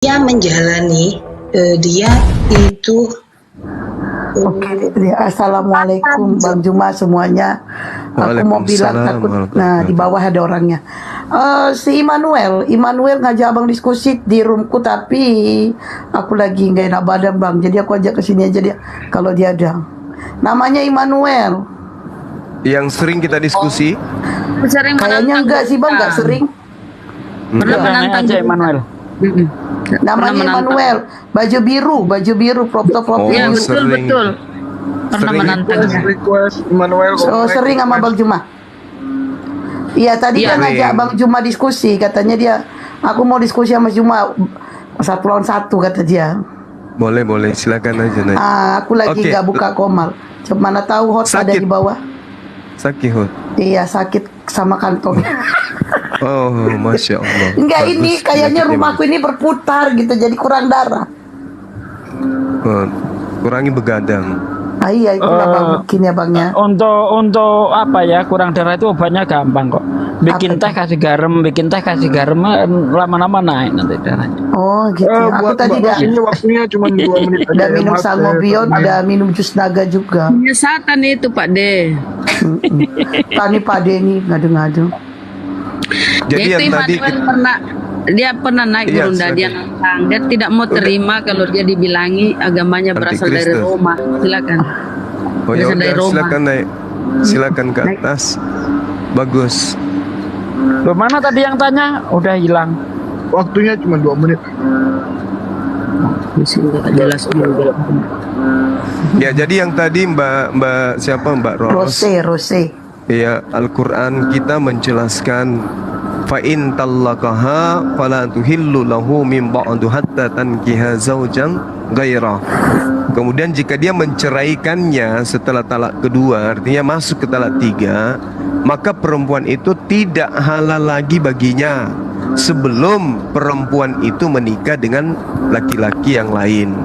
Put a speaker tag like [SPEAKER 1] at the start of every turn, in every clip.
[SPEAKER 1] dia menjalani dia itu
[SPEAKER 2] Oke, assalamualaikum Bang Juma semuanya. Aku mau bilang takut. Nah, di bawah ada orangnya. Si Immanuel ngajak abang diskusi di roomku, tapi aku lagi nggak enak badan bang. Jadi aku ajak ke sini aja dia. Kalau dia ada. Namanya Immanuel.
[SPEAKER 3] Yang sering kita diskusi.
[SPEAKER 4] Sering
[SPEAKER 2] Kayaknya enggak sih bang, nggak sering.
[SPEAKER 4] Pernah menantang
[SPEAKER 5] aja Immanuel.
[SPEAKER 2] Namanya Immanuel, baju biru, crop top
[SPEAKER 4] Iya,
[SPEAKER 2] biru.
[SPEAKER 4] betul. Pernah menantang.
[SPEAKER 6] Request Immanuel.
[SPEAKER 2] So sering sama Bang Juma. Iya tadi
[SPEAKER 4] Iya.
[SPEAKER 2] kan ngajak Bang Juma diskusi, katanya dia, aku mau diskusi sama Juma 1 lawan 1 kata dia.
[SPEAKER 3] Boleh, silakan aja Nay.
[SPEAKER 2] Aku lagi
[SPEAKER 3] Oke.
[SPEAKER 2] nggak buka komal. Coba mana tahu hot ada
[SPEAKER 3] Sakit.
[SPEAKER 2] di bawah.
[SPEAKER 3] Sakit Hud.
[SPEAKER 2] Iya sakit sama kantong.
[SPEAKER 3] Oh, masya Allah.
[SPEAKER 2] Enggak,
[SPEAKER 3] Bagus,
[SPEAKER 2] ini kayaknya
[SPEAKER 3] penyakitnya
[SPEAKER 2] rumahku ini berputar gitu, jadi kurang darah.
[SPEAKER 3] bagus. Oh, kurangi begadang.
[SPEAKER 2] Iya itulah bang, mungkin ya bang ya.
[SPEAKER 5] Untuk apa ya, kurang darah itu obatnya gampang kok. Bikin
[SPEAKER 2] Apa
[SPEAKER 5] teh kasih garam, lama-lama naik nanti darahnya.
[SPEAKER 2] Oh gitu. Aku tadi
[SPEAKER 6] waktunya cuma 2 menit aja.
[SPEAKER 2] udah minum Sangobion, udah minum jus naga juga.
[SPEAKER 4] Penyesatan itu Pak De.
[SPEAKER 2] Tani Pak Denny ngadu-ngadu.
[SPEAKER 3] Jadi
[SPEAKER 4] Yaitu
[SPEAKER 3] yang tadi
[SPEAKER 4] Immanuel dia pernah naik
[SPEAKER 3] Iya,
[SPEAKER 4] Gurunda, dia
[SPEAKER 3] silakan.
[SPEAKER 4] nantang. Dia tidak mau terima kalau dia dibilangi agamanya berasal dari
[SPEAKER 3] Antikristus.
[SPEAKER 4] Roma. Silakan.
[SPEAKER 3] Oh ya
[SPEAKER 4] Berasal dari
[SPEAKER 3] udah,
[SPEAKER 4] Roma.
[SPEAKER 3] silakan naik. Silakan ke atas. Bagus.
[SPEAKER 5] Loh, mana tadi yang tanya? Udah hilang.
[SPEAKER 6] Waktunya cuma 2 menit.
[SPEAKER 4] Di sini nggak jelas juga.
[SPEAKER 3] Ya, jadi yang tadi Mbak siapa Mbak Ros?
[SPEAKER 2] Rose.
[SPEAKER 3] Ya, Al-Qur'an kita menjelaskan fa in talaqaha fala tuhillu lahu min ba'du hatta tankiha zaujan ghairah. Kemudian jika dia menceraikannya setelah talak kedua, artinya masuk ke talak 3, maka perempuan itu tidak halal lagi baginya sebelum perempuan itu menikah dengan laki-laki yang lain.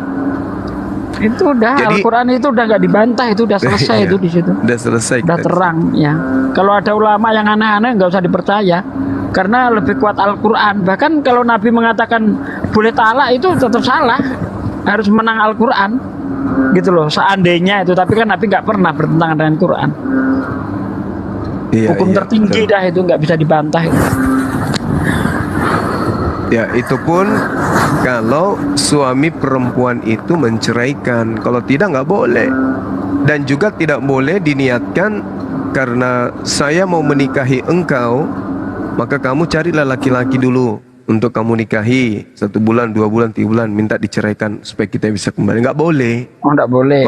[SPEAKER 5] Itu udah,
[SPEAKER 3] Jadi-
[SPEAKER 5] Al-Quran itu udah nggak dibantah, itu udah selesai
[SPEAKER 3] Iya,
[SPEAKER 5] itu di situ.
[SPEAKER 3] Udah selesai.
[SPEAKER 5] Udah terang ya. Kalau ada ulama yang aneh-aneh nggak usah dipercaya, karena lebih kuat Al-Quran. Bahkan kalau Nabi mengatakan boleh talak itu tetap salah, harus menang Al-Quran gitu loh. Seandainya itu, tapi kan Nabi nggak pernah bertentangan dengan Quran.
[SPEAKER 3] Iya,
[SPEAKER 5] Hukum
[SPEAKER 3] iya,
[SPEAKER 5] tertinggi
[SPEAKER 3] betul.
[SPEAKER 5] dah itu, nggak bisa dibantah itu.
[SPEAKER 3] Ya, itu pun kalau suami perempuan itu menceraikan. Kalau tidak, nggak boleh. Dan juga tidak boleh diniatkan karena saya mau menikahi engkau, maka kamu carilah laki-laki dulu untuk kamu nikahi 1 bulan, 2 bulan, 3 bulan, minta diceraikan supaya kita bisa kembali. Nggak boleh.
[SPEAKER 5] Oh, nggak boleh.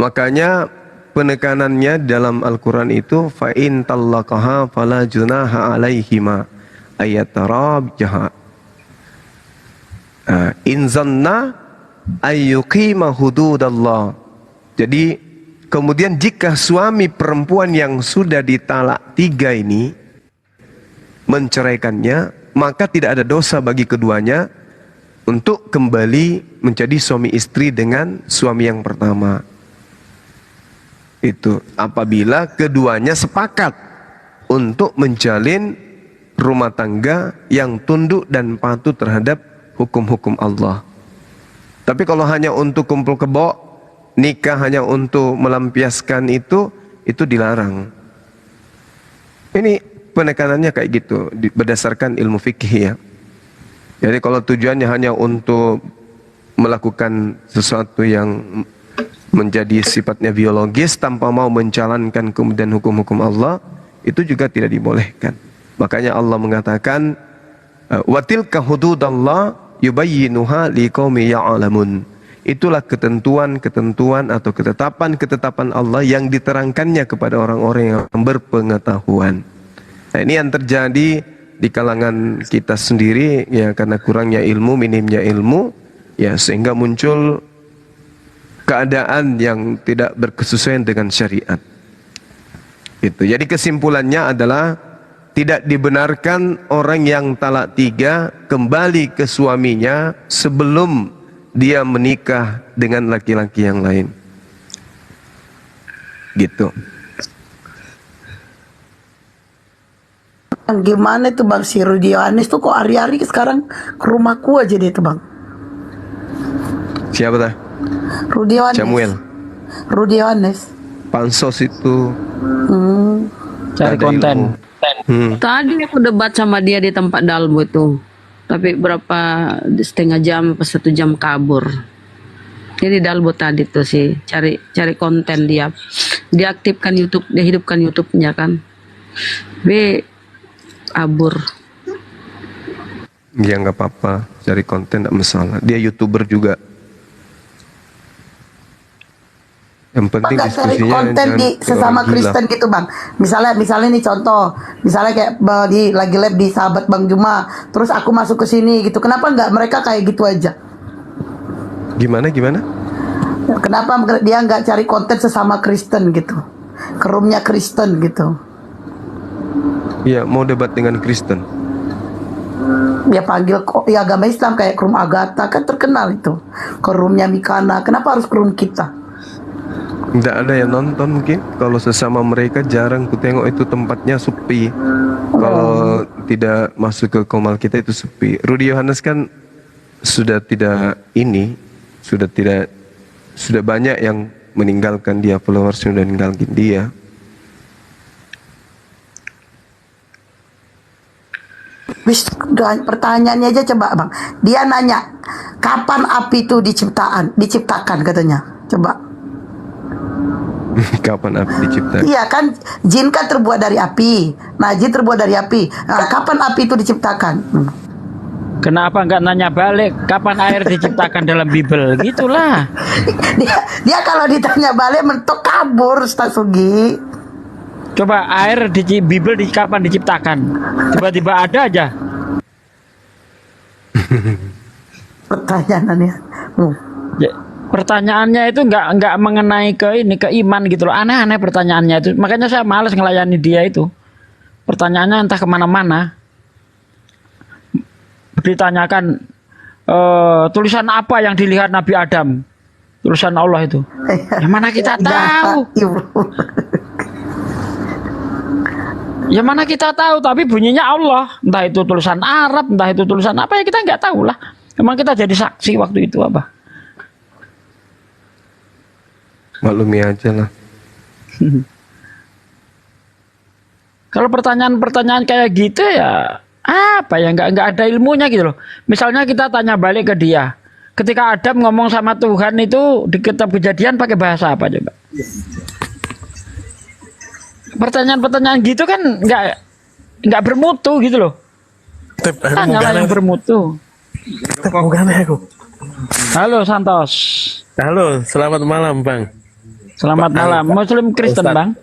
[SPEAKER 3] Makanya penekanannya dalam Al-Quran itu fa in talaqaha fala junaha alaihima ayatarabjaha in zanna ayyuqima hududallah. Jadi kemudian jika suami perempuan yang sudah ditalak 3 ini menceraikannya, maka tidak ada dosa bagi keduanya untuk kembali menjadi suami istri dengan suami yang pertama. Itu apabila keduanya sepakat untuk menjalin rumah tangga yang tunduk dan patuh terhadap hukum-hukum Allah. Tapi kalau hanya untuk kumpul kebo, nikah hanya untuk melampiaskan itu dilarang. Ini penekanannya kayak gitu berdasarkan ilmu fikih ya. Jadi kalau tujuannya hanya untuk melakukan sesuatu yang menjadi sifatnya biologis tanpa mau menjalankan kemudian hukum-hukum Allah, itu juga tidak dibolehkan. Makanya Allah mengatakan wa tilka hududallah yubayyinuha liqaumi ya'lamun. Itulah ketentuan-ketentuan atau ketetapan-ketetapan Allah yang diterangkannya kepada orang-orang yang berpengetahuan. Nah, ini yang terjadi di kalangan kita sendiri ya, karena kurangnya ilmu, minimnya ilmu ya, sehingga muncul keadaan yang tidak berkesesuaian dengan syariat. Itu. Jadi kesimpulannya adalah tidak dibenarkan orang yang talak 3 kembali ke suaminya sebelum dia menikah dengan laki-laki yang lain. Gitu.
[SPEAKER 2] Gimana itu Bang, si Rudi Yohanes tuh kok hari-hari sekarang ke rumahku aja dia tuh Bang.
[SPEAKER 3] Siapa dah?
[SPEAKER 2] Rudi Yohanes.
[SPEAKER 3] Samuel.
[SPEAKER 2] Rudi Yohanes.
[SPEAKER 3] Pansos itu
[SPEAKER 5] Cari
[SPEAKER 3] ada
[SPEAKER 5] konten.
[SPEAKER 3] ilmu.
[SPEAKER 4] Tadi aku debat sama dia di tempat Dalbo itu. Tapi berapa setengah jam atau 1 jam kabur. Jadi Dalbo tadi tuh sih cari konten dia. Dia aktifkan YouTube, dia hidupkan YouTube-nya kan. Tapi kabur.
[SPEAKER 3] Ya nggak apa-apa, cari konten nggak masalah. Dia YouTuber juga. Yang penting
[SPEAKER 2] Nggak cari
[SPEAKER 3] diskusinya
[SPEAKER 2] konten
[SPEAKER 3] jangan
[SPEAKER 2] di
[SPEAKER 3] ke
[SPEAKER 2] sesama
[SPEAKER 3] orang gila.
[SPEAKER 2] Kristen gitu Bang. Misalnya nih contoh, misalnya kayak di lagi live di sahabat Bang Juma, terus aku masuk ke sini gitu. Kenapa nggak mereka kayak gitu aja?
[SPEAKER 3] Gimana?
[SPEAKER 2] Kenapa dia nggak cari konten sesama Kristen gitu? Ke roomnya Kristen gitu.
[SPEAKER 3] Iya, mau debat dengan Kristen.
[SPEAKER 2] Dia panggil kok ya agama Islam kayak ke room Agatha kan terkenal itu. Ke roomnya Mikana. Kenapa harus ke room kita?
[SPEAKER 3] Nggak ada yang nonton mungkin. Kalau sesama mereka jarang ku tengok itu tempatnya sepi. Kalau tidak masuk ke komal kita itu sepi. Rudi Yohanes kan sudah banyak yang meninggalkan dia, followers sudah meninggalkan dia.
[SPEAKER 2] Wis, pertanyaannya aja coba Bang. Dia nanya, kapan api itu diciptakan katanya. Coba.
[SPEAKER 3] Kapan api diciptakan?
[SPEAKER 2] Iya kan, jin kan terbuat dari api. Nah, jin terbuat dari api. Nah, kapan api itu diciptakan?
[SPEAKER 5] Kenapa nggak nanya balik kapan air diciptakan dalam Bible? Gitulah.
[SPEAKER 2] Dia kalau ditanya balik mentok kabur, Ustaz Sugi.
[SPEAKER 5] Coba air di Bible kapan diciptakan? Tiba-tiba ada aja.
[SPEAKER 2] Pertanyaannya.
[SPEAKER 5] Ya, pertanyaannya itu nggak mengenai ke iman gitu loh. Aneh-aneh pertanyaannya itu. Makanya saya malas ngelayani dia itu. Pertanyaannya entah kemana-mana. Ditanyakan tulisan apa yang dilihat Nabi Adam? Tulisan Allah itu. Yang mana kita tahu? Ya mana kita tahu, tapi bunyinya Allah. Entah itu tulisan Arab, entah itu tulisan apa, ya kita nggak tahu lah. Emang kita jadi saksi waktu itu apa?
[SPEAKER 3] Maklumi aja lah.
[SPEAKER 5] Kalau pertanyaan-pertanyaan kayak gitu ya apa ya, nggak ada ilmunya gitu loh. Misalnya kita tanya balik ke dia. Ketika Adam ngomong sama Tuhan itu di kitab Kejadian pakai bahasa apa coba? Pertanyaan-pertanyaan gitu kan nggak bermutu gitu loh. Tanyalah yang bermutu. Halo Santos.
[SPEAKER 7] Halo, selamat malam Bang.
[SPEAKER 5] Selamat malam. Muslim Kristen Bang.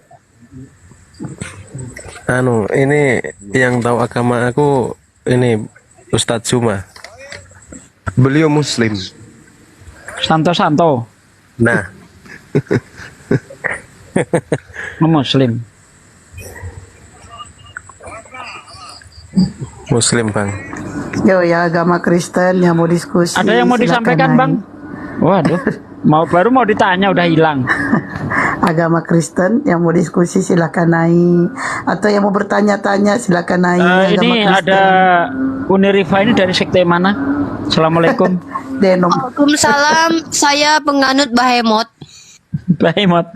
[SPEAKER 7] Ini yang tahu agama aku ini Ustadz Juma.
[SPEAKER 3] Beliau Muslim.
[SPEAKER 5] Santo.
[SPEAKER 7] Nah,
[SPEAKER 5] Muslim.
[SPEAKER 7] Muslim Bang.
[SPEAKER 2] Yo ya, agama Kristen yang mau diskusi.
[SPEAKER 5] Ada yang mau disampaikan Bang? Waduh, baru mau ditanya udah hilang.
[SPEAKER 2] Agama Kristen yang mau diskusi silakan naik, atau yang mau bertanya-tanya silakan naik.
[SPEAKER 5] Ini ada Unirifa ini dari sekte mana? Assalamualaikum.
[SPEAKER 2] Denom.
[SPEAKER 8] Waalaikumsalam, saya penganut Bahemot.
[SPEAKER 5] Bahemot.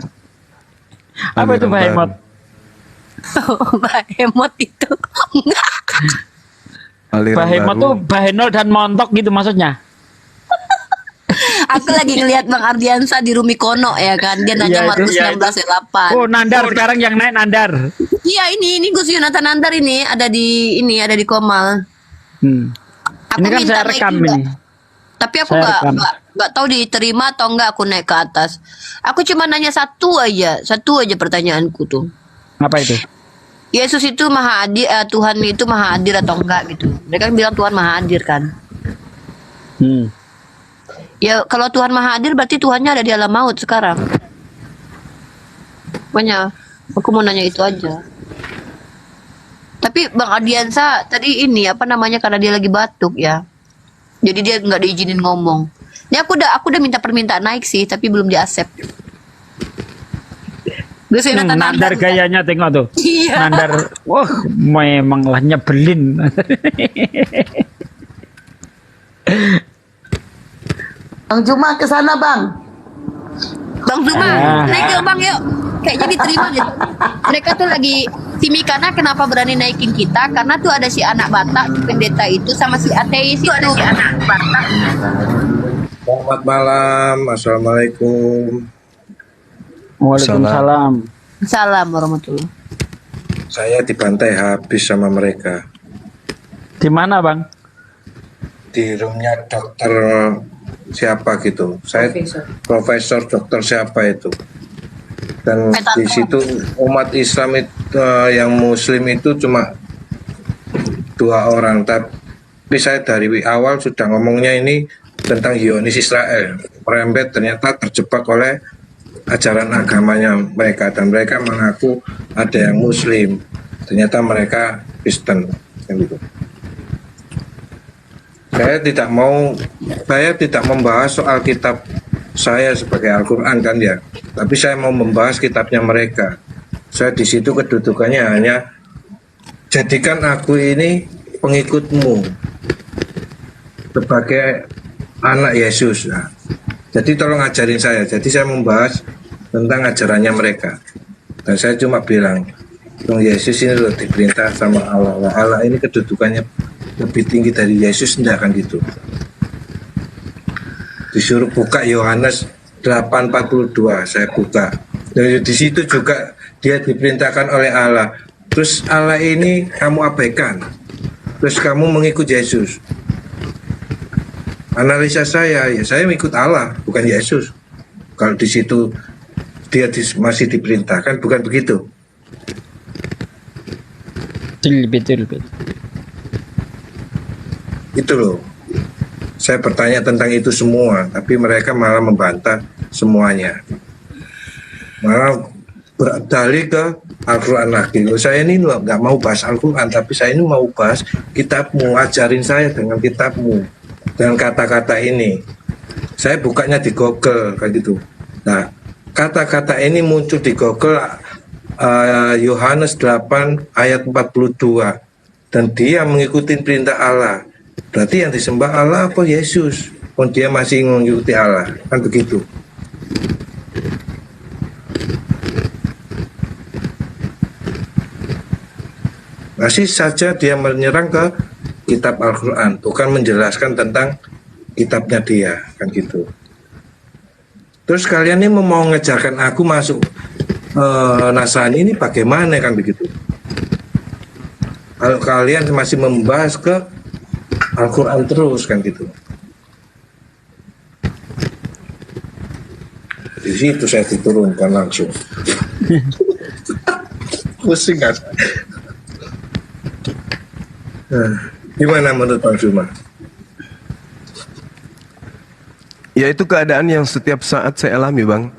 [SPEAKER 5] Apa itu Bahemot?
[SPEAKER 8] Bahemot itu
[SPEAKER 5] Bahemot tuh Bahenol dan montok gitu maksudnya.
[SPEAKER 8] aku lagi ngelihat Bang Ardiansa di Rumikono ya kan, dia nanya Markus 16:8.
[SPEAKER 5] Oh Nandar sekarang yang naik Nandar.
[SPEAKER 8] Iya ini Gus Yonatan Nandar ini ada di Komal. Aku
[SPEAKER 5] Ini kan
[SPEAKER 8] minta
[SPEAKER 5] saya
[SPEAKER 8] naik
[SPEAKER 5] rekam
[SPEAKER 8] juga.
[SPEAKER 5] ini.
[SPEAKER 8] Tapi aku
[SPEAKER 5] Saya
[SPEAKER 8] nggak tahu diterima atau enggak aku naik ke atas. Aku cuma nanya satu aja pertanyaanku tuh.
[SPEAKER 5] Apa itu?
[SPEAKER 8] Yesus itu maha hadir, Tuhan itu maha hadir atau enggak gitu. Mereka kan bilang Tuhan maha hadir kan. Ya kalau Tuhan maha hadir berarti Tuhannya ada di alam maut sekarang. Makanya aku mau nanya itu aja. Tapi Bang Ardiansa tadi ini apa namanya, karena dia lagi batuk ya. Jadi dia nggak diizinin ngomong. Ini aku udah minta permintaan naik sih, tapi belum di accept. Gue sih nonton
[SPEAKER 5] Nandar gayanya tengok tuh.
[SPEAKER 8] Iya.
[SPEAKER 5] Nandar, wah memang lah nyebelin.
[SPEAKER 2] Bang Juma ke sana, Bang.
[SPEAKER 8] Bang Zuma,
[SPEAKER 5] Ah.
[SPEAKER 8] naik yuk Bang yuk. Kayaknya diterima gitu. Mereka tuh lagi si Mikana kenapa berani naikin kita? Karena tuh ada si anak Batak, si pendeta itu sama si ateis itu. Ada si anak Batak.
[SPEAKER 9] Selamat malam, assalamualaikum.
[SPEAKER 5] Waalaikumsalam.
[SPEAKER 8] Salam warahmatullahi.
[SPEAKER 9] Saya dibantai habis sama mereka
[SPEAKER 5] Di mana Bang?
[SPEAKER 9] di roomnya dokter siapa gitu. Saya profesor dokter siapa itu. Dan di situ umat Islam itu, yang Muslim itu cuma 2 orang. Tapi saya dari awal sudah ngomongnya ini tentang Zionis Israel. Merembet ternyata terjebak oleh ajaran agamanya mereka, dan mereka mengaku ada yang Muslim, ternyata mereka Kristen gitu. Saya tidak membahas soal kitab saya sebagai Al-Quran kan ya, tapi saya mau membahas kitabnya mereka. Saya di situ kedudukannya hanya jadikan aku ini pengikutmu sebagai anak Yesus. Nah, jadi tolong ajarin saya. Jadi saya membahas tentang ajarannya mereka. Dan saya cuma bilang, Dong Yesus ini loh diperintah sama Allah. Allah ini kedudukannya lebih tinggi dari Yesus, enggak kan gitu. Disuruh buka Yohanes 8:42, saya buka. Dari di situ juga dia diperintahkan oleh Allah. Terus Allah ini kamu abaikan. Terus kamu mengikut Yesus. Analisa saya, ya saya mengikut Allah, bukan Yesus. Kalau di situ dia masih diperintahkan, bukan begitu?
[SPEAKER 5] Betul.
[SPEAKER 9] Itu loh. Saya bertanya tentang itu semua, tapi mereka malah membantah semuanya. Malah berdalih ke Al-Quran lagi. Loh, saya ini nggak mau bahas Al-Quran, tapi saya ini mau bahas kitabmu. Ajarin saya dengan kitabmu, dengan kata-kata ini. Saya bukanya di Google kayak gitu. Nah, kata-kata ini muncul di Google, Yohanes 8 ayat 42, dan dia mengikuti perintah Allah. Berarti yang disembah Allah apa Yesus? Pun dia masih mengikuti Allah, kan begitu. Masih saja dia menyerang ke kitab Al-Quran, bukan menjelaskan tentang kitabnya dia, kan gitu. Terus kalian ini mau ngejarkan aku masuk Nasrani ini bagaimana, kan begitu. Kalau kalian masih membahas ke Al-Quran terus, kan gitu. Di situ saya diturunkan langsung. Pusing kan? Nah, gimana menurut Bang Zuma?
[SPEAKER 3] Ya itu keadaan yang setiap saat saya alami, Bang.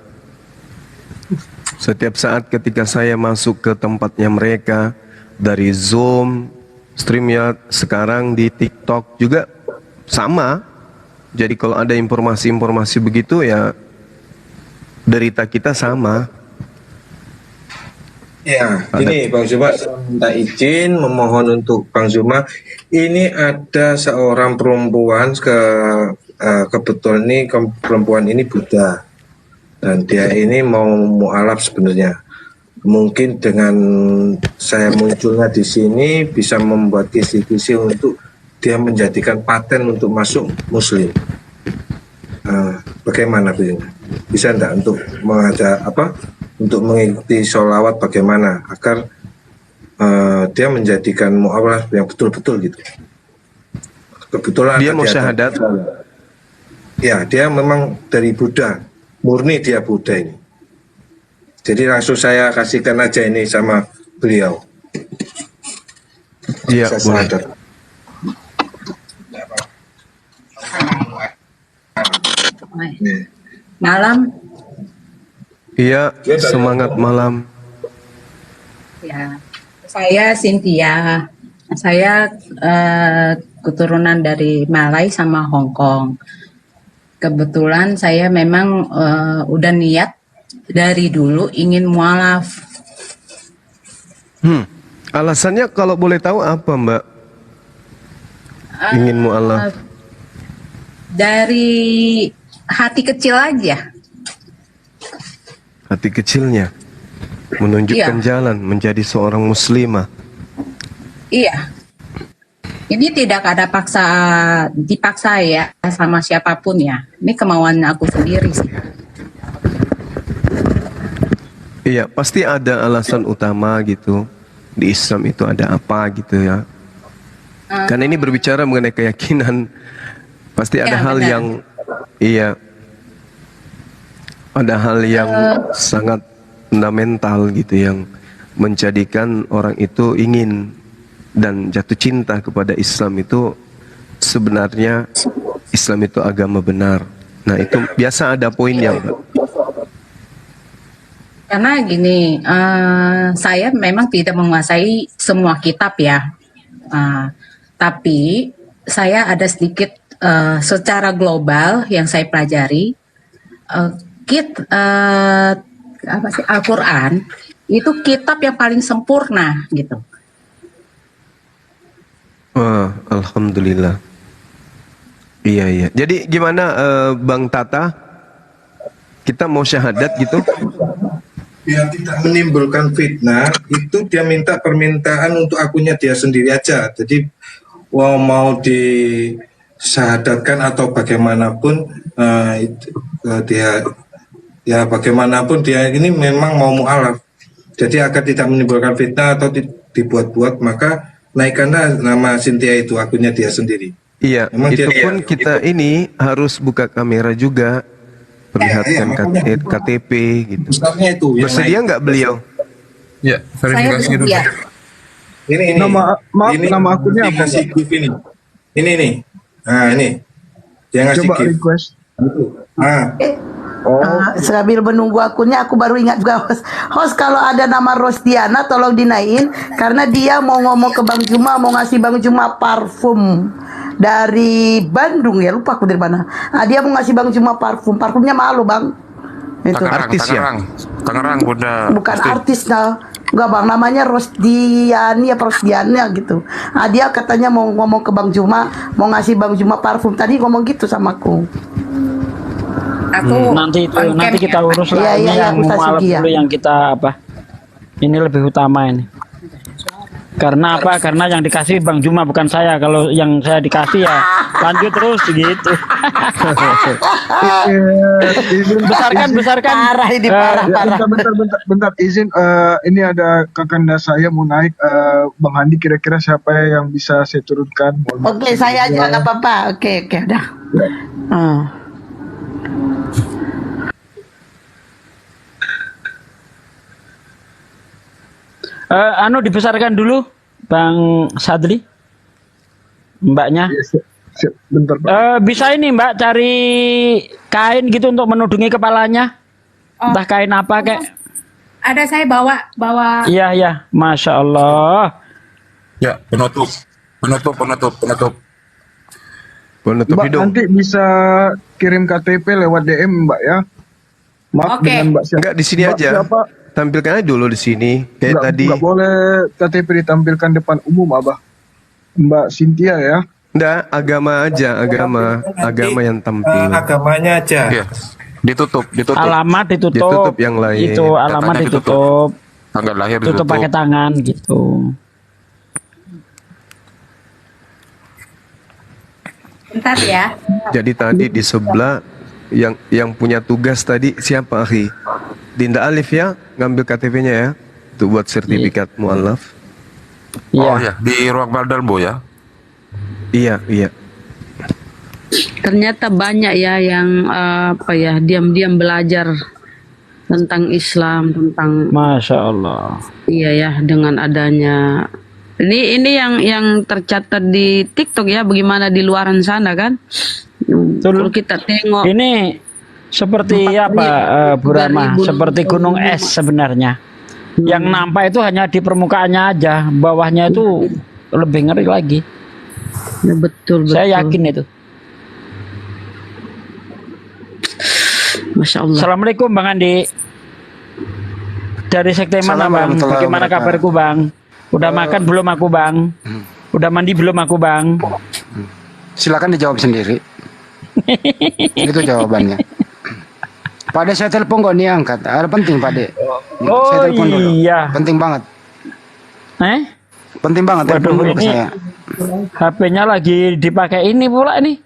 [SPEAKER 3] Setiap saat ketika saya masuk ke tempatnya mereka, dari Zoom, StreamYard, sekarang di TikTok juga sama. Jadi kalau ada informasi-informasi begitu ya derita kita sama.
[SPEAKER 9] Ya, ini Bang Zuma, saya minta izin memohon untuk Bang Zuma. Ini ada seorang perempuan kebetulan ini perempuan ini Buddha, dan dia ini mau mualaf sebenarnya. Mungkin dengan saya munculnya di sini bisa membuat kisi-kisi untuk dia menjadikan paten untuk masuk Muslim. Bagaimana Bu? Bisa enggak untuk mengajar untuk mengikuti sholawat bagaimana agar dia menjadikan mualaf yang betul-betul gitu. Kebetulan
[SPEAKER 3] Dia mau syahadat.
[SPEAKER 9] Ya, dia memang dari Buddha, murni dia Buddha ini. Jadi langsung saya kasihkan aja ini sama beliau.
[SPEAKER 3] Iya, boleh.
[SPEAKER 10] Malam.
[SPEAKER 3] Iya, semangat malam.
[SPEAKER 10] Ya, saya Cynthia. Saya keturunan dari Malai sama Hong Kong. Kebetulan saya memang udah niat dari dulu ingin mualaf.
[SPEAKER 3] Alasannya kalau boleh tahu apa, Mbak? Ingin mualaf.
[SPEAKER 10] Dari hati kecil aja.
[SPEAKER 3] Hati kecilnya menunjukkan jalan menjadi seorang muslimah.
[SPEAKER 10] Iya. Ini tidak ada dipaksa ya sama siapapun ya. Ini kemauan aku sendiri sih.
[SPEAKER 3] Iya, pasti ada alasan utama gitu. Di Islam itu ada apa gitu ya. Karena ini berbicara mengenai keyakinan. Pasti ada hal
[SPEAKER 10] benar.
[SPEAKER 3] yang ada hal yang sangat fundamental gitu yang menjadikan orang itu ingin dan jatuh cinta kepada Islam itu sebenarnya Islam itu agama benar. Nah, itu biasa ada poinnya, Mbak.
[SPEAKER 10] Karena gini, saya memang tidak menguasai semua kitab ya. Tapi saya ada sedikit secara global yang saya pelajari. Al-Quran itu kitab yang paling sempurna gitu.
[SPEAKER 3] Alhamdulillah. Iya. Jadi gimana Bang Tata? Kita mau syahadat gitu?
[SPEAKER 9] Biar tidak menimbulkan fitnah, itu dia minta permintaan untuk akunnya dia sendiri aja. Jadi mau disyahadatkan atau bagaimanapun dia bagaimanapun dia ini memang mau mu'alaf. Jadi agar tidak menimbulkan fitnah atau dibuat-buat, maka naikkanlah nama Cynthia itu akunnya dia sendiri.
[SPEAKER 3] Iya,
[SPEAKER 9] Memang
[SPEAKER 3] itu
[SPEAKER 9] dia-
[SPEAKER 3] pun kita ini harus buka kamera juga, perlihatkan KTP gitu.
[SPEAKER 9] Besarnya itu yang
[SPEAKER 3] Bersedia
[SPEAKER 9] naik.
[SPEAKER 3] nggak beliau?
[SPEAKER 11] Ya, verifikasi dulu.
[SPEAKER 10] bersedia.
[SPEAKER 9] Ini
[SPEAKER 6] Nama akunnya apa,
[SPEAKER 9] dikasih
[SPEAKER 6] Pak?
[SPEAKER 9] gift ini. Ini nih. Nah, ini. Dia ngasih
[SPEAKER 6] Coba
[SPEAKER 9] gift.
[SPEAKER 6] request.
[SPEAKER 2] Sambil menunggu akunnya, aku baru ingat juga host kalau ada nama Rosdiana tolong dinaikin karena dia mau ngomong ke Bang Juma, mau ngasih Bang Juma parfum dari Bandung ya, lupa aku dari mana. Dia mau ngasih Bang Juma parfumnya malu Bang. Itu
[SPEAKER 11] Tangerang Bunda.
[SPEAKER 2] bukan artis enggak Bang, namanya Rosdiani apa Rosdiana gitu. Dia katanya mau ngomong ke Bang Juma, mau ngasih Bang Juma parfum. Tadi ngomong gitu sama aku.
[SPEAKER 10] Aku
[SPEAKER 5] Nanti kita urus lah. Ini yang
[SPEAKER 2] Ustaz
[SPEAKER 5] mualaf
[SPEAKER 2] Sugi, ya.
[SPEAKER 5] dulu yang kita apa? Ini lebih utama ini. Karena apa? Karena yang dikasih Bang Juma bukan saya. Kalau yang saya dikasih ya lanjut terus gitu. besarkan.
[SPEAKER 2] Parah ini, parah.
[SPEAKER 6] Bentar, izin. Ini ada kakanda saya mau naik. Bang Handi, kira-kira siapa yang bisa saya turunkan?
[SPEAKER 2] Oke, saya aja nggak apa-apa. Oke, udah.
[SPEAKER 5] Dibesarkan dulu Bang Sadli, mbaknya.
[SPEAKER 6] Bentar,
[SPEAKER 5] bisa ini Mbak cari kain gitu untuk menudungi kepalanya. Entah kain apa kek.
[SPEAKER 10] Ada saya bawa.
[SPEAKER 5] Iya, Masya Allah.
[SPEAKER 11] Ya, penutup.
[SPEAKER 6] Mbak, nanti bisa kirim KTP lewat DM Mbak ya. Maaf
[SPEAKER 10] Oke.
[SPEAKER 6] dengan Mbak siapa?
[SPEAKER 3] Enggak, di sini
[SPEAKER 6] Mbak
[SPEAKER 3] aja.
[SPEAKER 6] siapa?
[SPEAKER 3] Tampilkan aja dulu di sini kayak tadi.
[SPEAKER 6] Nggak boleh KTP ditampilkan depan umum Abah. Mbak Cynthia ya.
[SPEAKER 3] Enggak, agama aja, agama yang tampil.
[SPEAKER 9] Agamanya aja.
[SPEAKER 11] Ya. Ditutup.
[SPEAKER 5] Alamat ditutup.
[SPEAKER 3] Ditutup yang lain.
[SPEAKER 5] Itu alamat
[SPEAKER 11] Datanya
[SPEAKER 5] ditutup.
[SPEAKER 11] Tanggal lahir
[SPEAKER 5] Tutup pakai tangan gitu.
[SPEAKER 10] Bentar ya.
[SPEAKER 3] Jadi tadi di sebelah yang punya tugas tadi siapa, Akhi? Dinda Alif ya, ngambil KTP-nya ya. Itu buat sertifikat mualaf.
[SPEAKER 11] Oh ya, di ruang Baldalbo ya.
[SPEAKER 3] Iya.
[SPEAKER 4] Ternyata banyak ya yang diam-diam belajar tentang Islam, tentang
[SPEAKER 5] Masya Allah.
[SPEAKER 4] iya ya, dengan adanya ini yang tercatat di TikTok ya, bagaimana di luaran sana kan. Kalau kita tengok
[SPEAKER 5] Ini seperti apa Bu Rama? Seperti gunung es sebenarnya. Yang nampak itu hanya di permukaannya aja, bawahnya itu lebih ngeri lagi.
[SPEAKER 4] ya, betul.
[SPEAKER 5] Saya yakin itu.
[SPEAKER 4] Masya Allah.
[SPEAKER 5] Assalamualaikum Bang Andi. Dari sekte mana Bang? Bagaimana kabarku Bang? Udah makan belum aku Bang? Udah mandi belum aku Bang?
[SPEAKER 12] Silakan dijawab sendiri. Itu jawabannya. Pak De, saya telepon kok nih angkat. Ada penting Pak De. Saya telepon dulu. Penting banget. Penting banget. Telepon dulu ke saya.
[SPEAKER 5] HP-nya lagi dipakai ini pula nih.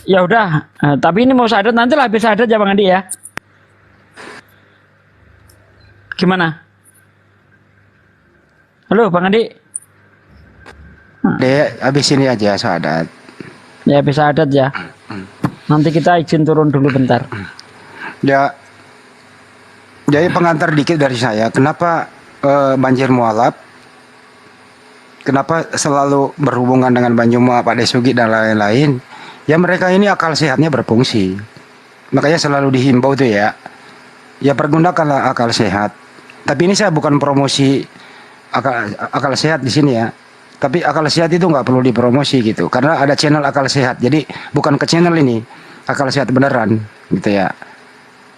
[SPEAKER 5] Ya udah. Tapi ini mau syahadat nanti lah habis syahadat ya Bang Andi ya. Gimana? Halo Bang Andi.
[SPEAKER 12] Dek, habis ini aja syahadat.
[SPEAKER 5] Ya habis syahadat ya. Nanti kita izin turun dulu bentar.
[SPEAKER 12] Ya. Jadi pengantar dikit dari saya. Kenapa banjir mualaf? Kenapa selalu berhubungan dengan Banjuma, Pak Desugi dan lain-lain? Ya mereka ini akal sehatnya berfungsi. Makanya selalu dihimbau tuh ya. Ya pergunakanlah akal sehat. Tapi ini saya bukan promosi akal sehat di sini ya. Tapi akal sehat itu nggak perlu dipromosi gitu. Karena ada channel akal sehat. Jadi bukan ke channel ini. Akal sehat beneran gitu ya.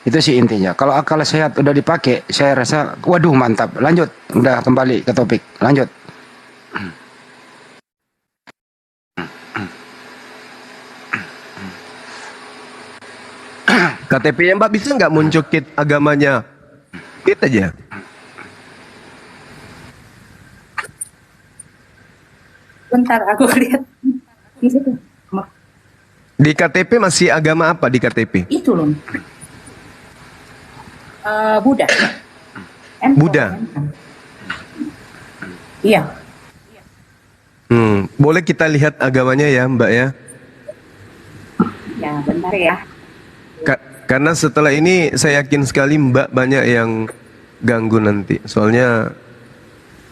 [SPEAKER 12] Itu sih intinya. Kalau akal sehat udah dipakai, saya rasa waduh mantap. Lanjut. Udah kembali ke topik. Lanjut.
[SPEAKER 3] KTP-nya Mbak bisa nggak muncukit agamanya? Kita aja.
[SPEAKER 10] Bentar aku lihat.
[SPEAKER 3] Di KTP masih agama apa di KTP?
[SPEAKER 10] Itu loh. Buddha.
[SPEAKER 3] Buddha.
[SPEAKER 10] Iya.
[SPEAKER 3] Boleh kita lihat agamanya ya Mbak ya?
[SPEAKER 10] Ya bentar ya.
[SPEAKER 3] Karena setelah ini saya yakin sekali Mbak banyak yang ganggu nanti. Soalnya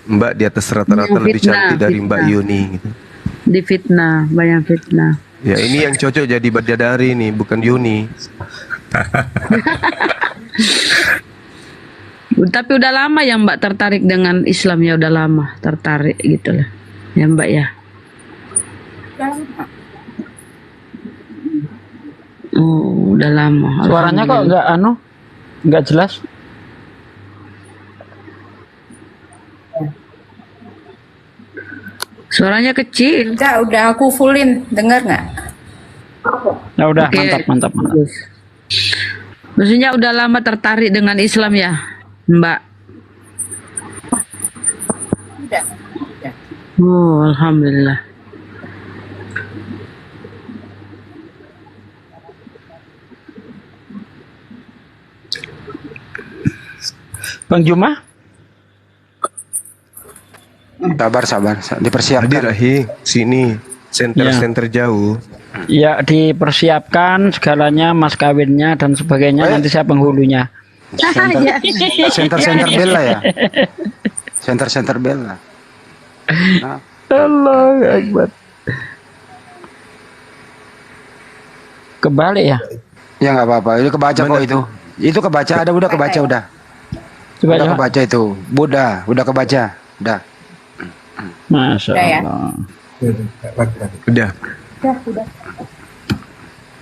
[SPEAKER 3] Mbak di atas rata-rata lebih cantik dari Mbak Yuni gitu.
[SPEAKER 4] Di fitnah, banyak fitnah.
[SPEAKER 3] Ya ini yang cocok jadi bidadari nih, bukan Yuni.
[SPEAKER 4] Tapi udah lama ya Mbak tertarik dengan Islam ya, udah lama tertarik gitu lah. Ya Mbak ya. Oh, udah lama.
[SPEAKER 5] Suaranya kok nggak jelas?
[SPEAKER 4] Suaranya kecil.
[SPEAKER 10] Enggak, udah aku fullin. Dengar nggak?
[SPEAKER 5] Ya udah,
[SPEAKER 4] Oke.
[SPEAKER 5] mantap.
[SPEAKER 4] Maksudnya udah lama tertarik dengan Islam ya, Mbak?
[SPEAKER 10] Udah.
[SPEAKER 4] Oh, alhamdulillah.
[SPEAKER 5] Bang Juma?
[SPEAKER 12] Sabar, dipersiapkan.
[SPEAKER 3] Hadir sini, center jauh.
[SPEAKER 5] Ya dipersiapkan segalanya, mas kawinnya dan sebagainya. Nanti saya penghulunya.
[SPEAKER 12] Center bella ya. Center bella. Nah.
[SPEAKER 5] Allahu Akbar. Kebalik ya?
[SPEAKER 12] Ya nggak apa-apa. Itu kebaca kok itu. Itu kebaca udah kebaca udah. Udah kebaca itu. Udah kebaca. Udah.
[SPEAKER 5] Masya Allah.
[SPEAKER 3] Udah.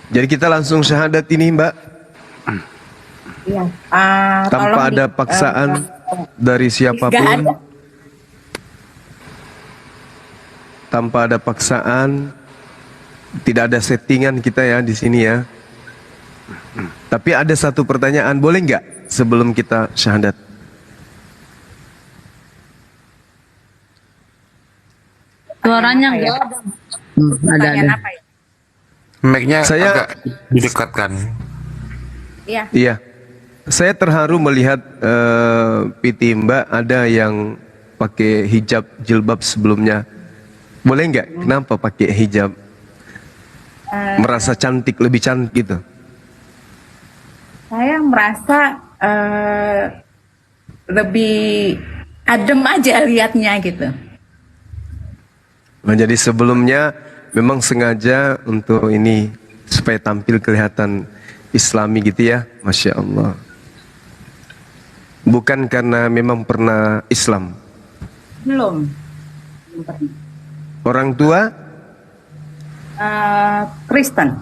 [SPEAKER 3] Jadi kita langsung syahadat ini Mbak.
[SPEAKER 10] Iya.
[SPEAKER 3] Tanpa ada paksaan dari siapapun. Tanpa ada paksaan. Tidak ada settingan kita ya di sini ya. Tapi ada satu pertanyaan, boleh nggak sebelum kita syahadat?
[SPEAKER 4] Suaranya enggak ada. Ada.
[SPEAKER 11] Mic-nya
[SPEAKER 3] Saya
[SPEAKER 11] agak didekatkan.
[SPEAKER 10] Iya.
[SPEAKER 3] Iya. Saya terharu melihat PT Mbak ada yang pakai hijab jilbab sebelumnya. Boleh nggak? Kenapa pakai hijab? Merasa cantik, lebih cantik gitu.
[SPEAKER 10] Saya merasa lebih adem aja liatnya gitu.
[SPEAKER 3] Nah, jadi sebelumnya memang sengaja untuk ini supaya tampil kelihatan Islami gitu ya, Masya Allah. Bukan karena memang pernah Islam.
[SPEAKER 10] Belum pernah.
[SPEAKER 3] Orang tua?
[SPEAKER 10] Kristen.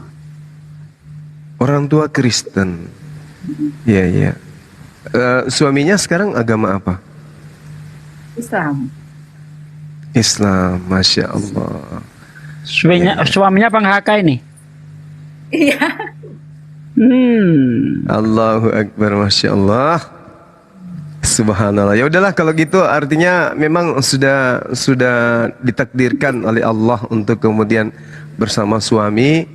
[SPEAKER 3] Orang tua Kristen. Iya, iya. Suaminya sekarang agama apa?
[SPEAKER 10] Islam.
[SPEAKER 3] Islam, Masya Allah.
[SPEAKER 5] Suaminya penghaka ini.
[SPEAKER 10] Iya.
[SPEAKER 3] Allahu Akbar, Masya Allah. Subhanallah. Ya udahlah kalau gitu, artinya memang sudah ditakdirkan oleh Allah untuk kemudian bersama suami,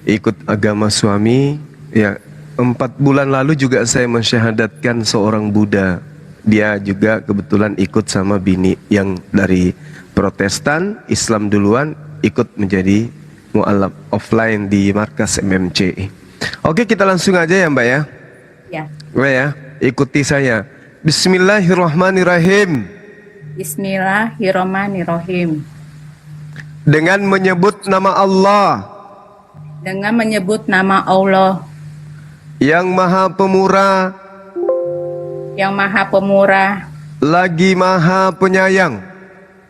[SPEAKER 3] ikut agama suami. Ya, 4 bulan lalu juga saya mensyahadatkan seorang Buddha. Dia juga kebetulan ikut sama bini yang dari Protestan, Islam duluan, ikut menjadi mu'alaf offline di markas MMC. Oke, kita langsung aja ya Mbak ya.
[SPEAKER 10] Ya.
[SPEAKER 3] Mbak ya, ikuti saya. Bismillahirrahmanirrahim.
[SPEAKER 10] Bismillahirrahmanirrahim.
[SPEAKER 3] Dengan menyebut nama Allah
[SPEAKER 10] Dengan menyebut nama Allah
[SPEAKER 3] yang Maha Pemurah,
[SPEAKER 10] yang Maha Pemurah,
[SPEAKER 3] lagi Maha Penyayang.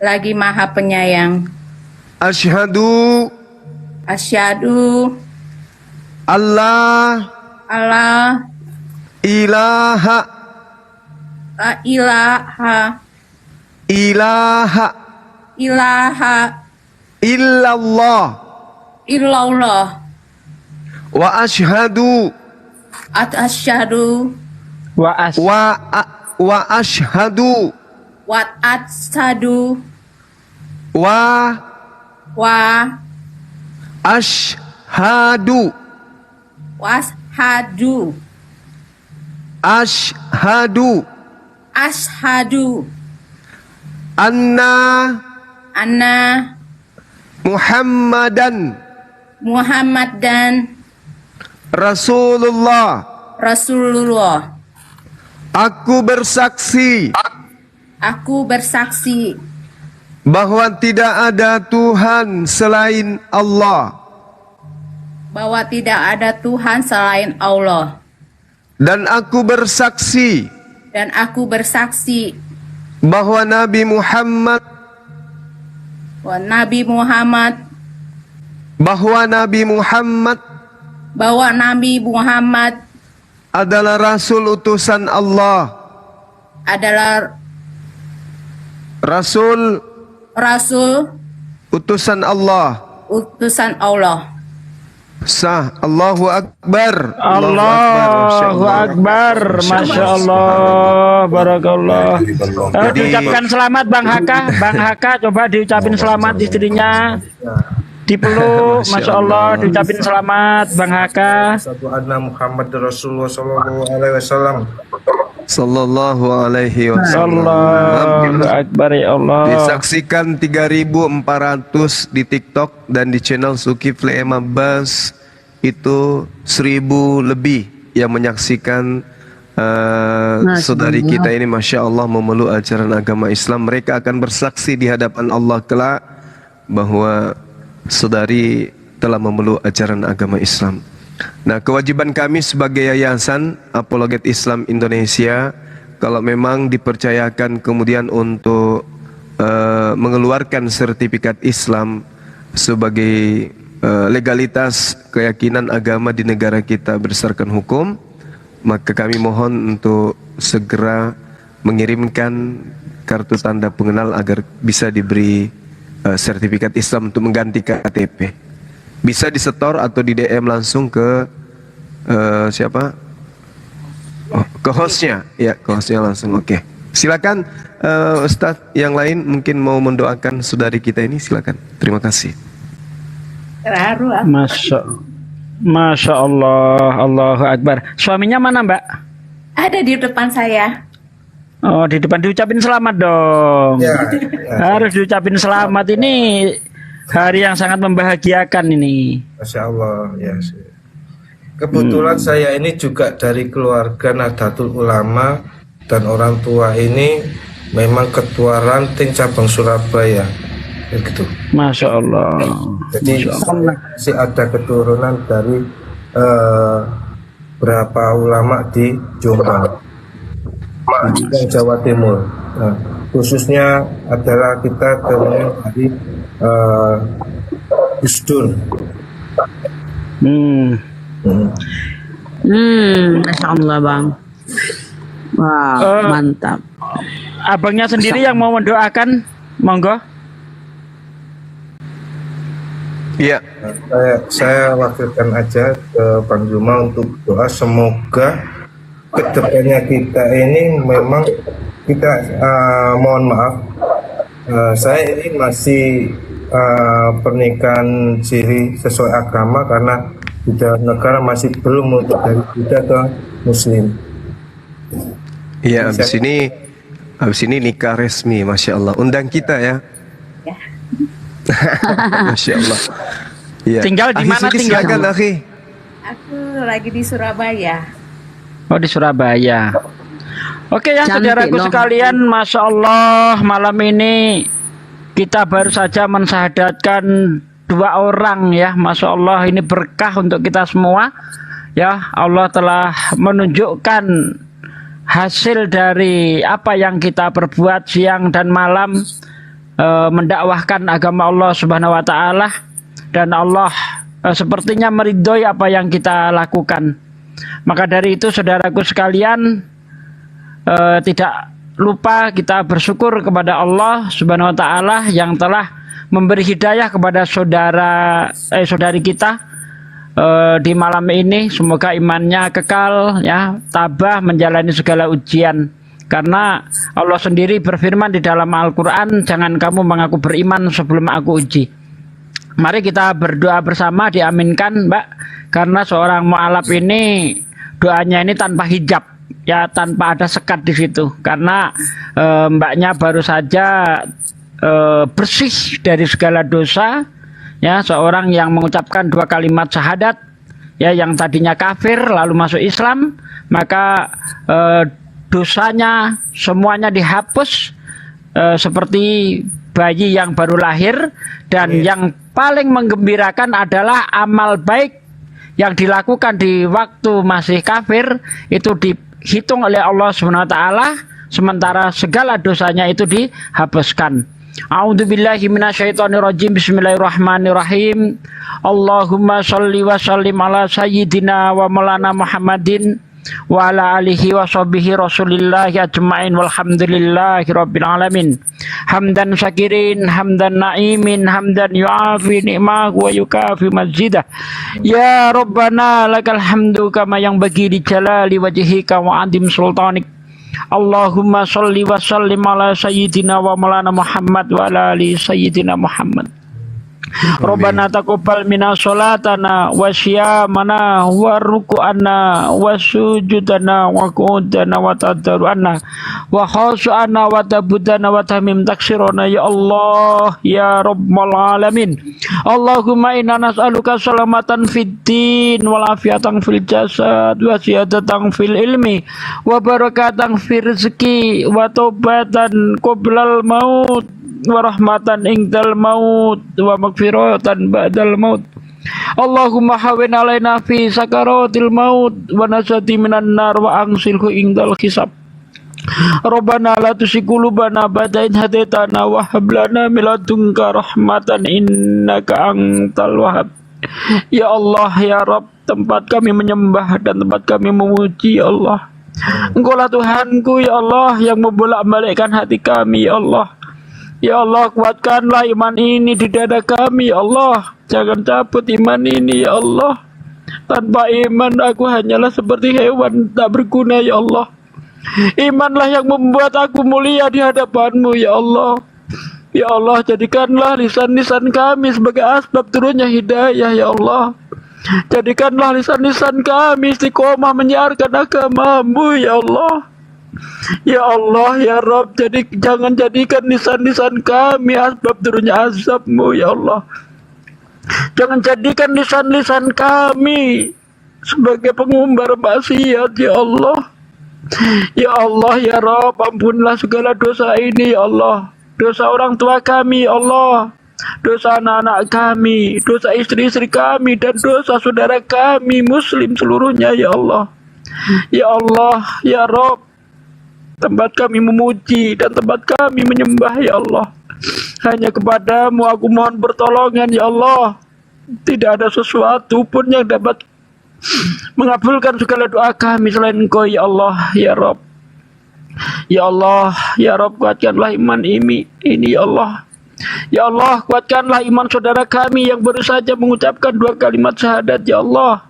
[SPEAKER 10] lagi Maha Penyayang.
[SPEAKER 3] Asyhadu Allah ilaha
[SPEAKER 10] la ilaha
[SPEAKER 3] illallah
[SPEAKER 10] illallah
[SPEAKER 3] wa asyhadu
[SPEAKER 10] wa
[SPEAKER 3] ashhadu
[SPEAKER 10] ashhadu
[SPEAKER 3] anna Muhammadan Rasulullah. Aku bersaksi bahwa tidak ada Tuhan selain Allah, dan aku bersaksi bahwa Nabi Muhammad adalah Rasul utusan Allah, Rasul utusan Allah. Sah. Allahu Akbar.
[SPEAKER 5] Allahu Akbar. Masya Allah. Barakallah. Diucapkan selamat Bang Haka. Coba diucapin selamat istrinya. Dipeluk. Masya Allah. Diucapin selamat Bang Haka.
[SPEAKER 9] Satu anna Muhammad Rasulullah Sallallahu Alaihi Wasallam.
[SPEAKER 3] Sallallahu Alaihi Wasallam.
[SPEAKER 5] Allahu Akbar ya Allah.
[SPEAKER 3] Disaksikan 3.400 di TikTok dan di channel Zulkifli M. Abbas itu 1.000 lebih yang menyaksikan saudari kita ini, Masya Allah, memeluk ajaran agama Islam. Mereka akan bersaksi di hadapan Allah kelak bahwa saudari telah memeluk ajaran agama Islam. Nah, kewajiban kami sebagai Yayasan Apologet Islam Indonesia, kalau memang dipercayakan kemudian untuk mengeluarkan sertifikat Islam sebagai legalitas keyakinan agama di negara kita berdasarkan hukum, maka kami mohon untuk segera mengirimkan kartu tanda pengenal agar bisa diberi sertifikat Islam untuk mengganti KTP. Bisa disetor atau di DM langsung ke siapa? Oh, ke hostnya, ya, ke hostnya langsung. Oke, silakan Ustadz yang lain mungkin mau mendoakan saudari kita ini, silakan. Terima kasih.
[SPEAKER 5] Masya Allah, Allahu Akbar. Suaminya mana Mbak?
[SPEAKER 10] Ada di depan saya.
[SPEAKER 5] Oh, di depan. Diucapin selamat dong. Harus diucapin selamat. Ini hari yang sangat membahagiakan ini.
[SPEAKER 9] Masya Allah, ya. Kebetulan saya ini juga dari keluarga Nahdlatul Ulama, dan orang tua ini memang ketua ranting cabang Surabaya, gitu.
[SPEAKER 5] Masya Allah.
[SPEAKER 9] Jadi masih ada keturunan dari berapa ulama di Jombang, Jawa Timur. Nah, khususnya adalah kita kemudian dari Gusdun.
[SPEAKER 4] Masya Allah bang. Wow, mantap.
[SPEAKER 5] Abangnya sendiri yang mau mendoakan, monggo.
[SPEAKER 3] Iya.
[SPEAKER 9] Saya wakilkan aja ke Bang Juma untuk doa, semoga kedepannya kita ini memang kita mohon maaf, saya ini masih pernikahan siri sesuai agama karena di dalam negara masih belum untuk dari Buddha ke Muslim.
[SPEAKER 3] Iya, habis ini nikah resmi, Masya Allah. Undang kita ya. Masya Allah. Ya.
[SPEAKER 5] Tinggal di mana tinggalkan,
[SPEAKER 3] Akhi?
[SPEAKER 13] Aku lagi di Surabaya.
[SPEAKER 5] Oh, di Surabaya. Oke ya,
[SPEAKER 4] Cantik,
[SPEAKER 5] saudaraku
[SPEAKER 4] dong.
[SPEAKER 5] sekalian, Masya Allah, malam ini kita baru saja mensahadatkan 2 orang ya. Masya Allah, ini berkah untuk kita semua. Ya, Allah telah menunjukkan hasil dari apa yang kita perbuat siang dan malam, mendakwahkan agama Allah Subhanahu wa taala, dan Allah sepertinya meridhoi apa yang kita lakukan. Maka dari itu saudaraku sekalian, tidak lupa kita bersyukur kepada Allah Subhanahu wa taala yang telah memberi hidayah kepada saudari kita di malam ini. Semoga imannya kekal ya, tabah menjalani segala ujian. Karena Allah sendiri berfirman di dalam Al-Quran, jangan kamu mengaku beriman sebelum aku uji. Mari kita berdoa bersama, diaminkan Mbak, karena seorang mu'alaf ini doanya ini tanpa hijab ya, tanpa ada sekat di situ. Karena mbaknya baru saja bersih dari segala dosa ya, seorang yang mengucapkan 2 kalimat syahadat ya, yang tadinya kafir lalu masuk Islam, maka dosanya semuanya dihapus seperti bayi yang baru lahir. Dan yang paling menggembirakan adalah amal baik yang dilakukan di waktu masih kafir itu dihitung oleh Allah Subhanahu wa taala, sementara segala dosanya itu dihapuskan. A'udzubillahi minasyaitonirrajim. Bismillahirrahmanirrahim. Allahumma sholli wa sallim ala sayyidina wa maulana Muhammadin wa ala alihi wa sahbihi rasulillahi ajma'in walhamdulillahi rabbil alamin. Hamdan syakirin, hamdan na'imin, hamdan yu'afi ni'mah wa yukafi mazidah. Ya Rabbana lakal hamdu kama yang bagi di jalali wajhika wa adim sultanik. Allahumma sholli wa sallim ala sayyidina wa maulana Muhammad wa ala ali sayyidina Muhammad. Rabbana taqabbal minna sholatana wa syiyamana wa ruku'ana wa sujudana wa qu'udana wa tadarru'ana wa khushu'ana wa tabudana wa tamim taksirona ya Allah ya Rabbal alamin. Allahumma inna nas'aluka salamatan fid din wal afiatan fil jasad wa ziyadatan fil ilmi wa barakatan fil rizqi wa taubatan qoblal maut wa rahmatan indal maut wa maghfiratan ba'dal maut. Allahumma hawin alaina fi sakaratil maut wa nasati minan nar wa angsilhu indal hisab. Rabbana la tuzigh qulubana ba'da idh hadaitana wa hab lana min ladunka rahmatan innaka antal wahhab. Ya Allah ya Rabb, tempat kami menyembah dan tempat kami memuji ya Allah. Engkaulah Tuhanku ya Allah yang membolak-balikkan hati kami ya Allah. Ya Allah, kuatkanlah iman ini di dada kami ya Allah. Jangan cabut iman ini ya Allah. Tanpa iman aku hanyalah seperti hewan tak berguna ya Allah. Imanlah yang membuat aku mulia di hadapan-Mu ya Allah. Ya Allah, jadikanlah lisan-lisan kami sebagai asbab turunnya hidayah ya Allah. Jadikanlah lisan-lisan kami istiqomah menyiarkan agama-Mu ya Allah. Ya Allah ya Rabb, jangan jadikan lisan-lisan kami asbab turunnya azab-Mu ya Allah. Jangan jadikan lisan-lisan kami sebagai pengumbar maksiat ya Allah. Ya Allah ya Rabb, ampunlah segala dosa ini ya Allah. Dosa orang tua kami ya Allah, dosa anak-anak kami, dosa istri-istri kami, dan dosa saudara kami muslim seluruhnya ya Allah. Ya Allah ya Rabb, tempat kami memuji dan tempat kami menyembah ya Allah, hanya kepadamu aku mohon pertolongan ya Allah. Tidak ada sesuatu pun yang dapat mengabulkan segala doa kami selain Engkau ya Allah ya Rabb. Ya Allah, ya Rabb, kuatkanlah iman ini ya Allah. Ya Allah, kuatkanlah iman saudara kami yang baru saja mengucapkan 2 kalimat syahadat ya Allah.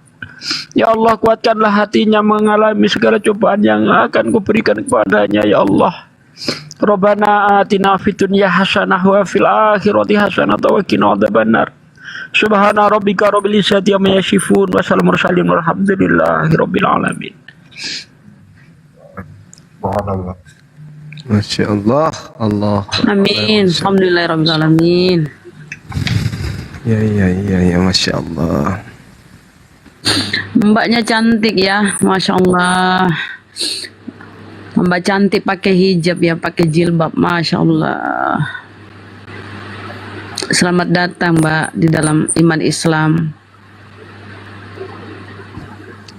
[SPEAKER 5] Ya Allah, kuatkanlah hatinya mengalami segala cobaan yang akan kuberikan kepadanya ya Allah. Rabbana atina fid dunya hasanah wa fil akhirati hasanah wa qina adzabannar. Subhana rabbika rabbil izzati amma yasifun wa salamun mursalin walhamdulillahi rabbil alamin.
[SPEAKER 3] Masya Allah, Allah.
[SPEAKER 4] Amin. Alhamdulillahirabbil alamin.
[SPEAKER 3] Ya, Masya Allah.
[SPEAKER 4] Mbaknya cantik ya, Masya Allah. Mbak cantik pakai hijab ya, pakai jilbab, Masya Allah. Selamat datang Mbak di dalam iman Islam.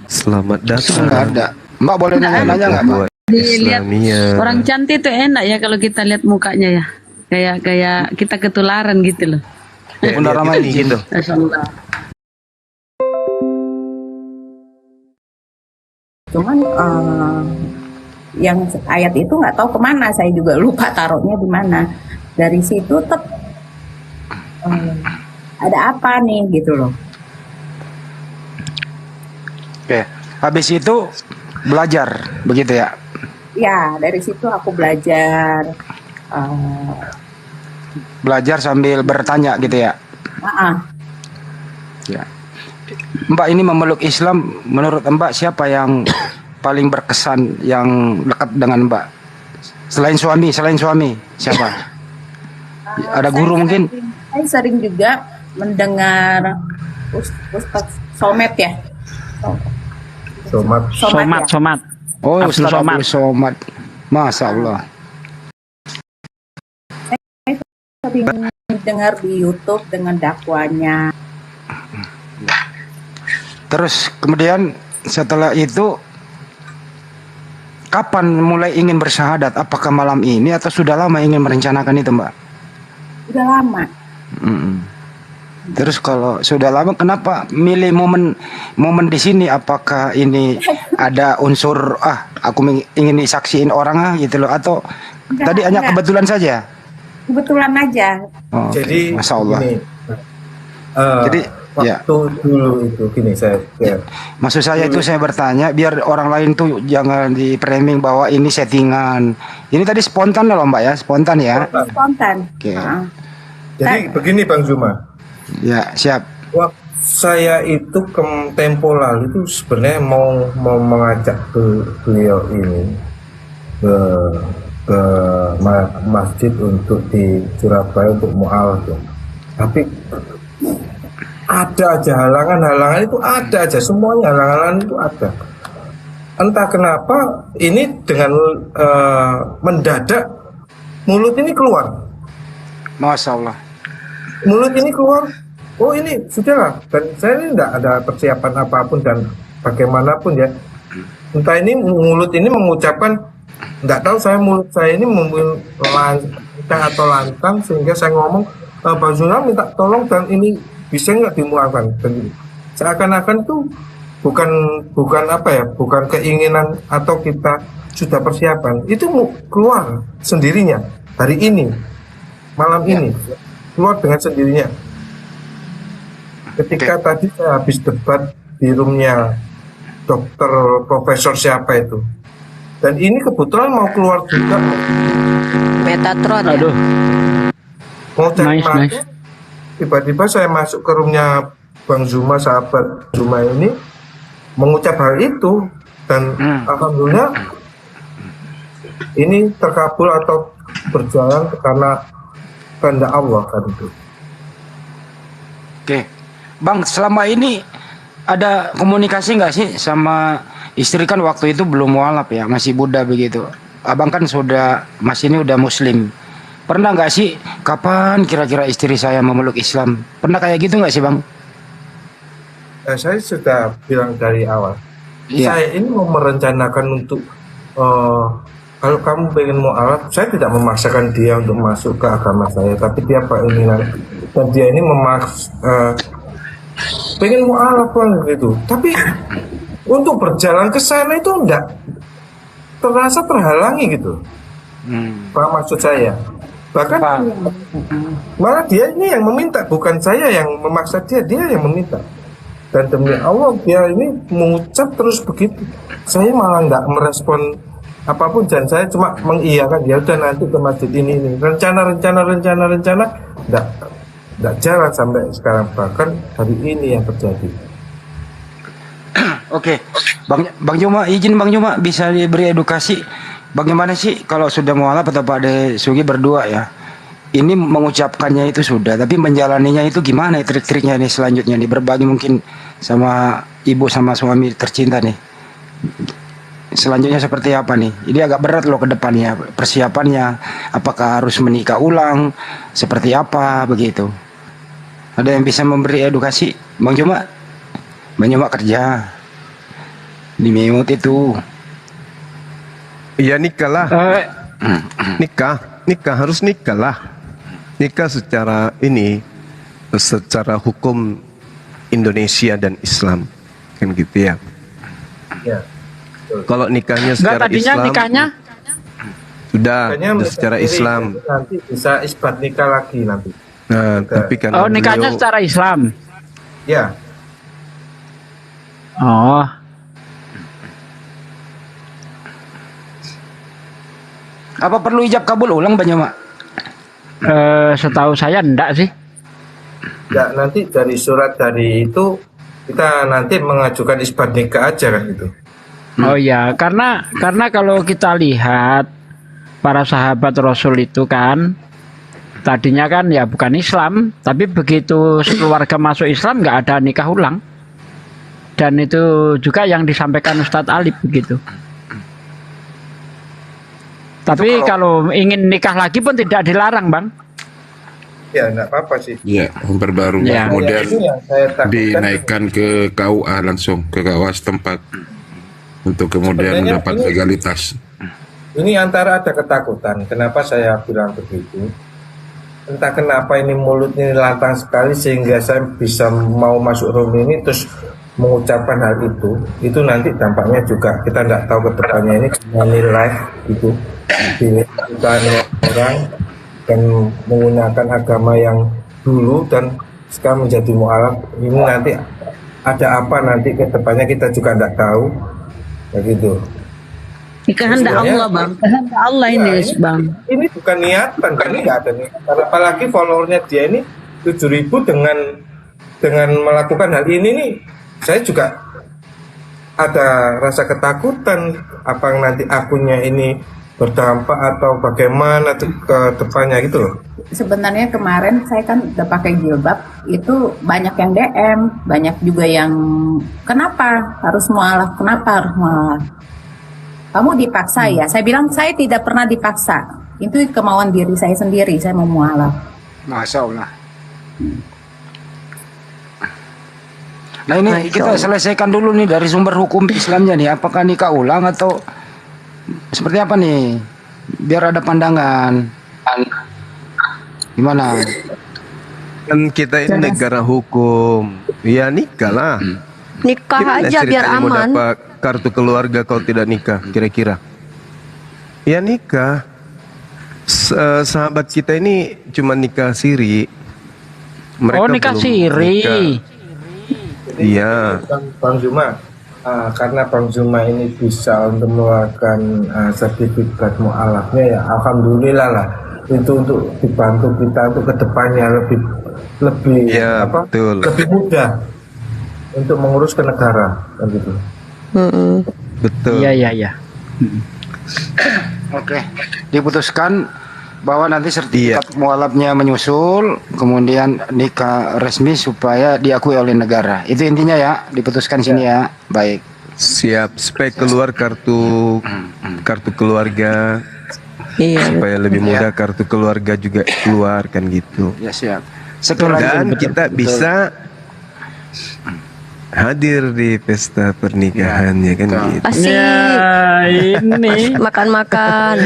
[SPEAKER 3] Selamat datang.
[SPEAKER 12] Nggak ada. Mbak boleh nanya-nanya nggak, Mbak?
[SPEAKER 4] Dilihat orang cantik itu enak ya kalau kita lihat mukanya ya. Kayak kita ketularan gitu loh.
[SPEAKER 12] Bunda Ramai gitu.
[SPEAKER 4] Masya Allah.
[SPEAKER 13] Cuman yang ayat itu nggak tahu kemana, saya juga lupa taruhnya di mana. Dari situ ada apa nih gitu loh.
[SPEAKER 12] Oke, habis itu belajar begitu ya?
[SPEAKER 13] Ya, dari situ aku belajar.
[SPEAKER 12] Belajar sambil bertanya gitu ya? Ya. Mbak ini memeluk Islam, menurut Mbak siapa yang paling berkesan, yang dekat dengan Mbak? Selain suami, siapa? Ada guru mungkin?
[SPEAKER 13] Saya sering juga mendengar Ustaz Somet ya.
[SPEAKER 5] Somat.
[SPEAKER 12] Oh, Ustaz Abdul Somad. Masya Allah.
[SPEAKER 13] Saya sering dengar di YouTube dengan dakwanya.
[SPEAKER 12] Terus kemudian setelah itu kapan mulai ingin bersyahadat? Apakah malam ini atau sudah lama ingin merencanakan itu, Mbak?
[SPEAKER 13] Udah lama.
[SPEAKER 12] Terus kalau sudah lama, kenapa milih momen di sini? Apakah ini ada unsur aku ingin disaksiin orang gitu loh, atau tadi hanya kebetulan saja?
[SPEAKER 13] Kebetulan aja.
[SPEAKER 12] Oh,
[SPEAKER 9] jadi
[SPEAKER 12] Masya Allah.
[SPEAKER 9] Gini,
[SPEAKER 12] jadi
[SPEAKER 9] waktu dulu itu gini
[SPEAKER 12] maksud saya itu saya bertanya biar orang lain tuh jangan di framing bahwa ini settingan. Ini tadi spontan loh Mbak ya, spontan ya.
[SPEAKER 13] Spontan.
[SPEAKER 12] Oke.
[SPEAKER 9] Jadi begini Bang Zuma.
[SPEAKER 12] Ya, siap.
[SPEAKER 9] Waktu saya itu ke tempo lalu itu sebenarnya mau mengajak beliau ini ke masjid untuk di Surabaya untuk mu'alaf ya. Tapi ada aja halangan itu ada aja, semuanya halangan itu ada. Entah kenapa ini dengan mendadak mulut ini keluar.
[SPEAKER 12] Masya Allah.
[SPEAKER 9] Mulut ini keluar, oh ini sudahlah, dan saya ini tidak ada persiapan apapun dan bagaimanapun ya, entah ini mulut ini mengucapkan, tidak tahu saya mulut saya ini lancang atau lantang sehingga saya ngomong Pak Zuna minta tolong dan ini bisa nggak dimuarkan, dan seakan-akan tuh bukan apa ya, bukan keinginan atau kita sudah persiapan, itu keluar sendirinya hari ini, malam ini. Keluar dengan sendirinya. Ketika tadi saya habis debat di roomnya dokter profesor siapa itu, dan ini kebetulan mau keluar juga.
[SPEAKER 4] Metatron.
[SPEAKER 5] Aduh.
[SPEAKER 9] Mau cari nice. Tiba-tiba saya masuk ke roomnya Bang Zuma, sahabat Zuma ini, mengucap hal itu, dan alhamdulillah ini terkabul atau berjalan karena kehendak Allah kan itu.
[SPEAKER 12] Oke, Bang, selama ini ada komunikasi nggak sih sama istri? Kan waktu itu belum mualaf ya, masih Buddha begitu. Abang kan Mas ini udah Muslim. Pernah nggak sih, kapan kira-kira istri saya memeluk Islam? Pernah kayak gitu nggak sih Bang?
[SPEAKER 9] Saya sudah bilang dari awal. Saya ini mau merencanakan untuk kalau kamu pengen mu'alaf, saya tidak memaksakan dia untuk masuk ke agama saya, tapi dia keinginan, dan dia ini pengen mualaf banget gitu. Tapi untuk berjalan ke sana itu enggak terasa terhalangi gitu. Paham maksud saya? Bahkan malah dia ini yang meminta, bukan saya yang memaksa dia yang meminta. Dan demi Allah dia ini mengucap terus begitu. Saya malah nggak merespon apapun, dan saya cuma mengiyakan, ya udah nanti ke masjid ini. Rencana nggak jalan sampai sekarang, bahkan hari ini yang terjadi.
[SPEAKER 12] Oke, Bang Juma, izin Bang Juma bisa diberi edukasi bagaimana sih kalau sudah mualaf atau Pak De Sugi berdua ya. Ini mengucapkannya itu sudah, tapi menjalaninya itu gimana trik-triknya nih selanjutnya nih, berbagi mungkin sama ibu sama suami tercinta nih. Selanjutnya seperti apa nih? Ini agak berat loh ke depannya, persiapannya. Apakah harus menikah ulang? Seperti apa begitu? Ada yang bisa memberi edukasi? Bang Juma? Bang Juma kerja di Mute itu.
[SPEAKER 3] Ya nikah lah. Nikah harus nikah lah. Nikah secara hukum Indonesia dan Islam, kan gitu ya.
[SPEAKER 9] Ya.
[SPEAKER 3] Kalau nikahnya secara Islam, sudah secara Islam.
[SPEAKER 9] Nanti bisa isbat nikah lagi nanti.
[SPEAKER 3] Nah, tapi kan
[SPEAKER 5] nikahnya secara Islam.
[SPEAKER 9] Ya.
[SPEAKER 5] Oh.
[SPEAKER 12] Apa perlu ijab kabul ulang Bang Juma?
[SPEAKER 5] Setahu saya enggak sih.
[SPEAKER 9] Ya, nanti dari surat dari itu kita nanti mengajukan isbat nikah aja kan gitu.
[SPEAKER 5] Oh ya, karena kalau kita lihat para sahabat Rasul itu kan tadinya kan ya bukan Islam, tapi begitu keluarga masuk Islam nggak ada nikah ulang. Dan itu juga yang disampaikan Ustadz Alif begitu. Tapi kalau ingin nikah lagi pun tidak dilarang, Bang.
[SPEAKER 9] Ya, enggak apa-apa sih.
[SPEAKER 11] Iya, memperbarui.
[SPEAKER 5] Ya.
[SPEAKER 11] Kemudian
[SPEAKER 9] Ya, saya takutkan
[SPEAKER 11] dinaikkan ke KUA langsung, ke KUA setempat. Untuk kemudian
[SPEAKER 9] Sebenarnya
[SPEAKER 11] mendapat
[SPEAKER 9] ini-
[SPEAKER 11] legalitas.
[SPEAKER 9] ini antara ada ketakutan. Kenapa saya bilang begitu? Entah kenapa ini mulutnya lantang sekali sehingga saya bisa mau masuk room ini terus mengucapkan hal itu nanti dampaknya juga kita nggak tahu ke depannya ini menilai itu dilakukan orang dan menggunakan agama yang dulu dan sekarang menjadi mualaf. Ini nanti ada apa nanti ke depannya kita juga nggak tahu, begitu.
[SPEAKER 4] Ini kehendak Allah, Bang. Kehendak Allah ini, Bang.
[SPEAKER 9] Ini bukan niatan, kan ini nggak ada niatan. Apalagi followernya dia ini 7.000 dengan melakukan hal ini nih, saya juga ada rasa ketakutan apa nanti akunnya ini berdampak atau bagaimana ke depannya gitu loh.
[SPEAKER 13] Sebenarnya kemarin saya kan udah pakai jilbab, itu banyak yang DM, banyak juga yang kenapa harus mualaf, kamu dipaksa ya. Saya bilang saya tidak pernah dipaksa, itu kemauan diri saya sendiri, saya mau mualaf.
[SPEAKER 12] Masya Allah. Nah ini kita selesaikan dulu nih dari sumber hukum Islamnya nih. Apakah nikah ulang atau seperti apa nih? Biar ada pandangan. Gimana?
[SPEAKER 3] Kan kita ini negara hukum. Ya nikah lah.
[SPEAKER 14] Nikah
[SPEAKER 3] Gimana
[SPEAKER 14] aja biar
[SPEAKER 3] ceritanya mau
[SPEAKER 14] aman.
[SPEAKER 3] dapat kartu keluarga kalau tidak nikah kira-kira? Ya nikah. Sahabat kita ini cuma nikah siri. Mereka
[SPEAKER 5] nikah
[SPEAKER 3] belum
[SPEAKER 5] siri.
[SPEAKER 3] nikah. Iya.
[SPEAKER 9] Bang Juma, karena Bang Juma ini bisa untuk mengeluarkan sertifikat mualafnya ya alhamdulillah lah. Itu untuk dibantu kita untuk kedepannya lebih
[SPEAKER 3] ya, betul.
[SPEAKER 9] lebih mudah untuk mengurus ke negara gitu.
[SPEAKER 3] Betul.
[SPEAKER 5] Iya.
[SPEAKER 12] Oke, diputuskan bahwa nanti sertifikat mualafnya menyusul, kemudian nikah resmi supaya diakui oleh negara. Itu intinya ya, diputuskan sini ya. Baik.
[SPEAKER 3] Siap, supaya keluar kartu keluarga.
[SPEAKER 14] Iya.
[SPEAKER 3] Supaya lebih mudah kartu keluarga juga keluar kan gitu.
[SPEAKER 12] Ya siap.
[SPEAKER 3] Dan kita bisa hadir di pesta pernikahannya kan gitu.
[SPEAKER 14] Asik.
[SPEAKER 5] Ini
[SPEAKER 14] Makan-makan.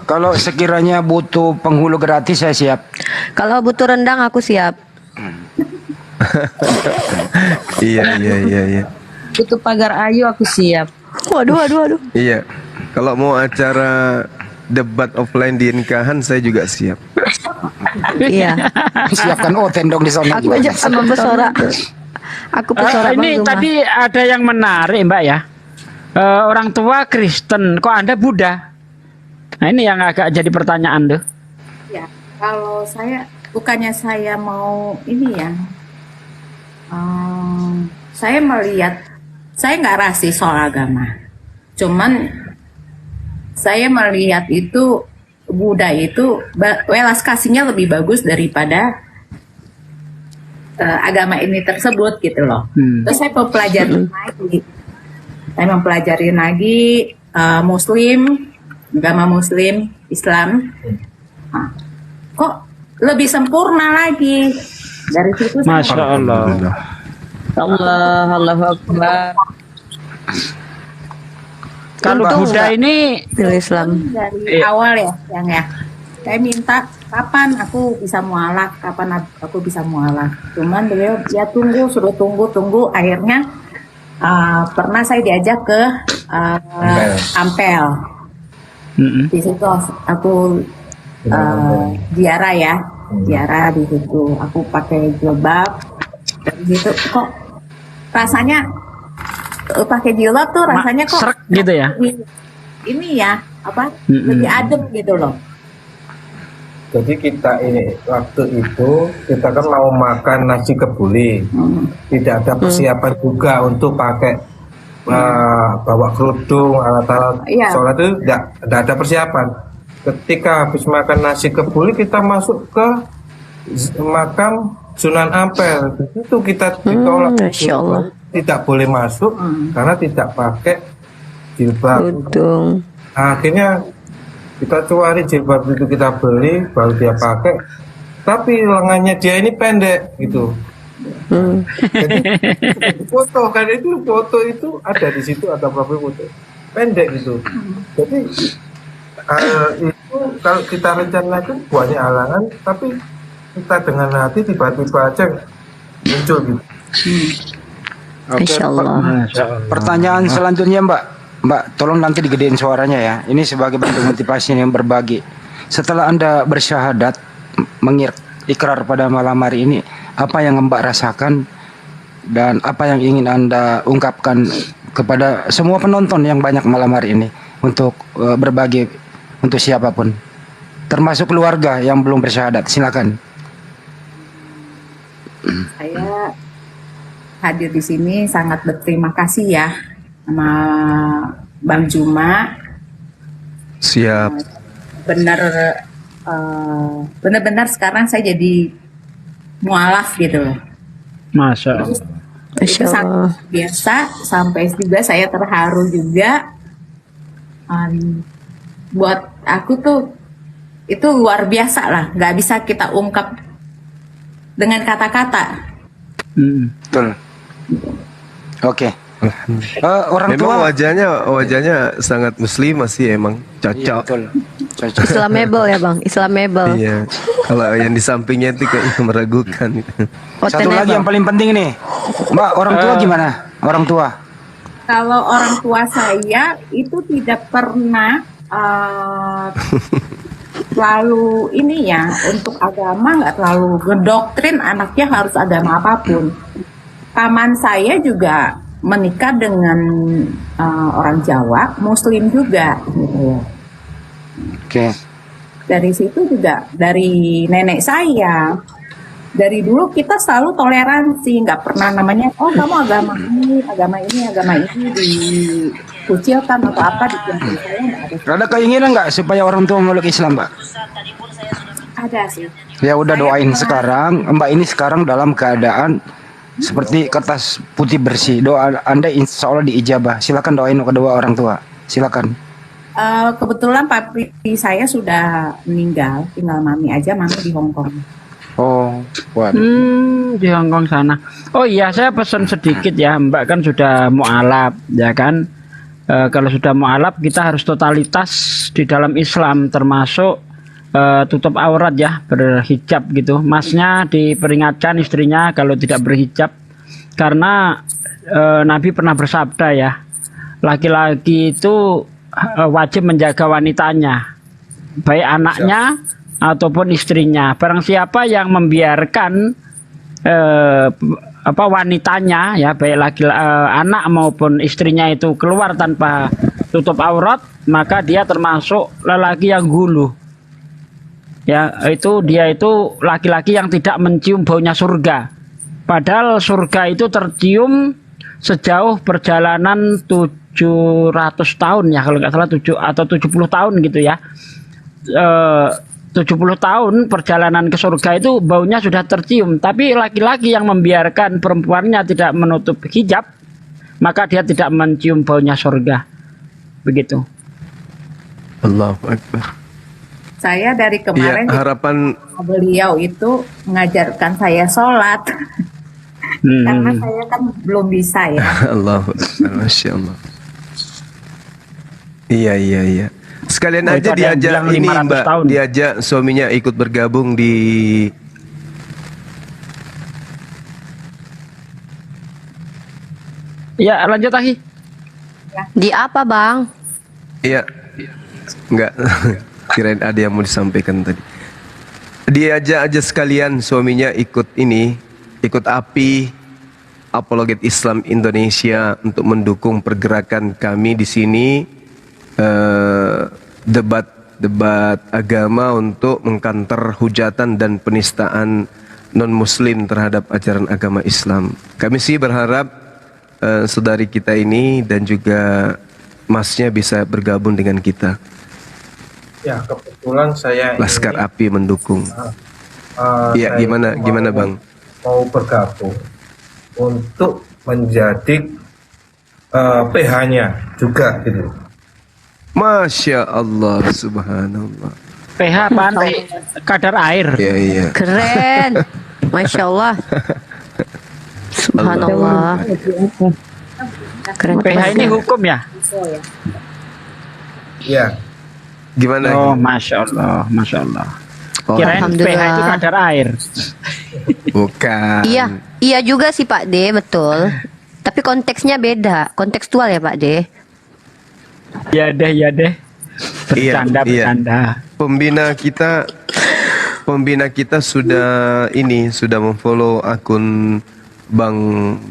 [SPEAKER 12] Kalau sekiranya butuh penghulu gratis saya siap.
[SPEAKER 14] Kalau butuh rendang aku siap.
[SPEAKER 3] Iya.
[SPEAKER 4] Itu pagar ayu aku siap.
[SPEAKER 14] Waduh.
[SPEAKER 3] Iya. Kalau mau acara debat offline di nikahan saya juga siap.
[SPEAKER 14] Iya.
[SPEAKER 12] Siapkan tendong di sana.
[SPEAKER 14] Aku aja sama pesora. Aku pesora
[SPEAKER 5] ini
[SPEAKER 14] Bang Juma.
[SPEAKER 5] tadi ada yang menarik Mbak ya. Orang tua Kristen, kok Anda Buddha? Nah ini yang agak jadi pertanyaan tuh.
[SPEAKER 13] Ya, kalau saya bukannya saya mau ini ya, saya melihat, saya nggak rasis soal agama, cuman saya melihat itu Buddha itu welas kasihnya lebih bagus daripada agama ini tersebut gitu loh. Terus saya mempelajari lagi Muslim, agama Muslim, Islam. Nah, kok lebih sempurna lagi dari situ.
[SPEAKER 5] Masya Allah.
[SPEAKER 4] Allahu Akbar.
[SPEAKER 5] Kalau Buddha ini
[SPEAKER 14] Islam
[SPEAKER 13] dari awal ya, yang ya. Saya minta kapan aku bisa mualaf, Cuman beliau ya suruh tunggu. Akhirnya pernah saya diajak ke Ampel. Di situ aku ziarah di situ. Aku pakai jilbab. Dari situ kok rasanya pakai jilbab tuh rasanya kok
[SPEAKER 5] srek gitu ya.
[SPEAKER 13] Ini ya lebih adem gitu loh.
[SPEAKER 9] Jadi kita ini waktu itu kita kan mau makan nasi kebuli, tidak ada persiapan juga untuk pakai bawa kerudung, alat-alat sholat itu tidak ada persiapan. Ketika habis makan nasi kebuli kita masuk ke makam Sunan Ampel, itu kita ditolak, tidak boleh masuk karena tidak pakai jilbab. Akhirnya kita cari jilbab itu kita beli, baru dia pakai. Tapi lengannya dia ini pendek gitu. Jadi foto kan foto itu ada di situ, ada profil foto pendek gitu. Jadi itu kalau kita rencanakan banyak halangan, tapi kita dengan hati tiba-tiba aja muncul gitu.
[SPEAKER 12] Masya Allah. Pertanyaan selanjutnya Mbak, tolong nanti digedein suaranya ya. Ini sebagai bentuk motivasi yang berbagi. Setelah Anda bersyahadat, ikrar pada malam hari ini, apa yang Mbak rasakan dan apa yang ingin Anda ungkapkan kepada semua penonton yang banyak malam hari ini untuk berbagi untuk siapapun, termasuk keluarga yang belum bersyahadat. Silakan.
[SPEAKER 13] Saya hadir di sini sangat berterima kasih ya sama Bang Juma.
[SPEAKER 3] Siap.
[SPEAKER 13] Benar-benar sekarang saya jadi mualaf gitu loh.
[SPEAKER 5] Masya Allah.
[SPEAKER 13] Itu sangat biasa, sampai juga saya terharu juga. Buat aku tuh itu luar biasa lah, nggak bisa kita ungkap dengan kata-kata.
[SPEAKER 12] Betul. Oke. Orang
[SPEAKER 3] memang
[SPEAKER 12] tua
[SPEAKER 3] wajahnya sangat muslimah sih, emang cocok.
[SPEAKER 12] Iya, betul. Cocok.
[SPEAKER 14] Islamable ya Bang, Islamable.
[SPEAKER 3] Iya. Kalau yang di sampingnya itu kayak meragukan.
[SPEAKER 12] Satu lagi yang paling penting nih, Mbak, orang tua gimana? Orang tua?
[SPEAKER 13] Kalau orang tua saya itu tidak pernah selalu ini ya, untuk agama nggak terlalu ngedoktrin anaknya harus agama apapun. Paman saya juga menikah dengan orang Jawa, Muslim juga gitu.
[SPEAKER 12] Oke.
[SPEAKER 13] Dari situ juga dari nenek saya. Dari dulu kita selalu toleransi, nggak pernah namanya kamu agama ini dikucilkan atau apa di keluarga saya nggak ada.
[SPEAKER 12] Ada keinginan nggak supaya orang tua memeluk Islam, Mbak?
[SPEAKER 13] Ada sih.
[SPEAKER 12] Ya udah doain sekarang, Mbak ini sekarang dalam keadaan seperti kertas putih bersih. Doa Anda insya Allah diijabah. Silakan doain kedua orang tua. Silakan.
[SPEAKER 13] Kebetulan papi saya sudah meninggal, tinggal mami aja, mami di Hong Kong.
[SPEAKER 12] Oh, waduh.
[SPEAKER 5] Di Hong Kong sana. Oh iya, saya pesan sedikit ya, Mbak kan sudah mualaf, ya kan? Kalau sudah mualaf kita harus totalitas di dalam Islam, termasuk tutup aurat ya, berhijab gitu. Masnya diperingatkan istrinya kalau tidak berhijab, karena Nabi pernah bersabda ya, laki-laki itu wajib menjaga wanitanya, baik anaknya ataupun istrinya. Barang siapa yang membiarkan wanitanya ya, baik anak maupun istrinya itu keluar tanpa tutup aurat, maka dia termasuk lelaki yang gulu. Ya, dia itu laki-laki yang tidak mencium baunya surga. Padahal surga itu tercium sejauh perjalanan 700 tahun ya, kalau nggak salah 70 tahun gitu ya. 70 tahun perjalanan ke surga itu baunya sudah tercium. Tapi laki-laki yang membiarkan perempuannya tidak menutup hijab, maka dia tidak mencium baunya surga. Begitu.
[SPEAKER 3] Allahu Akbar.
[SPEAKER 13] Saya dari kemarin
[SPEAKER 3] harapan
[SPEAKER 13] beliau itu mengajarkan saya sholat. Karena saya kan belum bisa ya.
[SPEAKER 3] Allahu Akbar, Masya Allah. Iya. Sekalian aja diajak ini Mbak, diajak suaminya ikut bergabung di
[SPEAKER 5] Ya, lanjut lagi.
[SPEAKER 14] Di apa, Bang?
[SPEAKER 3] Iya. Enggak. Kirain ada yang mau disampaikan tadi. Diajak aja sekalian suaminya ikut API Apologet Islam Indonesia untuk mendukung pergerakan kami di sini, debat agama untuk mengkanter hujatan dan penistaan non-muslim terhadap ajaran agama Islam. Kami sih berharap saudari kita ini dan juga masnya bisa bergabung dengan kita.
[SPEAKER 9] Ya, kebetulan saya
[SPEAKER 3] Laskar API mendukung. Iya, gimana Bang?
[SPEAKER 9] Mau bergabung untuk menjadi PH-nya juga gitu.
[SPEAKER 3] Masya Allah, subhanallah.
[SPEAKER 5] PH apaan? Kadar air.
[SPEAKER 3] Iya.
[SPEAKER 14] Keren. Masya Allah. Subhanallah. Keren.
[SPEAKER 5] PH ini hukum ya?
[SPEAKER 9] Iya.
[SPEAKER 3] Gimana?
[SPEAKER 5] Oh, Masya Allah.
[SPEAKER 3] Oh,
[SPEAKER 5] Kirain PH itu kadar air.
[SPEAKER 3] Bukan.
[SPEAKER 14] Iya juga sih Pak D, betul. Tapi konteksnya beda, kontekstual ya Pak D.
[SPEAKER 5] Iya deh. Bercanda.
[SPEAKER 3] Pembina kita sudah memfollow akun Bang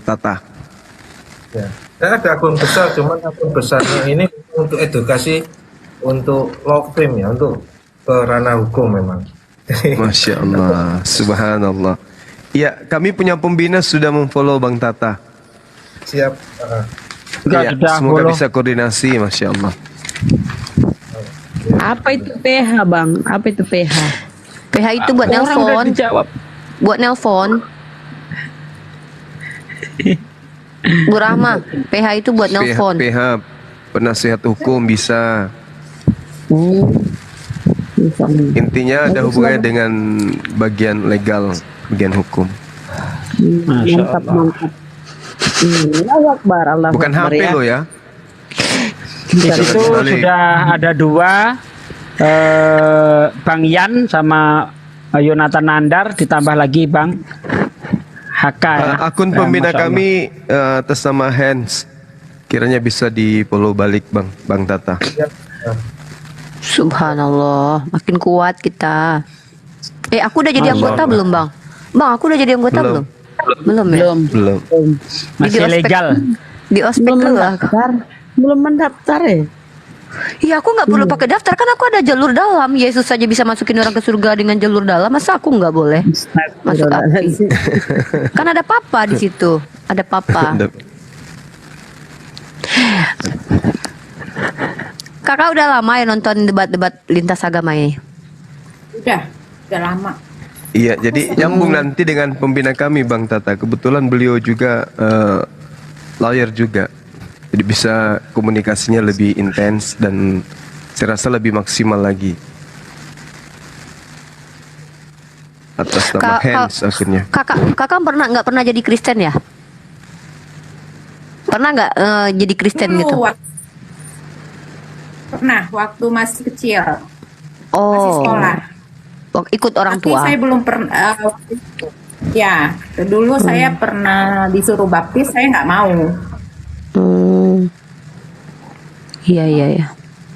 [SPEAKER 3] Tata.
[SPEAKER 9] Ya. Saya ada akun besar, cuman akun besarnya ini untuk edukasi, untuk law firm ya, untuk ke ranah hukum memang.
[SPEAKER 3] Masya Allah, subhanallah. Ya, kami punya pembina sudah memfollow Bang Tata.
[SPEAKER 9] Siap.
[SPEAKER 3] Ya, semoga bisa koordinasi, Masya Allah.
[SPEAKER 4] Apa itu PH, Bang? Apa itu PH?
[SPEAKER 14] PH itu buat nelpon. Buat nelpon. Bu Rahma, PH itu buat nelpon.
[SPEAKER 3] PH, penasihat hukum bisa. Intinya ada hubungannya dengan bagian legal, bagian hukum.
[SPEAKER 4] Mantap. Allah
[SPEAKER 3] Bukan
[SPEAKER 4] Akbar,
[SPEAKER 3] HP
[SPEAKER 4] ya.
[SPEAKER 3] lo ya.
[SPEAKER 5] Di situ sudah ada dua, Bang Yan sama Yonatan Nandar, ditambah lagi Bang HK ya.
[SPEAKER 3] Akun pembina kami atas nama Hans, kiranya bisa di follow balik Bang Tata.
[SPEAKER 14] Subhanallah, makin kuat kita. Aku udah jadi anggota belum Bang? Bang, aku udah jadi anggota belum? Belum ya?
[SPEAKER 3] Belum.
[SPEAKER 5] Masih legal.
[SPEAKER 14] Di ospek lah.
[SPEAKER 4] Belum mendaftar ya?
[SPEAKER 14] Iya, aku nggak perlu pakai daftar, kan aku ada jalur dalam. Yesus saja bisa masukin orang ke surga dengan jalur dalam, masa aku nggak boleh masuk api? Kan ada papa di situ, ada papa. Kakak udah lama ya nonton debat-debat lintas agama ini?
[SPEAKER 13] Udah lama.
[SPEAKER 3] Iya, jadi nyambung nanti dengan pembina kami Bang Tata. Kebetulan beliau juga lawyer juga. Jadi bisa komunikasinya lebih intens dan saya rasa lebih maksimal lagi. Atas nama Hans akhirnya.
[SPEAKER 14] Kakak nggak pernah jadi Kristen ya? Pernah nggak jadi Kristen gitu?
[SPEAKER 13] Pernah, waktu masih kecil.
[SPEAKER 14] Oh.
[SPEAKER 13] Masih sekolah.
[SPEAKER 14] ikut orang
[SPEAKER 13] Tapi
[SPEAKER 14] tua.
[SPEAKER 13] saya belum pernah. Ya, dulu saya pernah disuruh baptis, saya nggak mau.
[SPEAKER 14] Iya iya ya.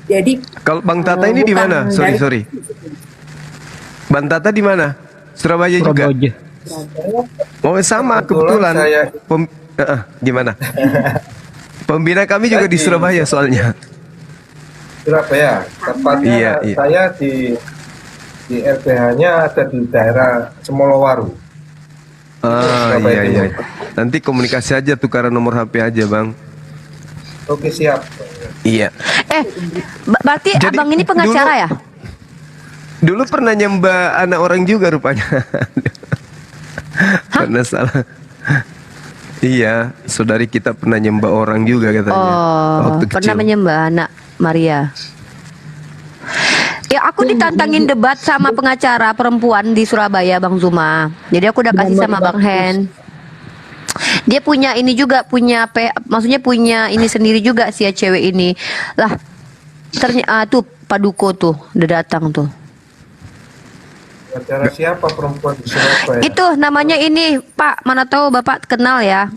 [SPEAKER 13] Jadi
[SPEAKER 3] Kalau Bang Tata ini di
[SPEAKER 13] bukan
[SPEAKER 3] mana?
[SPEAKER 13] dari-
[SPEAKER 3] Sorry. Bang Tata di mana? Surabaya juga. Oh sama kebetulan. Gimana? Pembina kami juga di Surabaya soalnya.
[SPEAKER 9] Surabaya, tepatnya
[SPEAKER 3] Iya.
[SPEAKER 9] saya di LBH-nya ada di daerah Semolowaru.
[SPEAKER 3] Iya iya. Nanti komunikasi aja, tukaran nomor HP aja, Bang.
[SPEAKER 9] Oke, siap.
[SPEAKER 3] Iya.
[SPEAKER 14] Berarti abang ini pengacara ya?
[SPEAKER 3] Dulu pernah nyembah anak orang juga rupanya. Karena salah. Iya, saudari kita pernah nyembah orang juga katanya.
[SPEAKER 14] Oh,
[SPEAKER 3] waktu
[SPEAKER 14] pernah
[SPEAKER 3] kecil.
[SPEAKER 14] menyembah anak Maria. Ya aku ditantangin debat sama pengacara perempuan di Surabaya, Bang Zuma. Jadi aku udah kasih sama Bang Hen. Dia punya ini juga, maksudnya punya ini sendiri juga sih ya cewek ini. Lah, ternyata tuh Paduko tuh udah datang tuh.
[SPEAKER 9] Acara siapa perempuan di Surabaya?
[SPEAKER 14] Itu namanya ini Pak, mana tahu Bapak kenal ya.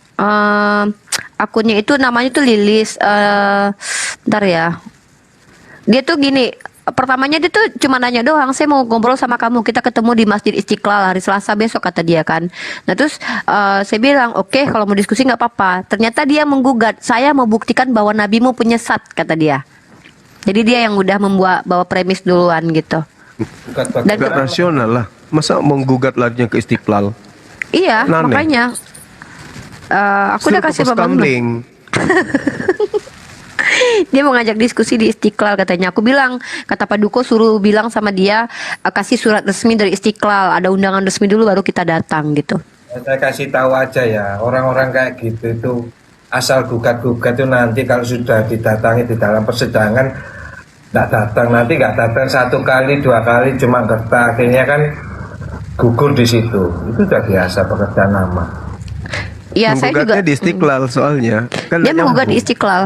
[SPEAKER 14] Akunnya itu namanya tuh Lilis. Bentar ya. Dia tuh gini, pertamanya dia tuh cuma nanya doang, saya mau ngobrol sama kamu, kita ketemu di Masjid Istiqlal hari Selasa besok kata dia kan. Nah terus saya bilang oke, kalau mau diskusi nggak apa-apa. Ternyata dia menggugat, saya mau buktikan bahwa nabimu penyesat kata dia. Jadi dia yang udah bawa premis duluan gitu.
[SPEAKER 3] Dan gak rasional lah. Masa menggugat larinya ke Istiqlal?
[SPEAKER 14] Iya,
[SPEAKER 3] Aneh.
[SPEAKER 14] makanya aku udah
[SPEAKER 3] Suruh ke
[SPEAKER 14] kasih
[SPEAKER 3] pos
[SPEAKER 14] Bang Zuma.
[SPEAKER 3] kamling.
[SPEAKER 14] Dia mau ngajak diskusi di Istiqlal katanya. Aku bilang, kata Paduko suruh bilang sama dia kasih surat resmi dari Istiqlal, ada undangan resmi dulu baru kita datang gitu.
[SPEAKER 9] Saya kasih tahu aja ya, orang-orang kayak gitu itu asal gugat-gugat itu nanti kalau sudah didatangi di dalam persidangan nggak datang, nanti nggak datang 1 kali 2 kali cuma gerta, akhirnya kan gugur di situ. Itu udah biasa pekerjaan lama.
[SPEAKER 14] Iya, saya juga.
[SPEAKER 3] Menggugatnya di Istiqlal soalnya. Kan
[SPEAKER 14] Dia
[SPEAKER 3] nggak
[SPEAKER 14] menggugat di
[SPEAKER 3] nyambung.
[SPEAKER 14] Istiqlal.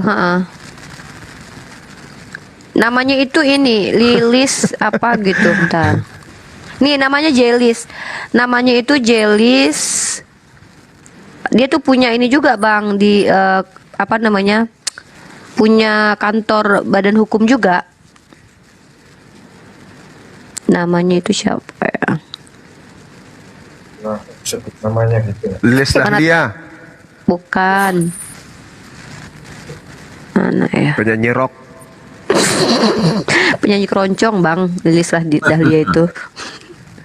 [SPEAKER 14] Namanya itu ini Lilis apa gitu, bentar. Nih namanya Jelis. Namanya itu Jelis. Dia tuh punya ini juga Bang di apa namanya? Punya kantor badan hukum juga. Namanya itu siapa ya?
[SPEAKER 9] Nah, sebut namanya gitu.
[SPEAKER 3] Lilis Dahlia,
[SPEAKER 14] Bukan. Mana ya?
[SPEAKER 3] penyanyi rock.
[SPEAKER 14] Penyanyi keroncong Bang, Lilis Dahlia itu.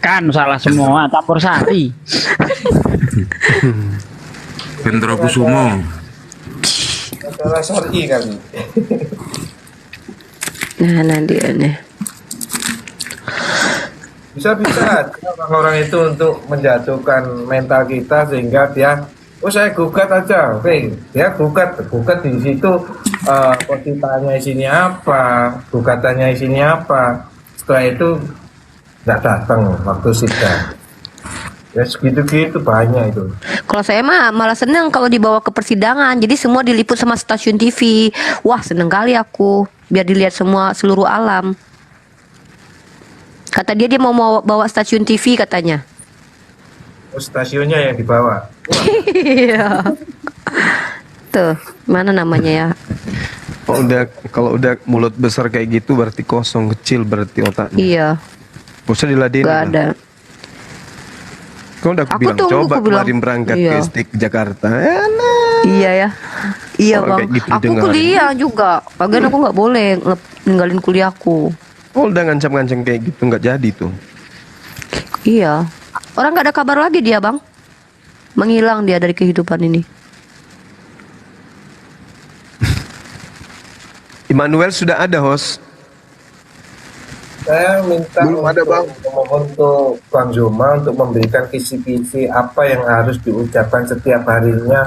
[SPEAKER 5] Kan salah semua, campur sari.
[SPEAKER 11] Hendro Kusumo.
[SPEAKER 9] Masalah syar'i kali.
[SPEAKER 14] Nah dia nih.
[SPEAKER 9] Bisa-bisa aja orang-orang itu untuk menjatuhkan mental kita sehingga dia, oh saya gugat aja, oke, dia gugat di situ, positanya isinya apa, gugatannya isinya apa, setelah itu nggak datang waktu sidang. Ya segitu-gitu banyak itu.
[SPEAKER 14] Kalau saya mah malah seneng kalau dibawa ke persidangan. Jadi semua diliput sama stasiun TV. Wah seneng kali aku, biar dilihat semua seluruh alam. Kata dia mau bawa stasiun TV katanya.
[SPEAKER 9] Oh, stasiunnya yang dibawa.
[SPEAKER 14] Iya. Tuh, mana namanya ya?
[SPEAKER 3] Kalau udah mulut besar kayak gitu berarti kosong, kecil berarti otaknya.
[SPEAKER 14] Iya.
[SPEAKER 3] Gak usah diladenin.
[SPEAKER 14] Gak
[SPEAKER 3] lah.
[SPEAKER 14] ada.
[SPEAKER 3] Kau udah
[SPEAKER 14] Aku
[SPEAKER 3] bilang
[SPEAKER 14] tunggu,
[SPEAKER 3] coba
[SPEAKER 14] aku bilang.
[SPEAKER 3] kemarin berangkat
[SPEAKER 14] Iya.
[SPEAKER 3] ke STIK Jakarta.
[SPEAKER 14] Iya ya. Iya
[SPEAKER 3] Orang
[SPEAKER 14] Bang.
[SPEAKER 3] kayak gitu
[SPEAKER 14] Aku
[SPEAKER 3] didengarin.
[SPEAKER 14] kuliah juga. Bagian aku nggak boleh ninggalin kuliahku.
[SPEAKER 3] Oh udah ngancam-ngancam kayak gitu nggak jadi tuh.
[SPEAKER 14] Iya. Orang nggak ada kabar lagi dia Bang. Menghilang dia dari kehidupan ini.
[SPEAKER 3] Immanuel sudah ada host.
[SPEAKER 9] Saya minta untuk Bang Zuma untuk memberikan kisi-kisi apa yang harus diucapkan setiap harinya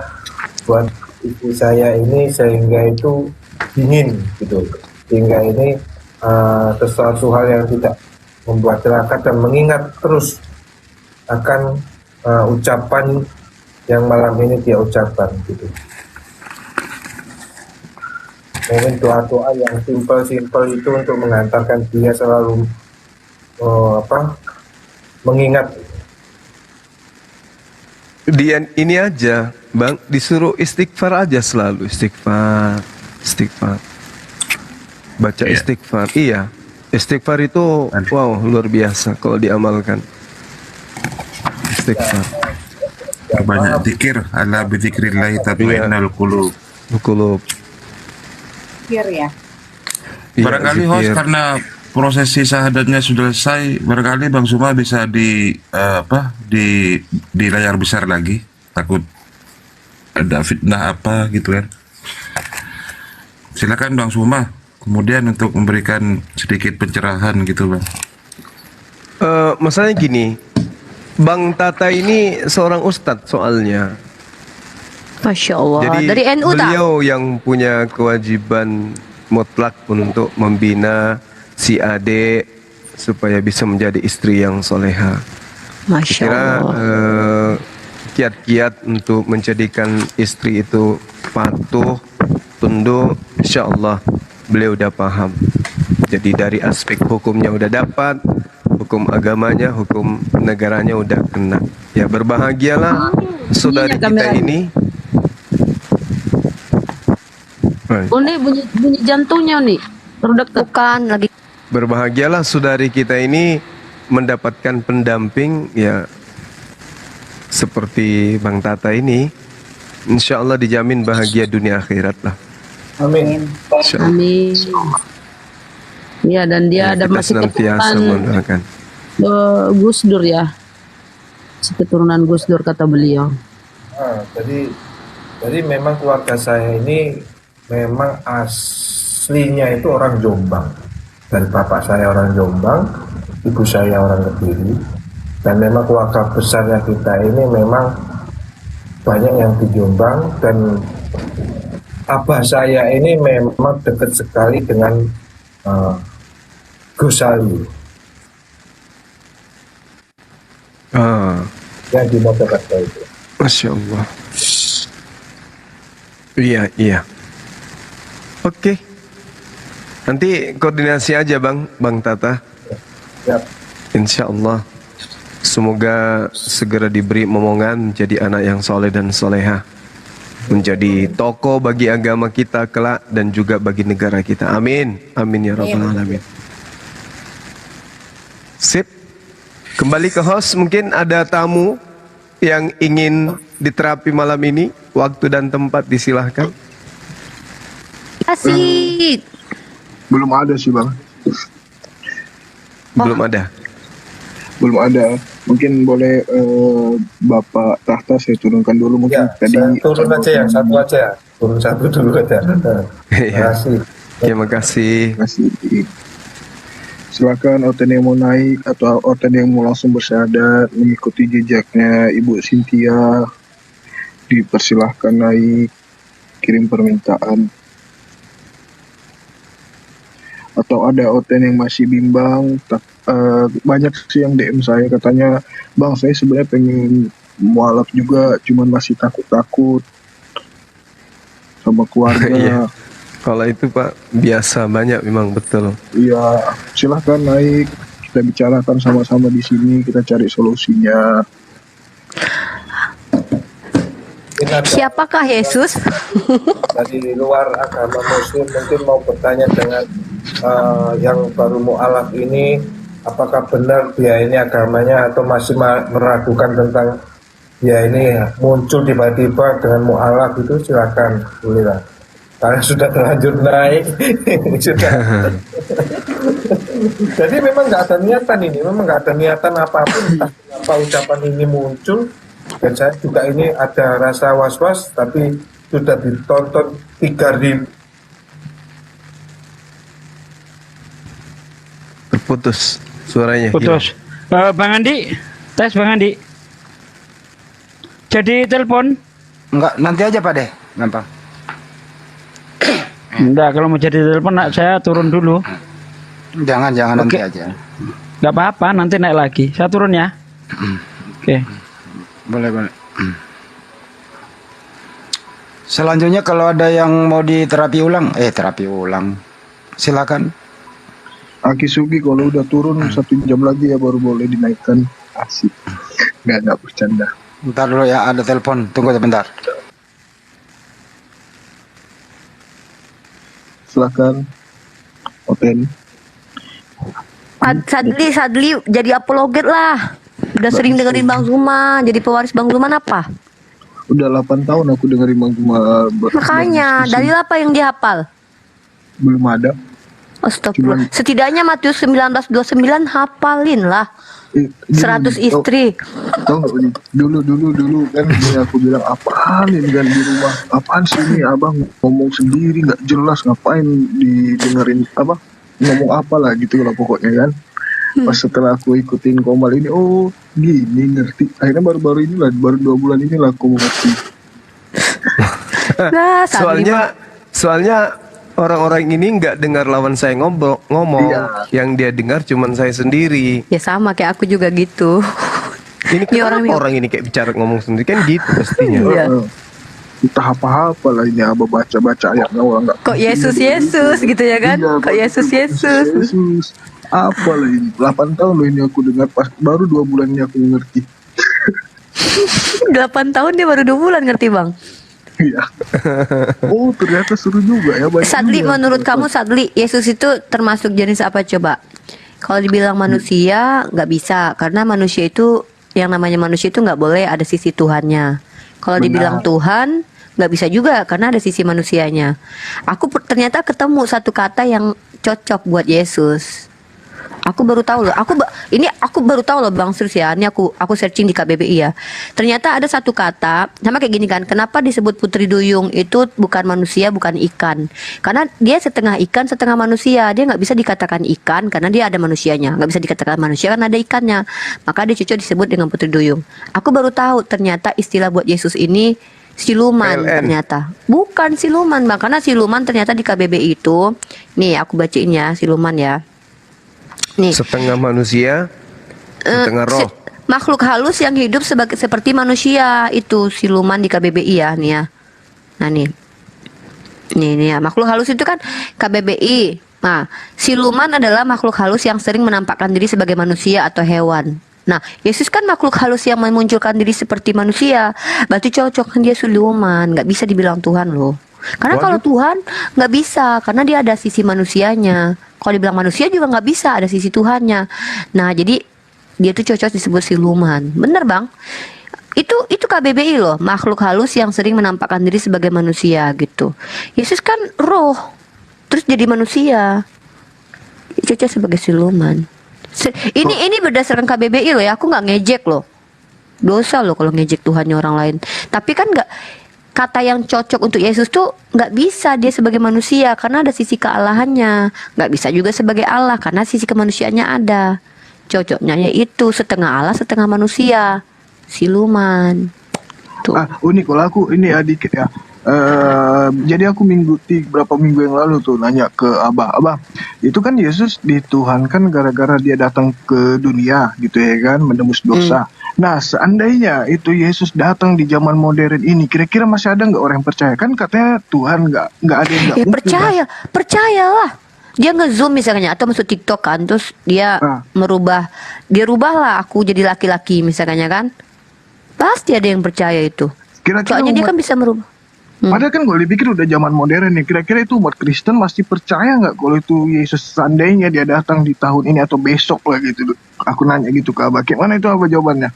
[SPEAKER 9] buat ibu saya ini sehingga itu dingin gitu, sehingga ini sesuatu hal yang tidak membuat celaka dan mengingat terus akan ucapan yang malam ini dia ucapkan gitu. Mungkin doa-doa yang simpel-simpel itu untuk mengantarkan dia selalu mengingat
[SPEAKER 3] Dia ini aja, Bang, disuruh istighfar aja selalu, istighfar. Baca istighfar. Iya. Istighfar itu wow, luar biasa kalau diamalkan. Istighfar.
[SPEAKER 11] Banyak zikir, ala bizikrillah tatmainnul qulub.
[SPEAKER 13] Pikir ya.
[SPEAKER 11] Barangkali host karena prosesi syahadatnya sudah selesai, barangkali Bang Suma bisa di layar besar lagi, takut ada fitnah apa gitu kan. Silakan Bang Suma, kemudian untuk memberikan sedikit pencerahan gitu Bang.
[SPEAKER 3] Masalahnya gini, Bang Tata ini seorang ustadz soalnya.
[SPEAKER 14] Masya Allah.
[SPEAKER 3] Jadi
[SPEAKER 14] Dari NU tak?
[SPEAKER 3] beliau yang punya kewajiban mutlak untuk membina si adik supaya bisa menjadi istri yang soleha.
[SPEAKER 14] Masya
[SPEAKER 3] Kira
[SPEAKER 14] Allah.
[SPEAKER 3] kiat-kiat untuk menjadikan istri itu patuh, tunduk, insya Allah beliau udah paham. Jadi dari aspek hukumnya udah dapat, hukum agamanya, hukum negaranya udah kena. Ya berbahagialah saudari kita ini.
[SPEAKER 4] Oh nih bunyi jantungnya nih.
[SPEAKER 14] Bukan lagi.
[SPEAKER 3] Berbahagialah saudari kita ini mendapatkan pendamping ya seperti Bang Tata ini. Insya Allah dijamin bahagia dunia akhirat lah.
[SPEAKER 9] Amin.
[SPEAKER 4] Amin. Iya, dan dia ada
[SPEAKER 3] Kita
[SPEAKER 4] masih
[SPEAKER 3] senantiasa
[SPEAKER 4] keturunan
[SPEAKER 3] mendoakan.
[SPEAKER 4] Gus Dur ya. Keturunan Gus Dur kata beliau.
[SPEAKER 9] Jadi memang keluarga saya ini memang aslinya itu orang Jombang. Dari bapak saya orang Jombang, ibu saya orang Kediri, dan memang keluarga besarnya kita ini memang banyak yang di Jombang, dan abah saya ini memang dekat sekali dengan Gus Ali yang di Mojokerto itu.
[SPEAKER 3] Masya Allah. Iya. Oke. Nanti koordinasi aja Bang Tata.
[SPEAKER 9] Ya.
[SPEAKER 3] Insya Allah. Semoga segera diberi momongan jadi anak yang soleh dan soleha. Menjadi tokoh bagi agama kita kelak dan juga bagi negara kita. Amin. Amin ya rabbal alamin. Sip. Kembali ke host, mungkin ada tamu yang ingin diterapi malam ini. Waktu dan tempat disilahkan.
[SPEAKER 14] Asik.
[SPEAKER 6] Belum ada sih Bang.
[SPEAKER 3] Belum ada.
[SPEAKER 6] Mungkin boleh Bapak Tahta saya turunkan dulu mungkin. Tadi
[SPEAKER 9] Turun aja yang satu aja. Turun satu dulu aja. Terima kasih.
[SPEAKER 3] Terima kasih.
[SPEAKER 6] Silakan orten yang mau naik atau orten yang mau langsung bersyahadat mengikuti jejaknya Ibu Cynthia, dipersilahkan naik, kirim permintaan. Atau ada orten yang masih bimbang, banyak sih yang DM saya katanya, Bang saya sebenarnya pengen mualaf juga, cuman masih takut-takut sama keluarga.
[SPEAKER 3] Iya. Kalau itu Pak biasa, banyak memang, betul.
[SPEAKER 6] Iya, silahkan naik, kita bicarakan sama-sama di sini, kita cari solusinya.
[SPEAKER 14] Siapakah Yesus?
[SPEAKER 9] Dari luar agama Muslim mungkin mau bertanya dengan yang baru mu'alaf ini, apakah benar dia ini agamanya atau masih meragukan tentang dia ini muncul tiba-tiba dengan mu'alaf itu, silakan bolehlah. Karena sudah terlanjur naik, sudah. Jadi memang nggak ada niatan ini, memang nggak ada niatan apapun, entah kenapa ucapan ini muncul. Dan saya juga ini ada rasa was-was, tapi sudah ditonton 3.000.
[SPEAKER 3] Terputus suaranya.
[SPEAKER 5] Putus. Bang Andi, tes Bang Andi. Jadi telepon?
[SPEAKER 12] Enggak, nanti aja Pak deh, gampang.
[SPEAKER 5] Enggak, kalau mau jadi telepon saya turun dulu.
[SPEAKER 12] Jangan nanti aja.
[SPEAKER 5] Enggak apa-apa, nanti naik lagi. Saya turun ya. Oke.
[SPEAKER 12] Boleh. Selanjutnya kalau ada yang mau terapi ulang, silakan.
[SPEAKER 6] Aki Sugi kalau udah turun 1 jam lagi ya baru boleh dinaikkan. Asik. Nggak bercanda.
[SPEAKER 12] Bentar dulu ya, ada telepon. Tunggu sebentar.
[SPEAKER 6] Silakan. Open.
[SPEAKER 14] Sadli jadi apologet lah. Udah sering dengerin Bang Zuma, jadi pewaris Bang Zuma apa?
[SPEAKER 6] Udah 8 tahun aku dengerin Bang Zuma.
[SPEAKER 14] Makanya, dalil apa yang dihafal?
[SPEAKER 6] Belum ada.
[SPEAKER 14] Astagfirullah. Setidaknya Matius 19:29 hafalin lah. 100 istri.
[SPEAKER 6] Tahu nggak ini? Dulu kan aku bilang apaan ini kan di rumah, apaan sih ini abang ngomong sendiri nggak jelas, ngapain didengerin apa ngomong apa lah gitu lah pokoknya kan. Pas setelah aku ikutin Komal ini, oh gini ngerti. Akhirnya baru-baru inilah, baru 2 bulan inilah aku mengerti.
[SPEAKER 14] Nah,
[SPEAKER 3] soalnya orang-orang ini nggak dengar lawan saya ngomong, yang dia dengar cuman saya sendiri.
[SPEAKER 14] Ya sama kayak aku juga gitu.
[SPEAKER 3] Ini kenapa orang ini kayak bicara ngomong sendiri kan gitu pastinya.
[SPEAKER 14] Iya.
[SPEAKER 6] Entah apa-apa lah ini abah baca ayatnya orang nggak.
[SPEAKER 14] Kok Yesus gitu ya kan?
[SPEAKER 6] Iya,
[SPEAKER 14] kok Yesus.
[SPEAKER 6] Apa lah ini? 8 tahun loh ini aku dengar, pas baru 2 bulan ini aku ngerti.
[SPEAKER 14] 8 tahun dia baru 2 bulan ngerti Bang.
[SPEAKER 6] Iya. Oh ternyata seru juga ya.
[SPEAKER 14] Sadli, menurut kamu Sadli, Yesus itu termasuk jenis apa coba? Kalau dibilang manusia nggak bisa, karena manusia itu yang namanya manusia itu nggak boleh ada sisi Tuhannya. Kalau dibilang Tuhan nggak bisa juga karena ada sisi manusianya. Aku ternyata ketemu satu kata yang cocok buat Yesus. Aku baru tahu loh. Aku baru tahu loh Bang Sus ya. Ini aku searching di KBBI ya. Ternyata ada satu kata sama kayak gini kan. Kenapa disebut Putri Duyung itu bukan manusia, bukan ikan? Karena dia setengah ikan, setengah manusia. Dia nggak bisa dikatakan ikan karena dia ada manusianya. Nggak bisa dikatakan manusia karena ada ikannya. Maka dia cocok disebut dengan Putri Duyung. Aku baru tahu ternyata istilah buat Yesus ini siluman. Ternyata bukan siluman Bang. Karena siluman ternyata di KBBI itu, nih aku bacain ya, siluman ya. Nih.
[SPEAKER 3] Setengah manusia, setengah roh.
[SPEAKER 14] Makhluk halus yang hidup seperti manusia, itu siluman di KBBI ya, nih ya. Nah nih ya, makhluk halus itu kan KBBI. Nah, siluman adalah makhluk halus yang sering menampakkan diri sebagai manusia atau hewan. Nah, Yesus kan makhluk halus yang memunculkan diri seperti manusia. Berarti cocok kan dia siluman, nggak bisa dibilang Tuhan loh. Karena kalau Tuhan nggak bisa, karena dia ada sisi manusianya. Kalau dibilang manusia juga nggak bisa, ada sisi Tuhannya. Nah, jadi dia tuh cocok disebut siluman. Bener Bang? Itu KBBI loh, makhluk halus yang sering menampakkan diri sebagai manusia gitu. Yesus kan roh, terus jadi manusia, cocok sebagai siluman. Ini berdasarkan KBBI loh ya, aku nggak ngejek loh. Dosa loh kalau ngejek Tuhannya orang lain. Tapi kan nggak, kata yang cocok untuk Yesus tuh nggak bisa dia sebagai manusia karena ada sisi kealahannya, nggak bisa juga sebagai Allah karena sisi kemanusiaannya ada. Cocoknya yaitu setengah Allah setengah manusia, siluman. Tuh.
[SPEAKER 6] Unik kalau aku ini adik ya. Jadi aku berapa minggu yang lalu tuh nanya ke Abah, itu kan Yesus dituhankan gara-gara dia datang ke dunia gitu ya kan, menembus dosa. Nah seandainya itu Yesus datang di zaman modern ini, kira-kira masih ada nggak orang yang percaya? Kan katanya Tuhan nggak ada yang nggak mungkin.
[SPEAKER 14] Percayalah. Dia nge-zoom misalnya atau masuk TikTok kan, terus dia rubahlah aku jadi laki-laki misalnya kan, pasti ada yang percaya itu. Soalnya dia kan bisa merubah.
[SPEAKER 6] Padahal kan gue dipikir udah zaman modern nih, kira-kira itu umat Kristen masih percaya nggak kalau itu Yesus seandainya dia datang di tahun ini atau besok lah gitu? Aku nanya gitu ke Abah, gimana itu apa jawabannya?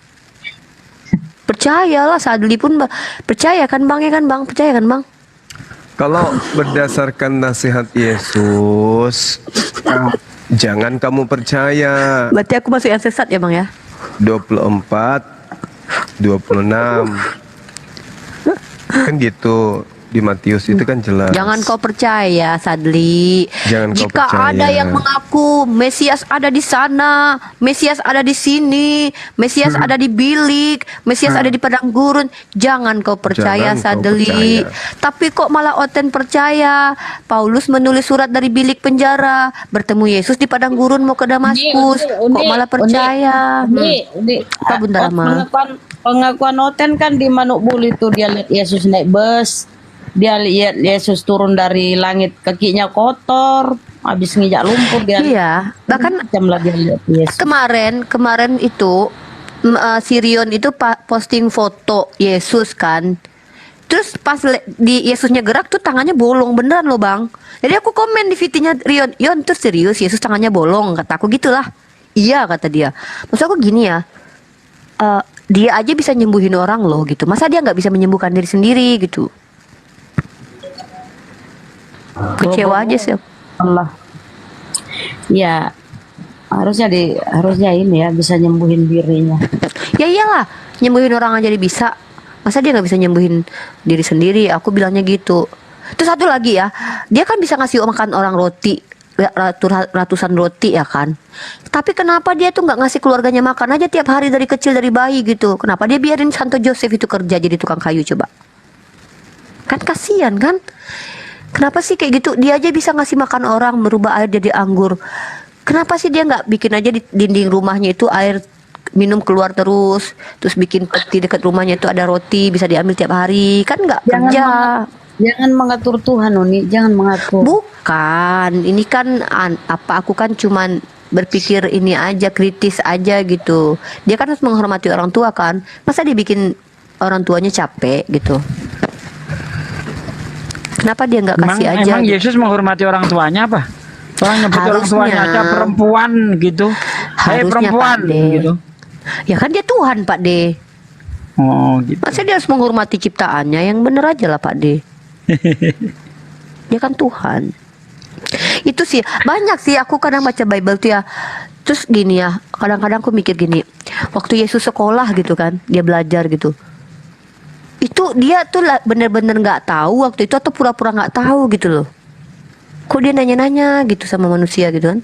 [SPEAKER 14] Percayalah, Sadli pun percaya kan Bang, ya kan Bang, percaya kan Bang?
[SPEAKER 3] Kalau berdasarkan nasihat Yesus, jangan kamu percaya.
[SPEAKER 14] Berarti aku masuk yang sesat ya Bang ya?
[SPEAKER 3] 24, 26. Kan gitu. Di Matius itu kan jelas.
[SPEAKER 14] Jangan kau percaya, Sadli. Jika ada yang mengaku Mesias ada di sana, Mesias ada di sini, Mesias ada di bilik, Mesias ada di padang gurun, jangan kau percaya, Sadli. Tapi kok malah Oten percaya. Paulus menulis surat dari bilik penjara, bertemu Yesus di padang gurun mau ke Damaskus. Kok malah percaya? Apa Bunda Rama?
[SPEAKER 4] Pengakuan Oten kan di Manukbul itu, dia lihat Yesus naik bus. Dia lihat Yesus turun dari langit, kakinya kotor, habis nginjak lumpur dia.
[SPEAKER 14] Iya, bahkan
[SPEAKER 4] dia lihat Yesus.
[SPEAKER 14] kemarin itu si Rion itu posting foto Yesus kan. Terus pas di Yesusnya gerak tuh tangannya bolong beneran loh bang. Jadi aku komen di VT-nya Rion, Yon terus serius Yesus tangannya bolong, kata aku gitulah. Iya kata dia. Maksud aku gini ya, dia aja bisa nyembuhin orang loh gitu. Masa dia nggak bisa menyembuhkan diri sendiri gitu? Kecewa aja sih.
[SPEAKER 4] Allah. Ya harusnya ini ya bisa nyembuhin dirinya.
[SPEAKER 14] Ya iyalah, nyembuhin orang aja dia bisa. Masa dia nggak bisa nyembuhin diri sendiri? Aku bilangnya gitu. Terus satu lagi ya, dia kan bisa ngasih makan orang roti, ratusan roti ya kan. Tapi kenapa dia tuh nggak ngasih keluarganya makan aja tiap hari dari kecil, dari bayi gitu? Kenapa dia biarin Santo Joseph itu kerja jadi tukang kayu coba? Kan kasihan kan? Kenapa sih kayak gitu? Dia aja bisa ngasih makan orang, merubah air jadi anggur. Kenapa sih dia nggak bikin aja di dinding rumahnya itu air minum keluar terus bikin peti dekat rumahnya itu ada roti bisa diambil tiap hari, kan nggak kerja.
[SPEAKER 4] Jangan mengatur Tuhan, Noni. Jangan mengatur.
[SPEAKER 14] Bukan, ini kan aku kan cuman berpikir ini aja, kritis aja gitu. Dia kan harus menghormati orang tua kan. Masa dibikin orang tuanya capek gitu? Kenapa dia nggak kasih aja?
[SPEAKER 5] Emang
[SPEAKER 14] gitu?
[SPEAKER 5] Yesus menghormati orang tuanya apa? Orang nyebut orang tuanya aja perempuan gitu. Hai perempuan gitu.
[SPEAKER 14] Ya kan dia Tuhan Pak D.
[SPEAKER 5] Oh gitu.
[SPEAKER 14] Masa dia harus menghormati ciptaannya? Yang bener aja lah Pak D. Dia kan Tuhan. Itu sih banyak sih aku kadang baca Bible tuh ya. Terus gini ya, kadang-kadang aku mikir gini. Waktu Yesus sekolah gitu kan, dia belajar gitu. Itu dia tuh bener-bener nggak tahu waktu itu atau pura-pura nggak tahu gitu loh. Kok dia nanya-nanya gitu sama manusia gitu kan?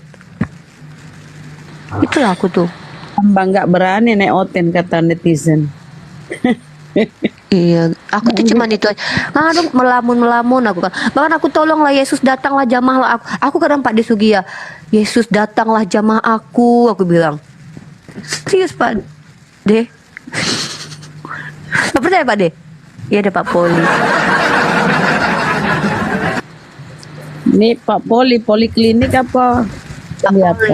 [SPEAKER 14] Itulah aku tuh.
[SPEAKER 4] Hamba nggak berani neoten kata netizen.
[SPEAKER 14] Iya, aku tuh cuman itu aja. Aduh, melamun aku kan. Bahkan aku tolonglah Yesus datanglah jamahlah aku. Aku kadang Pak Desugi ya, Yesus datanglah jamah aku bilang. Serius Pak D. Gak percaya Pak D? Iya ada Pak Poli.
[SPEAKER 4] Ini Pak Poli, poliklinik apa? Apa?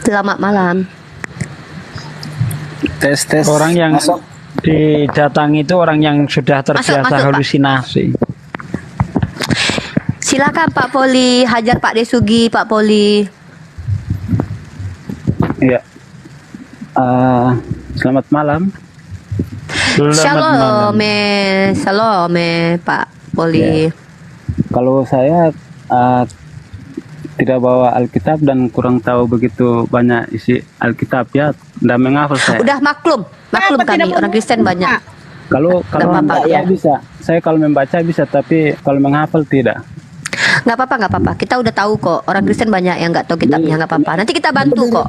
[SPEAKER 14] Selamat malam.
[SPEAKER 12] Tes.
[SPEAKER 5] Orang yang didatangi itu orang yang sudah terbiasa halusinasi.
[SPEAKER 14] Silakan Pak Poli, hajar Pak Desugi, Pak Poli.
[SPEAKER 15] Iya. Selamat malam.
[SPEAKER 14] Shalom, Pak Poli.
[SPEAKER 15] Ya. Kalau saya tidak bawa Alkitab dan kurang tahu begitu banyak isi Alkitab ya, tidak menghafal saya.
[SPEAKER 14] Udah maklum kami orang Kristen banyak.
[SPEAKER 15] Kalau membaca ya bisa, saya kalau membaca bisa, tapi kalau menghafal tidak.
[SPEAKER 14] Nggak apa-apa. Kita udah tahu kok, orang Kristen banyak yang nggak tahu kitabnya, nggak apa-apa. Nanti kita bantu kok.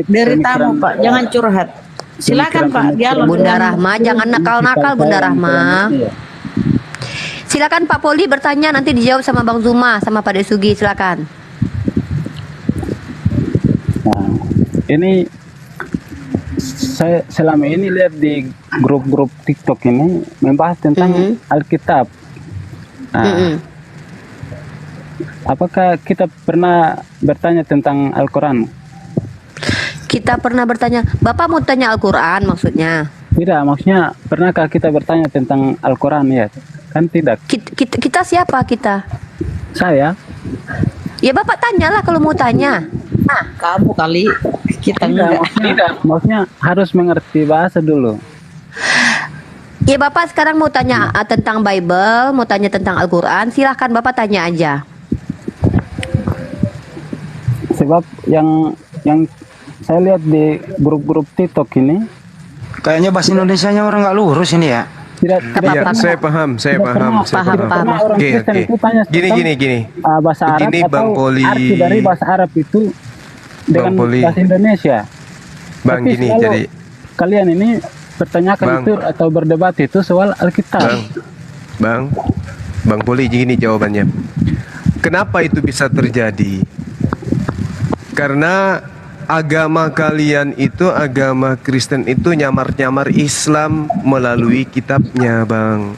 [SPEAKER 4] Dari tamu Pak, jangan curhat. Silakan Pak, dialog.
[SPEAKER 14] Bunda Rahma, jangan nakal-nakal Bunda Rahma. Silakan Pak Poli bertanya, nanti dijawab sama Bang Zuma sama Pak Desugi, silakan.
[SPEAKER 15] Nah, ini saya selama ini lihat di grup-grup TikTok ini membahas tentang Alkitab. Nah, apakah kita pernah bertanya tentang Al-Quran?
[SPEAKER 14] Kita pernah bertanya, Bapak mau tanya Al-Quran maksudnya?
[SPEAKER 15] Tidak, maksudnya pernahkah kita bertanya tentang Al-Quran ya? Kan tidak.
[SPEAKER 14] Kita siapa kita?
[SPEAKER 15] Saya.
[SPEAKER 14] Ya Bapak tanyalah kalau mau tanya.
[SPEAKER 4] Kamu kali, kita
[SPEAKER 15] tidak. Maksudnya harus mengerti bahasa dulu.
[SPEAKER 14] Ya Bapak sekarang mau tanya tentang Bible, mau tanya tentang Al-Quran, silahkan Bapak tanya aja.
[SPEAKER 15] Sebab yang saya lihat di grup-grup TikTok ini,
[SPEAKER 12] kayaknya bahasa Indonesianya orang nggak lurus ini ya.
[SPEAKER 3] Iya, saya paham. Oke. Gini.
[SPEAKER 15] Bahasa Arab
[SPEAKER 3] begini,
[SPEAKER 15] atau
[SPEAKER 3] Bang Poli.
[SPEAKER 15] arti dari bahasa Arab itu dengan bahasa Indonesia.
[SPEAKER 3] Bang,
[SPEAKER 15] tapi
[SPEAKER 3] gini, jadi
[SPEAKER 15] kalian ini pertanyakan
[SPEAKER 3] Bang,
[SPEAKER 15] itu atau berdebat itu soal Alkitab.
[SPEAKER 3] Bang Poli, gini jawabannya. Kenapa itu bisa terjadi? Karena agama kalian itu, agama Kristen itu nyamar-nyamar Islam melalui kitabnya, Bang.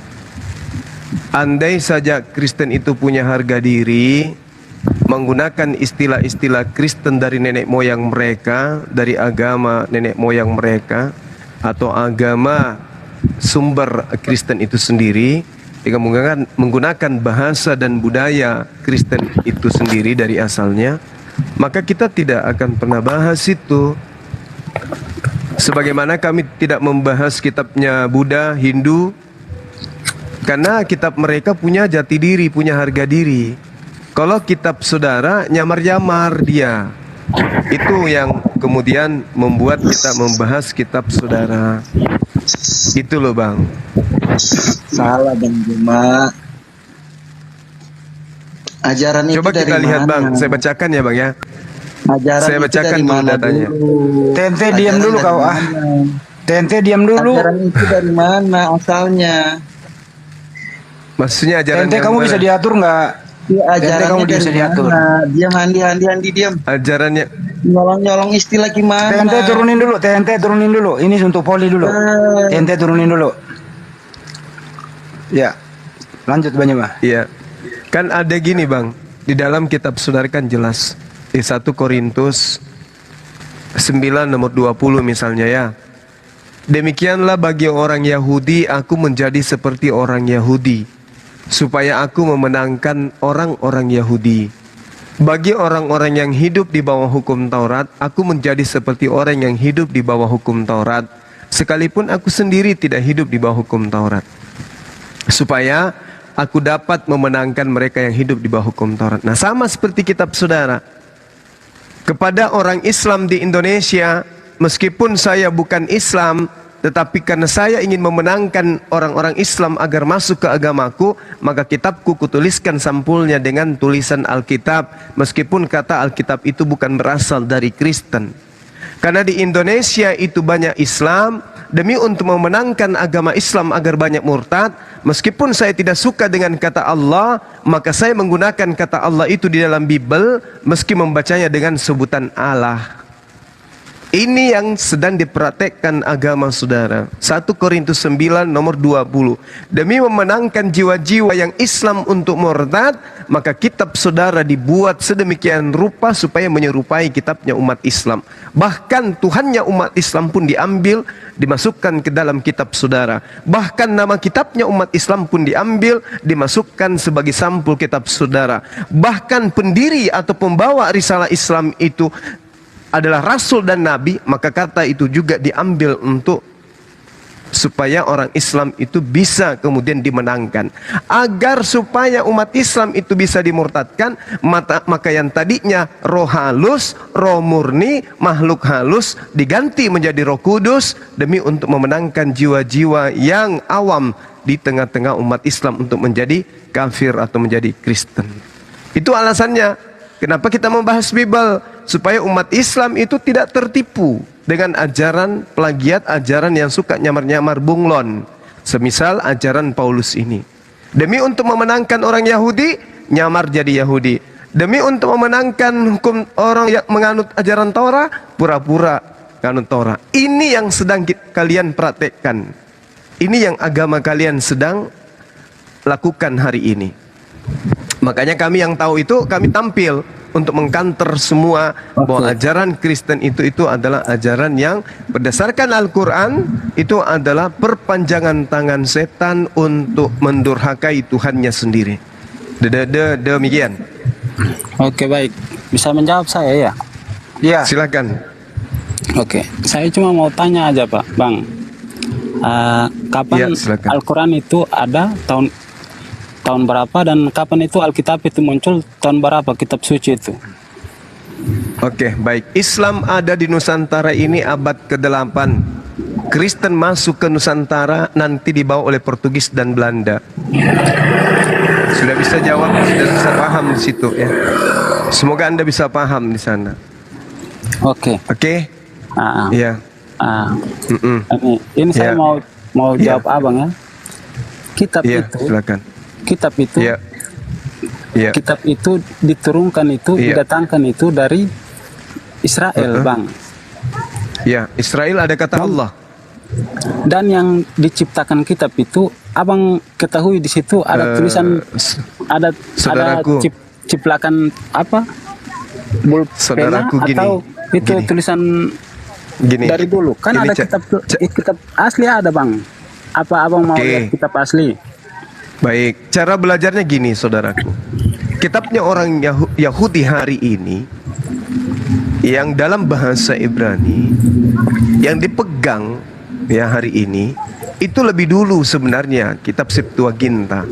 [SPEAKER 3] Andai saja Kristen itu punya harga diri, menggunakan istilah-istilah Kristen dari nenek moyang mereka, dari agama nenek moyang mereka, atau agama sumber Kristen itu sendiri, dengan menggunakan bahasa dan budaya Kristen itu sendiri dari asalnya, maka kita tidak akan pernah bahas itu. Sebagaimana kami tidak membahas kitabnya Buddha, Hindu, karena kitab mereka punya jati diri, punya harga diri. Kalau kitab saudara nyamar-nyamar dia. Itu yang kemudian membuat kita membahas kitab saudara. Itu loh Bang.
[SPEAKER 16] Salah Bang Juma. Ajaran
[SPEAKER 3] Coba
[SPEAKER 16] itu
[SPEAKER 3] kita
[SPEAKER 16] dari
[SPEAKER 3] lihat
[SPEAKER 16] mana?
[SPEAKER 3] Bang, saya bacakan ya Bang ya.
[SPEAKER 16] Ajaran
[SPEAKER 3] Saya
[SPEAKER 16] itu
[SPEAKER 3] bacakan
[SPEAKER 16] dari
[SPEAKER 3] dulu
[SPEAKER 16] mana
[SPEAKER 3] datanya.
[SPEAKER 12] TNT diam dulu kau ah. TNT diam dulu.
[SPEAKER 16] Ajaran itu dari mana asalnya?
[SPEAKER 3] Maksudnya ajaran
[SPEAKER 12] TNT
[SPEAKER 3] yang
[SPEAKER 12] kamu
[SPEAKER 3] mana?
[SPEAKER 12] bisa diatur nggak?
[SPEAKER 16] Iya,
[SPEAKER 12] TNT kamu
[SPEAKER 16] ajarannya
[SPEAKER 12] bisa
[SPEAKER 16] dari
[SPEAKER 12] diatur.
[SPEAKER 16] mana? Diam, handi, diam.
[SPEAKER 3] Ajarannya
[SPEAKER 16] Nyolong-nyolong istilah gimana?
[SPEAKER 12] TNT turunin dulu, TNT turunin dulu. Ini untuk poli dulu. TNT turunin dulu. Ya, lanjut Banyuma.
[SPEAKER 3] Iya. Kan ada gini Bang, di dalam kitab saudara kan jelas. Di 1 Korintus 9 nomor 20 misalnya ya. Demikianlah bagi orang Yahudi aku menjadi seperti orang Yahudi, supaya aku memenangkan orang-orang Yahudi. Bagi orang-orang yang hidup di bawah hukum Taurat, aku menjadi seperti orang yang hidup di bawah hukum Taurat, sekalipun aku sendiri tidak hidup di bawah hukum Taurat, supaya aku dapat memenangkan mereka yang hidup di bawah hukum Taurat. Nah, sama seperti kitab saudara. Kepada orang Islam di Indonesia, meskipun saya bukan Islam, tetapi karena saya ingin memenangkan orang-orang Islam agar masuk ke agamaku, maka kitabku kutuliskan sampulnya dengan tulisan Alkitab, meskipun kata Alkitab itu bukan berasal dari Kristen. Karena di Indonesia itu banyak Islam, demi untuk memenangkan agama Islam agar banyak murtad, meskipun saya tidak suka dengan kata Allah, maka saya menggunakan kata Allah itu di dalam Bible, meski membacanya dengan sebutan Allah. Ini yang sedang dipraktekkan agama saudara. 1 Korintus 9 nomor 20. Demi memenangkan jiwa-jiwa yang Islam untuk murtad, maka kitab saudara dibuat sedemikian rupa supaya menyerupai kitabnya umat Islam. Bahkan Tuhannya umat Islam pun diambil, dimasukkan ke dalam kitab saudara. Bahkan nama kitabnya umat Islam pun diambil, dimasukkan sebagai sampul kitab saudara. Bahkan pendiri atau pembawa risalah Islam itu adalah Rasul dan Nabi, maka kata itu juga diambil untuk supaya orang Islam itu bisa kemudian dimenangkan. Agar supaya umat Islam itu bisa dimurtadkan, maka yang tadinya roh halus, roh murni, makhluk halus diganti menjadi Roh Kudus demi untuk memenangkan jiwa-jiwa yang awam di tengah-tengah umat Islam untuk menjadi kafir atau menjadi Kristen. Itu alasannya. Kenapa kita membahas Bible? Supaya umat Islam itu tidak tertipu dengan ajaran plagiat, ajaran yang suka nyamar-nyamar bunglon. Semisal ajaran Paulus ini. Demi untuk memenangkan orang Yahudi, nyamar jadi Yahudi. Demi untuk memenangkan hukum orang yang menganut ajaran Torah, pura-pura menganut Torah. Ini yang sedang kalian praktekkan. Ini yang agama kalian sedang lakukan hari ini. Makanya kami yang tahu itu, kami tampil untuk mengkanter semua bahwa ajaran Kristen itu adalah ajaran yang berdasarkan Al-Quran, itu adalah perpanjangan tangan setan untuk mendurhakai Tuhannya sendiri. Demikian.
[SPEAKER 15] Oke, baik. Bisa menjawab saya ya?
[SPEAKER 3] Ya. Silakan.
[SPEAKER 15] Oke, saya cuma mau tanya aja Pak, Bang. Kapan Al-Quran itu ada tahun berapa, dan kapan itu Alkitab itu muncul, tahun berapa kitab suci itu?
[SPEAKER 3] Oke, baik. Islam ada di Nusantara ini abad ke-8. Kristen masuk ke Nusantara nanti dibawa oleh Portugis dan Belanda. Sudah bisa jawab, sudah bisa paham di situ ya. Semoga Anda bisa paham di sana.
[SPEAKER 15] Oke.
[SPEAKER 3] Oke. Iya.
[SPEAKER 15] Ini saya mau jawab Abang ya. Kitab itu.
[SPEAKER 3] Silakan.
[SPEAKER 15] Kitab itu, kitab itu diturunkan itu, didatangkan itu dari Israel, Bang.
[SPEAKER 3] Ya, Israel ada kata Allah.
[SPEAKER 15] Dan yang diciptakan kitab itu, Abang ketahui di situ ada tulisan, ada ciplakan apa? Pena
[SPEAKER 3] Saudaraku gini,
[SPEAKER 15] atau itu
[SPEAKER 3] gini.
[SPEAKER 15] tulisan
[SPEAKER 3] Gini.
[SPEAKER 15] dari dulu. Kan
[SPEAKER 3] Gini,
[SPEAKER 15] ada kitab asli ada, Bang. Apa Abang mau lihat kitab asli?
[SPEAKER 3] Baik, cara belajarnya gini saudaraku. Kitabnya orang Yahudi hari ini yang dalam bahasa Ibrani yang dipegang ya hari ini itu lebih dulu sebenarnya kitab Septuaginta.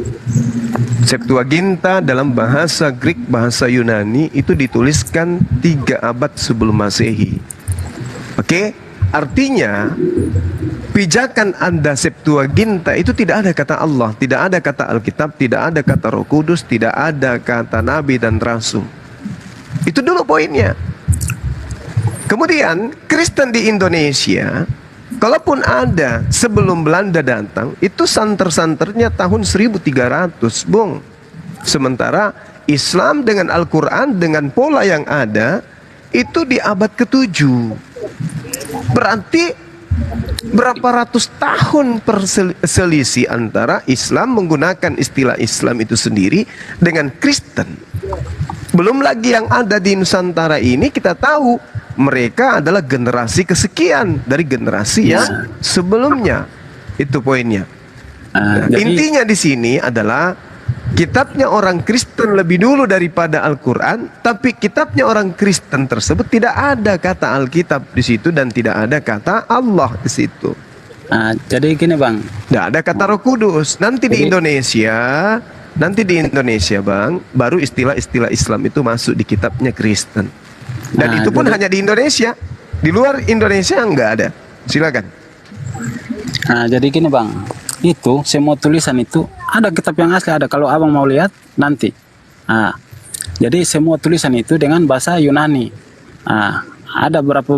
[SPEAKER 3] Septuaginta dalam bahasa Greek, bahasa Yunani itu dituliskan 3 abad sebelum Masehi. Oke, artinya pijakan Anda Septuaginta itu tidak ada kata Allah, tidak ada kata Alkitab, tidak ada kata Roh Kudus, tidak ada kata Nabi dan Rasul. Itu dulu poinnya. Kemudian Kristen di Indonesia, kalaupun ada sebelum Belanda datang, itu santer-santernya tahun 1300, Bung. Sementara Islam dengan Al-Quran dengan pola yang ada itu di abad ke-7. Berarti berapa ratus tahun perselisih antara Islam menggunakan istilah Islam itu sendiri dengan Kristen. Belum lagi yang ada di Nusantara ini kita tahu mereka adalah generasi kesekian dari generasi yang sebelumnya. Itu poinnya. Nah, intinya di sini adalah kitabnya orang Kristen lebih dulu daripada Al-Quran, tapi kitabnya orang Kristen tersebut tidak ada kata Alkitab di situ dan tidak ada kata Allah di situ.
[SPEAKER 15] Jadi gini Bang,
[SPEAKER 3] tidak ada kata Roh Kudus. Nanti di Indonesia, Bang, baru istilah-istilah Islam itu masuk di kitabnya Kristen. Dan itu pun hanya di Indonesia. Di luar Indonesia enggak ada. Silakan.
[SPEAKER 15] Jadi gini Bang, itu semua tulisan itu ada kitab yang asli ada. Kalau Abang mau lihat nanti. Jadi semua tulisan itu dengan bahasa Yunani. Ada berapa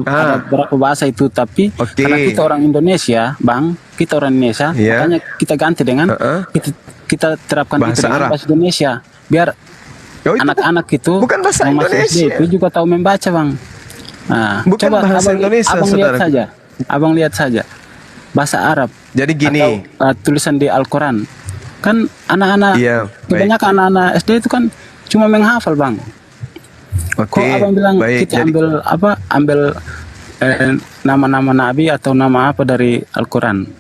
[SPEAKER 15] bahasa itu, tapi karena kita orang Indonesia, Bang, kita orang Indonesia, makanya kita ganti dengan kita terapkan bahasa itu dengan bahasa Indonesia, biar anak-anak itu
[SPEAKER 3] bukan bahasa Indonesia
[SPEAKER 15] itu juga tahu membaca, Bang.
[SPEAKER 3] Bukan
[SPEAKER 15] coba
[SPEAKER 3] bahasa Indonesia,
[SPEAKER 15] Abang lihat saja, Abang lihat saja bahasa Arab.
[SPEAKER 3] Jadi gini,
[SPEAKER 15] atau, tulisan di Al-Quran kan anak-anak kebanyakan anak-anak SD itu kan cuma menghafal, Bang. Kok Abang bilang kita ambil nama-nama Nabi atau nama apa dari Al-Quran?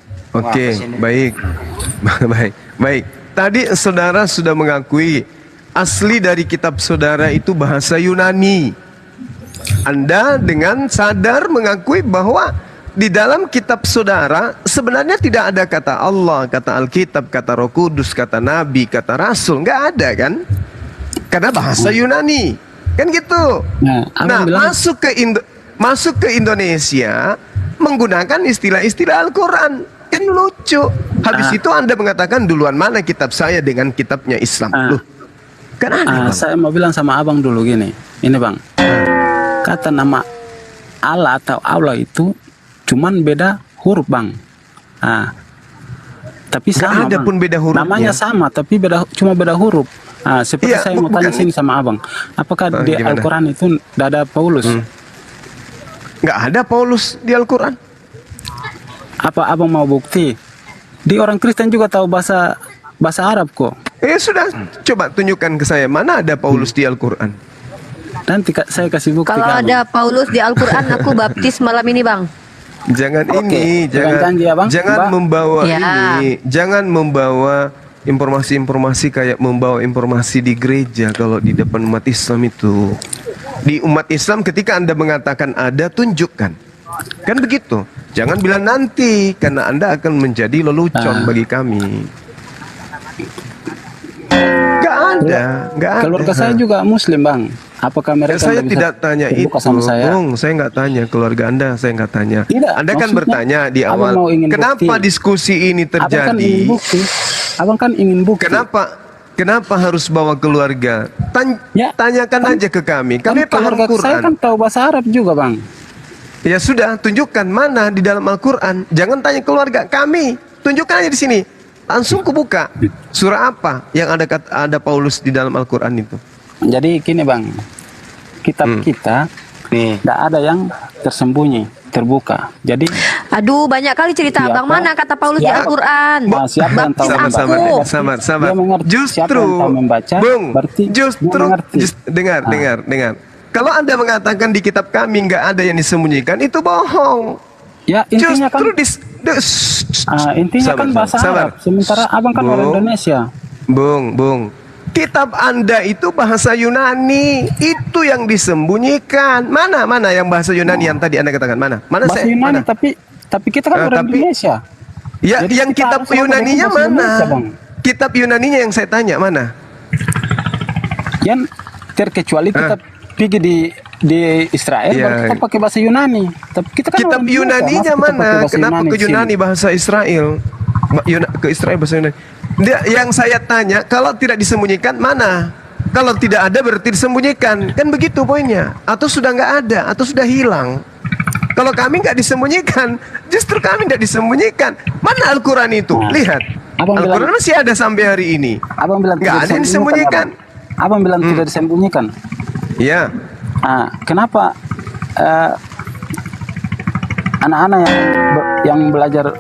[SPEAKER 3] Baik. Tadi saudara sudah mengakui asli dari kitab saudara itu bahasa Yunani. Anda dengan sadar mengakui bahwa di dalam kitab saudara sebenarnya tidak ada kata Allah, kata Alkitab, kata Roh Kudus, kata Nabi, kata Rasul, nggak ada kan? Karena bahasa Yunani, kan gitu. Nah, masuk ke Indonesia menggunakan istilah-istilah Al-Quran, kan lucu. Habis itu Anda mengatakan duluan mana kitab saya dengan kitabnya Islam. Loh, kan aneh,
[SPEAKER 15] saya mau bilang sama Abang dulu gini, ini Bang, kata nama Allah atau Allah itu cuman beda huruf, Bang. Tapi sama,
[SPEAKER 3] ada pun beda hurufnya.
[SPEAKER 15] Namanya sama, tapi cuma beda huruf. Seperti saya mau tanya sini sama Abang, apakah di Al-Quran itu tidak ada Paulus?
[SPEAKER 3] Nggak ada Paulus di Al-Quran.
[SPEAKER 15] Apa Abang mau bukti? Di orang Kristen juga tahu bahasa Arab kok.
[SPEAKER 3] Sudah, coba tunjukkan ke saya mana ada Paulus di Al-Quran.
[SPEAKER 15] Nanti saya kasih bukti.
[SPEAKER 14] Kalau ada Paulus di Al-Quran, aku baptis malam ini, Bang.
[SPEAKER 3] Jangan jangan membawa jangan membawa informasi-informasi kayak membawa informasi di gereja. Kalau di depan umat Islam itu, di umat Islam ketika Anda mengatakan ada, tunjukkan, kan begitu. Jangan bilang nanti, karena Anda akan menjadi lelucon bagi kami. Gak ada.
[SPEAKER 15] Keluarga saya juga Muslim, Bang. Apakah mereka
[SPEAKER 3] saya tidak tanya itu, Bung. Saya nggak tanya keluarga Anda, saya nggak tanya. Anda kan bertanya di awal, kenapa diskusi ini terjadi?
[SPEAKER 15] Abang kan ingin bukti.
[SPEAKER 3] Kenapa harus bawa keluarga? Tanyakan aja ke kami. Kami paham Quran.
[SPEAKER 15] Saya kan tahu bahasa Arab juga, Bang.
[SPEAKER 3] Ya sudah, tunjukkan mana di dalam Al-Quran. Jangan tanya keluarga kami. Tunjukkan aja di sini. Langsung kubuka. Surah apa yang ada Paulus di dalam Al-Quran itu?
[SPEAKER 15] Jadi gini, Bang, kitab kita tidak ada yang tersembunyi, terbuka. Jadi
[SPEAKER 14] Aduh, banyak kali cerita abang. Mana kata Paulus di Al-Quran?
[SPEAKER 15] Nah, siapa yang tahu
[SPEAKER 3] Sabar. Justru, dengar. Kalau Anda mengatakan di kitab kami nggak ada yang disembunyikan, itu bohong.
[SPEAKER 15] Ya, intinya intinya kan bahasa Arab. Sementara abang kan orang Indonesia.
[SPEAKER 3] Bung. Kitab Anda itu bahasa Yunani, itu yang disembunyikan. Mana yang bahasa Yunani yang tadi Anda katakan? Mana?
[SPEAKER 15] Bahasa Yunani, tapi kita kan orang Indonesia.
[SPEAKER 3] Ya, jadi yang kitab Yunaninya mana? Kitab Yunaninya yang saya tanya mana?
[SPEAKER 15] Yang terkecuali kita pergi di Israel, baru kita pakai bahasa Yunani. Tapi kita kan
[SPEAKER 3] kitab Yunaninya mana? Kenapa ke Yunani bahasa Israel? Ke Israel bahasa Yunani. Yang saya tanya, kalau tidak disembunyikan mana? Kalau tidak ada berarti disembunyikan, kan begitu poinnya. Atau sudah nggak ada, atau sudah hilang. Kalau kami nggak disembunyikan, justru kami nggak disembunyikan. Mana Al-Quran itu? Lihat, Al-Quran masih ada sampai hari ini.
[SPEAKER 15] Abang bilang
[SPEAKER 3] nggak ada yang disembunyikan.
[SPEAKER 15] Abang bilang tidak disembunyikan.
[SPEAKER 3] Iya.
[SPEAKER 15] Kenapa anak-anak yang belajar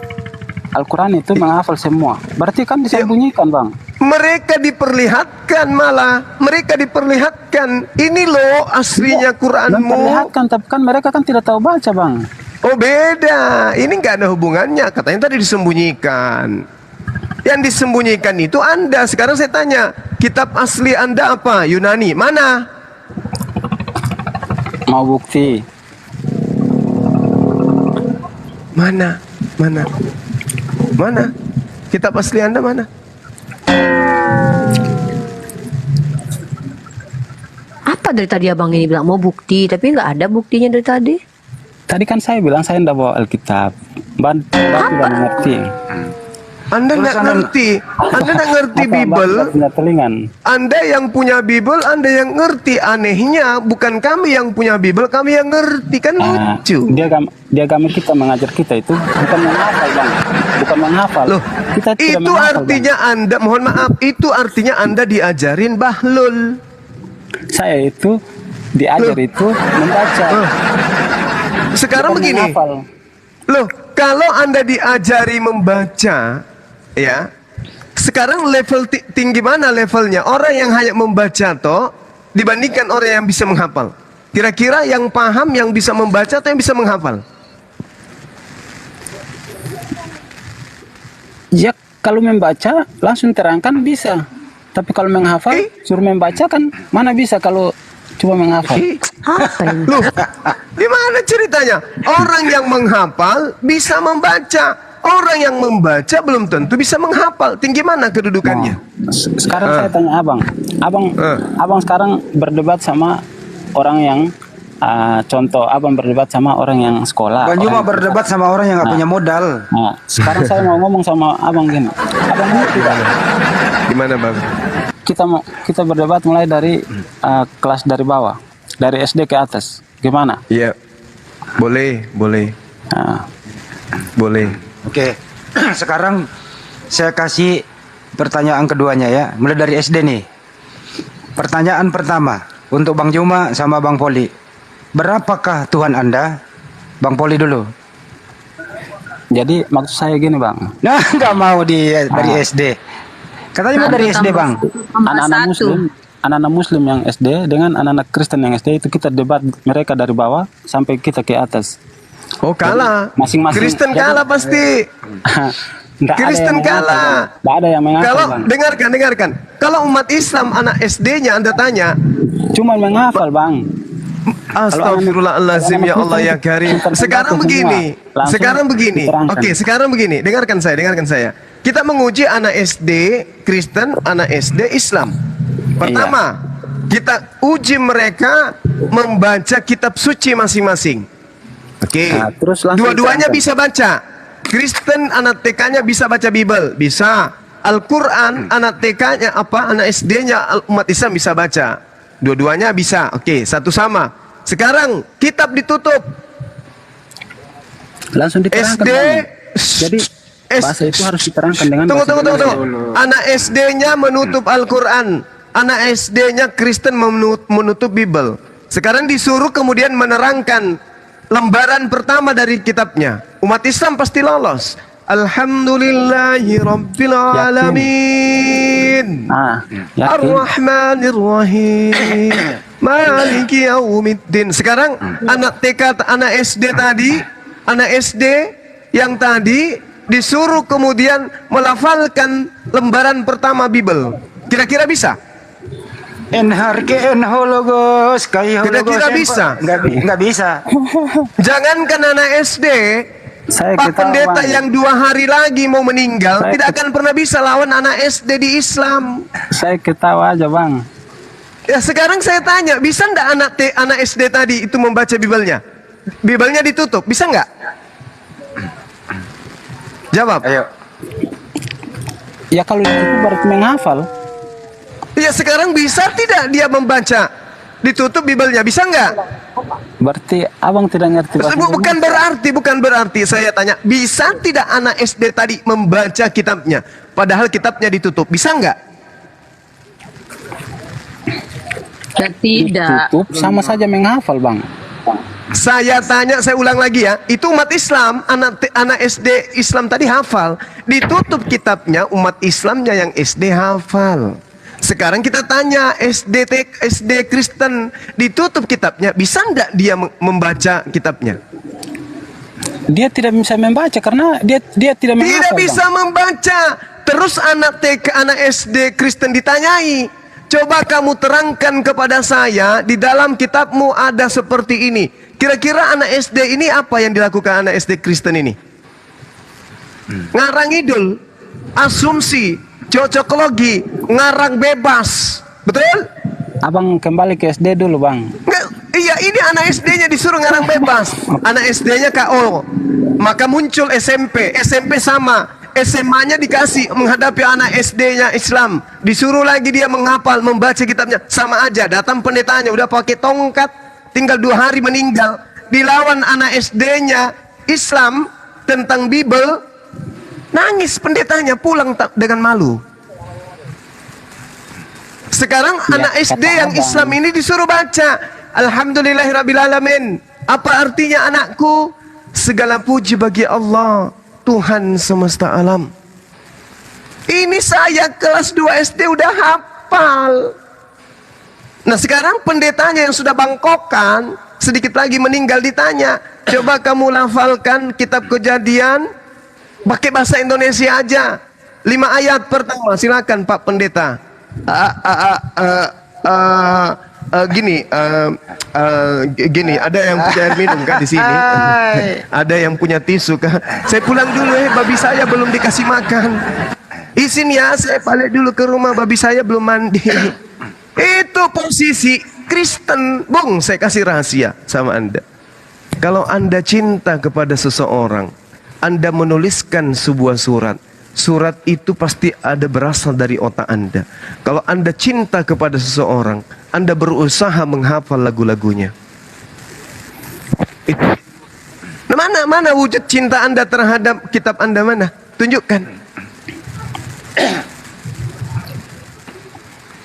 [SPEAKER 15] Al-Quran itu menghafal semua? Berarti kan disembunyikan, Bang.
[SPEAKER 3] Mereka diperlihatkan malah. Mereka diperlihatkan. Ini loh aslinya Quranmu.
[SPEAKER 15] Memperlihatkan, tapi kan mereka kan tidak tahu baca, Bang.
[SPEAKER 3] Oh, beda. Ini nggak ada hubungannya. Katanya tadi disembunyikan. Yang disembunyikan itu Anda. Sekarang saya tanya, kitab asli Anda apa? Yunani. Mana?
[SPEAKER 15] Mau bukti.
[SPEAKER 3] Mana? Kitab asli Anda mana?
[SPEAKER 14] Apa dari tadi abang ini bilang mau bukti, tapi nggak ada buktinya dari tadi.
[SPEAKER 15] Tadi kan saya bilang saya tidak bawa Alkitab. Bantu tidak mengerti.
[SPEAKER 3] Anda nggak ngerti. Anda nggak ngerti Bible. Anda yang punya Bible, Anda yang ngerti. Anehnya bukan kami yang punya Bible, kami yang ngerti, kan lucu.
[SPEAKER 15] Di agama kita mengajar kita itu bukan menghafal, Bang. Bukan menghafal.
[SPEAKER 3] Loh,
[SPEAKER 15] kita tidak
[SPEAKER 3] itu
[SPEAKER 15] menghafal,
[SPEAKER 3] artinya Bang. Anda, mohon maaf, itu artinya Anda diajarin bahlul.
[SPEAKER 15] Saya itu diajar itu membaca.
[SPEAKER 3] Sekarang
[SPEAKER 15] bukan
[SPEAKER 3] begini.
[SPEAKER 15] menghafal.
[SPEAKER 3] Loh, kalau Anda diajari membaca, ya, sekarang level tinggi mana levelnya? Orang yang hanya membaca toh dibandingkan orang yang bisa menghafal. Kira-kira yang paham yang bisa membaca atau yang bisa menghafal?
[SPEAKER 15] Ya, kalau membaca langsung terangkan bisa. Tapi kalau menghafal suruh membaca kan mana bisa kalau cuma menghafal.
[SPEAKER 3] Loh, gimana ceritanya? Orang yang menghafal bisa membaca. Orang yang membaca belum tentu bisa menghafal. Tinggi mana kedudukannya?
[SPEAKER 15] Sekarang saya tanya abang. Abang sekarang berdebat sama orang yang contoh abang berdebat sama orang yang sekolah.
[SPEAKER 12] Bang Juma berdebat sama orang yang nggak punya modal.
[SPEAKER 15] Sekarang saya mau ngomong sama abang gini. Abang ngerti tidak?
[SPEAKER 3] Gimana, Bang?
[SPEAKER 15] Kita berdebat mulai dari kelas dari bawah, dari SD ke atas. Gimana?
[SPEAKER 3] Iya. Boleh. Boleh.
[SPEAKER 12] Oke. Sekarang saya kasih pertanyaan keduanya ya. Mulai dari SD nih. Pertanyaan pertama untuk Bang Juma sama Bang Poli. Berapakah Tuhan Anda? Bang Poli dulu.
[SPEAKER 15] Jadi maksud saya gini, Bang.
[SPEAKER 12] Nah, nggak mau dari SD. Katanya mau dari SD, Bang.
[SPEAKER 15] Anak-anak Muslim yang SD dengan anak-anak Kristen yang SD itu kita debat mereka dari bawah sampai kita ke atas.
[SPEAKER 3] Oh, kalah.
[SPEAKER 15] Masing-masing.
[SPEAKER 3] Kristen kalah pasti. Kristen kalah.
[SPEAKER 15] Tidak ada yang menghafal.
[SPEAKER 3] Kalau
[SPEAKER 15] Bang.
[SPEAKER 3] dengarkan. Kalau umat Islam anak SD-nya Anda tanya,
[SPEAKER 15] cuma menghafal, Bang.
[SPEAKER 3] Astagfirullahaladzim, ya Allah ya Karim. Sekarang begini. Oke, sekarang begini. Dengarkan saya. Kita menguji anak SD Kristen, anak SD Islam. Pertama, kita uji mereka membaca kitab suci masing-masing. Oke. Dua-duanya bisa baca. Kristen anak TK-nya bisa baca Bible, bisa. Al-Quran anak TK-nya anak SD-nya umat Islam bisa baca. Dua-duanya bisa. Oke, satu sama. Sekarang kitab ditutup.
[SPEAKER 15] Langsung diterangkan.
[SPEAKER 3] SD.
[SPEAKER 15] Jadi bahasa itu harus diterangkan dengan
[SPEAKER 3] Tunggu. Anak SD-nya menutup Al-Quran. Anak SD-nya Kristen menutup Bible. Sekarang disuruh kemudian menerangkan lembaran pertama dari kitabnya, umat Islam pasti lolos. Alhamdulillahi Rabbil Alamin, Ar-Rahmanir Rahim, Maliki Yaumiddin. Sekarang anak TK, anak SD tadi, anak SD yang tadi disuruh kemudian melafalkan lembaran pertama Bible. Kira-kira bisa? Kira-kira bisa?
[SPEAKER 12] Nggak bisa.
[SPEAKER 3] Jangankan anak SD, Pak Pendeta yang 2 hari lagi mau meninggal tidak akan pernah bisa lawan anak SD di Islam.
[SPEAKER 15] Saya ketawa aja bang.
[SPEAKER 3] Ya sekarang saya tanya, bisa nggak anak SD tadi itu membaca Biblenya? Biblenya ditutup, bisa nggak? Jawab.
[SPEAKER 12] Ayo.
[SPEAKER 15] Ya kalau itu berarti menghafal.
[SPEAKER 3] Ya sekarang bisa tidak dia membaca? Ditutup Biblenya, bisa nggak?
[SPEAKER 15] Berarti abang tidak ngerti bahasa Indonesia.
[SPEAKER 3] Bukan berarti saya tanya, bisa tidak anak SD tadi membaca kitabnya? Padahal kitabnya ditutup, bisa nggak?
[SPEAKER 4] Ya, tidak.
[SPEAKER 15] Ditutup sama saja menghafal bang.
[SPEAKER 3] Saya tanya, saya ulang lagi ya. Itu umat Islam, anak SD Islam tadi hafal. Ditutup kitabnya, umat Islamnya yang SD hafal. Sekarang kita tanya SD Kristen ditutup kitabnya, bisa enggak dia membaca kitabnya?
[SPEAKER 15] Dia tidak bisa membaca karena dia tidak menghafal.
[SPEAKER 3] Tidak bisa membaca. Terus anak SD Kristen ditanyai, coba kamu terangkan kepada saya di dalam kitabmu ada seperti ini. Kira-kira anak SD ini apa yang dilakukan anak SD Kristen ini? Ngarang idul, asumsi, cocok logi, ngarang bebas, betul?
[SPEAKER 15] Abang kembali ke SD dulu bang.
[SPEAKER 3] Iya, ini anak SD-nya disuruh ngarang bebas, anak SD-nya KO, maka muncul SMP sama, SMA-nya dikasih menghadapi anak SD-nya Islam, disuruh lagi dia menghafal, membaca kitabnya, sama aja. Datang pendetanya udah pakai tongkat, tinggal 2 hari meninggal, dilawan anak SD-nya Islam tentang Bible. Nangis pendetanya, pulang dengan malu. Sekarang anak SD yang Islam ini disuruh baca Alhamdulillahirrabbilalamin. Apa artinya anakku? Segala puji bagi Allah, Tuhan semesta alam. Ini saya kelas 2 SD udah hafal. Nah sekarang pendetanya yang sudah bangkokan, sedikit lagi meninggal, ditanya, coba kamu lafalkan kitab Kejadian pakai bahasa Indonesia aja. 5 ayat pertama, silakan Pak Pendeta. Gini, ada yang punya air minum kan di sini? Ada yang punya tisu kan? Saya pulang dulu babi saya belum dikasih makan. Izin ya, saya balik dulu ke rumah, babi saya belum mandi. Itu posisi Kristen. Bung, saya kasih rahasia sama Anda. Kalau Anda cinta kepada seseorang, Anda menuliskan sebuah surat. Surat itu pasti ada berasal dari otak Anda. Kalau Anda cinta kepada seseorang, Anda berusaha menghafal lagu-lagunya. Itu. Nah, mana wujud cinta Anda terhadap kitab Anda mana? Tunjukkan.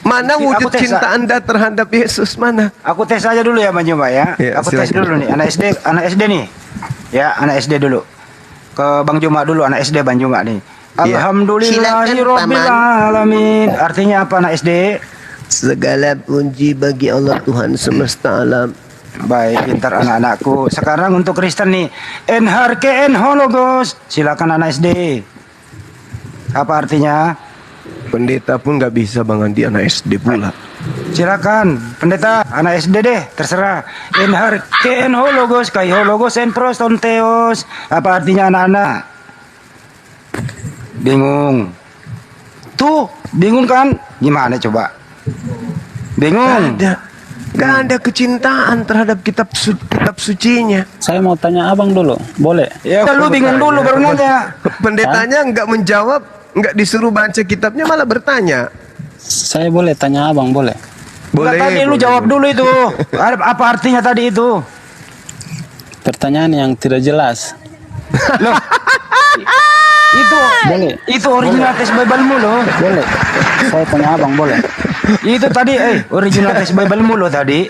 [SPEAKER 3] Mana wujud cinta Anda terhadap Yesus mana?
[SPEAKER 12] Aku tes aja dulu ya Bang Juma ya. Aku tes dulu nih anak SD nih. Ya, anak SD dulu. Ke Bang Juma dulu, anak SD Bang Juma nih. Alhamdulillahirrabbilalamin. Artinya apa anak SD?
[SPEAKER 3] Segala puji bagi Allah Tuhan semesta alam.
[SPEAKER 12] Baik, pintar anak-anakku. Sekarang untuk Kristen nih, NHRKN Hologos. Silakan anak SD. Apa artinya?
[SPEAKER 3] Pendeta pun nggak bisa Bang Andi, anak SD pula.
[SPEAKER 12] Silakan pendeta, anak SD deh, terserah. NHRKN Hologos, kai Hologos en prostonteos. Apa artinya anak-anak? Bingung. Tuh, bingung kan? Gimana coba? Bingung.
[SPEAKER 3] Gak ada kecintaan terhadap kitab sucinya.
[SPEAKER 15] Saya mau tanya abang dulu, boleh?
[SPEAKER 12] Ya, lu bingung dulu baru nanya.
[SPEAKER 3] Pendetanya nggak menjawab, nggak disuruh baca kitabnya malah bertanya.
[SPEAKER 15] Saya boleh tanya abang, boleh?
[SPEAKER 12] Boleh. Tadi lu jawab dulu itu. Apa artinya tadi itu?
[SPEAKER 15] Pertanyaan yang tidak jelas.
[SPEAKER 12] Loh. Itu original tes Bible-mu loh.
[SPEAKER 15] Boleh. Saya tanya abang, boleh?
[SPEAKER 12] Itu tadi original tes Bible-mu loh tadi.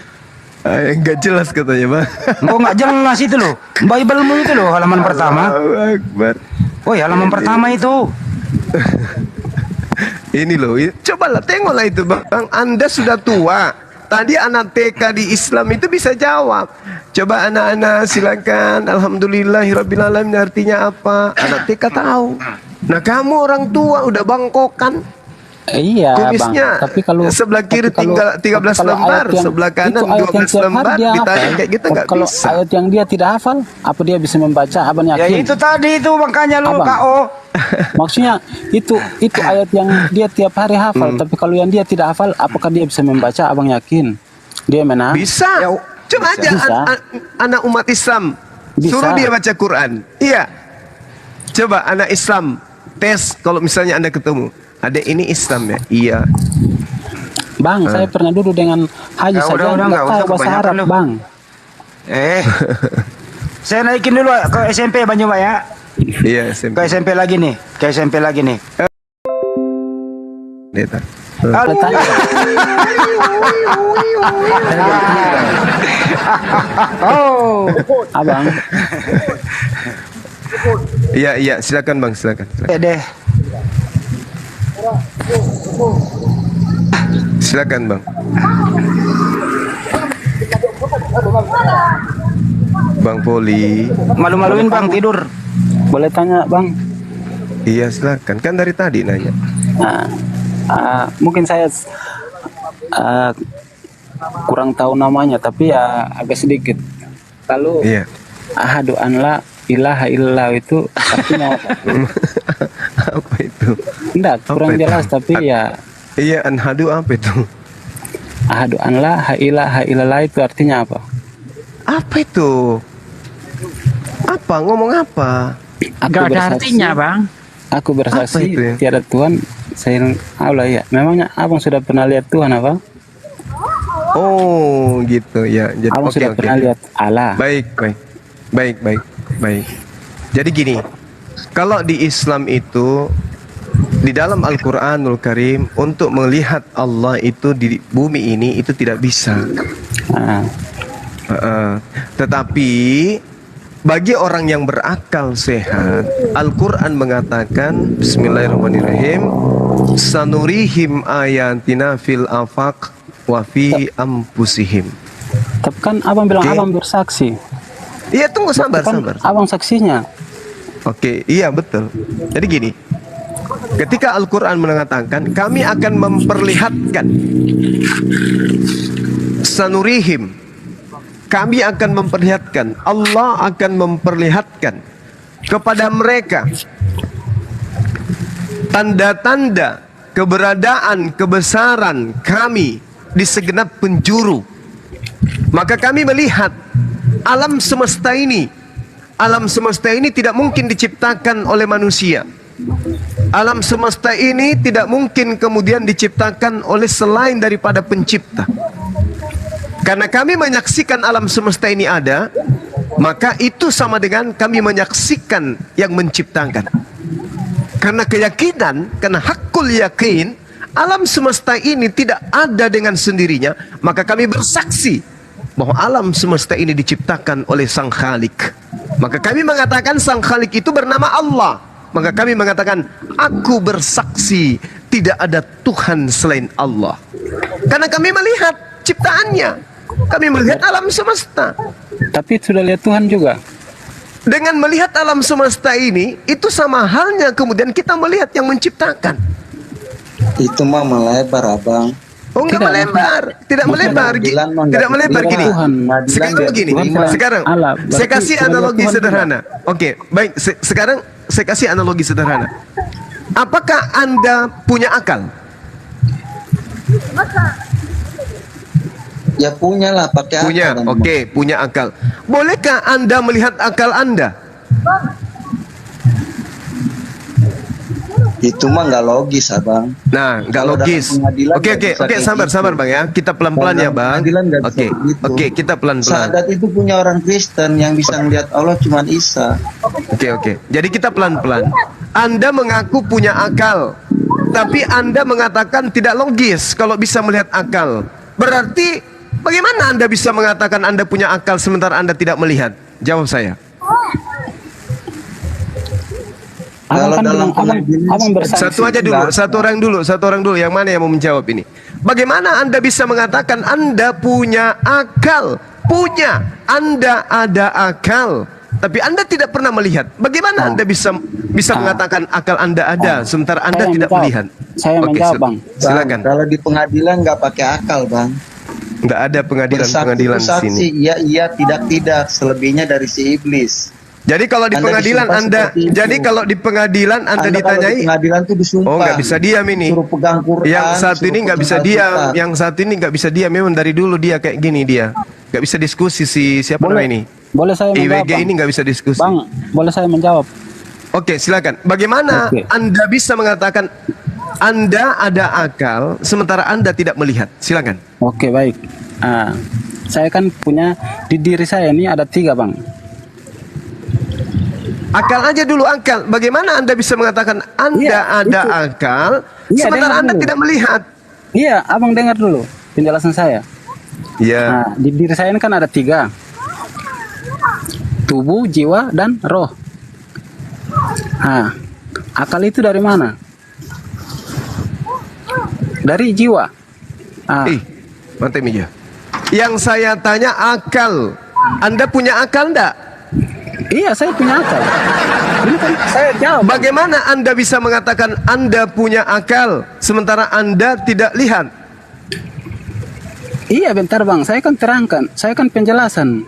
[SPEAKER 3] Enggak jelas katanya, Bang.
[SPEAKER 12] Kok nggak jelas itu loh. Bible-mu itu loh halaman pertama.
[SPEAKER 3] Allahu Akbar.
[SPEAKER 12] Oh ya, halaman pertama itu.
[SPEAKER 3] Ini loh, cobalah tengoklah itu, Bang. Anda sudah tua. Tadi anak TK di Islam itu bisa jawab. Coba anak-anak silakan. Alhamdulillahirabbil alamin artinya apa? Anak TK tahu. Nah, kamu orang tua udah bangkokan.
[SPEAKER 15] Iya,
[SPEAKER 3] kumisnya
[SPEAKER 15] Bang. Tapi kalau
[SPEAKER 3] sebelah kiri tinggal 13 lembar, sebelah kanan 12 lembar, ditanya kayak gitu nggak
[SPEAKER 15] kalau
[SPEAKER 3] bisa.
[SPEAKER 15] ayat yang dia tidak hafal, apa dia bisa membaca? Abang
[SPEAKER 12] Ya
[SPEAKER 15] yakin?
[SPEAKER 12] itu tadi itu makanya lu
[SPEAKER 15] Abang.
[SPEAKER 12] KO.
[SPEAKER 15] Maksudnya itu ayat yang dia tiap hari hafal, tapi kalau yang dia tidak hafal, apakah dia bisa membaca? Abang yakin? Dia menang?
[SPEAKER 3] Bisa. Coba aja
[SPEAKER 15] Bisa.
[SPEAKER 3] anak umat Islam suruh dia baca Quran. Iya. Coba anak Islam tes kalau misalnya Anda ketemu. Ada ini Islam ya? Iya.
[SPEAKER 15] Bang, saya pernah duduk dengan Haji saja nggak tahu bahasa Arab, Bang.
[SPEAKER 12] Saya naikin dulu ke SMP Banjuma ya.
[SPEAKER 3] Iya, SMP.
[SPEAKER 12] Ke SMP lagi nih. Ke SMP lagi nih.
[SPEAKER 3] Deta.
[SPEAKER 12] Oh,
[SPEAKER 15] Abang.
[SPEAKER 3] Iya, silakan Bang, silakan.
[SPEAKER 12] deh.
[SPEAKER 3] Silakan Bang. Bang Poli.
[SPEAKER 12] Malu-maluin Bang tidur.
[SPEAKER 15] Boleh tanya Bang?
[SPEAKER 3] Iya silakan. Kan dari tadi nanya.
[SPEAKER 15] Mungkin saya kurang tahu namanya, tapi ya agak sedikit. Lalu ahadu an la ilaha illallah itu artinya apa?
[SPEAKER 3] Apa itu?
[SPEAKER 15] Enggak, kurang jelas tapi ya.
[SPEAKER 3] Iya, anhadu apa itu?
[SPEAKER 15] Ahadu an la ilaha illallah itu artinya apa?
[SPEAKER 3] Apa itu? Apa? Ngomong apa?
[SPEAKER 5] Enggak ada artinya, Bang.
[SPEAKER 15] Aku bersaksi
[SPEAKER 3] ya?
[SPEAKER 15] tiada Tuhan selain Allah ya. Memangnya Abang sudah pernah lihat Tuhan apa?
[SPEAKER 3] Oh, gitu ya. Jadi
[SPEAKER 15] Abang sudah pernah lihat Allah.
[SPEAKER 3] Baik. Jadi gini, kalau di Islam itu di dalam Al-Qur'anul Karim untuk melihat Allah itu di bumi ini itu tidak bisa. Tetapi bagi orang yang berakal sehat, Al-Quran mengatakan bismillahirrahmanirrahim, sanurihim ayatina fil afaq wa fi anfusihim.
[SPEAKER 15] Tapi kan Abang bilang Abang bersaksi.
[SPEAKER 3] Iya, tunggu sabar.
[SPEAKER 15] Abang saksinya.
[SPEAKER 3] Oke, iya betul. Jadi gini, ketika Al-Quran mengatakan kami akan memperlihatkan, sanurihim, kami akan memperlihatkan, Allah akan memperlihatkan kepada mereka tanda-tanda keberadaan, kebesaran kami di segenap penjuru. Maka kami melihat alam semesta ini. Alam semesta ini tidak mungkin diciptakan oleh manusia. Alam semesta ini tidak mungkin kemudian diciptakan oleh selain daripada pencipta. Karena kami menyaksikan alam semesta ini ada, maka itu sama dengan kami menyaksikan yang menciptakan. Karena keyakinan, karena hakul yakin, alam semesta ini tidak ada dengan sendirinya, maka kami bersaksi bahwa alam semesta ini diciptakan oleh Sang Khalik. Maka kami mengatakan Sang Khalik itu bernama Allah. Maka kami mengatakan, aku bersaksi tidak ada Tuhan selain Allah. Karena kami melihat ciptaannya, kami melihat alam semesta.
[SPEAKER 15] Tapi sudah lihat Tuhan juga.
[SPEAKER 3] Dengan melihat alam semesta ini, itu sama halnya kemudian kita melihat yang menciptakan.
[SPEAKER 16] Itu mah melebar, Abang.
[SPEAKER 3] Oh, enggak melebar, tidak melebar, tidak melebar gini. Sekarang begini, sekarang saya kasih analogi sederhana. Oke, baik. Sekarang saya kasih analogi sederhana. Apakah Anda punya akal?
[SPEAKER 16] Ya punya lah, pakai
[SPEAKER 3] punya. Oke, punya akal. Bolehkah Anda melihat akal Anda?
[SPEAKER 16] Itu mah nggak logis, Abang.
[SPEAKER 3] Nah, nggak logis. Oke, sabar Bang ya. Kita pelan-pelan ya, Bang. Oke, kita pelan-pelan.
[SPEAKER 16] Sahadat itu punya orang Kristen yang bisa melihat Allah cuma Isa.
[SPEAKER 3] Oke. Jadi kita pelan-pelan. Anda mengaku punya akal, tapi Anda mengatakan tidak logis kalau bisa melihat akal. Berarti Bagaimana Anda bisa mengatakan Anda punya akal sementara Anda tidak melihat? Jawab saya.
[SPEAKER 15] Abang kan bilang, abang bersaksi.
[SPEAKER 3] Satu aja dulu, satu orang dulu. Yang mana yang mau menjawab ini? Bagaimana Anda bisa mengatakan Anda punya akal? Anda ada akal, tapi Anda tidak pernah melihat. Bagaimana Anda bisa mengatakan akal Anda ada, sementara Anda tidak melihat?
[SPEAKER 15] Saya menjawab, Bang.
[SPEAKER 3] Silakan.
[SPEAKER 16] Kalau di pengadilan nggak pakai akal, Bang.
[SPEAKER 3] Nggak ada pengadilan di sini.
[SPEAKER 16] Iya, tidak. Selebihnya dari si iblis.
[SPEAKER 3] Jadi kalau di pengadilan Anda ditanyai,
[SPEAKER 16] pengadilan itu disumpah.
[SPEAKER 3] oh nggak bisa diam ini.
[SPEAKER 16] Suruh pegang Quran.
[SPEAKER 3] Yang satu ini nggak bisa diam, yang satu ini nggak bisa diam. Memang dari dulu dia kayak gini dia, nggak bisa diskusi siapa namanya ini.
[SPEAKER 15] Boleh saya menjawab,
[SPEAKER 3] IWG ini nggak bisa diskusi.
[SPEAKER 15] Bang, boleh saya menjawab?
[SPEAKER 3] Oke, silakan. Bagaimana Anda bisa mengatakan Anda ada akal sementara Anda tidak melihat? Silakan.
[SPEAKER 15] Oke, baik. Saya kan punya di diri saya ini ada 3, Bang.
[SPEAKER 3] Akal aja dulu, akal. Bagaimana Anda bisa mengatakan Anda ada akal sementara Anda tidak melihat?
[SPEAKER 15] Iya, abang dengar dulu penjelasan saya.
[SPEAKER 3] Iya.
[SPEAKER 15] Nah, di diri saya ini kan ada 3. Tubuh, jiwa, dan roh. Nah, akal itu dari mana? Dari jiwa.
[SPEAKER 3] Mantap meja. Yang saya tanya akal. Anda punya akal enggak?
[SPEAKER 15] Iya, saya punya akal. Ini kan saya jawab.
[SPEAKER 3] Bagaimana Anda bisa mengatakan Anda punya akal sementara Anda tidak lihat?
[SPEAKER 15] Iya, bentar Bang. Saya kan terangkan. Saya kan penjelasan.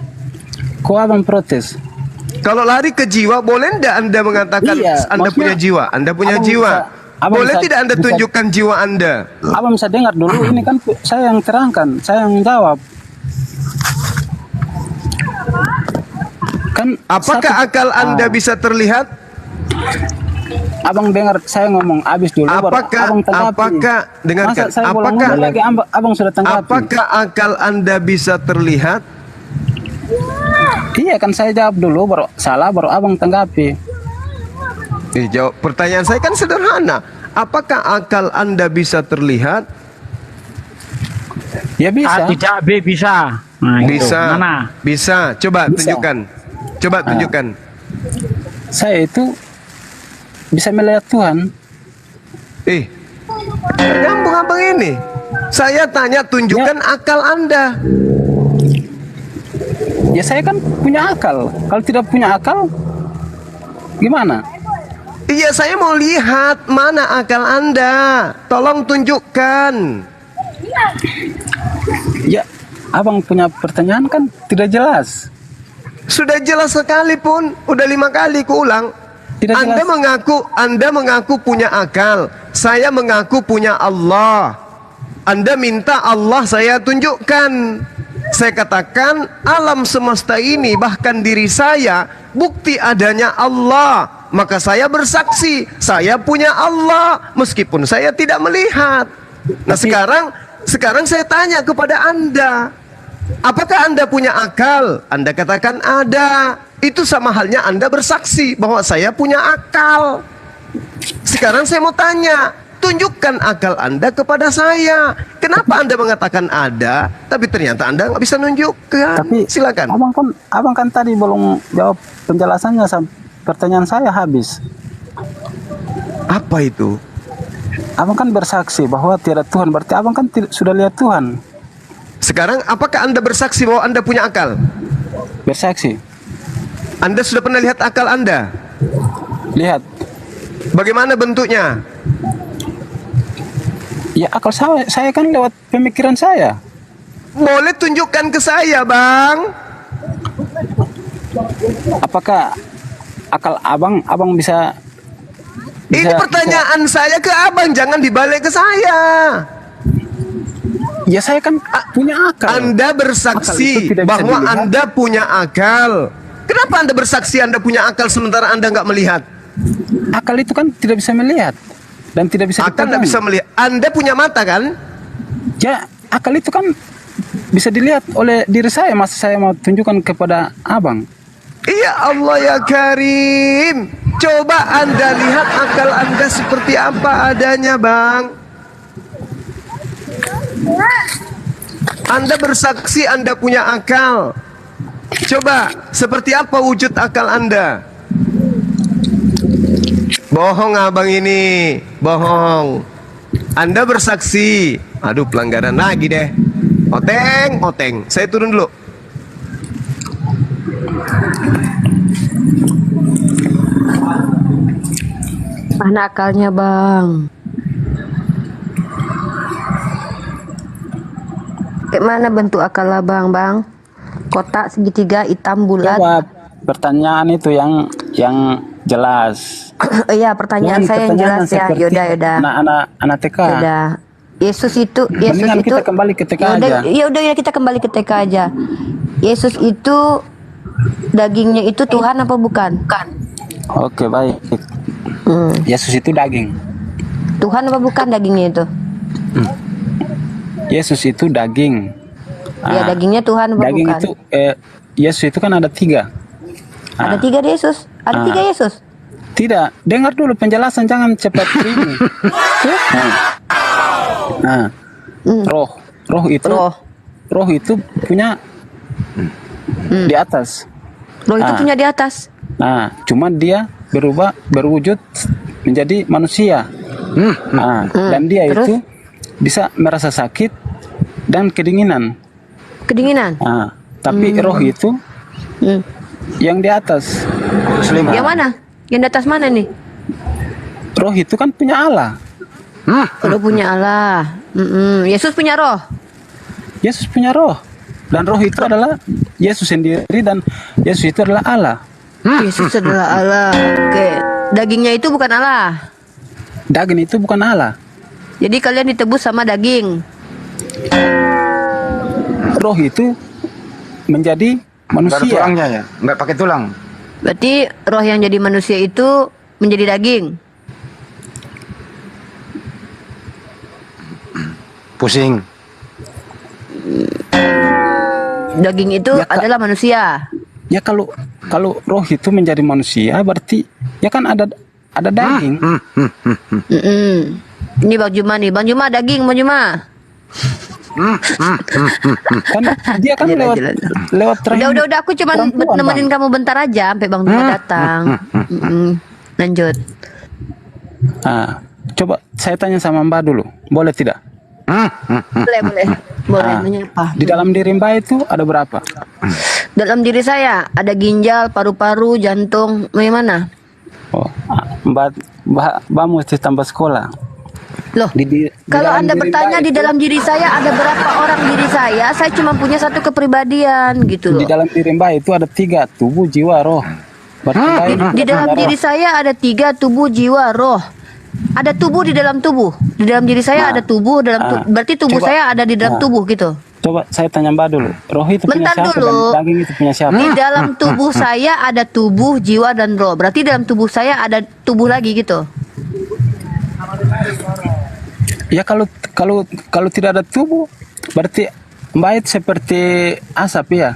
[SPEAKER 15] Kok abang protes?
[SPEAKER 3] Kalau lari ke jiwa, boleh enggak Anda mengatakan Anda punya jiwa? Anda punya jiwa. Boleh tidak Anda tunjukkan jiwa Anda?
[SPEAKER 15] Abang bisa dengar dulu. Ini kan saya yang terangkan. Saya yang jawab. Kan
[SPEAKER 3] apakah akal Anda bisa terlihat?
[SPEAKER 15] Abang dengar saya ngomong habis dulu.
[SPEAKER 3] Apakah dengarkan?
[SPEAKER 15] Abang sudah tanggapi.
[SPEAKER 3] Apakah akal Anda bisa terlihat?
[SPEAKER 15] Iya, kan saya jawab dulu, baru abang tanggapi.
[SPEAKER 3] Jawab. Pertanyaan saya kan sederhana. Apakah akal Anda bisa terlihat?
[SPEAKER 5] Ya bisa. Tidak, bisa. Nah,
[SPEAKER 3] bisa.
[SPEAKER 5] Mana?
[SPEAKER 3] Bisa. Coba tunjukkan. Tunjukkan.
[SPEAKER 15] Saya itu bisa melihat Tuhan.
[SPEAKER 3] Nyambung abang ini. Saya tanya tunjukkan akal Anda.
[SPEAKER 15] Ya saya kan punya akal. Kalau tidak punya akal, gimana?
[SPEAKER 3] Iya, saya mau lihat mana akal Anda. Tolong tunjukkan. Ya,
[SPEAKER 15] abang punya pertanyaan kan tidak jelas.
[SPEAKER 3] Sudah jelas sekali pun, udah 5 kali kuulang. Anda mengaku punya akal. Saya mengaku punya Allah. Anda minta Allah saya tunjukkan. Saya katakan alam semesta ini, bahkan diri saya, bukti adanya Allah. Maka saya bersaksi, saya punya Allah meskipun saya tidak melihat. Nah, sekarang saya tanya kepada Anda, apakah Anda punya akal? Anda katakan ada. Itu sama halnya Anda bersaksi bahwa saya punya akal. Sekarang saya mau tanya, tunjukkan akal Anda kepada saya. Kenapa Anda mengatakan ada, tapi ternyata Anda nggak bisa nunjukkan?
[SPEAKER 15] Tapi
[SPEAKER 3] silakan.
[SPEAKER 15] Abang kan tadi belum jawab penjelasannya, pertanyaan saya habis.
[SPEAKER 3] Apa itu?
[SPEAKER 15] Abang kan bersaksi bahwa tiada Tuhan, berarti abang kan sudah lihat Tuhan.
[SPEAKER 3] Sekarang apakah Anda bersaksi bahwa Anda punya akal?
[SPEAKER 15] Bersaksi.
[SPEAKER 3] Anda sudah pernah lihat akal Anda?
[SPEAKER 15] Lihat.
[SPEAKER 3] Bagaimana bentuknya?
[SPEAKER 15] Ya, akal saya kan lewat pemikiran saya.
[SPEAKER 3] Boleh tunjukkan ke saya, Bang.
[SPEAKER 15] Apakah akal abang bisa
[SPEAKER 3] ini pertanyaan saya ke abang, jangan dibalik ke saya.
[SPEAKER 15] Ya, saya kan punya akal.
[SPEAKER 3] Anda bersaksi bahwa Anda punya akal. Kenapa Anda bersaksi Anda punya akal sementara Anda nggak melihat?
[SPEAKER 15] Akal itu kan tidak bisa melihat dan tidak bisa
[SPEAKER 3] akal tidak bisa melihat. Anda punya mata kan?
[SPEAKER 15] Ya, akal itu kan bisa dilihat oleh diri saya. Masa saya mau tunjukkan kepada abang?
[SPEAKER 3] Iya, Allah ya Karim. Coba Anda lihat akal Anda seperti apa adanya, Bang. Anda bersaksi Anda punya akal. Coba, seperti apa wujud akal Anda? Bohong abang ini, bohong. Anda bersaksi. Aduh, pelanggaran lagi deh. Oteng. Saya turun dulu.
[SPEAKER 14] Mana akalnya bang? Kayak mana bentuk akal abang bang? Kotak segitiga hitam bulat.
[SPEAKER 15] Jawab pertanyaan itu yang jelas.
[SPEAKER 14] Iya, pertanyaan saya yang jelas ya. Yaudah.
[SPEAKER 15] Anak TK.
[SPEAKER 14] Yaudah. Yesus itu
[SPEAKER 15] kita kembali ke TK aja.
[SPEAKER 14] Ya kita kembali ke TK aja. Yesus itu dagingnya itu Tuhan apa bukan? Bukan.
[SPEAKER 15] Oke, baik. Yesus itu daging.
[SPEAKER 14] Tuhan apa bukan dagingnya itu?
[SPEAKER 15] Yesus itu daging.
[SPEAKER 14] Ya, dagingnya Tuhan apa
[SPEAKER 15] daging
[SPEAKER 14] bukan?
[SPEAKER 15] Itu Yesus itu kan ada 3.
[SPEAKER 14] Ada 3 Yesus. Ada 3 Yesus.
[SPEAKER 15] Tidak, dengar dulu penjelasan, jangan cepat ini. Roh itu punya di atas.
[SPEAKER 14] Roh itu punya di atas.
[SPEAKER 15] Nah, cuma dia berwujud menjadi manusia. Dan dia itu bisa merasa sakit dan kedinginan. Tapi roh itu yang di atas.
[SPEAKER 14] Yang mana? Yang di atas mana nih?
[SPEAKER 15] Roh itu kan punya Allah.
[SPEAKER 14] Roh punya Allah. Yesus punya roh.
[SPEAKER 15] Yesus punya roh. Dan roh itu adalah Yesus sendiri, dan Yesus itu adalah Allah.
[SPEAKER 14] Yesus adalah Allah. Oke. Dagingnya itu bukan Allah.
[SPEAKER 15] Daging itu bukan Allah.
[SPEAKER 14] Jadi kalian ditebus sama daging.
[SPEAKER 15] Roh itu menjadi manusia.
[SPEAKER 12] Nggak ada tulangnya ya? Nggak pakai tulang.
[SPEAKER 14] Berarti roh yang jadi manusia itu menjadi daging.
[SPEAKER 12] Pusing.
[SPEAKER 14] Daging itu adalah manusia.
[SPEAKER 15] Ya kalau roh itu menjadi manusia berarti ya kan ada daging.
[SPEAKER 14] Ini Bang Juma nih. Bang Juma daging, Bang Juma.
[SPEAKER 15] Kan dia kan lewat terakhir.
[SPEAKER 14] Udah aku cuma nemenin kamu bentar aja sampai Bang Juma datang. Lanjut.
[SPEAKER 15] Coba saya tanya sama Mbak dulu, boleh tidak?
[SPEAKER 14] Boleh. Nanya apa?
[SPEAKER 15] Di dalam diri Mbak itu ada berapa?
[SPEAKER 14] Dalam diri saya ada ginjal, paru-paru, jantung, bagaimana?
[SPEAKER 15] Mbak mesti tambah sekolah.
[SPEAKER 14] Loh, kalau Anda bertanya di dalam diri saya ada berapa orang diri saya cuma punya satu kepribadian gitu loh.
[SPEAKER 15] Di dalam diri Mbak itu ada 3, tubuh, jiwa, roh.
[SPEAKER 14] Di dalam diri saya ada 3, tubuh, jiwa, roh. Ada tubuh di dalam tubuh. Di dalam diri saya ada tubuh, berarti tubuh saya ada di dalam tubuh gitu.
[SPEAKER 15] Coba saya tanya Mbak dulu, roh itu punya siapa dan daging itu punya siapa?
[SPEAKER 14] Di dalam tubuh saya ada tubuh, jiwa, dan roh. Berarti dalam tubuh saya ada tubuh lagi gitu.
[SPEAKER 15] Ya kalau tidak ada tubuh, berarti Mbak itu seperti asap ya?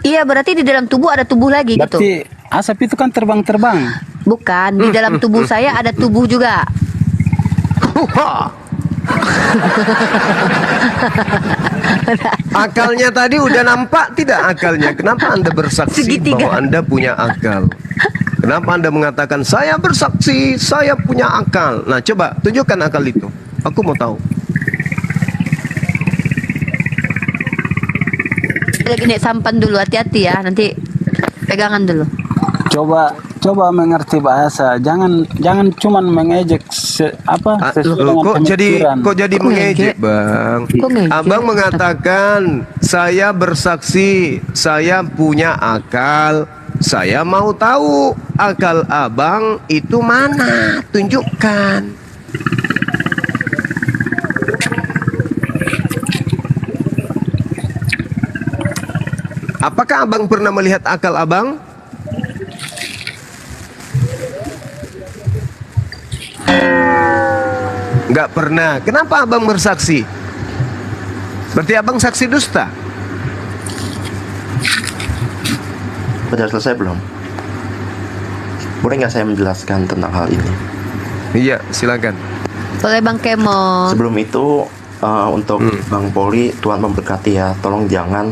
[SPEAKER 14] Iya, berarti di dalam tubuh ada tubuh lagi gitu.
[SPEAKER 15] Berarti asap itu kan terbang-terbang.
[SPEAKER 14] Bukan, di dalam tubuh saya ada tubuh juga.
[SPEAKER 3] Akalnya tadi udah nampak tidak akalnya? Kenapa Anda bersaksi bahwa Anda punya akal? Kenapa Anda mengatakan saya bersaksi, saya punya akal? Nah, coba tunjukkan akal itu. Aku mau tahu.
[SPEAKER 14] Gini, sampan dulu, hati-hati ya, nanti pegangan dulu.
[SPEAKER 15] Coba mengerti bahasa, jangan cuman mengejek
[SPEAKER 3] kok jadi mengejek, Bang? Abang mengatakan saya bersaksi, saya punya akal. Saya mau tahu akal abang itu mana? Tunjukkan. Apakah abang pernah melihat akal abang? Enggak pernah. Kenapa abang bersaksi? Berarti abang saksi dusta.
[SPEAKER 17] Sudah selesai belum? Boleh nggak saya menjelaskan tentang hal ini?
[SPEAKER 3] Iya, silakan.
[SPEAKER 14] Boleh Bang Kemo.
[SPEAKER 17] Sebelum itu, untuk Bang Poli, Tuhan memberkati ya. Tolong jangan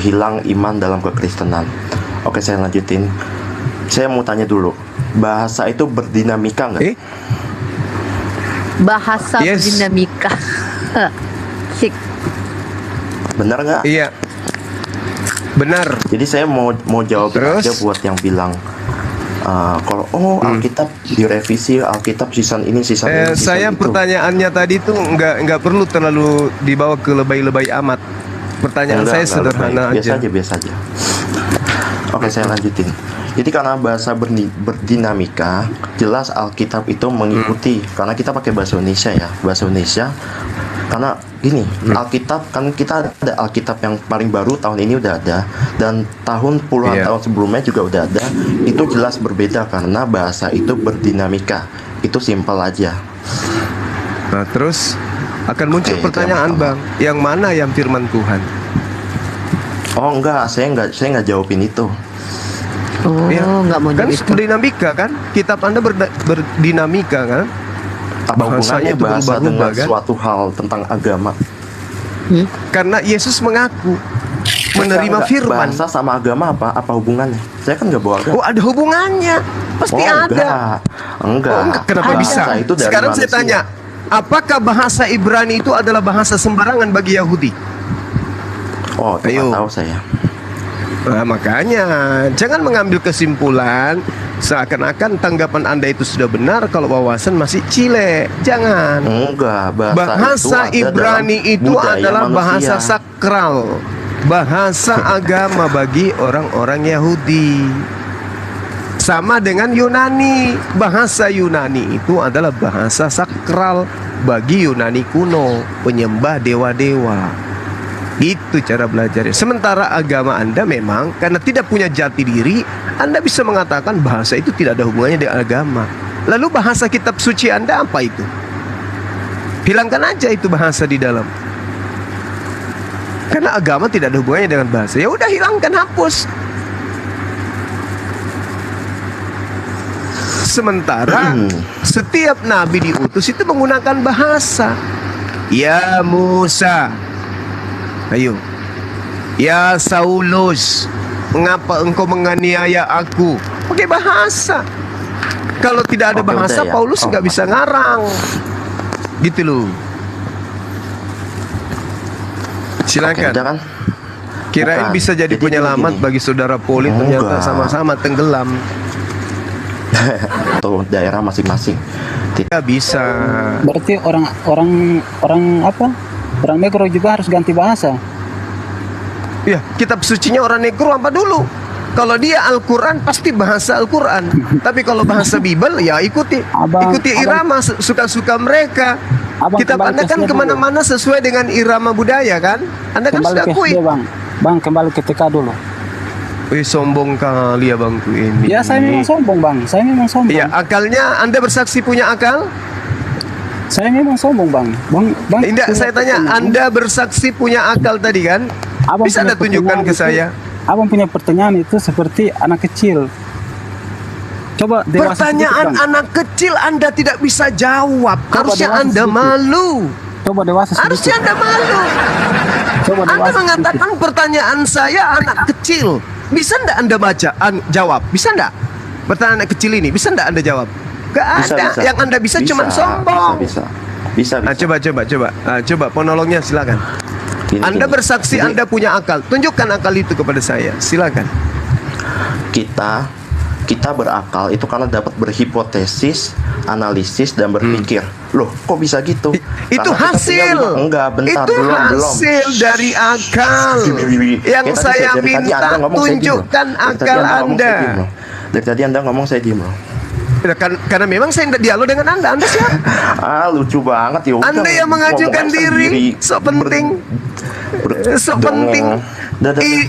[SPEAKER 17] hilang iman dalam kekristenan. Oke, saya lanjutin. Saya mau tanya dulu, bahasa itu berdinamika nggak?
[SPEAKER 14] Bahasa berdinamika. Sik.
[SPEAKER 17] Benar nggak?
[SPEAKER 3] Iya. Benar.
[SPEAKER 17] Jadi saya mau jawab aja buat yang bilang kalau Alkitab direvisi, Alkitab season ini season ini.
[SPEAKER 3] Saya pertanyaannya tadi tuh nggak perlu terlalu dibawa ke lebay-lebay amat. Pertanyaan saya sederhana aja.
[SPEAKER 17] Biasa aja. Oke, saya lanjutin. Jadi karena bahasa berdinamika, jelas Alkitab itu mengikuti. Karena kita pakai bahasa Indonesia ya, bahasa Indonesia. Karena gini, Alkitab kan kita ada Alkitab yang paling baru tahun ini udah ada, dan tahun puluhan tahun sebelumnya juga udah ada. Itu jelas berbeda karena bahasa itu berdinamika. Itu simpel aja.
[SPEAKER 3] Nah, terus akan muncul pertanyaan, Bang, yang mana yang firman Tuhan?
[SPEAKER 17] Oh enggak, saya nggak jawabin itu.
[SPEAKER 14] Nggak mau
[SPEAKER 3] kan
[SPEAKER 14] gitu.
[SPEAKER 3] berdinamika kan? Kitab Anda berdinamika kan?
[SPEAKER 17] Apa hubungannya bahasa dengan
[SPEAKER 3] kan?
[SPEAKER 17] suatu hal tentang agama?
[SPEAKER 3] Karena Yesus mengaku menerima firman.
[SPEAKER 17] Bahasa sama agama apa hubungannya? Saya kan nggak bawa agama.
[SPEAKER 3] Oh, ada hubungannya. Pasti ada.
[SPEAKER 17] Enggak.
[SPEAKER 3] Kenapa bisa?
[SPEAKER 17] Itu dari
[SPEAKER 3] Sekarang
[SPEAKER 17] manusia.
[SPEAKER 3] saya tanya, apakah bahasa Ibrani itu adalah bahasa sembarangan bagi Yahudi?
[SPEAKER 17] Oh, tidak tahu saya.
[SPEAKER 3] Nah, makanya jangan mengambil kesimpulan seakan-akan tanggapan Anda itu sudah benar kalau wawasan masih cile. Jangan.
[SPEAKER 17] Enggak,
[SPEAKER 3] bahasa Ibrani itu adalah bahasa sakral, bahasa agama bagi orang-orang Yahudi. Sama dengan Yunani. Bahasa Yunani itu adalah bahasa sakral bagi Yunani kuno, penyembah dewa-dewa. Itu cara belajarnya. Sementara agama Anda memang karena tidak punya jati diri, Anda bisa mengatakan bahasa itu tidak ada hubungannya dengan agama. Lalu bahasa kitab suci Anda apa itu? Hilangkan aja itu bahasa di dalam. Karena agama tidak ada hubungannya dengan bahasa. Ya udah, hilangkan, hapus. Sementara setiap nabi diutus itu menggunakan bahasa. Ya Musa, ayo. Ya Saulus, mengapa engkau menganiaya aku? Pakai bahasa. Kalau tidak ada bahasa, Paulus nggak bisa ngarang. Gitu loh. Silakan. Kirain bisa jadi penyelamat bagi saudara Poli, ternyata sama-sama tenggelam.
[SPEAKER 17] Atau daerah masing-masing.
[SPEAKER 3] Tidak bisa.
[SPEAKER 15] Berarti orang apa? Orang negro juga harus ganti bahasa.
[SPEAKER 3] Ya, kitab sucinya orang negro apa dulu? Kalau dia Al-Quran pasti bahasa Al-Quran. Tapi kalau bahasa Bible ya ikuti irama suka-suka mereka. Kitab Anda kan kemana-mana sesuai dengan irama budaya kan? Anda kan sudah akui.
[SPEAKER 15] Bang, kembali ke TK dulu.
[SPEAKER 3] Wih, sombong kali ya bangku ini.
[SPEAKER 15] Ya, saya memang sombong, Bang. Saya memang sombong.
[SPEAKER 3] Ya, akalnya Anda bersaksi punya akal?
[SPEAKER 15] Saya memang sombong, Bang. Bang,
[SPEAKER 3] tidak, saya tanya, Anda bersaksi punya akal tadi kan?
[SPEAKER 15] Abang
[SPEAKER 3] bisa Anda tunjukkan ke saya?
[SPEAKER 15] Abang punya pertanyaan itu seperti anak kecil. Coba dewasa.
[SPEAKER 3] Pertanyaan sedikit, anak kecil Anda tidak bisa jawab. Harusnya Anda malu.
[SPEAKER 15] Coba dewasa sedikit.
[SPEAKER 3] Harusnya Anda malu.
[SPEAKER 15] Coba
[SPEAKER 3] Anda mengatakan sedikit. Pertanyaan saya anak kecil. Bisa enggak Anda baca, jawab? Bisa enggak? Pertanyaan anak kecil ini, bisa enggak Anda jawab? Gak ada. Yang Anda bisa cuma sombong.
[SPEAKER 17] Bisa.
[SPEAKER 3] Nah, coba monolognya silakan. Anda bersaksi Anda punya akal. Tunjukkan akal itu kepada saya. Silakan.
[SPEAKER 17] Kita berakal itu karena dapat berhipotesis, analisis, dan berpikir. Loh, kok bisa gitu?
[SPEAKER 3] Itu hasil.
[SPEAKER 17] Itu
[SPEAKER 3] hasil dari akal. Yang saya minta tunjukkan akal Anda.
[SPEAKER 17] Dari tadi Anda ngomong saya diem loh.
[SPEAKER 3] Karena memang saya tidak dialog dengan Anda siapa?
[SPEAKER 17] Lucu banget ya.
[SPEAKER 3] Anda yang mengajukan diri, sok penting.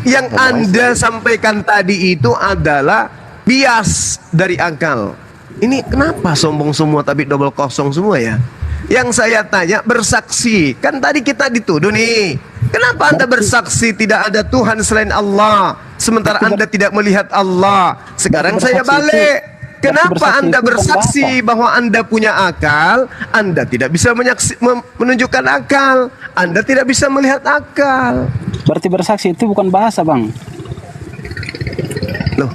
[SPEAKER 3] Yang Anda sampaikan tadi itu adalah bias dari akal. Ini kenapa sombong semua tapi double kosong semua ya? Yang saya tanya bersaksi. Kan tadi kita dituduh nih. Kenapa Anda bersaksi tidak ada Tuhan selain Allah, sementara Anda tidak melihat Allah? Sekarang saya balik. Kenapa Anda bersaksi bahwa Anda punya akal, Anda tidak bisa menunjukkan akal, Anda tidak bisa melihat akal?
[SPEAKER 15] Berarti bersaksi itu bukan bahasa, Bang.
[SPEAKER 3] Loh,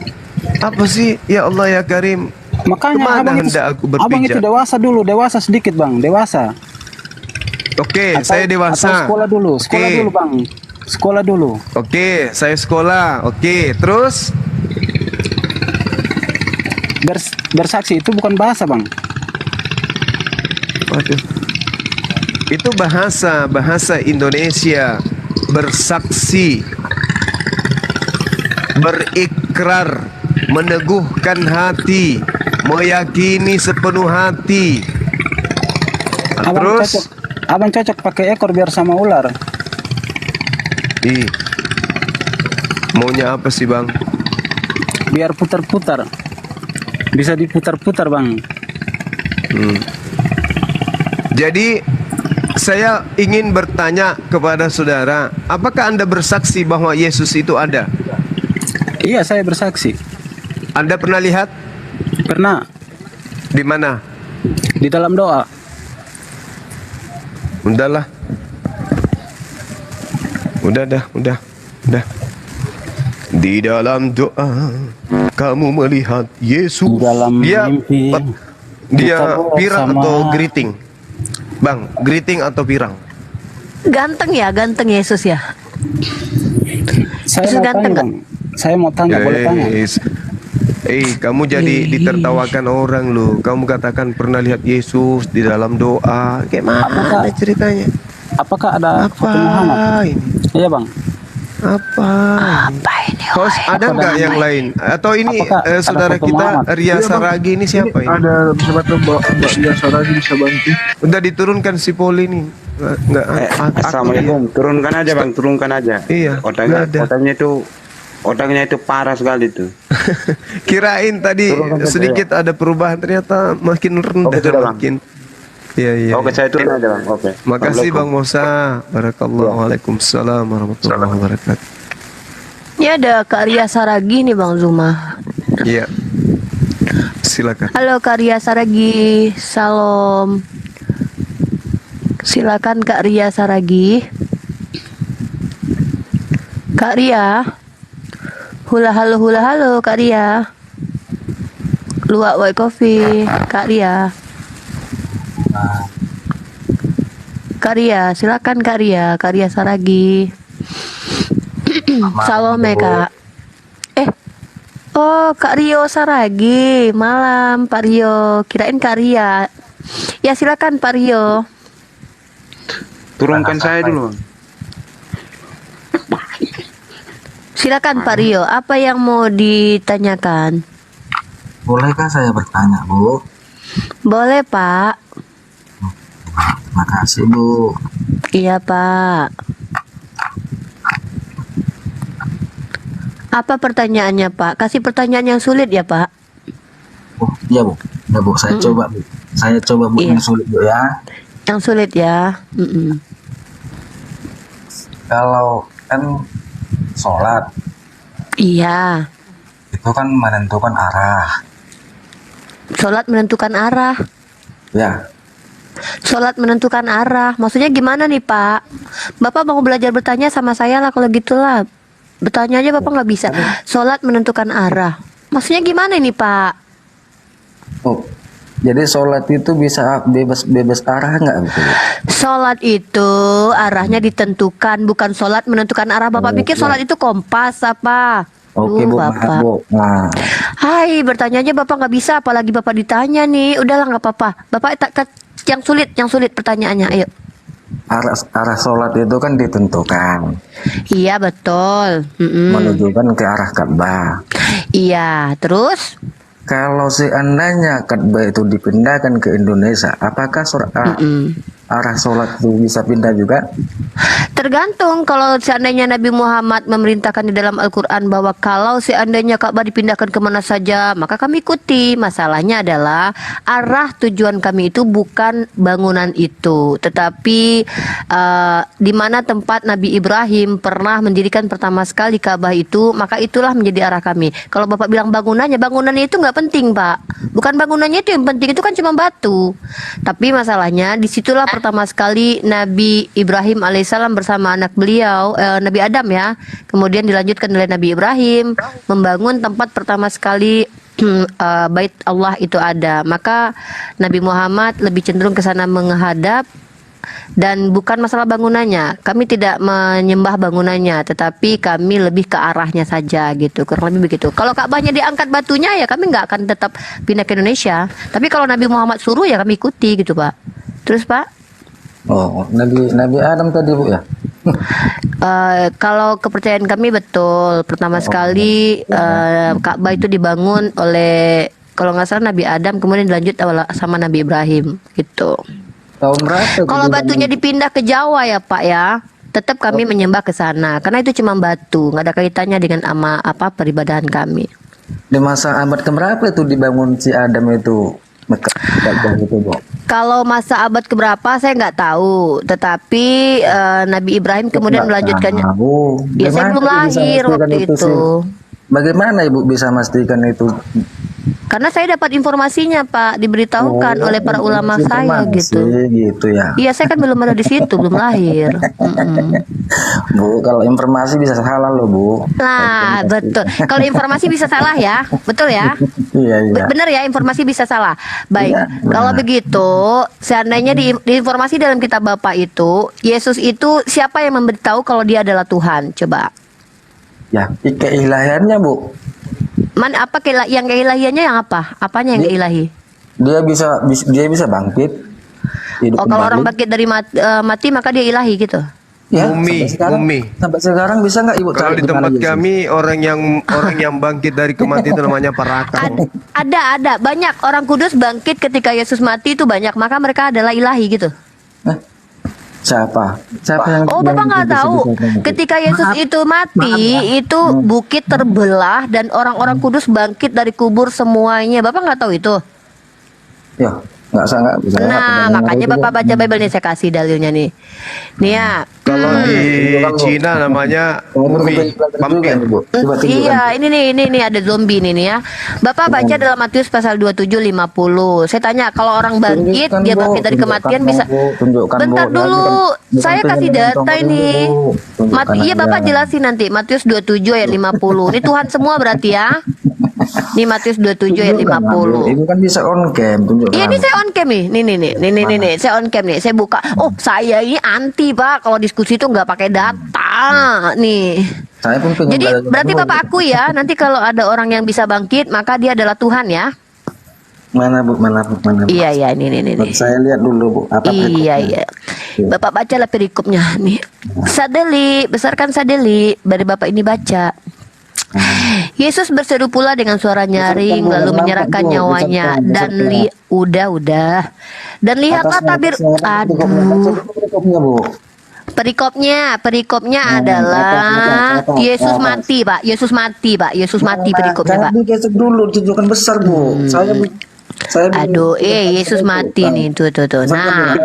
[SPEAKER 3] apa sih? Ya Allah ya Karim.
[SPEAKER 15] Makanya abang itu dewasa dulu, dewasa sedikit, Bang, dewasa.
[SPEAKER 3] Oke, saya dewasa.
[SPEAKER 15] Atau sekolah dulu, Bang. Sekolah dulu.
[SPEAKER 3] Oke, saya sekolah. Oke, terus?
[SPEAKER 15] Bersaksi itu bukan bahasa, Bang.
[SPEAKER 3] Waduh. Itu bahasa Indonesia. Bersaksi, berikrar, meneguhkan hati, meyakini sepenuh hati.
[SPEAKER 15] Abang cocok pakai ekor biar sama ular.
[SPEAKER 3] Maunya apa sih, Bang?
[SPEAKER 15] Biar putar-putar. Bisa diputar-putar, Bang.
[SPEAKER 3] Jadi saya ingin bertanya kepada saudara, apakah Anda bersaksi bahwa Yesus itu ada?
[SPEAKER 15] Iya, saya bersaksi.
[SPEAKER 3] Anda pernah lihat?
[SPEAKER 15] Pernah.
[SPEAKER 3] Di mana?
[SPEAKER 15] Di dalam doa.
[SPEAKER 3] Udahlah. Udah. Di dalam doa kamu melihat Yesus.
[SPEAKER 15] Di dalam mimpi.
[SPEAKER 3] Dia pirang atau geriting? Bang, geriting atau pirang?
[SPEAKER 14] Ganteng Yesus ya.
[SPEAKER 15] Saya mau tanya, boleh tanya?
[SPEAKER 3] Kamu jadi ditertawakan orang loh. Kamu katakan pernah lihat Yesus di dalam doa. Kayak mana ceritanya?
[SPEAKER 15] Apakah ada foto Muhammad? Iya, Bang.
[SPEAKER 3] Apa
[SPEAKER 14] ini?
[SPEAKER 3] Host, ada nggak yang lain? Atau ini saudara kita Ria Saragi ini siapa ini?
[SPEAKER 6] Ada bisa bantu Mbak Ria Saragi, bisa bantu.
[SPEAKER 3] Udah diturunkan si Poli nih. Nggak.
[SPEAKER 18] Assalamualaikum. Turunkan aja, Bang. Turunkan aja.
[SPEAKER 3] Iya.
[SPEAKER 18] Otaknya itu parah sekali tuh.
[SPEAKER 3] Kirain tadi sedikit ada perubahan, ternyata makin rendah makin. Iya.
[SPEAKER 18] Oke, saya turun aja, Bang. Oke.
[SPEAKER 3] Makasih Bang Musa. Barakallahu. Waalaikumsalam warahmatullahi wabarakatuh.
[SPEAKER 14] Ini ada Kak Ria Saragi nih, Bang Zuma.
[SPEAKER 3] Iya. Silakan.
[SPEAKER 14] Halo Kak Ria Saragi. Salam. Silakan Kak Ria Saragi. Kak Ria. Halo Kak Ria. Luwak white coffee, Kak Ria. Silakan Kak Ria Saragi. Salam ya Kak. Oh Kak Rio Saragi. Malam Pak Rio. Kirain Kak Ria. Ya silakan Pak Rio.
[SPEAKER 18] Turunkan saya dulu.
[SPEAKER 14] Silakan Pak Rio. Apa yang mau ditanyakan?
[SPEAKER 19] Bolehkah saya bertanya, Bu?
[SPEAKER 14] Boleh Pak.
[SPEAKER 19] Makasih Bu.
[SPEAKER 14] Iya Pak. Apa pertanyaannya Pak? Kasih pertanyaan yang sulit ya Pak.
[SPEAKER 19] Oh iya Bu. Ya Bu, saya coba Bu. Saya coba Bu yang sulit Bu ya.
[SPEAKER 14] Yang sulit ya.
[SPEAKER 19] Kalau kan sholat.
[SPEAKER 14] Iya.
[SPEAKER 19] Itu kan menentukan arah.
[SPEAKER 14] Sholat menentukan arah.
[SPEAKER 19] Ya.
[SPEAKER 14] Sholat menentukan arah. Maksudnya gimana nih Pak? Bapak mau belajar bertanya sama saya lah kalau gitulah. Bertanya aja Bapak nggak bisa. Sholat menentukan arah. Maksudnya gimana nih Pak?
[SPEAKER 19] Oh, jadi sholat itu bisa bebas arah nggak?
[SPEAKER 14] Sholat itu arahnya ditentukan, bukan sholat menentukan arah. Bapak pikir sholat itu kompas apa?
[SPEAKER 19] Oke Bu,
[SPEAKER 14] Bapak.
[SPEAKER 19] Bu. Nah.
[SPEAKER 14] Hai, bertanya aja Bapak nggak bisa, apalagi Bapak ditanya nih. Udahlah nggak apa-apa. Bapak yang sulit pertanyaannya. Ayo.
[SPEAKER 19] Arah sholat itu kan ditentukan.
[SPEAKER 14] Iya betul.
[SPEAKER 19] Menunjukkan ke arah Ka'bah.
[SPEAKER 14] Iya, terus?
[SPEAKER 19] Kalau seandainya Ka'bah itu dipindahkan ke Indonesia, apakah arah sholat itu bisa pindah juga?
[SPEAKER 14] Tergantung. Kalau seandainya Nabi Muhammad memerintahkan di dalam Al-Quran bahwa kalau seandainya Ka'bah dipindahkan kemana saja, maka kami ikuti. Masalahnya adalah arah tujuan kami itu bukan bangunan itu, tetapi di mana tempat Nabi Ibrahim pernah mendirikan pertama sekali Ka'bah itu, maka itulah menjadi arah kami. Kalau Bapak bilang bangunannya itu nggak penting, Pak. Bukan bangunannya itu yang penting, itu kan cuma batu. Tapi masalahnya disitulah pertama sekali Nabi Ibrahim alaihissalam bersama anak beliau, Nabi Adam ya, kemudian dilanjutkan oleh Nabi Ibrahim membangun tempat pertama sekali bait Allah itu ada. Maka Nabi Muhammad lebih cenderung ke sana menghadap, dan bukan masalah bangunannya. Kami tidak menyembah bangunannya, tetapi kami lebih ke arahnya saja gitu. Kurang lebih begitu. Kalau Ka'bahnya diangkat batunya ya kami nggak akan tetap pindah ke Indonesia. Tapi kalau Nabi Muhammad suruh ya kami ikuti gitu, Pak. Terus, Pak?
[SPEAKER 19] Oh, Nabi Adam tadi, Bu ya?
[SPEAKER 14] Kalau kepercayaan kami betul. Pertama sekali Ka'bah itu dibangun oleh, kalau nggak salah, Nabi Adam, kemudian dilanjut sama Nabi Ibrahim gitu.
[SPEAKER 19] Tahun berapa?
[SPEAKER 14] Kalau batunya dipindah ke Jawa ya Pak ya, tetap kami menyembah ke sana karena itu cuma batu, nggak ada kaitannya dengan apa peribadahan kami.
[SPEAKER 19] Di masa abad keberapa itu dibangun si Adam itu?
[SPEAKER 14] Kalau masa abad keberapa saya nggak tahu, tetapi Nabi Ibrahim kemudian melanjutkannya. Ya saya belum lahir waktu itu.
[SPEAKER 19] Bagaimana Ibu bisa memastikan itu?
[SPEAKER 14] Karena saya dapat informasinya Pak, diberitahukan oleh para ulama saya gitu.
[SPEAKER 19] Gitu ya.
[SPEAKER 14] Iya, saya kan belum ada di situ, belum lahir.
[SPEAKER 19] Bu, kalau informasi bisa salah loh, Bu.
[SPEAKER 14] Nah, betul. Kalau informasi bisa salah ya, betul ya?
[SPEAKER 19] Iya.
[SPEAKER 14] Benar ya, informasi bisa salah. Baik, kalau begitu, seandainya di informasi dalam kitab Bapak itu, Yesus itu siapa yang memberitahu kalau dia adalah Tuhan? Coba.
[SPEAKER 19] Ya, keilahiannya, Bu.
[SPEAKER 14] Mana apa yang keilahiannya yang apa? Apanya yang ilahi?
[SPEAKER 19] Dia bisa bangkit.
[SPEAKER 14] Oh, kalau orang bangkit dari mati maka dia ilahi gitu.
[SPEAKER 19] Ya,
[SPEAKER 3] Umi.
[SPEAKER 19] Sampai sekarang bisa nggak Ibu?
[SPEAKER 3] Kalau di tempat kami orang yang bangkit dari kematian itu namanya paraka.
[SPEAKER 14] Ada banyak orang kudus bangkit ketika Yesus mati itu banyak, maka mereka adalah ilahi gitu.
[SPEAKER 19] Siapa yang
[SPEAKER 14] Bapak nggak tahu. Ketika Yesus itu mati, itu bukit terbelah dan orang-orang kudus bangkit dari kubur semuanya. Bapak nggak tahu itu?
[SPEAKER 19] Ya, nggak bisa.
[SPEAKER 14] Nah, makanya Bapak baca Bible nih, saya kasih dalilnya nih. Nih ya.
[SPEAKER 3] Kalau di Cina namanya Umi Pumpkin.
[SPEAKER 14] Iya, ini ada zombie nih ya. Bapak baca dalam Matius pasal 27:50. Saya tanya, kalau orang bangkit, dia bangkit dari kematian bisa. Bentar dulu, saya kasih data ini. Iya, Bapak jelasin nanti. Matius 27 ayat 50. Ini Tuhan semua berarti ya. Ini Matius 27 ayat 50.
[SPEAKER 19] Ini kan bisa on cam, tunjukkan.
[SPEAKER 14] Iya, ini saya on cam nih. Nih, saya on cam nih. Saya buka. Oh, saya ini anti, Pak. Kalau diskusi itu nggak pakai data. Nih.
[SPEAKER 19] Saya pun pengen.
[SPEAKER 14] Jadi berarti Bapak aku ya, nanti kalau ada orang yang bisa bangkit, maka dia adalah Tuhan ya.
[SPEAKER 19] Mana Bu?
[SPEAKER 14] Iya, ini.
[SPEAKER 19] Saya lihat dulu, Bu. Apa
[SPEAKER 14] Iya. Bapak bacalah perikopnya nih. Sadeli, besarkan sadeli. Dari Bapak ini baca. Yesus berseru pula dengan suara nyaring, lalu menyerahkan nyawanya, dan udah. Dan lihatlah tabir. Aduh. Perikopnya adalah Yesus mati, Pak. Yesus mati perikopnya, Pak.
[SPEAKER 19] Gesek dulu, tunjukkan besar, Bu.
[SPEAKER 14] Aduh, Yesus mati nih, tuh. Nah,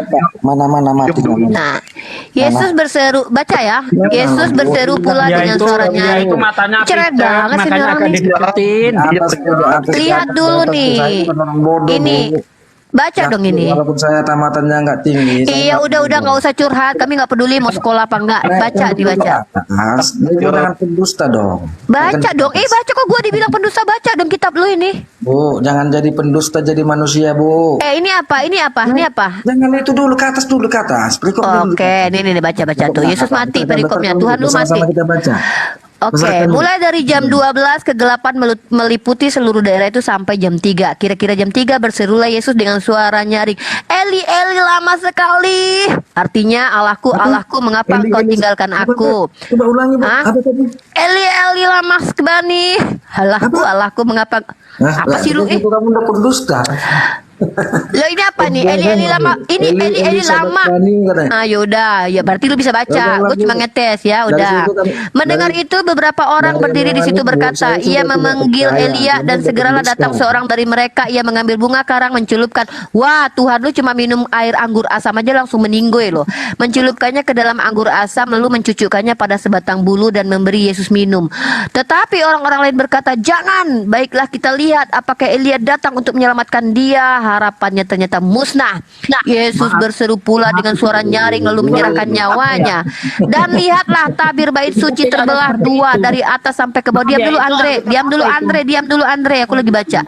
[SPEAKER 19] mana mati.
[SPEAKER 14] Nah, Yesus berseru, baca ya. Yesus berseru pula dengan suara nyaring. Cerewet banget sih orang nih. Lihat dulu nih. Ini. Baca dong ini.
[SPEAKER 19] Walaupun saya tamatannya nggak tinggi.
[SPEAKER 14] Iya, udah nggak usah curhat. Kami nggak peduli mau sekolah apa enggak. Dibaca.
[SPEAKER 19] Jangan pendusta dong.
[SPEAKER 14] Baca dong. Baca kok gua dibilang pendusta, baca dong kitab lu ini.
[SPEAKER 19] Bu, jangan jadi pendusta, jadi manusia, Bu.
[SPEAKER 14] Ini apa?
[SPEAKER 19] Jangan itu dulu ke atas. Perikop dulu.
[SPEAKER 14] Oke, ini baca tuh. Yesus mati perikopnya. Tuhan lu mati.
[SPEAKER 19] Sama kita baca.
[SPEAKER 14] Oke, mulai dari jam 12 kegelapan meliputi seluruh daerah itu sampai jam 3. Kira-kira jam 3 berserulah Yesus dengan suara nyaring, Eli, Eli, lama sekali. Artinya, Allahku, mengapa engkau tinggalkan aku?
[SPEAKER 19] Coba ulangi, Bu. Apa tadi?
[SPEAKER 14] Eli, Eli, lama sekali. Allahku, mengapa? Apa sih lu?
[SPEAKER 19] Kamu udah pendusta.
[SPEAKER 14] Loh, ini apa nih? Eli lama. Ini Eli lama. Ah yaudah, ya berarti lu bisa baca. Gue cuma ngetes ya, udah. Mendengar itu beberapa orang berdiri di situ berkata, ia memanggil Elia dan segeralah datang seorang dari mereka. Ia mengambil bunga karang, mencelupkan. Wah, Tuhan, lu cuma minum air anggur asam aja langsung meninggoy loh. Mencelupkannya ke dalam anggur asam lalu mencucukkannya pada sebatang bulu dan memberi Yesus minum. Tetapi orang-orang lain berkata, jangan, baiklah kita lihat apakah Elia datang untuk menyelamatkan dia. Harapannya ternyata musnah. Yesus berseru pula dengan suara nyaring lalu menyerahkan nyawanya. Dan lihatlah tabir bait suci terbelah dua dari atas sampai ke bawah. Diam dulu Andre, aku lagi baca.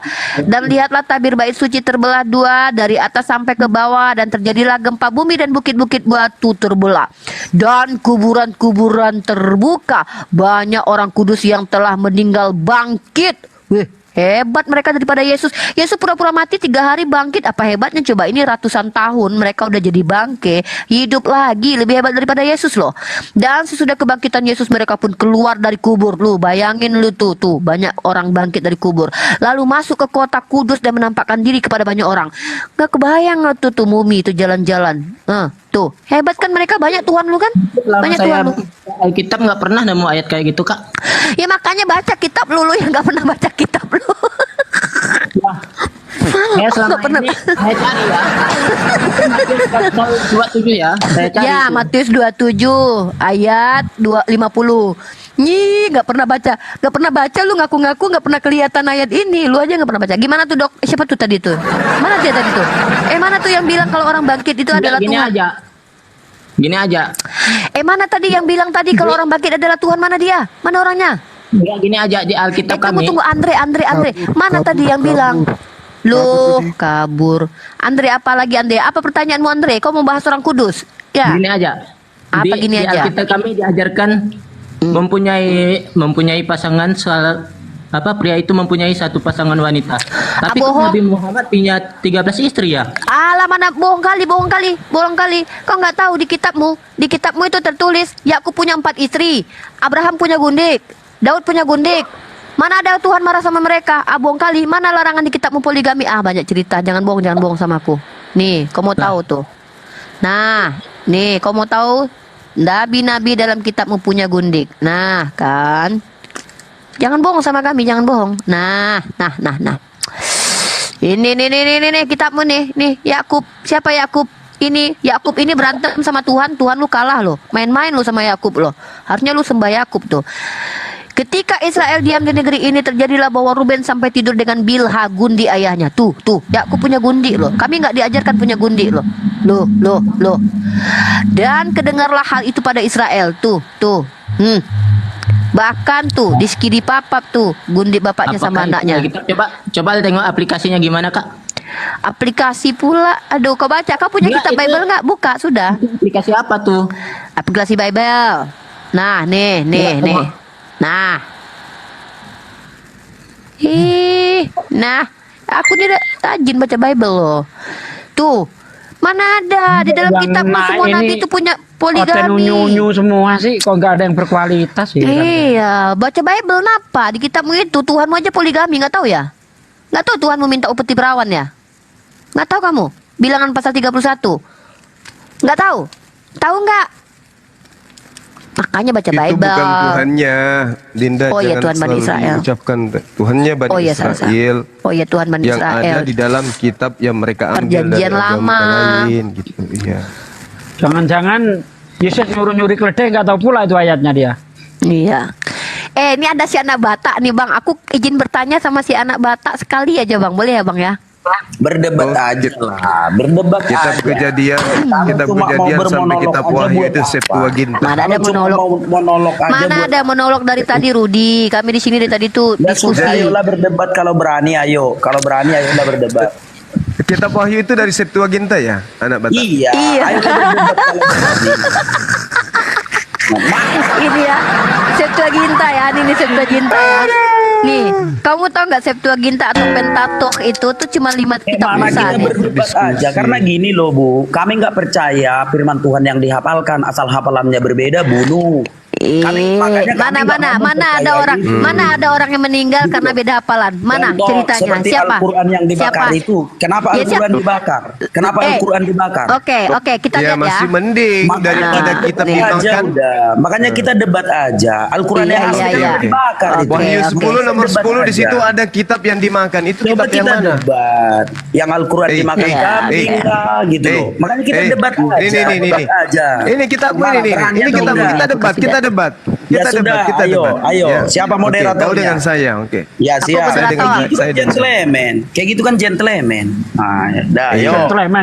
[SPEAKER 14] Dan lihatlah tabir bait suci terbelah dua dari atas sampai ke bawah, dan terjadilah gempa bumi dan bukit-bukit batu terbelah dan kuburan-kuburan terbuka. Banyak orang kudus yang telah meninggal bangkit. Wih, hebat mereka daripada Yesus. Yesus pura-pura mati 3 hari bangkit. Apa hebatnya coba? Ini ratusan tahun mereka udah jadi bangke, hidup lagi, lebih hebat daripada Yesus loh. Dan sesudah kebangkitan Yesus mereka pun keluar dari kubur. Lu bayangin lu tuh banyak orang bangkit dari kubur. Lalu masuk ke kota kudus dan menampakkan diri kepada banyak orang. Gak kebayang tuh mumi itu jalan-jalan. Tuh hebat kan mereka, banyak Tuhan lu kan? Banyak Tuhan lu.
[SPEAKER 20] Alkitab nggak pernah nemu ayat kayak gitu kak.
[SPEAKER 14] Ya makanya baca kitab lu yang nggak pernah baca kitab lu.
[SPEAKER 20] Saya selama ini saya cari ya. Matius 27 ya. Saya cari.
[SPEAKER 14] Ya, Matius 27 ayat 50. Nyi, nggak pernah baca lu, ngaku-ngaku nggak pernah kelihatan ayat ini. Lu aja nggak pernah baca. Gimana tuh dok? Siapa tuh tadi tuh? Mana dia tadi tuh? Mana tuh yang bilang kalau orang bangkit itu adalah Tuhan?
[SPEAKER 20] Gini aja.
[SPEAKER 14] Mana tadi yang bilang tadi kalau orang bangkit adalah Tuhan? Mana dia? Mana orangnya?
[SPEAKER 20] Enggak, gini aja di Alkitab kami.
[SPEAKER 14] Tunggu Andre. Mana tadi yang bilang? Loh, kabur. Andre, apa lagi Andre? Apa pertanyaanmu Andre? Kau mau bahas orang kudus? Ya.
[SPEAKER 20] Gini aja.
[SPEAKER 14] Apa gini aja?
[SPEAKER 20] Di Alkitab kami diajarkan mempunyai pasangan pria itu mempunyai satu pasangan wanita. Tapi Nabi Muhammad punya 13 istri ya.
[SPEAKER 14] Alah, mana bohong kali. Kau nggak tahu di kitabmu itu tertulis Yakub punya 4 istri, Abraham punya gundik, Daud punya gundik. Mana ada Tuhan marah sama mereka? Bohong kali. Mana larangan di kitabmu poligami? Banyak cerita. Jangan bohong sama aku. Nih, kau mau tahu tuh. Nah, nih kau mau tahu nabi-nabi dalam kitabmu punya gundik. Nah, kan? Jangan bohong sama kami, jangan bohong. Nah. Ini kitabmu nih. Yakub. Siapa Yakub? Ini Yakub ini berantem sama Tuhan. Tuhan lu kalah loh. Main-main lu sama Yakub loh. Harusnya lu sembah Yakub tuh. Ketika Israel diam di negeri ini, terjadilah bahwa Ruben sampai tidur dengan Bilha, gundi ayahnya. Tuh, Yakub punya gundi loh. Kami nggak diajarkan punya gundi loh. Loh. Dan kedengarlah hal itu pada Israel. Tuh. Bahkan tuh di skidi papap tuh gundi bapaknya sama anaknya.
[SPEAKER 20] Coba tengok aplikasinya gimana kak?
[SPEAKER 14] Aplikasi pula. Aduh, kau baca. Kau punya kitab Bible nggak? Buka sudah.
[SPEAKER 20] Aplikasi apa tuh?
[SPEAKER 14] Aplikasi Bible. Nah, nih. Nah, aku nih rajin baca Bible loh. Tuh, mana ada di dalam kitab semua nabi itu punya poligami.
[SPEAKER 5] Nyunyu semua sih, kok nggak ada yang berkualitas sih.
[SPEAKER 14] Iya, baca Bible napa? Di kitabmu itu Tuhanmu aja poligami, nggak tahu ya? Nggak tahu Tuhanmu minta upeti perawan ya? Nggak tahu kamu? Bilangan pasal 31. Nggak tahu? Tahu nggak? Makanya baca Bible.
[SPEAKER 3] Itu bukan Tuhannya, Dinda.
[SPEAKER 14] Oh iya, Tuhan Bani Israel.
[SPEAKER 3] Ucapkan Tuhannya Bani Israel.
[SPEAKER 14] Oh iya, Tuhan Bani
[SPEAKER 3] yang
[SPEAKER 14] Israel.
[SPEAKER 3] Yang ada di dalam kitab yang mereka ambil
[SPEAKER 14] Perjanjian
[SPEAKER 3] dari agama
[SPEAKER 14] lama.
[SPEAKER 3] lain gitu. Iya.
[SPEAKER 5] Jangan-jangan Yesus nyuruh-nyuri keledai, nggak tahu pula itu ayatnya dia.
[SPEAKER 14] Iya. Ini ada si anak Batak nih bang. Aku izin bertanya sama si anak Batak sekali aja bang. Boleh ya bang ya?
[SPEAKER 21] Berdebat aja lah, berdebat
[SPEAKER 3] kitab
[SPEAKER 21] aja.
[SPEAKER 3] Kejadian sampai kitab Wahyu itu Septuaginta.
[SPEAKER 14] Mana ada monolog aja. Mana ada monolog dari tadi Rudi. Kami di sini dari tadi tuh diskusi.
[SPEAKER 21] Ayolah berdebat kalau berani, ayo. Kalau berani ayolah berdebat.
[SPEAKER 3] Kitab Wahyu itu dari Septuaginta ya, anak Batak?
[SPEAKER 21] Iya. Ayolah berdebat kalau berani.
[SPEAKER 14] Ini ya Septuaginta ya, ini Septuaginta ya. Nih, kamu tahu nggak Septuaginta atau Pentateuch itu tuh cuma 5 kitab Musa.
[SPEAKER 21] Kita berdebat aja karena gini loh Bu, kami nggak percaya firman Tuhan yang dihafalkan asal hafalannya berbeda bunuh.
[SPEAKER 14] Mana ada orang yang meninggal karena beda hafalan. Mana
[SPEAKER 21] Contoh,
[SPEAKER 14] ceritanya?
[SPEAKER 21] seperti
[SPEAKER 14] Siapa?
[SPEAKER 21] Al-Quran yang dibakar
[SPEAKER 14] Siapa?
[SPEAKER 21] itu. Kenapa
[SPEAKER 14] Ya,
[SPEAKER 21] Al-Quran dibakar? Kenapa Al-Quran dibakar?
[SPEAKER 14] Oke, kita
[SPEAKER 3] Ya
[SPEAKER 14] lihat ya.
[SPEAKER 3] masih mending daripada kita
[SPEAKER 21] Debat aja
[SPEAKER 3] dimakan.
[SPEAKER 21] udah. Makanya kita debat aja. Al-Quran yang asli kenapa dibakar itu?
[SPEAKER 3] Wahyu 10 nomor 10 di situ ada kitab yang dimakan. Itu
[SPEAKER 21] Coba
[SPEAKER 3] kitab yang
[SPEAKER 21] kita
[SPEAKER 3] mana?
[SPEAKER 21] debat. Yang Al-Quran dimakan kambing lah gitu loh. Makanya kita debat aja. Debat aja.
[SPEAKER 3] Ini kitabmu ini. Ini kitabmu, kita debat.
[SPEAKER 21] Ya sudah, ayo.
[SPEAKER 3] Ya.
[SPEAKER 21] Siapa
[SPEAKER 3] Oke,
[SPEAKER 21] moderatornya?
[SPEAKER 3] kau dengan saya, oke.
[SPEAKER 21] Ya siap.
[SPEAKER 3] Saya dengan saya dengan
[SPEAKER 21] Gentleman. Kayak gitu kan gentleman. Nah, ya. Dah, ayo.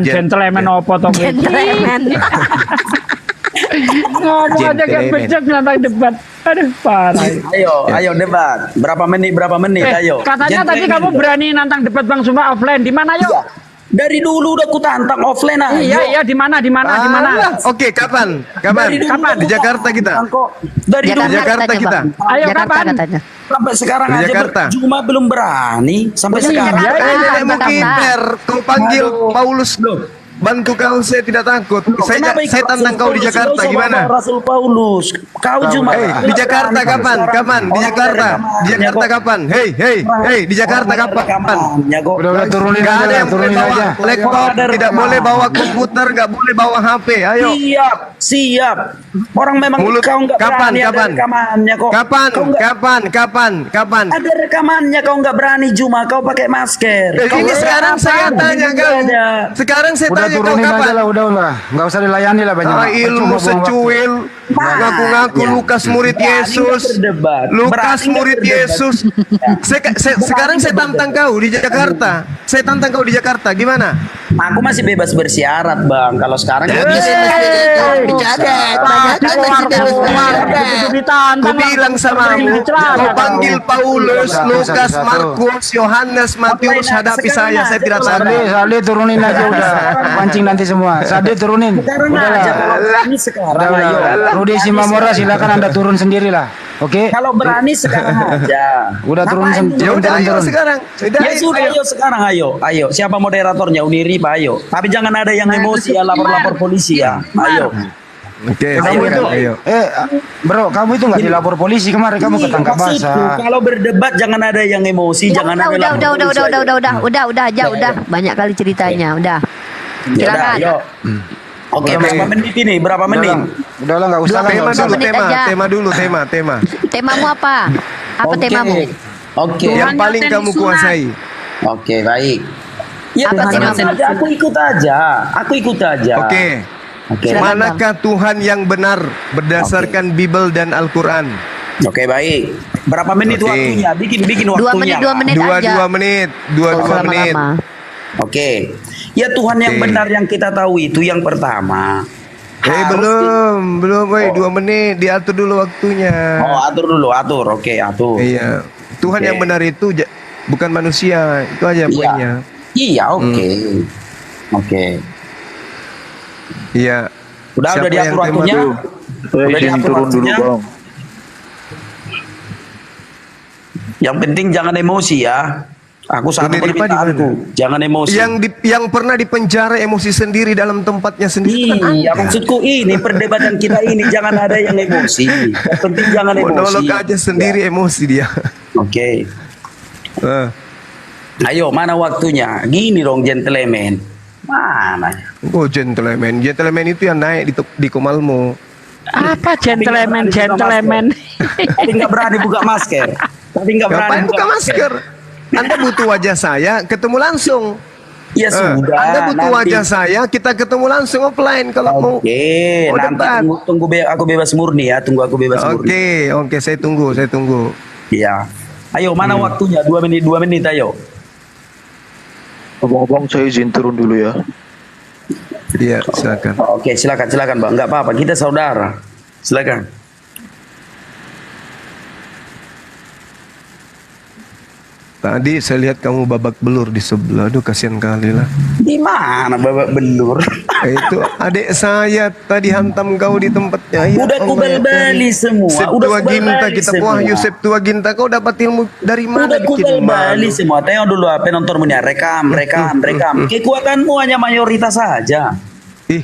[SPEAKER 5] Gentleman opo toh?
[SPEAKER 14] Gentleman.
[SPEAKER 5] Ngomong aja gak becek nantang debat. Aduh, parah.
[SPEAKER 21] Ayo debat. Berapa menit? Ayo.
[SPEAKER 5] Katanya tadi
[SPEAKER 21] Gentleman.
[SPEAKER 5] kamu berani nantang debat Bang Suma offline. Di mana yuk?
[SPEAKER 21] Dari dulu udah ku tantang offline aja.
[SPEAKER 5] Iya, di mana?
[SPEAKER 3] Oke, kapan? Di Jakarta kita.
[SPEAKER 21] Dari dulu
[SPEAKER 3] Di Jakarta kita.
[SPEAKER 5] Ayo kapan?
[SPEAKER 21] Sampai sekarang
[SPEAKER 3] Di
[SPEAKER 21] aja
[SPEAKER 3] Jakarta.
[SPEAKER 21] cuma belum berani sampai sekarang.
[SPEAKER 3] Nenek mau kiper, kau panggil Paulus bantu kau, saya tidak takut. Saya tantang kau di Jakarta, gimana?
[SPEAKER 21] Rasul Paulus, kau cuma
[SPEAKER 3] di Jakarta kapan? Di Jakarta kapan? Hei, di Jakarta kapan?
[SPEAKER 12] Udah turunin
[SPEAKER 3] Gak ada
[SPEAKER 12] aja,
[SPEAKER 3] yang boleh
[SPEAKER 12] turunin
[SPEAKER 3] bawa
[SPEAKER 12] aja.
[SPEAKER 3] laptop, tidak boleh bawa komputer, gak boleh bawa HP. Ayo.
[SPEAKER 21] Siap. Orang memang kau nggak berani. Ada rekamannya kok.
[SPEAKER 3] Kapan?
[SPEAKER 21] Ada rekamannya, kau nggak berani Juma, kau pakai masker.
[SPEAKER 3] Ini sekarang saya tanya kau. Sekarang saya tanya kau
[SPEAKER 12] turunin
[SPEAKER 3] kapan?
[SPEAKER 12] aja lah, udah, nggak usah dilayani lah banyak.
[SPEAKER 3] Ilmu secuil, ngaku-ngaku Lukas murid Yesus, Sekarang saya tantang kau di Jakarta. Gimana?
[SPEAKER 21] Aku masih bebas bersyarat bang. Kalau sekarang
[SPEAKER 3] Aku bilang samamu, kau panggil Paulus, Lukas, Markus, Yohanes, Matius, hadapi saya tidak sabar.
[SPEAKER 12] Sade turunin aja udah. Pancing nanti semua. Sade turunin. Udahlah.
[SPEAKER 21] ini sekarang
[SPEAKER 12] Udah. Rudi Simamora silakan Anda turun sendiri lah. Oke.
[SPEAKER 21] Kalau berani sekarang aja.
[SPEAKER 12] Udah turun sendiri.
[SPEAKER 21] Ya udah ayo
[SPEAKER 3] sekarang.
[SPEAKER 21] Ya sudah ayo sekarang ayo. Siapa moderatornya? Uniri Pak ayo. Tapi jangan ada yang emosi ya, lapor polisi ya. Ayo.
[SPEAKER 3] Oke,
[SPEAKER 12] ayo. Bro, kamu itu nggak dilapor polisi kemarin, kamu ketangkap basah.
[SPEAKER 21] Kalau berdebat jangan ada yang emosi, jangan ada
[SPEAKER 14] udah aja, udah. Banyak kali ceritanya, udah. Silakan.
[SPEAKER 21] Oke, berapa menit ini? Berapa menit?
[SPEAKER 12] Udahlah nggak usah.
[SPEAKER 3] Tema dulu.
[SPEAKER 14] Temamu apa? Apa temamu?
[SPEAKER 21] Oke.
[SPEAKER 3] Yang paling kamu kuasai.
[SPEAKER 21] Oke, baik. Ya, aku ikut aja.
[SPEAKER 3] Oke. Manakah Tuhan yang benar berdasarkan Bible dan Al-Quran?
[SPEAKER 21] Oke, baik. Berapa menit waktunya? Bikin waktunya.
[SPEAKER 14] 2 menit aja.
[SPEAKER 3] 2 menit.
[SPEAKER 21] Oke. Ya Tuhan yang benar yang kita tahu itu yang pertama.
[SPEAKER 3] Belum, 2 menit. Diatur dulu waktunya.
[SPEAKER 21] Oh, atur. Oke, atur.
[SPEAKER 3] Iya. Tuhan yang benar itu bukan manusia. Itu aja poinnya.
[SPEAKER 21] Iya, oke.
[SPEAKER 3] Iya.
[SPEAKER 21] Udah diatur waktunya. Udah diatur waktunya. Yang penting jangan emosi ya. Aku satu permintaanku, jangan emosi.
[SPEAKER 3] Yang pernah dipenjara emosi sendiri dalam tempatnya sendiri.
[SPEAKER 21] Iya, maksudku ini perdebatan kita ini jangan ada yang emosi. Yang penting jangan emosi.
[SPEAKER 3] Monolog aja sendiri emosi dia.
[SPEAKER 21] Oke. Ayo, mana waktunya? Gini dong gentleman. Mana?
[SPEAKER 3] Oh gentleman itu yang naik di Komalmo.
[SPEAKER 5] Apa gentleman?
[SPEAKER 21] Tapi nggak berani buka masker.
[SPEAKER 3] Ngapain buka masker? Anda butuh wajah saya, ketemu langsung.
[SPEAKER 21] Ya sudah.
[SPEAKER 3] Anda butuh wajah saya, kita ketemu langsung offline kalau mau.
[SPEAKER 21] Oke, nanti tunggu aku bebas murni ya,
[SPEAKER 3] Oke, saya tunggu.
[SPEAKER 21] Iya. Ayo, mana waktunya? 2 menit ayo.
[SPEAKER 18] Abang, saya izin turun dulu ya.
[SPEAKER 3] Iya, silakan.
[SPEAKER 21] Oke, silakan Bang. Enggak apa-apa, kita saudara. Silakan.
[SPEAKER 3] Tadi saya lihat kamu babak belur di sebelah. Aduh, kasihan kali lah.
[SPEAKER 21] Di mana babak belur?
[SPEAKER 3] Itu adik saya tadi hantam kau di tempatnya. Ya,
[SPEAKER 21] udah ku bal-bali semua.
[SPEAKER 3] Septuaginta kita. Wah, Yusuf Septuaginta, kau dapat ilmu dari mana?
[SPEAKER 21] Udah ku bal-bali semua. Tengok dulu penonton punya rekam. Kekuatanmu hanya mayoritas saja.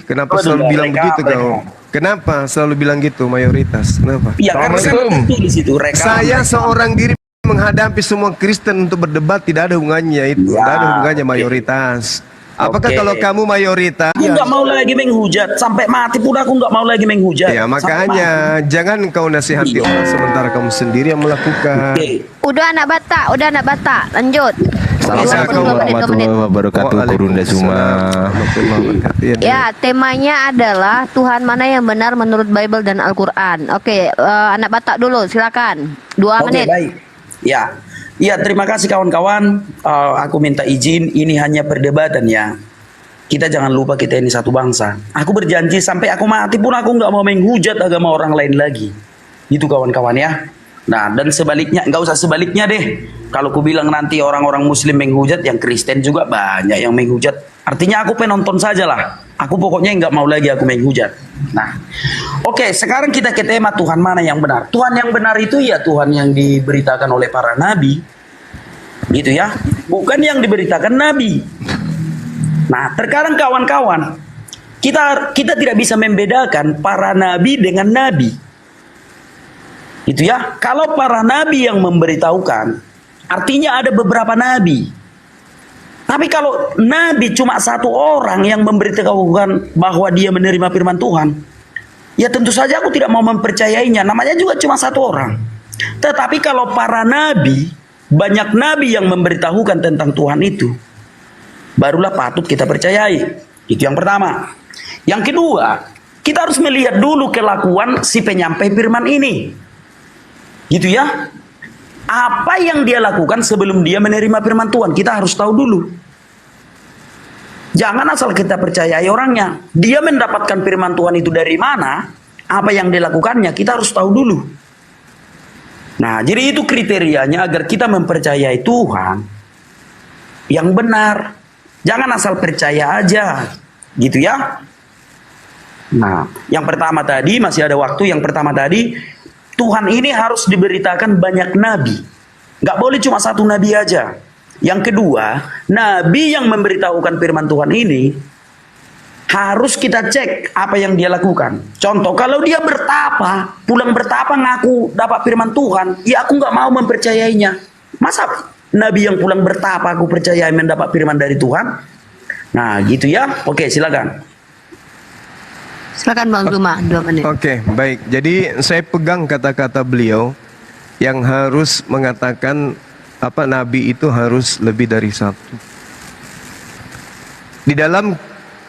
[SPEAKER 3] Kenapa selalu bilang begitu kau? Kenapa selalu bilang gitu mayoritas? Kenapa?
[SPEAKER 21] Ya karena saya di situ rekaman.
[SPEAKER 3] Saya seorang diri menghadapi semua Kristen untuk berdebat, tidak ada hubungannya itu, tidak ada hubungannya mayoritas. Apakah kalau kamu mayoritas?
[SPEAKER 21] Aku nggak mau lagi menghujat, sampai mati pun aku nggak mau lagi menghujat.
[SPEAKER 3] Ya makanya jangan kau nasihati orang sementara kamu sendiri yang melakukan.
[SPEAKER 14] Udah anak Batak, lanjut.
[SPEAKER 1] Assalamualaikum warahmatullahi wabarakatuh, Gurunda Zuma.
[SPEAKER 14] Ya, temanya adalah Tuhan mana yang benar menurut Bible dan Al-Quran. Oke, anak Batak dulu, silakan. 2 menit.
[SPEAKER 21] Baik. Ya, terima kasih kawan-kawan. Aku minta izin, ini hanya perdebatan ya. Kita jangan lupa kita ini satu bangsa. Aku berjanji sampai aku mati pun aku nggak mau menghujat agama orang lain lagi. Itu kawan-kawan ya. Nah, dan sebaliknya, nggak usah sebaliknya deh. Kalau aku bilang nanti orang-orang Muslim menghujat, yang Kristen juga banyak yang menghujat. Artinya aku penonton saja lah. Aku pokoknya nggak mau lagi aku menghujat. Nah, oke, sekarang kita ke tema Tuhan mana yang benar. Tuhan yang benar itu ya Tuhan yang diberitakan oleh para nabi, gitu ya. Bukan yang diberitakan nabi. Nah, terkadang kawan-kawan, kita tidak bisa membedakan para nabi dengan nabi. Itu ya. Kalau para nabi yang memberitahukan, artinya ada beberapa nabi. Tapi kalau nabi cuma satu orang yang memberitahukan bahwa dia menerima firman Tuhan, ya tentu saja aku tidak mau mempercayainya. Namanya juga cuma satu orang. Tetapi kalau para nabi, banyak nabi yang memberitahukan tentang Tuhan itu, barulah patut kita percayai. Itu yang pertama. Yang kedua, kita harus melihat dulu kelakuan si penyampai firman ini. Gitu ya. Apa yang dia lakukan sebelum dia menerima firman Tuhan, kita harus tahu dulu. Jangan asal kita percayai orangnya. Dia mendapatkan firman Tuhan itu dari mana, apa yang dilakukannya, kita harus tahu dulu. Nah, jadi itu kriterianya agar kita mempercayai Tuhan yang benar. Jangan asal percaya aja, gitu ya. Nah, yang pertama tadi, masih ada waktu, yang pertama tadi, Tuhan ini harus diberitakan banyak nabi. Nggak boleh cuma satu nabi aja. Yang kedua, nabi yang memberitahukan firman Tuhan ini harus kita cek apa yang dia lakukan. Contoh, kalau dia bertapa, pulang bertapa ngaku dapat firman Tuhan, ya aku nggak mau mempercayainya. Masa nabi yang pulang bertapa aku percaya mendapat firman dari Tuhan? Nah, gitu ya. Oke, silakan.
[SPEAKER 14] Silakan Bang Zuma, 2 menit.
[SPEAKER 3] Oke, baik. Jadi saya pegang kata-kata beliau yang harus mengatakan apa nabi itu harus lebih dari satu. Di dalam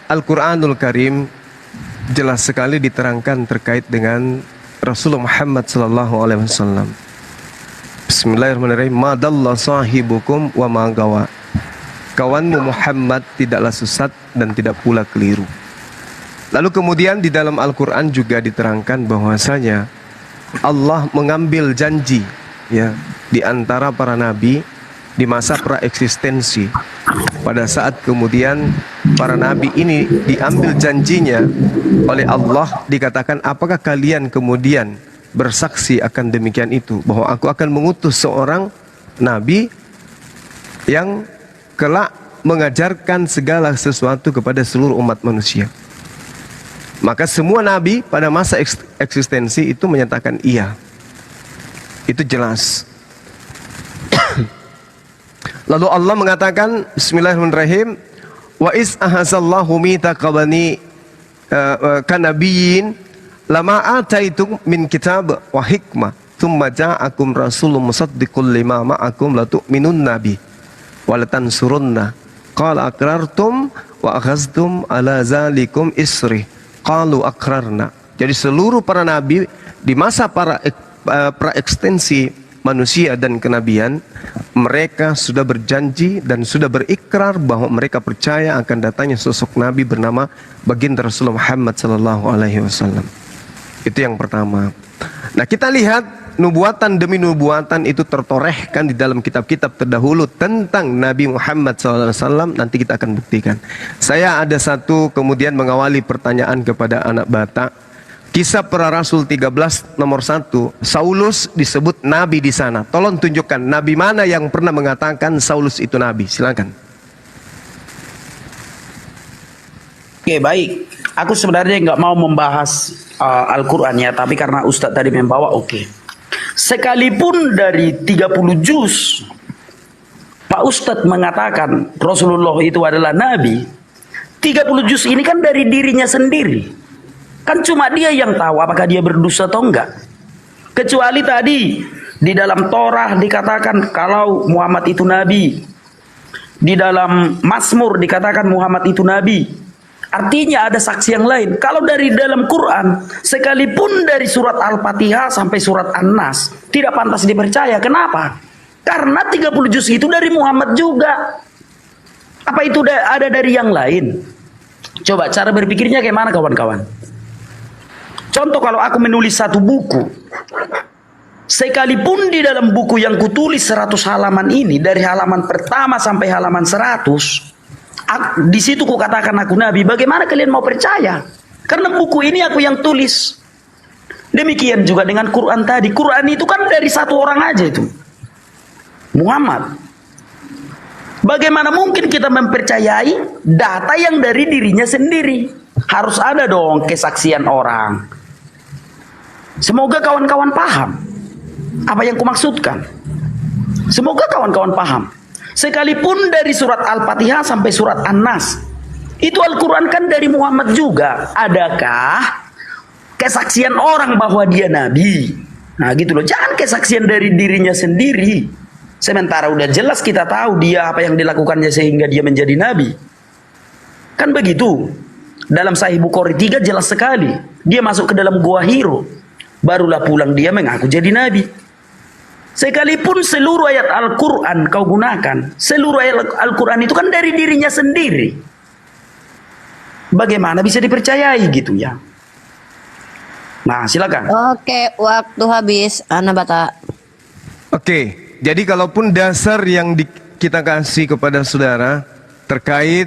[SPEAKER 3] Al-Quranul Karim jelas sekali diterangkan terkait dengan Rasulullah Muhammad SAW. Bismillahirrahmanirrahim. Madalla sahibukum wa ma gawa. Kawanmu Muhammad tidaklah sesat dan tidak pula keliru. Lalu kemudian di dalam Al-Quran juga diterangkan bahwasanya Allah mengambil janji ya di antara para nabi di masa praeksistensi. Pada saat kemudian para nabi ini diambil janjinya oleh Allah, dikatakan apakah kalian kemudian bersaksi akan demikian itu, bahwa aku akan mengutus seorang nabi yang kelak mengajarkan segala sesuatu kepada seluruh umat manusia. Maka semua nabi pada masa eksistensi itu menyatakan iya. Itu jelas. Lalu Allah mengatakan Bismillahirrahmanirrahim, wa is ahazallahu mitsaka bani kanabiyyin lama ataitum min kitab wa hikmah thumma ja'akum rasulun musaddiqul lima ma'akum la tu'minun nabi wa la tansurunna qala aqrartum wa akhadhtum ala zalikum isri qalu aqrarna. Jadi seluruh para nabi di masa para praekstensi manusia dan kenabian, mereka sudah berjanji dan sudah berikrar bahwa mereka percaya akan datangnya sosok nabi bernama baginda Rasulullah Muhammad SAW. Itu yang pertama. Nah, kita lihat nubuatan demi nubuatan itu tertorehkan di dalam kitab-kitab terdahulu tentang Nabi Muhammad SAW. Nanti kita akan buktikan. Saya ada satu kemudian mengawali pertanyaan kepada anak Batak. Kisah Para Rasul 13 nomor 1, Saulus disebut nabi di sana. Tolong tunjukkan nabi mana yang pernah mengatakan Saulus itu nabi. Silakan.
[SPEAKER 21] Oke, baik. Aku sebenarnya nggak mau membahas Al-Quran ya, tapi karena Ustadz tadi membawa, oke. Sekalipun dari 30 juz Pak Ustadz mengatakan Rasulullah itu adalah Nabi, 30 juz ini kan dari dirinya sendiri. Kan cuma dia yang tahu apakah dia berdosa atau enggak. Kecuali tadi di dalam Torah dikatakan kalau Muhammad itu Nabi. Di dalam Mazmur dikatakan Muhammad itu Nabi. Artinya ada saksi yang lain. Kalau dari dalam Quran, sekalipun dari surat Al-Fatihah sampai surat An-Nas, tidak pantas dipercaya. Kenapa? Karena 30 juz itu dari Muhammad juga. Apa itu ada dari yang lain? Coba cara berpikirnya kayak mana kawan-kawan? Contoh kalau aku menulis satu buku, sekalipun di dalam buku yang kutulis 100 halaman ini, dari halaman pertama sampai halaman 100, di situ kukatakan aku Nabi, bagaimana kalian mau percaya? Karena buku ini aku yang tulis. Demikian juga dengan Quran tadi. Quran itu kan dari satu orang aja itu, Muhammad. Bagaimana mungkin kita mempercayai data yang dari dirinya sendiri? Harus ada dong kesaksian orang. Semoga kawan-kawan paham apa yang kumaksudkan. Semoga kawan-kawan paham. Sekalipun dari surat Al-Fatihah sampai surat An-Nas, itu Al-Quran kan dari Muhammad juga. Adakah kesaksian orang bahwa dia Nabi? Nah gitu loh. Jangan kesaksian dari dirinya sendiri. Sementara udah jelas kita tahu dia apa yang dilakukannya sehingga dia menjadi Nabi. Kan begitu. Dalam Sahih Bukhari 3 jelas sekali. Dia masuk ke dalam gua Hiro. Barulah pulang dia mengaku jadi Nabi. Sekalipun seluruh ayat Al-Quran kau gunakan, seluruh ayat Al-Quran itu kan dari dirinya sendiri. Bagaimana bisa dipercayai gitu ya? Nah silakan.
[SPEAKER 14] Oke, waktu habis. Ana Bata.
[SPEAKER 3] Oke, jadi kalaupun dasar yang kita kasih kepada saudara terkait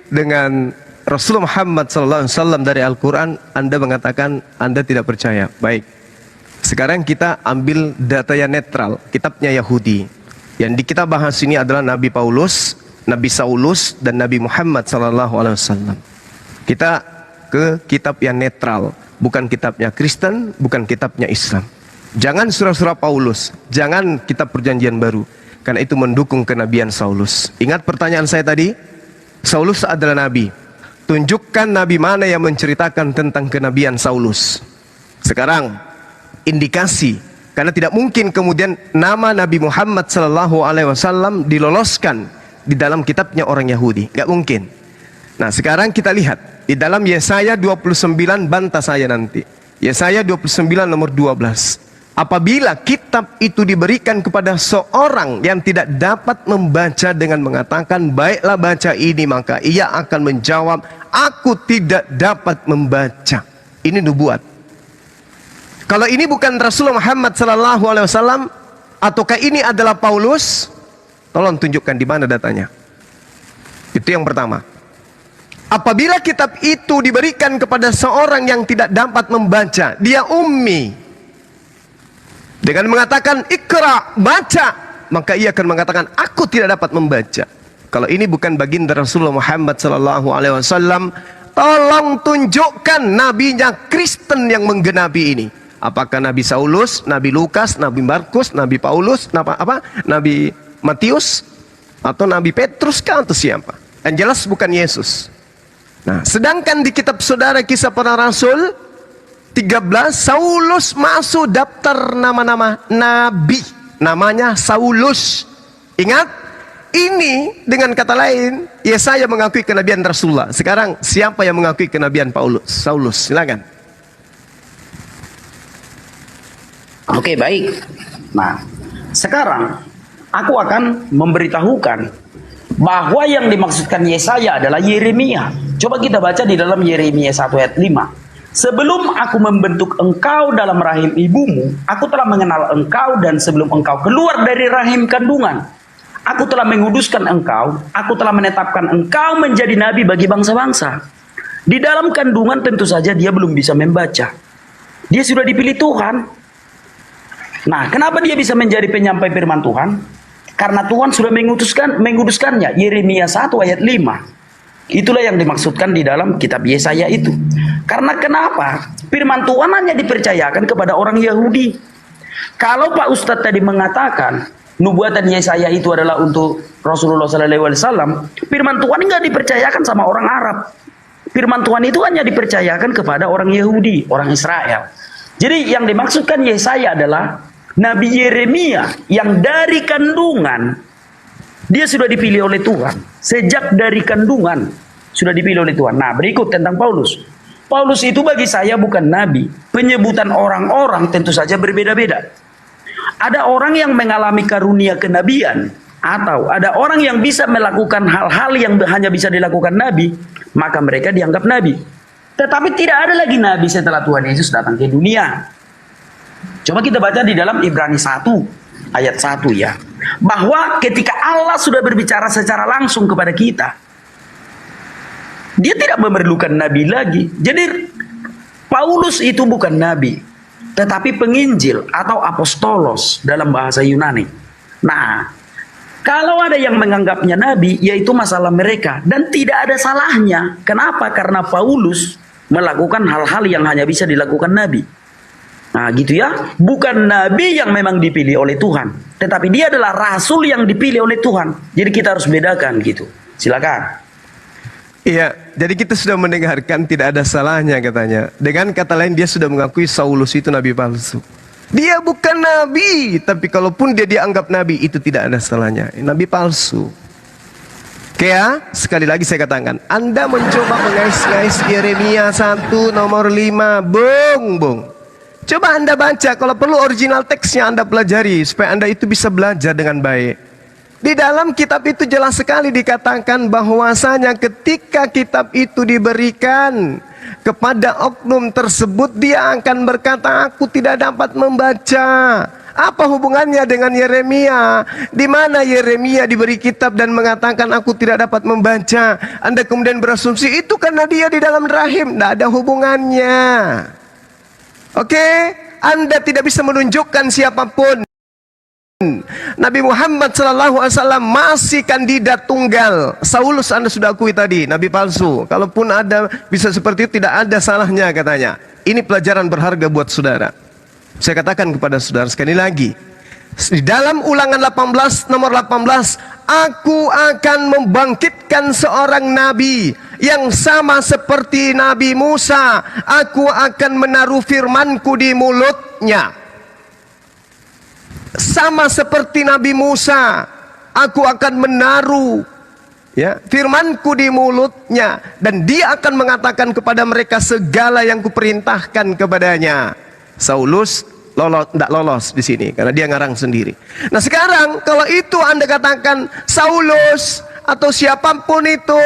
[SPEAKER 3] dengan Rasulullah Muhammad SAW dari Al-Quran, Anda mengatakan Anda tidak percaya. Baik. Sekarang kita ambil data yang netral, kitabnya Yahudi. Yang kita bahas ini adalah Nabi Paulus, Nabi Saulus, dan Nabi Muhammad SAW. Kita ke kitab yang netral, bukan kitabnya Kristen, bukan kitabnya Islam. Jangan surah-surah Paulus, jangan kitab Perjanjian Baru, karena itu mendukung kenabian Saulus. Ingat pertanyaan saya tadi, Saulus adalah Nabi. Tunjukkan Nabi mana yang menceritakan tentang kenabian Saulus. Sekarang indikasi, karena tidak mungkin kemudian nama Nabi Muhammad SAW diloloskan di dalam kitabnya orang Yahudi, nggak mungkin. Nah sekarang kita lihat di dalam Yesaya 29, bantah saya nanti. Yesaya 29 nomor 12. Apabila kitab itu diberikan kepada seorang yang tidak dapat membaca dengan mengatakan baiklah baca ini, maka ia akan menjawab aku tidak dapat membaca. Ini nubuat. Kalau ini bukan Rasulullah Muhammad SAW, ataukah ini adalah Paulus? Tolong tunjukkan di mana datanya. Itu yang pertama. Apabila kitab itu diberikan kepada seorang yang tidak dapat membaca, dia ummi, dengan mengatakan ikra, baca, maka ia akan mengatakan aku tidak dapat membaca. Kalau ini bukan baginda Rasulullah Muhammad SAW, tolong tunjukkan nabinya Kristen yang menggenapi ini. Apakah Nabi Saulus, Nabi Lukas, Nabi Markus, Nabi Paulus, Nabi Matius, atau Nabi Petrus kah atau siapa? Yang jelas bukan Yesus. Nah, sedangkan di kitab saudara Kisah Para Rasul 13, Saulus masuk daftar nama-nama Nabi. Namanya Saulus. Ingat, ini dengan kata lain, Yesaya mengakui kenabian Rasulullah. Sekarang siapa yang mengakui kenabian Saulus? Silakan.
[SPEAKER 21] Oke, baik. Nah, sekarang aku akan memberitahukan bahwa yang dimaksudkan Yesaya adalah Yeremia. Coba kita baca di dalam Yeremia 1 ayat 5. Sebelum aku membentuk engkau dalam rahim ibumu, aku telah mengenal engkau, dan sebelum engkau keluar dari rahim kandungan, aku telah menguduskan engkau, aku telah menetapkan engkau menjadi nabi bagi bangsa-bangsa. Di dalam kandungan tentu saja dia belum bisa membaca. Dia sudah dipilih Tuhan. Nah, kenapa dia bisa menjadi penyampai firman Tuhan? Karena Tuhan sudah menguduskannya. Yeremia 1 ayat 5. Itulah yang dimaksudkan di dalam kitab Yesaya itu. Karena kenapa? Firman Tuhan hanya dipercayakan kepada orang Yahudi. Kalau Pak Ustadz tadi mengatakan nubuatan Yesaya itu adalah untuk Rasulullah SAW, firman Tuhan nggak dipercayakan sama orang Arab. Firman Tuhan itu hanya dipercayakan kepada orang Yahudi, orang Israel. Jadi yang dimaksudkan Yesaya adalah Nabi Yeremia yang dari kandungan dia sudah dipilih oleh Tuhan. Sejak dari kandungan sudah dipilih oleh Tuhan. Nah, berikut tentang Paulus. Paulus itu bagi saya bukan nabi. Penyebutan orang-orang tentu saja berbeda-beda. Ada orang yang mengalami karunia kenabian, atau ada orang yang bisa melakukan hal-hal yang hanya bisa dilakukan nabi, maka mereka dianggap nabi. Tetapi tidak ada lagi nabi setelah Tuhan Yesus datang ke dunia. Coba kita baca di dalam Ibrani 1 ayat 1 ya. Bahwa ketika Allah sudah berbicara secara langsung kepada kita, dia tidak memerlukan nabi lagi. Jadi Paulus itu bukan nabi, tetapi penginjil atau apostolos dalam bahasa Yunani. Nah, kalau ada yang menganggapnya nabi, yaitu masalah mereka. Dan tidak ada salahnya. Kenapa? Karena Paulus melakukan hal-hal yang hanya bisa dilakukan nabi. Nah gitu ya. Bukan nabi yang memang dipilih oleh Tuhan, tetapi dia adalah rasul yang dipilih oleh Tuhan. Jadi kita harus bedakan gitu. Silakan.
[SPEAKER 3] Iya, jadi kita sudah mendengarkan tidak ada salahnya katanya. Dengan kata lain dia sudah mengakui Saulus itu nabi palsu. Dia bukan nabi, tapi kalaupun dia dianggap nabi itu tidak ada salahnya. Nabi palsu. Oke ya, sekali lagi saya katakan, Anda mencoba mengais-ngais Yeremia 1 nomor 5, bung. Coba Anda baca, kalau perlu original teksnya Anda pelajari, supaya Anda itu bisa belajar dengan baik. Di dalam kitab itu jelas sekali dikatakan bahwasanya ketika kitab itu diberikan kepada oknum tersebut, dia akan berkata, aku tidak dapat membaca. Apa hubungannya dengan Yeremia? Di mana Yeremia diberi kitab dan mengatakan aku tidak dapat membaca? Anda kemudian berasumsi itu karena dia di dalam rahim. Tidak ada hubungannya. Oke, Anda tidak bisa menunjukkan siapapun. Nabi Muhammad SAW masih kandidat tunggal. Saulus Anda sudah akui tadi, nabi palsu. Kalaupun ada bisa seperti itu, tidak ada salahnya katanya. Ini pelajaran berharga buat saudara. Saya katakan kepada saudara sekali lagi, di dalam Ulangan 18 nomor 18, aku akan membangkitkan seorang nabi yang sama seperti Nabi Musa. Aku akan menaruh firmanku di mulutnya. Sama seperti Nabi Musa, aku akan menaruh firmanku di mulutnya, dan dia akan mengatakan kepada mereka segala yang kuperintahkan kepadanya. Saulus tidak lolos di sini karena dia ngarang sendiri. Nah sekarang kalau itu Anda katakan Saulus atau siapapun itu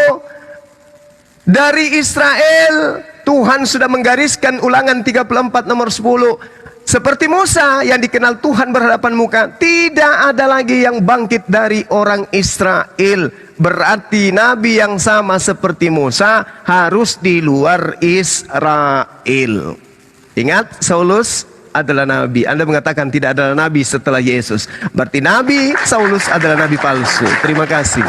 [SPEAKER 3] dari Israel, Tuhan sudah menggariskan Ulangan 34 nomor 10. Seperti Musa yang dikenal Tuhan berhadapan muka, tidak ada lagi yang bangkit dari orang Israel. Berarti nabi yang sama seperti Musa harus di luar Israel. Ingat, Saulus adalah nabi. Anda mengatakan tidak ada nabi setelah Yesus. Berarti nabi Saulus adalah nabi palsu. Terima kasih.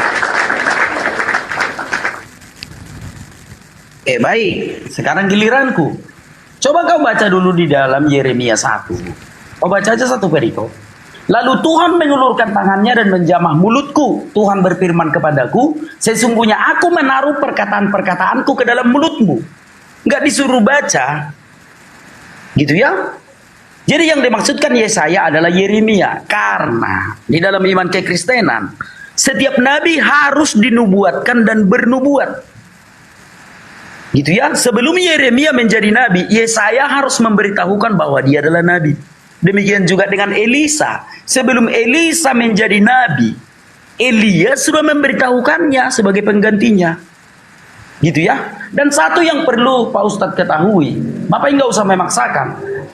[SPEAKER 21] Baik, sekarang giliranku. Coba kau baca dulu di dalam Yeremia 1. Kau baca aja satu perikop. Lalu Tuhan mengulurkan tangannya dan menjamah mulutku. Tuhan berfirman kepadaku, sesungguhnya aku menaruh perkataan-perkataanku ke dalam mulutmu. Nggak disuruh baca. Gitu ya. Jadi yang dimaksudkan Yesaya adalah Yeremia. Karena di dalam iman kekristenan, setiap nabi harus dinubuatkan dan bernubuat. Gitu ya, sebelum Yeremia menjadi nabi, Yesaya harus memberitahukan bahwa dia adalah nabi. Demikian juga dengan Elisa. Sebelum Elisa menjadi nabi, Elia sudah memberitahukannya sebagai penggantinya. Gitu ya. Dan satu yang perlu Pak Ustadz ketahui, Bapak nggak usah memaksakan.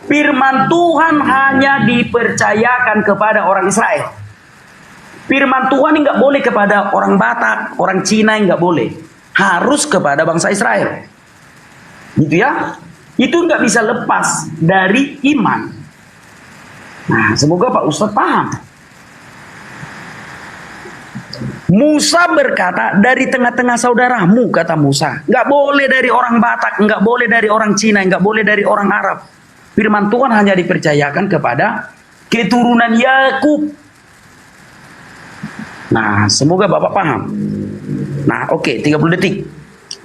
[SPEAKER 21] Firman Tuhan hanya dipercayakan kepada orang Israel. Firman Tuhan nggak boleh kepada orang Batak, orang Cina, nggak boleh. Harus kepada bangsa Israel. Gitu ya. Itu nggak bisa lepas dari iman. Nah, semoga Pak Ustadz paham. Musa berkata, dari tengah-tengah saudaramu, kata Musa. Nggak boleh dari orang Batak, nggak boleh dari orang Cina, nggak boleh dari orang Arab. Firman Tuhan hanya dipercayakan kepada keturunan Yakub. Nah, semoga Bapak paham. Nah, oke, 30 detik.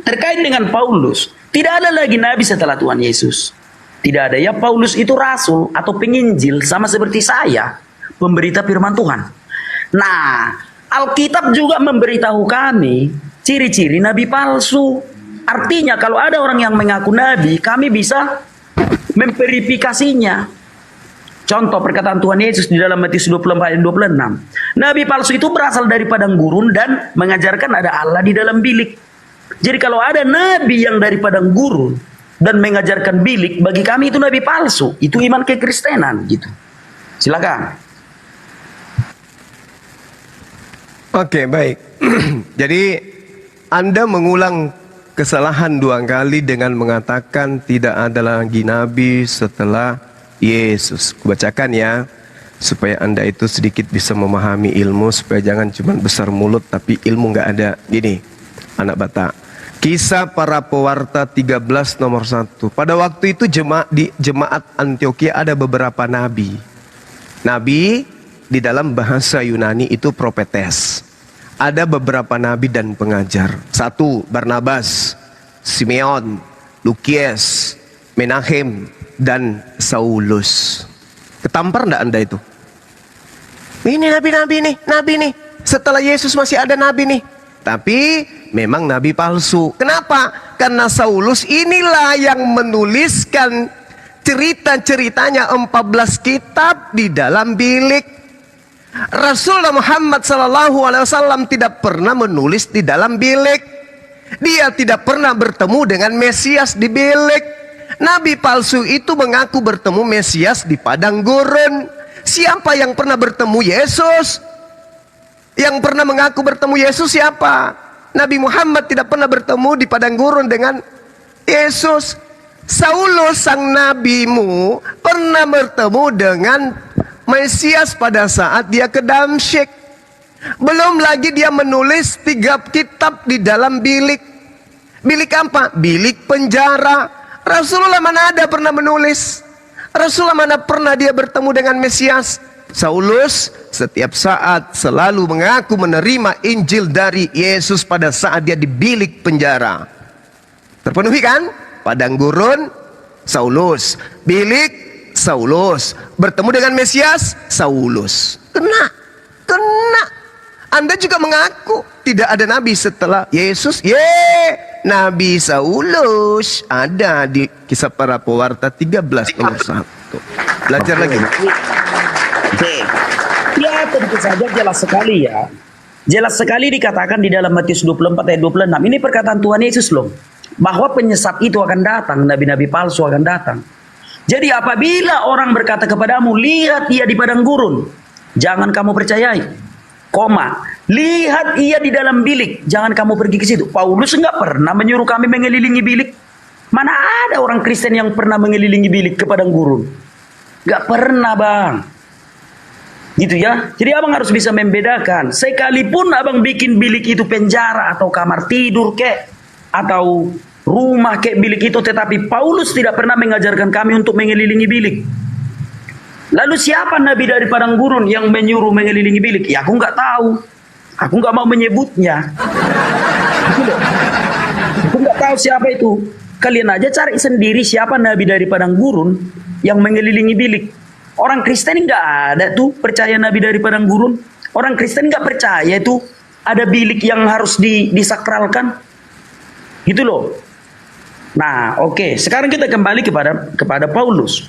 [SPEAKER 21] Terkait dengan Paulus, tidak ada lagi nabi setelah Tuhan Yesus. Tidak ada, ya. Paulus itu rasul atau penginjil, sama seperti saya, pemberita firman Tuhan. Nah, Alkitab juga memberitahu kami ciri-ciri nabi palsu. Artinya kalau ada orang yang mengaku nabi, kami bisa memverifikasinya. Contoh perkataan Tuhan Yesus di dalam Matius 24 ayat 26. Nabi palsu itu berasal dari padang gurun dan mengajarkan ada Allah di dalam bilik. Jadi kalau ada nabi yang dari padang gurun dan mengajarkan bilik, bagi kami itu nabi palsu. Itu iman kekristenan gitu. Silakan.
[SPEAKER 3] Oke, baik. Jadi Anda mengulang kesalahan 2 kali dengan mengatakan tidak ada lagi nabi setelah Yesus. Kubacakan ya, supaya Anda itu sedikit bisa memahami ilmu, supaya jangan cuma besar mulut tapi ilmu nggak ada. Gini, anak Batak. Kisah para pewarta 13 nomor 1. Pada waktu itu di jemaat Antioquia ada beberapa nabi. Nabi di dalam bahasa Yunani itu propetes. Ada beberapa nabi dan pengajar. 1. Barnabas, Simeon, Lukias, Menahem, dan Saulus. Ketampar enggak Anda itu? Ini nabi nih. Setelah Yesus masih ada nabi nih. Tapi memang nabi palsu. Kenapa? Karena Saulus inilah yang menuliskan cerita-ceritanya 14 kitab di dalam bilik. Rasulullah Muhammad SAW tidak pernah menulis di dalam bilik. Dia tidak pernah bertemu dengan Mesias di bilik. Nabi palsu itu mengaku bertemu Mesias di padang gurun. Siapa yang pernah bertemu Yesus? Yang pernah mengaku bertemu Yesus siapa? Nabi Muhammad tidak pernah bertemu di padang gurun dengan Yesus. Saulus sang nabimu pernah bertemu dengan Mesias pada saat dia ke Damsyik. Belum lagi dia menulis 3 kitab di dalam bilik. Bilik apa? Bilik penjara. Rasulullah mana ada pernah menulis? Rasulullah mana pernah dia bertemu dengan Mesias? Saulus setiap saat selalu mengaku menerima Injil dari Yesus pada saat dia di bilik penjara. Terpenuhi kan? Padang gurun, Saulus. Bilik, Saulus. Bertemu dengan Mesias, Saulus. Kena. Anda juga mengaku tidak ada nabi setelah Yesus. Nabi Saulus ada di Kisah Para Pewarta 13 nomor 1. Belajar lagi.
[SPEAKER 21] Oke. Ya, tentu saja jelas sekali ya. Jelas sekali dikatakan di dalam Matius 24 ayat 26. Ini perkataan Tuhan Yesus loh. Bahwa penyesat itu akan datang, nabi-nabi palsu akan datang. Jadi apabila orang berkata kepadamu, lihat ia di padang gurun, jangan kamu percayai. Lihat ia di dalam bilik, jangan kamu pergi ke situ. Paulus enggak pernah menyuruh kami mengelilingi bilik. Mana ada orang Kristen yang pernah mengelilingi bilik ke padang gurun? Enggak pernah, Bang. Gitu ya. Jadi abang harus bisa membedakan. Sekalipun abang bikin bilik itu penjara atau kamar tidur kek, atau rumah kayak bilik itu, tetapi Paulus tidak pernah mengajarkan kami untuk mengelilingi bilik. Lalu siapa nabi dari padang gurun yang menyuruh mengelilingi bilik? Ya aku nggak tahu. Aku nggak mau menyebutnya. Aku nggak tahu siapa itu. Kalian aja cari sendiri siapa nabi dari padang gurun yang mengelilingi bilik. Orang Kristen nggak ada tuh percaya nabi dari padang gurun. Orang Kristen nggak percaya itu ada bilik yang harus disakralkan. Gitu loh. Nah, oke. Sekarang kita kembali kepada Paulus.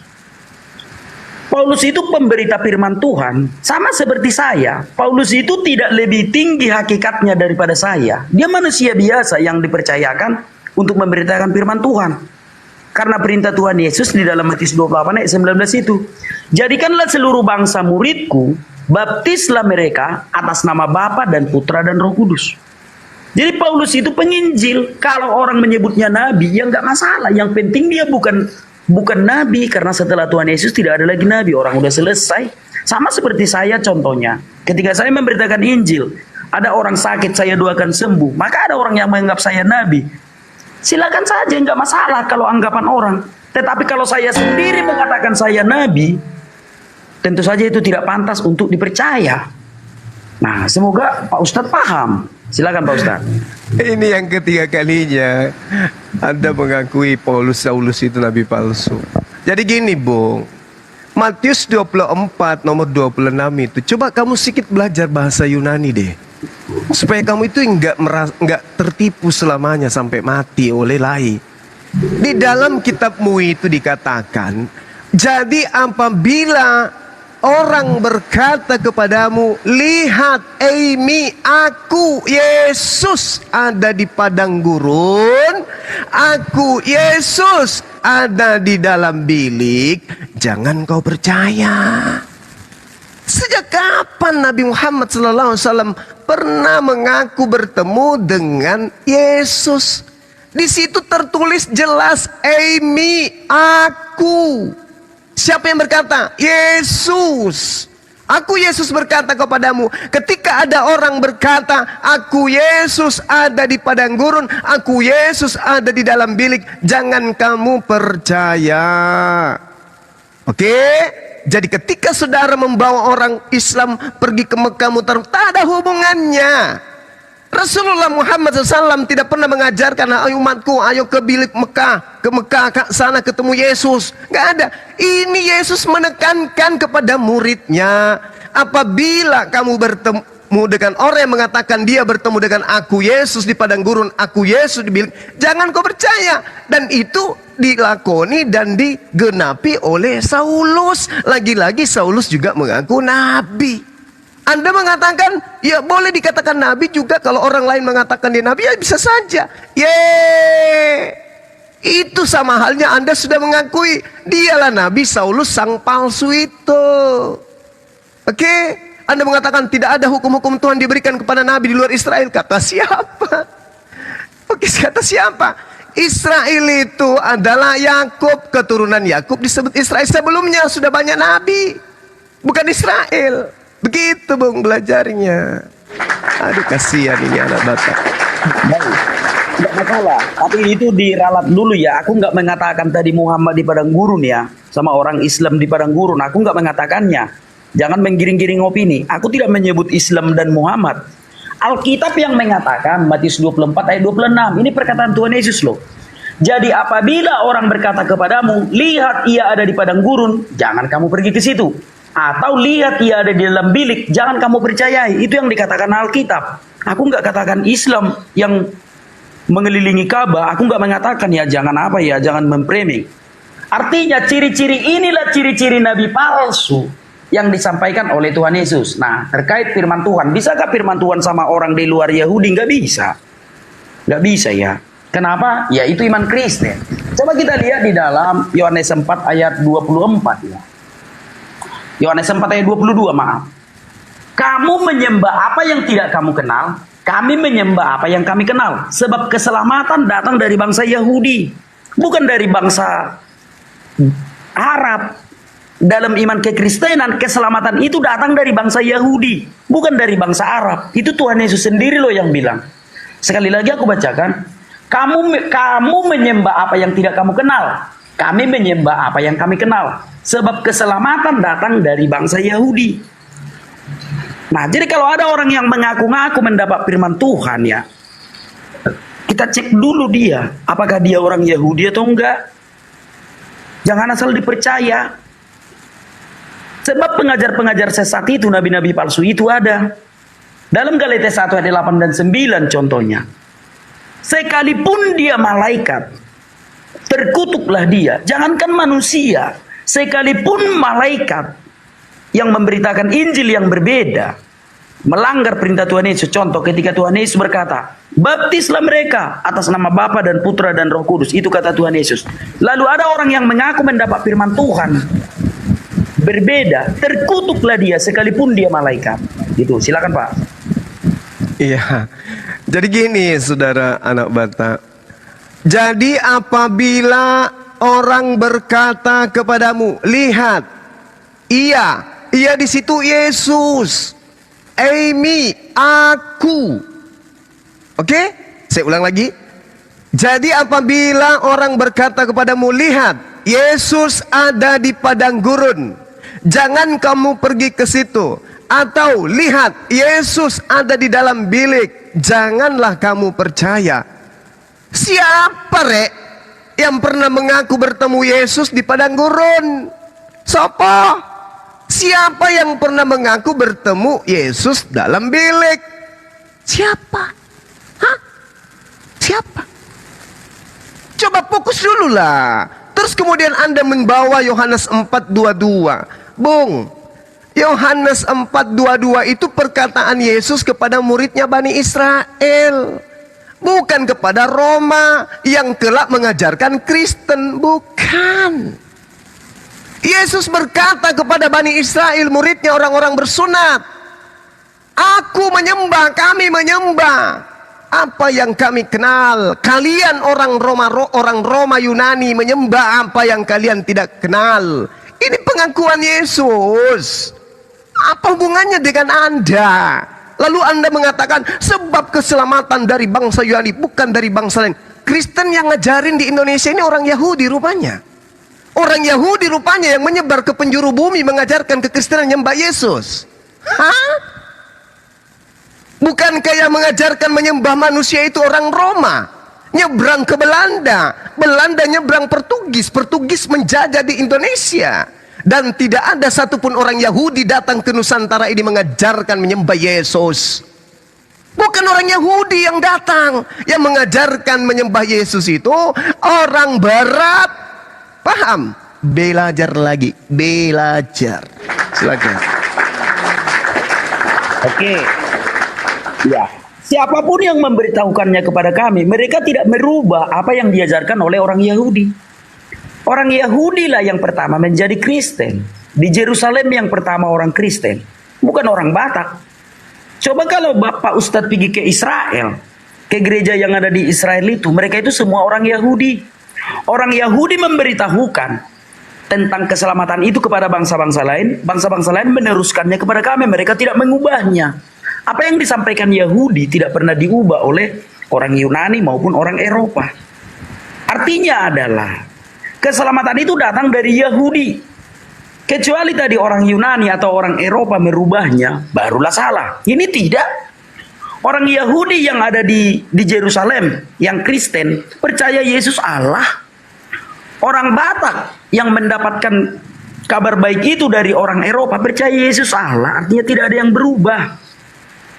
[SPEAKER 21] Paulus itu pemberita firman Tuhan, sama seperti saya. Paulus itu tidak lebih tinggi hakikatnya daripada saya. Dia manusia biasa yang dipercayakan untuk memberitakan firman Tuhan. Karena perintah Tuhan Yesus di dalam Matius 28 ayat 19 itu. Jadikanlah seluruh bangsa muridku, baptislah mereka atas nama Bapa dan Putra dan Roh Kudus. Jadi Paulus itu penginjil. Kalau orang menyebutnya nabi, ya nggak masalah. Yang penting dia bukan nabi, karena setelah Tuhan Yesus tidak ada lagi nabi. Orang udah selesai. Sama seperti saya contohnya. Ketika saya memberitakan Injil, Ada orang sakit saya doakan sembuh. Maka ada orang yang menganggap saya nabi. Silakan saja, nggak masalah kalau anggapan orang. Tetapi kalau saya sendiri mengatakan saya nabi, tentu saja itu tidak pantas untuk dipercaya. Nah, semoga Pak Ustadz paham. Silakan Pak Ustadz.
[SPEAKER 3] Ini yang ketiga kalinya Anda mengakui Paulus Saulus itu nabi palsu. Jadi gini, Bung. Matius 24 nomor 26 itu, coba kamu sedikit belajar bahasa Yunani deh. Supaya kamu itu enggak tertipu selamanya sampai mati oleh lai. Di dalam kitabmu itu dikatakan, jadi apabila orang berkata kepadamu, lihat Amy, aku Yesus ada di padang gurun, aku Yesus ada di dalam bilik, jangan kau percaya. Sejak kapan Nabi Muhammad SAW pernah mengaku bertemu dengan Yesus? Di situ tertulis jelas, Amy, aku. Siapa yang berkata? Yesus. Aku Yesus berkata kepadamu. Ketika ada orang berkata, aku Yesus ada di padang gurun, aku Yesus ada di dalam bilik, jangan kamu percaya. Oke? Jadi ketika saudara membawa orang Islam pergi ke Mekah mutar, tak ada hubungannya. Rasulullah Muhammad SAW tidak pernah mengajarkan, ayo umatku, ayo ke bilik Mekah, ke Mekah, sana ketemu Yesus. Nggak ada. Ini Yesus menekankan kepada muridnya, apabila kamu bertemu dengan orang yang mengatakan dia bertemu dengan aku Yesus di padang gurun, aku Yesus di bilik, jangan kau percaya. Dan itu dilakoni dan digenapi oleh Saulus. Lagi-lagi Saulus juga mengaku nabi. Anda mengatakan, ya boleh dikatakan nabi juga kalau orang lain mengatakan dia nabi, ya bisa saja. Itu sama halnya Anda sudah mengakui dialah nabi Saulus sang palsu itu. Oke? Anda mengatakan tidak ada hukum-hukum Tuhan diberikan kepada nabi di luar Israel. Kata siapa? Oke, kata siapa? Israel itu adalah Yakub, keturunan Yakub disebut Israel. Sebelumnya sudah banyak nabi, bukan Israel. Begitu Bung belajarnya. Aduh kasihan ini anak Batak.
[SPEAKER 21] Baik, tidak masalah. Tapi itu diralat dulu ya. Aku nggak mengatakan tadi Muhammad di padang gurun ya, sama orang Islam di padang gurun. Aku nggak mengatakannya. Jangan menggiring-giring opini. Aku tidak menyebut Islam dan Muhammad. Alkitab yang mengatakan, Matius 24 ayat 26. Ini perkataan Tuhan Yesus loh. Jadi apabila orang berkata kepadamu, lihat ia ada di padang gurun, jangan kamu pergi ke situ. Atau lihat ia ada di dalam bilik, jangan kamu percayai. Itu yang dikatakan Alkitab. Aku nggak katakan Islam yang mengelilingi Ka'bah. Aku nggak mengatakan ya jangan apa ya, jangan memframing. Artinya ciri-ciri inilah ciri-ciri nabi palsu yang disampaikan oleh Tuhan Yesus. Nah, terkait firman Tuhan, bisakah firman Tuhan sama orang di luar Yahudi? Nggak bisa. Nggak bisa ya. Kenapa? Ya itu iman Kristen. Coba kita lihat di dalam Yohanes 4 ayat 24 ya. Yohanes 4 ayat 22, maaf. Kamu menyembah apa yang tidak kamu kenal, kami menyembah apa yang kami kenal. Sebab keselamatan datang dari bangsa Yahudi, bukan dari bangsa Arab. Dalam iman kekristenan, keselamatan itu datang dari bangsa Yahudi, bukan dari bangsa Arab. Itu Tuhan Yesus sendiri loh yang bilang. Sekali lagi aku bacakan. Kamu menyembah apa yang tidak kamu kenal, kami menyembah apa yang kami kenal. Sebab keselamatan datang dari bangsa Yahudi. Nah, jadi kalau ada orang yang mengaku-ngaku mendapat firman Tuhan ya, kita cek dulu dia, apakah dia orang Yahudi atau enggak. Jangan asal dipercaya. Sebab pengajar-pengajar sesat itu, nabi-nabi palsu itu ada. Dalam Galatia 1 ayat 8 dan 9 contohnya. Sekalipun dia malaikat, terkutuklah dia. Jangankan manusia, sekalipun malaikat yang memberitakan Injil yang berbeda, melanggar perintah Tuhan Yesus. Contoh ketika Tuhan Yesus berkata, baptislah mereka atas nama Bapa dan Putra dan Roh Kudus. Itu kata Tuhan Yesus. Lalu ada orang yang mengaku mendapat firman Tuhan berbeda, terkutuklah dia sekalipun dia malaikat. Gitu. Silakan Pak.
[SPEAKER 3] Iya. Jadi gini saudara anak Batak. Jadi apabila orang berkata kepadamu, lihat, iya di situ Yesus. Amy, aku. Oke? Saya ulang lagi. Jadi apabila orang berkata kepadamu, lihat, Yesus ada di padang gurun, jangan kamu pergi ke situ. Atau lihat, Yesus ada di dalam bilik, janganlah kamu percaya. Siapa rek yang pernah mengaku bertemu Yesus di padang gurun? Siapa? Siapa yang pernah mengaku bertemu Yesus dalam bilik? Siapa? Hah? Siapa? Coba fokus dulu lah. Terus kemudian Anda membawa Yohanes 4:22. Bung, Yohanes 4:22 itu perkataan Yesus kepada muridnya Bani Israel. Bukan kepada Roma yang kelak mengajarkan Kristen. Bukan. Yesus berkata kepada Bani Israel, muridnya orang-orang bersunat, aku menyembah, kami menyembah apa yang kami kenal. Kalian orang Roma Yunani menyembah apa yang kalian tidak kenal. Ini pengakuan Yesus. Apa hubungannya dengan Anda? Lalu Anda mengatakan sebab keselamatan dari bangsa Yunani, bukan dari bangsa lain. Kristen yang ngajarin di Indonesia ini orang Yahudi rupanya. Orang Yahudi rupanya yang menyebar ke penjuru bumi mengajarkan kekristenan menyembah Yesus. Hah? Bukankah yang mengajarkan menyembah manusia itu orang Roma? Nyebrang ke Belanda, Belanda nyebrang Portugis, Portugis menjajah di Indonesia. Dan tidak ada satupun orang Yahudi datang ke Nusantara ini mengajarkan menyembah Yesus. Bukan orang Yahudi yang datang. Yang mengajarkan menyembah Yesus itu orang Barat. Paham? Belajar lagi, belajar. Silakan.
[SPEAKER 21] Oke. Ya. Siapapun yang memberitahukannya kepada kami, mereka tidak merubah apa yang diajarkan oleh orang Yahudi. Orang Yahudi lah yang pertama menjadi Kristen. Di Yerusalem yang pertama orang Kristen, bukan orang Batak. Coba kalau Bapak Ustadz pergi ke Israel, ke gereja yang ada di Israel itu, mereka itu semua orang Yahudi. Orang Yahudi memberitahukan tentang keselamatan itu kepada bangsa-bangsa lain meneruskannya kepada kami, mereka tidak mengubahnya. Apa yang disampaikan Yahudi tidak pernah diubah oleh orang Yunani maupun orang Eropa. Artinya adalah keselamatan itu datang dari Yahudi. Kecuali tadi orang Yunani atau orang Eropa merubahnya, barulah salah. Ini tidak. Orang Yahudi yang ada di Yerusalem, yang Kristen, percaya Yesus Allah. Orang Batak yang mendapatkan kabar baik itu dari orang Eropa, percaya Yesus Allah. Artinya tidak ada yang berubah.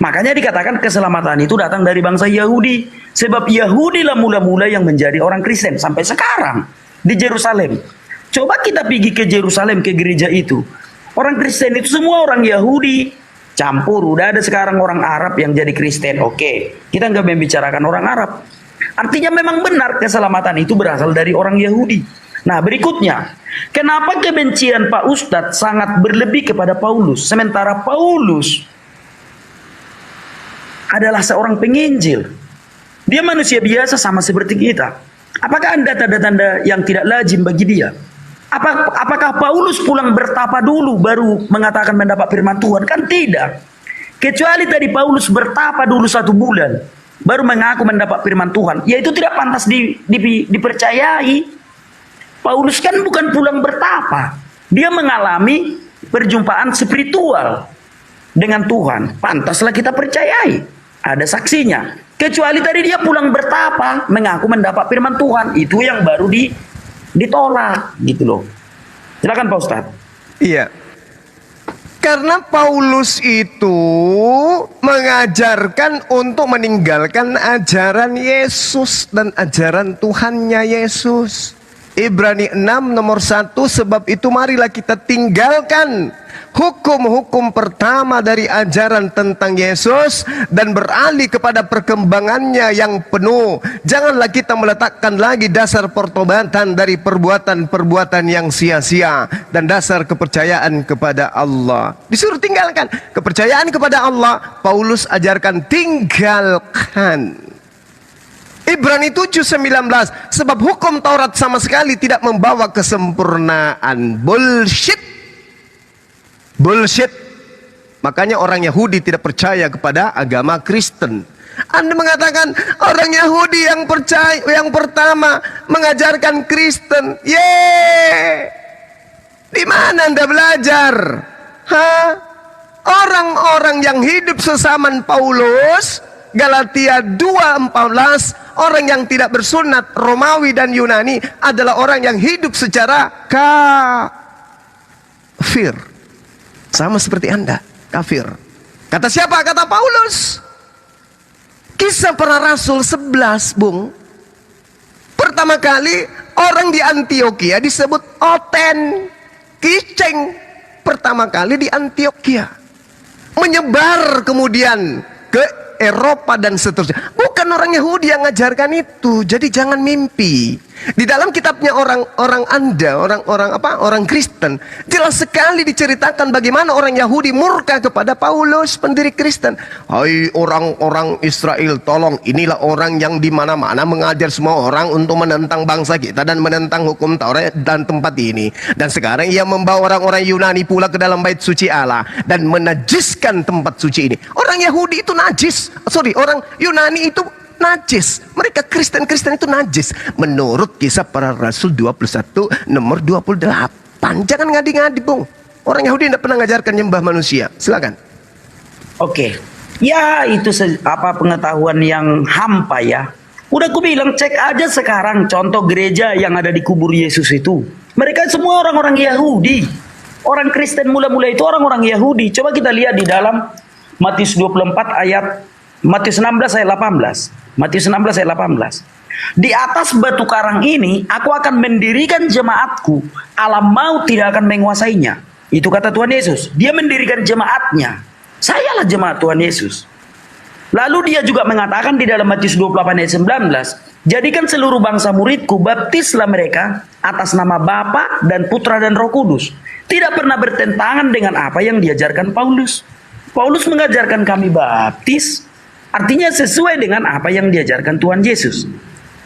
[SPEAKER 21] Makanya dikatakan keselamatan itu datang dari bangsa Yahudi. Sebab Yahudi lah mula-mula yang menjadi orang Kristen sampai sekarang di Yerusalem. Coba kita pergi ke Yerusalem, ke gereja itu. Orang Kristen itu semua orang Yahudi. Campur, udah ada sekarang orang Arab yang jadi Kristen. Oke, kita nggak membicarakan orang Arab. Artinya memang benar keselamatan itu berasal dari orang Yahudi. Nah berikutnya, kenapa kebencian Pak Ustadz sangat berlebih kepada Paulus, sementara Paulus adalah seorang penginjil. Dia manusia biasa sama seperti kita. Apakah ada tanda-tanda yang tidak lazim bagi dia? Apakah Paulus pulang bertapa dulu baru mengatakan mendapat firman Tuhan? Kan tidak. Kecuali tadi Paulus bertapa dulu 1 bulan baru mengaku mendapat firman Tuhan. Ya itu tidak pantas dipercayai. Paulus kan bukan pulang bertapa. Dia mengalami perjumpaan spiritual dengan Tuhan. Pantaslah kita percayai. Ada saksinya. Kecuali tadi dia pulang bertapa mengaku mendapat firman Tuhan. Itu yang baru ditolak gitu loh. Silakan Pak Ustadz.
[SPEAKER 3] Iya. Karena Paulus itu mengajarkan untuk meninggalkan ajaran Yesus dan ajaran Tuhannya Yesus. Ibrani 6 nomor 1, sebab itu marilah kita tinggalkan hukum-hukum pertama dari ajaran tentang Yesus dan beralih kepada perkembangannya yang penuh. Janganlah kita meletakkan lagi dasar pertobatan dari perbuatan-perbuatan yang sia-sia dan dasar kepercayaan kepada Allah. Disuruh tinggalkan kepercayaan kepada Allah. Paulus ajarkan tinggalkan. Ibrani 7:19, sebab hukum Taurat sama sekali tidak membawa kesempurnaan. Bullshit. Makanya orang Yahudi tidak percaya kepada agama Kristen. Anda mengatakan orang Yahudi yang percaya, yang pertama mengajarkan Kristen. Di mana Anda belajar? Orang-orang yang hidup sesaman Paulus, Galatia 2:14, orang yang tidak bersunat Romawi dan Yunani adalah orang yang hidup secara kafir. Sama seperti Anda, kafir. Kata siapa? Kata Paulus. Kisah Para Rasul 11, Bung. Pertama kali orang di Antioquia disebut Oten, Kiceng. Pertama kali di Antioquia. Menyebar kemudian ke Eropa dan seterusnya. Bukan orang Yahudi yang ngajarkan itu. Jadi jangan mimpi. Di dalam kitabnya orang Kristen, jelas sekali diceritakan bagaimana orang Yahudi murka kepada Paulus, pendiri Kristen. Hai orang-orang Israel, tolong, inilah orang yang di mana-mana mengajar semua orang untuk menentang bangsa kita dan menentang hukum Taurat dan tempat ini. Dan sekarang ia membawa orang-orang Yunani pula ke dalam bait suci Allah dan menajiskan tempat suci ini. Orang Yahudi itu najis. Orang Yunani itu najis. Mereka Kristen-Kristen itu najis. Menurut Kisah Para Rasul 21 nomor 28. Jangan ngadi-ngadi, Bung. Orang Yahudi tidak pernah mengajarkan nyembah manusia. Silakan.
[SPEAKER 21] Oke. Ya, itu pengetahuan yang hampa ya. Udah aku bilang, cek aja sekarang contoh gereja yang ada di kubur Yesus itu. Mereka semua orang-orang Yahudi. Orang Kristen mula-mula itu orang-orang Yahudi. Coba kita lihat di dalam Matius 16 ayat 18. Matius 16 ayat 18. Di atas batu karang ini aku akan mendirikan jemaatku, alam maut tidak akan menguasainya. Itu kata Tuhan Yesus. Dia mendirikan jemaatnya. Sayalah jemaat Tuhan Yesus. Lalu dia juga mengatakan di dalam Matius 28 ayat 19, jadikan seluruh bangsa muridku, baptislah mereka atas nama Bapa dan Putra dan Roh Kudus. Tidak pernah bertentangan dengan apa yang diajarkan Paulus. Paulus mengajarkan kami baptis, artinya sesuai dengan apa yang diajarkan Tuhan Yesus.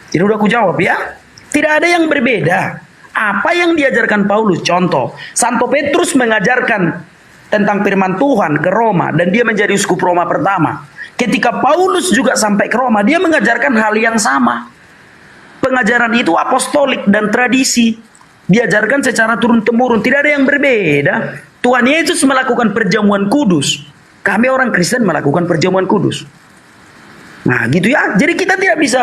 [SPEAKER 21] Jadi udah aku jawab ya. Tidak ada yang berbeda. Apa yang diajarkan Paulus, contoh, Santo Petrus mengajarkan tentang firman Tuhan ke Roma dan dia menjadi uskup Roma pertama. Ketika Paulus juga sampai ke Roma, dia mengajarkan hal yang sama. Pengajaran itu apostolik dan tradisi. Diajarkan secara turun-temurun, tidak ada yang berbeda. Tuhan Yesus melakukan perjamuan kudus. Kami orang Kristen melakukan perjamuan kudus. Nah gitu ya. Jadi kita tidak bisa,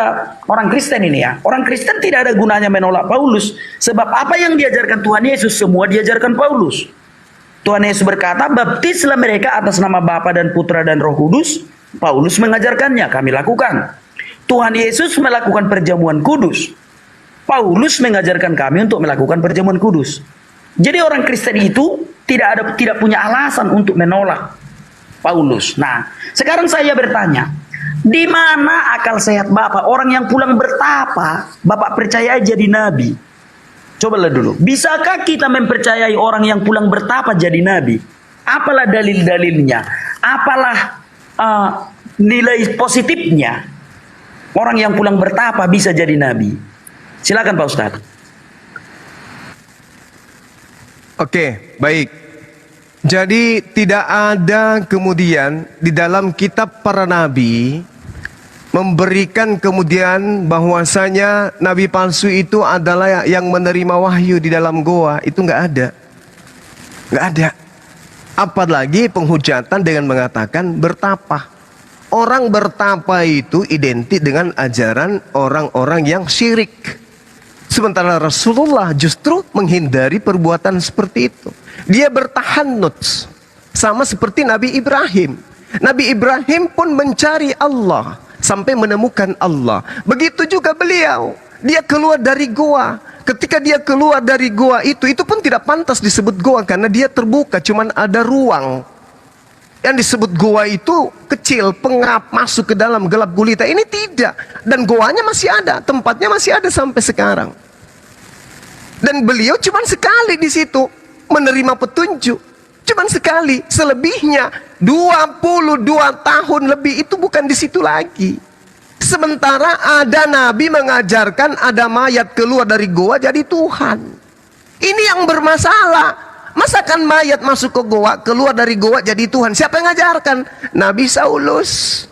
[SPEAKER 21] orang Kristen ini ya, orang Kristen tidak ada gunanya menolak Paulus. Sebab apa yang diajarkan Tuhan Yesus semua diajarkan Paulus. Tuhan Yesus berkata, baptislah mereka atas nama Bapa dan Putra dan Roh Kudus. Paulus mengajarkannya, kami lakukan. Tuhan Yesus melakukan perjamuan kudus. Paulus mengajarkan kami untuk melakukan perjamuan kudus. Jadi orang Kristen itu tidak punya alasan untuk menolak Paulus. Nah, sekarang saya bertanya, di mana akal sehat Bapak? Orang yang pulang bertapa, Bapak percaya jadi nabi. Cobalah dulu, bisakah kita mempercayai orang yang pulang bertapa jadi nabi? Apalah dalil-dalilnya? Apalah nilai positifnya orang yang pulang bertapa bisa jadi nabi? Silakan Pak Ustadz.
[SPEAKER 3] Oke, baik. Jadi tidak ada kemudian di dalam kitab para nabi memberikan kemudian bahwasanya nabi palsu itu adalah yang menerima wahyu di dalam goa. Itu nggak ada. Nggak ada. Apalagi penghujatan dengan mengatakan bertapa. Orang bertapa itu identik dengan ajaran orang-orang yang syirik. Sementara Rasulullah justru menghindari perbuatan seperti itu. Dia bertahanut sama seperti Nabi Ibrahim. Nabi Ibrahim pun mencari Allah sampai menemukan Allah. Begitu juga beliau. Dia keluar dari goa. Ketika dia keluar dari goa itu pun tidak pantas disebut goa karena dia terbuka, cuman ada ruang. Yang disebut goa itu kecil, pengap, masuk ke dalam gelap gulita. Ini tidak. Dan goanya masih ada, tempatnya masih ada sampai sekarang. Dan beliau cuman sekali di situ menerima petunjuk. Cuman sekali, selebihnya 22 tahun lebih itu bukan di situ lagi. Sementara ada nabi mengajarkan ada mayat keluar dari goa jadi Tuhan. Ini yang bermasalah. Masakan mayat masuk ke goa, keluar dari goa jadi Tuhan? Siapa yang ngajarkan? Nabi Saulus.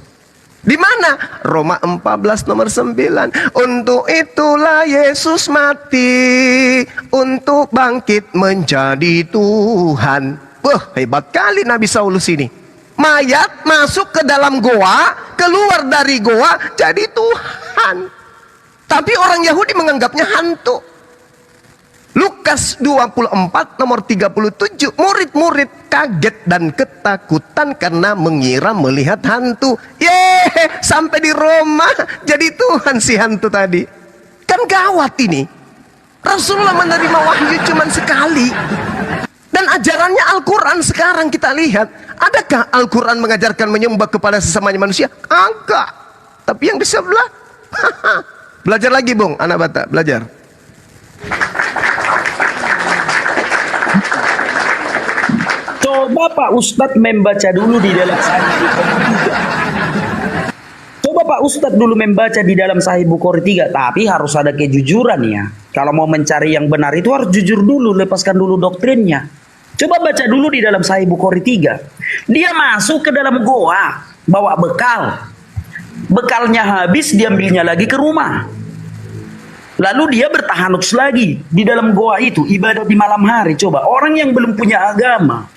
[SPEAKER 3] Di mana? Roma 14 nomor 9. Untuk itulah Yesus mati, untuk bangkit menjadi Tuhan. Wah, hebat kali Nabi Saulus ini. Mayat masuk ke dalam goa, keluar dari goa jadi Tuhan. Tapi orang Yahudi menganggapnya hantu. Lukas 24 nomor 37. Murid-murid kaget dan ketakutan karena mengira melihat hantu. Sampai di Roma jadi Tuhan si hantu tadi. Kan gawat ini. Rasulullah menerima wahyu cuma sekali. Dan ajarannya Al-Quran sekarang kita lihat. Adakah Al-Quran mengajarkan menyembah kepada sesamanya manusia? Enggak. Tapi yang di sebelah. Belajar lagi Bung, anak bata, belajar.
[SPEAKER 21] Coba Pak Ustadz membaca dulu di dalam Sahih Bukhari 3. Coba Pak Ustadz dulu membaca di dalam Sahih Bukhari 3. Tapi harus ada kejujuran ya. Kalau mau mencari yang benar itu harus jujur dulu, lepaskan dulu doktrinnya. Coba baca dulu di dalam Sahih Bukhari 3. Dia masuk ke dalam goa, bawa bekal. Bekalnya habis, diambilnya lagi ke rumah. Lalu dia bertahanuts lagi di dalam goa itu, ibadah di malam hari. Coba orang yang belum punya agama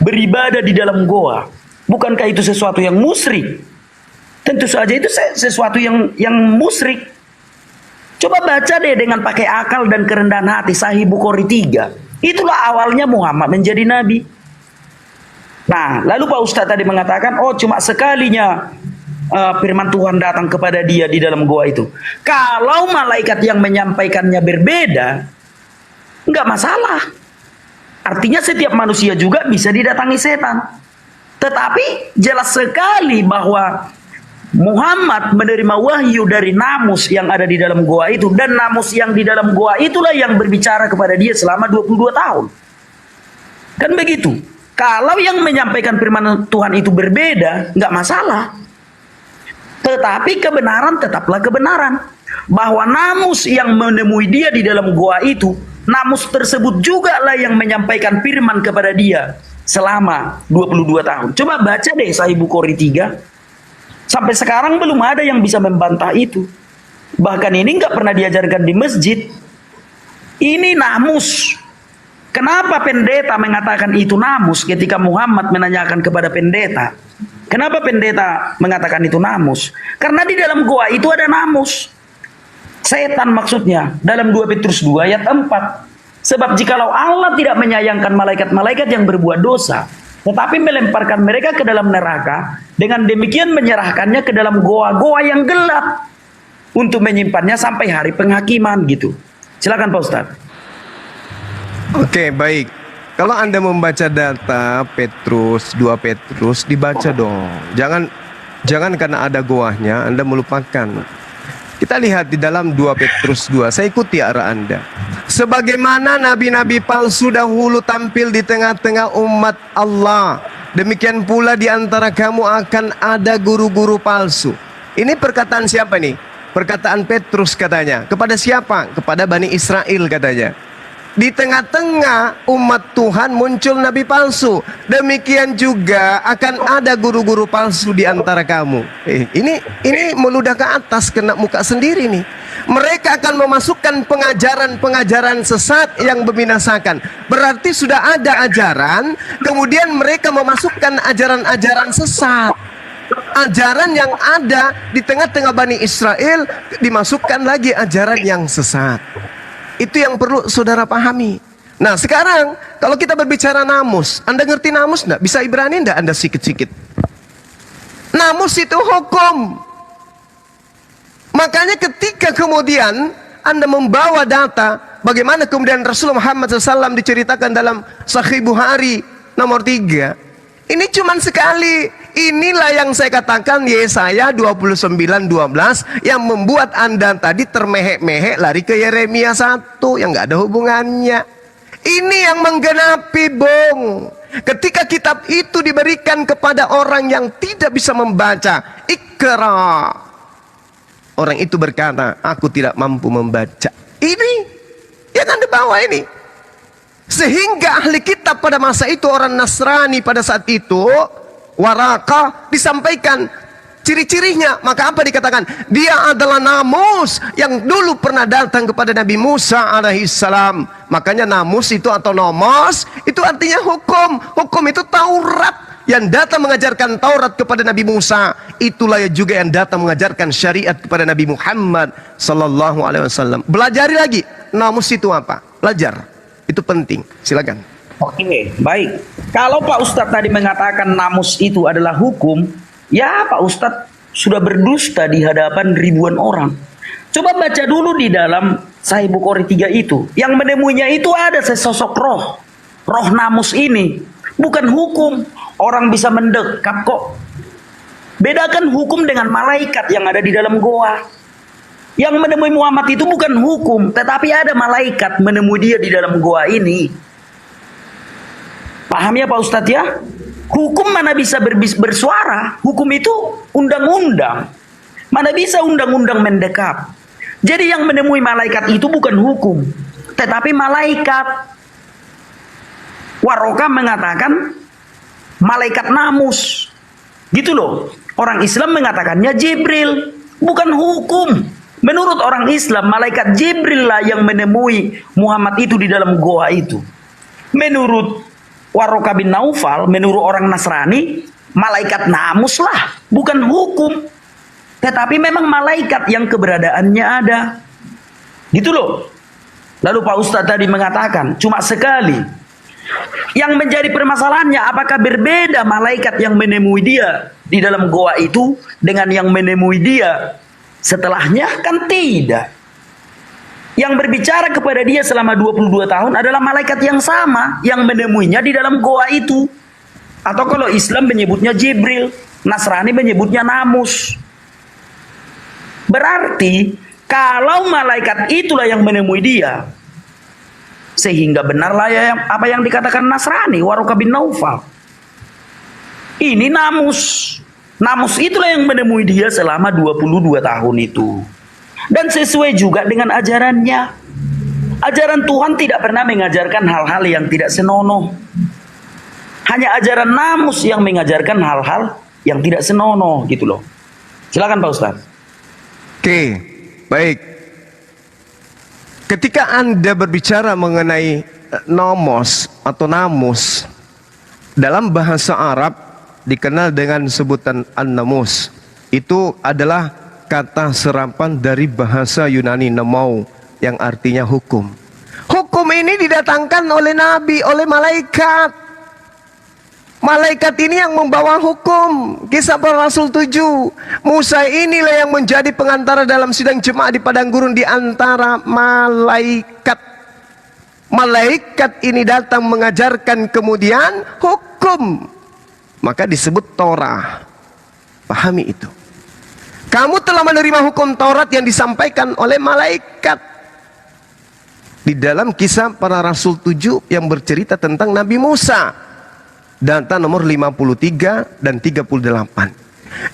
[SPEAKER 21] beribadah di dalam goa, bukankah itu sesuatu yang musyrik? Tentu saja itu sesuatu yang musyrik. Coba baca deh dengan pakai akal dan kerendahan hati Sahih Bukhari 3. Itulah awalnya Muhammad menjadi nabi. Nah, lalu Pak Ustadz tadi mengatakan, oh cuma sekalinya firman Tuhan datang kepada dia di dalam goa itu. Kalau malaikat yang menyampaikannya berbeda, enggak masalah. Artinya setiap manusia juga bisa didatangi setan. Tetapi jelas sekali bahwa Muhammad menerima wahyu dari namus yang ada di dalam goa itu. Dan namus yang di dalam goa itulah yang berbicara kepada dia selama 22 tahun. Kan begitu. Kalau yang menyampaikan firman Tuhan itu berbeda, nggak masalah. Tetapi kebenaran tetaplah kebenaran. Bahwa namus yang menemui dia di dalam goa itu, namus tersebut juga lah yang menyampaikan firman kepada dia selama 22 tahun. Coba baca deh Sahih Bukhari 3. Sampai sekarang belum ada yang bisa membantah itu. Bahkan ini nggak pernah diajarkan di masjid. Ini namus. Kenapa pendeta mengatakan itu namus ketika Muhammad menanyakan kepada pendeta? Kenapa pendeta mengatakan itu namus? Karena di dalam goa itu ada namus. Setan maksudnya. Dalam 2 Petrus 2 ayat 4. Sebab jikalau Allah tidak menyayangkan malaikat-malaikat yang berbuat dosa, tetapi melemparkan mereka ke dalam neraka, dengan demikian menyerahkannya ke dalam goa-goa yang gelap untuk menyimpannya sampai hari penghakiman gitu. Silakan Pak Ustadz.
[SPEAKER 3] Oke, baik. Kalau Anda membaca data Petrus, 2 Petrus, dibaca dong. Jangan karena ada goahnya Anda melupakan. Kita lihat di dalam 2 Petrus 2. Saya ikuti arah Anda. Sebagaimana nabi-nabi palsu dahulu tampil di tengah-tengah umat Allah, demikian pula di antara kamu akan ada guru-guru palsu. Ini perkataan siapa nih? Perkataan Petrus katanya. Kepada siapa? Kepada Bani Israel katanya. Di tengah-tengah umat Tuhan muncul nabi palsu. Demikian juga akan ada guru-guru palsu di antara kamu. Ini meludah ke atas, kena muka sendiri nih. Mereka akan memasukkan pengajaran-pengajaran sesat yang membinasakan. Berarti sudah ada ajaran, kemudian mereka memasukkan ajaran-ajaran sesat. Ajaran yang ada di tengah-tengah Bani Israel dimasukkan lagi ajaran yang sesat. Itu yang perlu saudara pahami. Nah sekarang kalau kita berbicara namus, Anda ngerti namus enggak? Bisa Ibrani enggak Anda sikit-sikit? Namus itu hukum. Makanya ketika kemudian Anda membawa data, bagaimana kemudian Rasulullah Muhammad SAW diceritakan dalam Sahih Bukhari nomor 3. Ini cuman sekali. Inilah yang saya katakan Yesaya 29:12 yang membuat Anda tadi termehek-mehek lari ke Yeremia 1 yang nggak ada hubungannya. Ini yang menggenapi, Bung. Ketika kitab itu diberikan kepada orang yang tidak bisa membaca, Iqra. Orang itu berkata, aku tidak mampu membaca. Ini yang Anda bawa ini. Sehingga ahli kitab pada masa itu, orang Nasrani pada saat itu, Waraqah, disampaikan ciri-cirinya. Maka apa dikatakan? Dia adalah namus yang dulu pernah datang kepada Nabi Musa alaihissalam. Makanya namus itu atau nomos itu artinya hukum. Hukum itu Taurat, yang datang mengajarkan Taurat kepada Nabi Musa. Itulah juga yang datang mengajarkan syariat kepada Nabi Muhammad sallallahu alaihi wasallam. Belajari lagi namus itu apa? Belajar. Itu penting. Silakan.
[SPEAKER 21] Oke, baik. Kalau Pak Ustadz tadi mengatakan namus itu adalah hukum, ya Pak Ustadz sudah berdusta di hadapan ribuan orang. Coba baca dulu di dalam Sahih Bukhari 3 itu. Yang menemuinya itu ada sesosok roh. Roh namus ini. Bukan hukum. Orang bisa mendekat kok. Bedakan hukum dengan malaikat yang ada di dalam goa. Yang menemui Muhammad itu bukan hukum, tetapi ada malaikat menemui dia di dalam goa ini. Paham ya Pak Ustadz ya? Hukum mana bisa bersuara? Hukum itu undang-undang. Mana bisa undang-undang mendekap? Jadi yang menemui malaikat itu bukan hukum, tetapi malaikat. Waraqah mengatakan malaikat namus. Gitu loh. Orang Islam mengatakannya Jibril, bukan hukum. Menurut orang Islam, malaikat Jibril lah yang menemui Muhammad itu di dalam goa itu. Menurut Waraqah bin Naufal, menurut orang Nasrani, malaikat namus lah, bukan hukum. Tetapi memang malaikat yang keberadaannya ada. Gitu loh. Lalu Pak Ustadz tadi mengatakan, cuma sekali. Yang menjadi permasalahannya, apakah berbeda malaikat yang menemui dia di dalam goa itu dengan yang menemui dia setelahnya? Kan tidak. Yang berbicara kepada dia selama 22 tahun adalah malaikat yang sama yang menemuinya di dalam goa itu. Atau kalau Islam menyebutnya Jibril, Nasrani menyebutnya namus. Berarti kalau malaikat itulah yang menemui dia, sehingga benarlah ya apa yang dikatakan Nasrani, Waraqah bin Naufal. Ini namus. Namus itulah yang menemui dia selama 22 tahun itu. Dan sesuai juga dengan ajarannya. Ajaran Tuhan tidak pernah mengajarkan hal-hal yang tidak senonoh. Hanya ajaran namus yang mengajarkan hal-hal yang tidak senonoh gitu loh. Silakan Pak Ustadz.
[SPEAKER 3] Oke, baik. Ketika Anda berbicara mengenai nomos atau namus, dalam bahasa Arab dikenal dengan sebutan an-namus. Itu adalah kata serapan dari bahasa Yunani namau yang artinya hukum. Hukum ini didatangkan oleh Nabi, oleh malaikat. Malaikat ini yang membawa hukum. Kisah para Rasul 7. Musa inilah yang menjadi pengantara dalam sidang jemaah di padang gurun di antara malaikat. Malaikat ini datang mengajarkan kemudian hukum. Maka disebut Torah. Pahami itu. Kamu telah menerima hukum Taurat yang disampaikan oleh malaikat. Di dalam kisah para Rasul 7 yang bercerita tentang Nabi Musa. Data nomor 53 dan 38.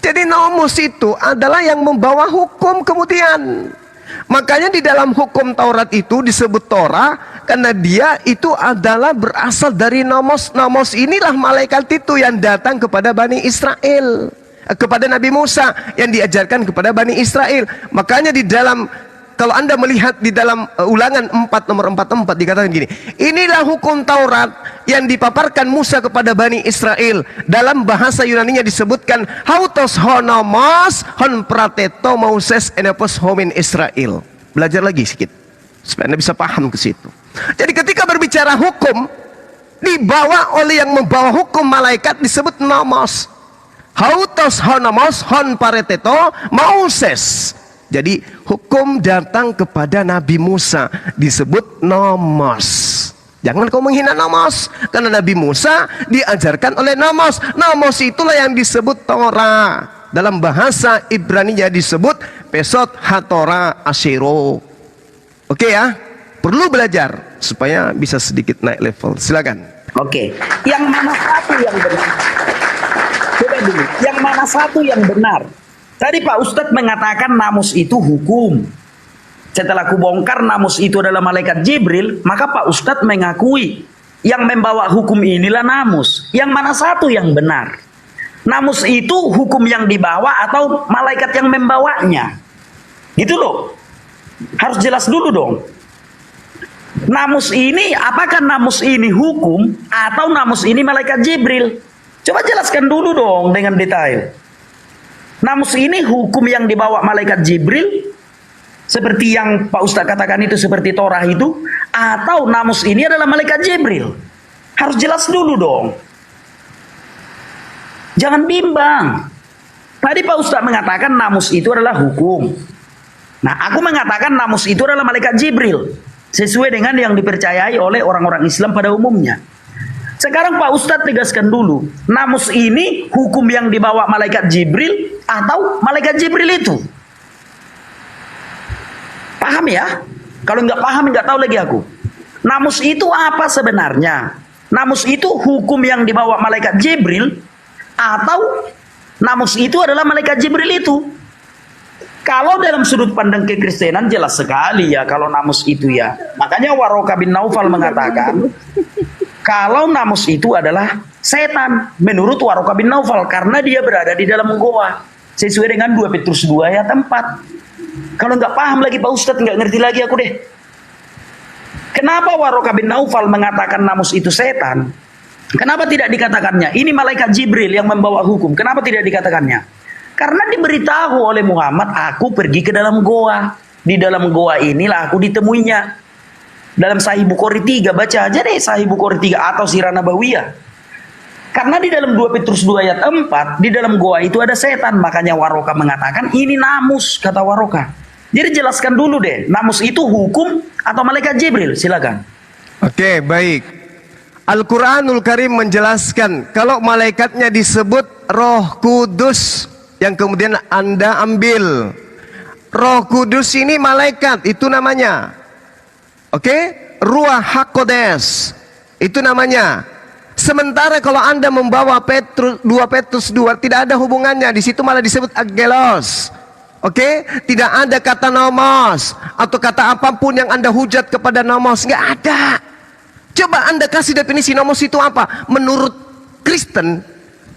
[SPEAKER 3] Jadi nomus itu adalah yang membawa hukum kemudian. Makanya di dalam hukum Taurat itu disebut Torah karena dia itu adalah berasal dari nomos. Nomos inilah malaikat itu yang datang kepada Bani Israel, kepada Nabi Musa yang diajarkan kepada Bani Israel. Makanya di dalam, kalau Anda melihat di dalam Ulangan 4 nomor 44 dikatakan gini, inilah hukum Taurat yang dipaparkan Musa kepada Bani Israel. Dalam bahasa Yunaninya disebutkan hautos honomos hon prateto Moses enepos homin Israel. Belajar lagi sedikit supaya Anda bisa paham ke situ. Jadi ketika berbicara hukum dibawa oleh yang membawa hukum malaikat disebut nomos. Hautos honomos hon prateto Moses. Jadi hukum datang kepada Nabi Musa disebut nomos. Jangan kau menghina nomos, karena Nabi Musa diajarkan oleh nomos. Nomos itulah yang disebut Torah. Dalam bahasa Ibrani disebut Pesot Hatorah Asyiro. Oke ya, perlu belajar supaya bisa sedikit naik level. Silakan.
[SPEAKER 21] Oke, yang mana satu yang benar? Coba dulu, yang mana satu yang benar? Tadi Pak Ustadz mengatakan namus itu hukum. setelah aku bongkar namus itu adalah malaikat Jibril, maka Pak Ustadz mengakui yang membawa hukum inilah namus. Yang mana satu yang benar? Namus itu hukum yang dibawa atau malaikat yang membawanya? Gitu loh. Harus jelas dulu dong. Namus ini, apakah namus ini hukum atau namus ini malaikat Jibril? Coba jelaskan dulu dong dengan detail. Namus ini hukum yang dibawa malaikat Jibril, seperti yang Pak Ustadz katakan itu, seperti Torah itu, atau namus ini adalah malaikat Jibril? Harus jelas dulu dong. Jangan bimbang. Tadi Pak Ustadz mengatakan namus itu adalah hukum. Nah, aku mengatakan namus itu adalah malaikat Jibril, sesuai dengan yang dipercayai oleh orang-orang Islam pada umumnya. Sekarang Pak Ustadz tegaskan dulu, namus ini hukum yang dibawa malaikat Jibril atau malaikat Jibril itu? Paham ya? Kalau nggak paham, nggak tahu lagi aku. Namus itu apa sebenarnya? Namus itu hukum yang dibawa malaikat Jibril atau namus itu adalah malaikat Jibril itu? Kalau dalam sudut pandang kekristenan jelas sekali ya kalau namus itu ya. Makanya Warokah bin Naufal mengatakan kalau namus itu adalah setan menurut Warokah bin Naufal karena dia berada di dalam goa sesuai dengan 2 Petrus 2 ayat 4. Kalau nggak paham lagi Pak Ustadz, nggak ngerti lagi aku deh. Kenapa Warokah bin Naufal mengatakan namus itu setan? Kenapa tidak dikatakannya ini malaikat Jibril yang membawa hukum? Kenapa tidak dikatakannya? Karena diberitahu oleh Muhammad, aku pergi ke dalam goa. Di dalam goa inilah aku ditemuinya. Dalam Sahih Bukhari 3, baca aja deh Sahih Bukhari 3 atau Sirah Nabawiyah. Karena di dalam 2 Petrus 2 ayat 4, di dalam goa itu ada setan. Makanya Warokah mengatakan ini namus, kata Warokah. Jadi jelaskan dulu deh, namus itu hukum atau malaikat Jibril? Silakan.
[SPEAKER 3] Oke, baik. Al-Quranul Karim menjelaskan kalau malaikatnya disebut Roh Kudus yang kemudian Anda ambil. Roh Kudus ini malaikat, itu namanya. Oke? Ruah HaKodes, itu namanya. Sementara kalau Anda membawa 2 Petrus 2 tidak ada hubungannya, di situ malah disebut Angelos. Oke? Tidak ada kata nomos atau kata apapun yang Anda hujat kepada nomos, nggak ada. Coba Anda kasih definisi nomos itu apa? Menurut Kristen,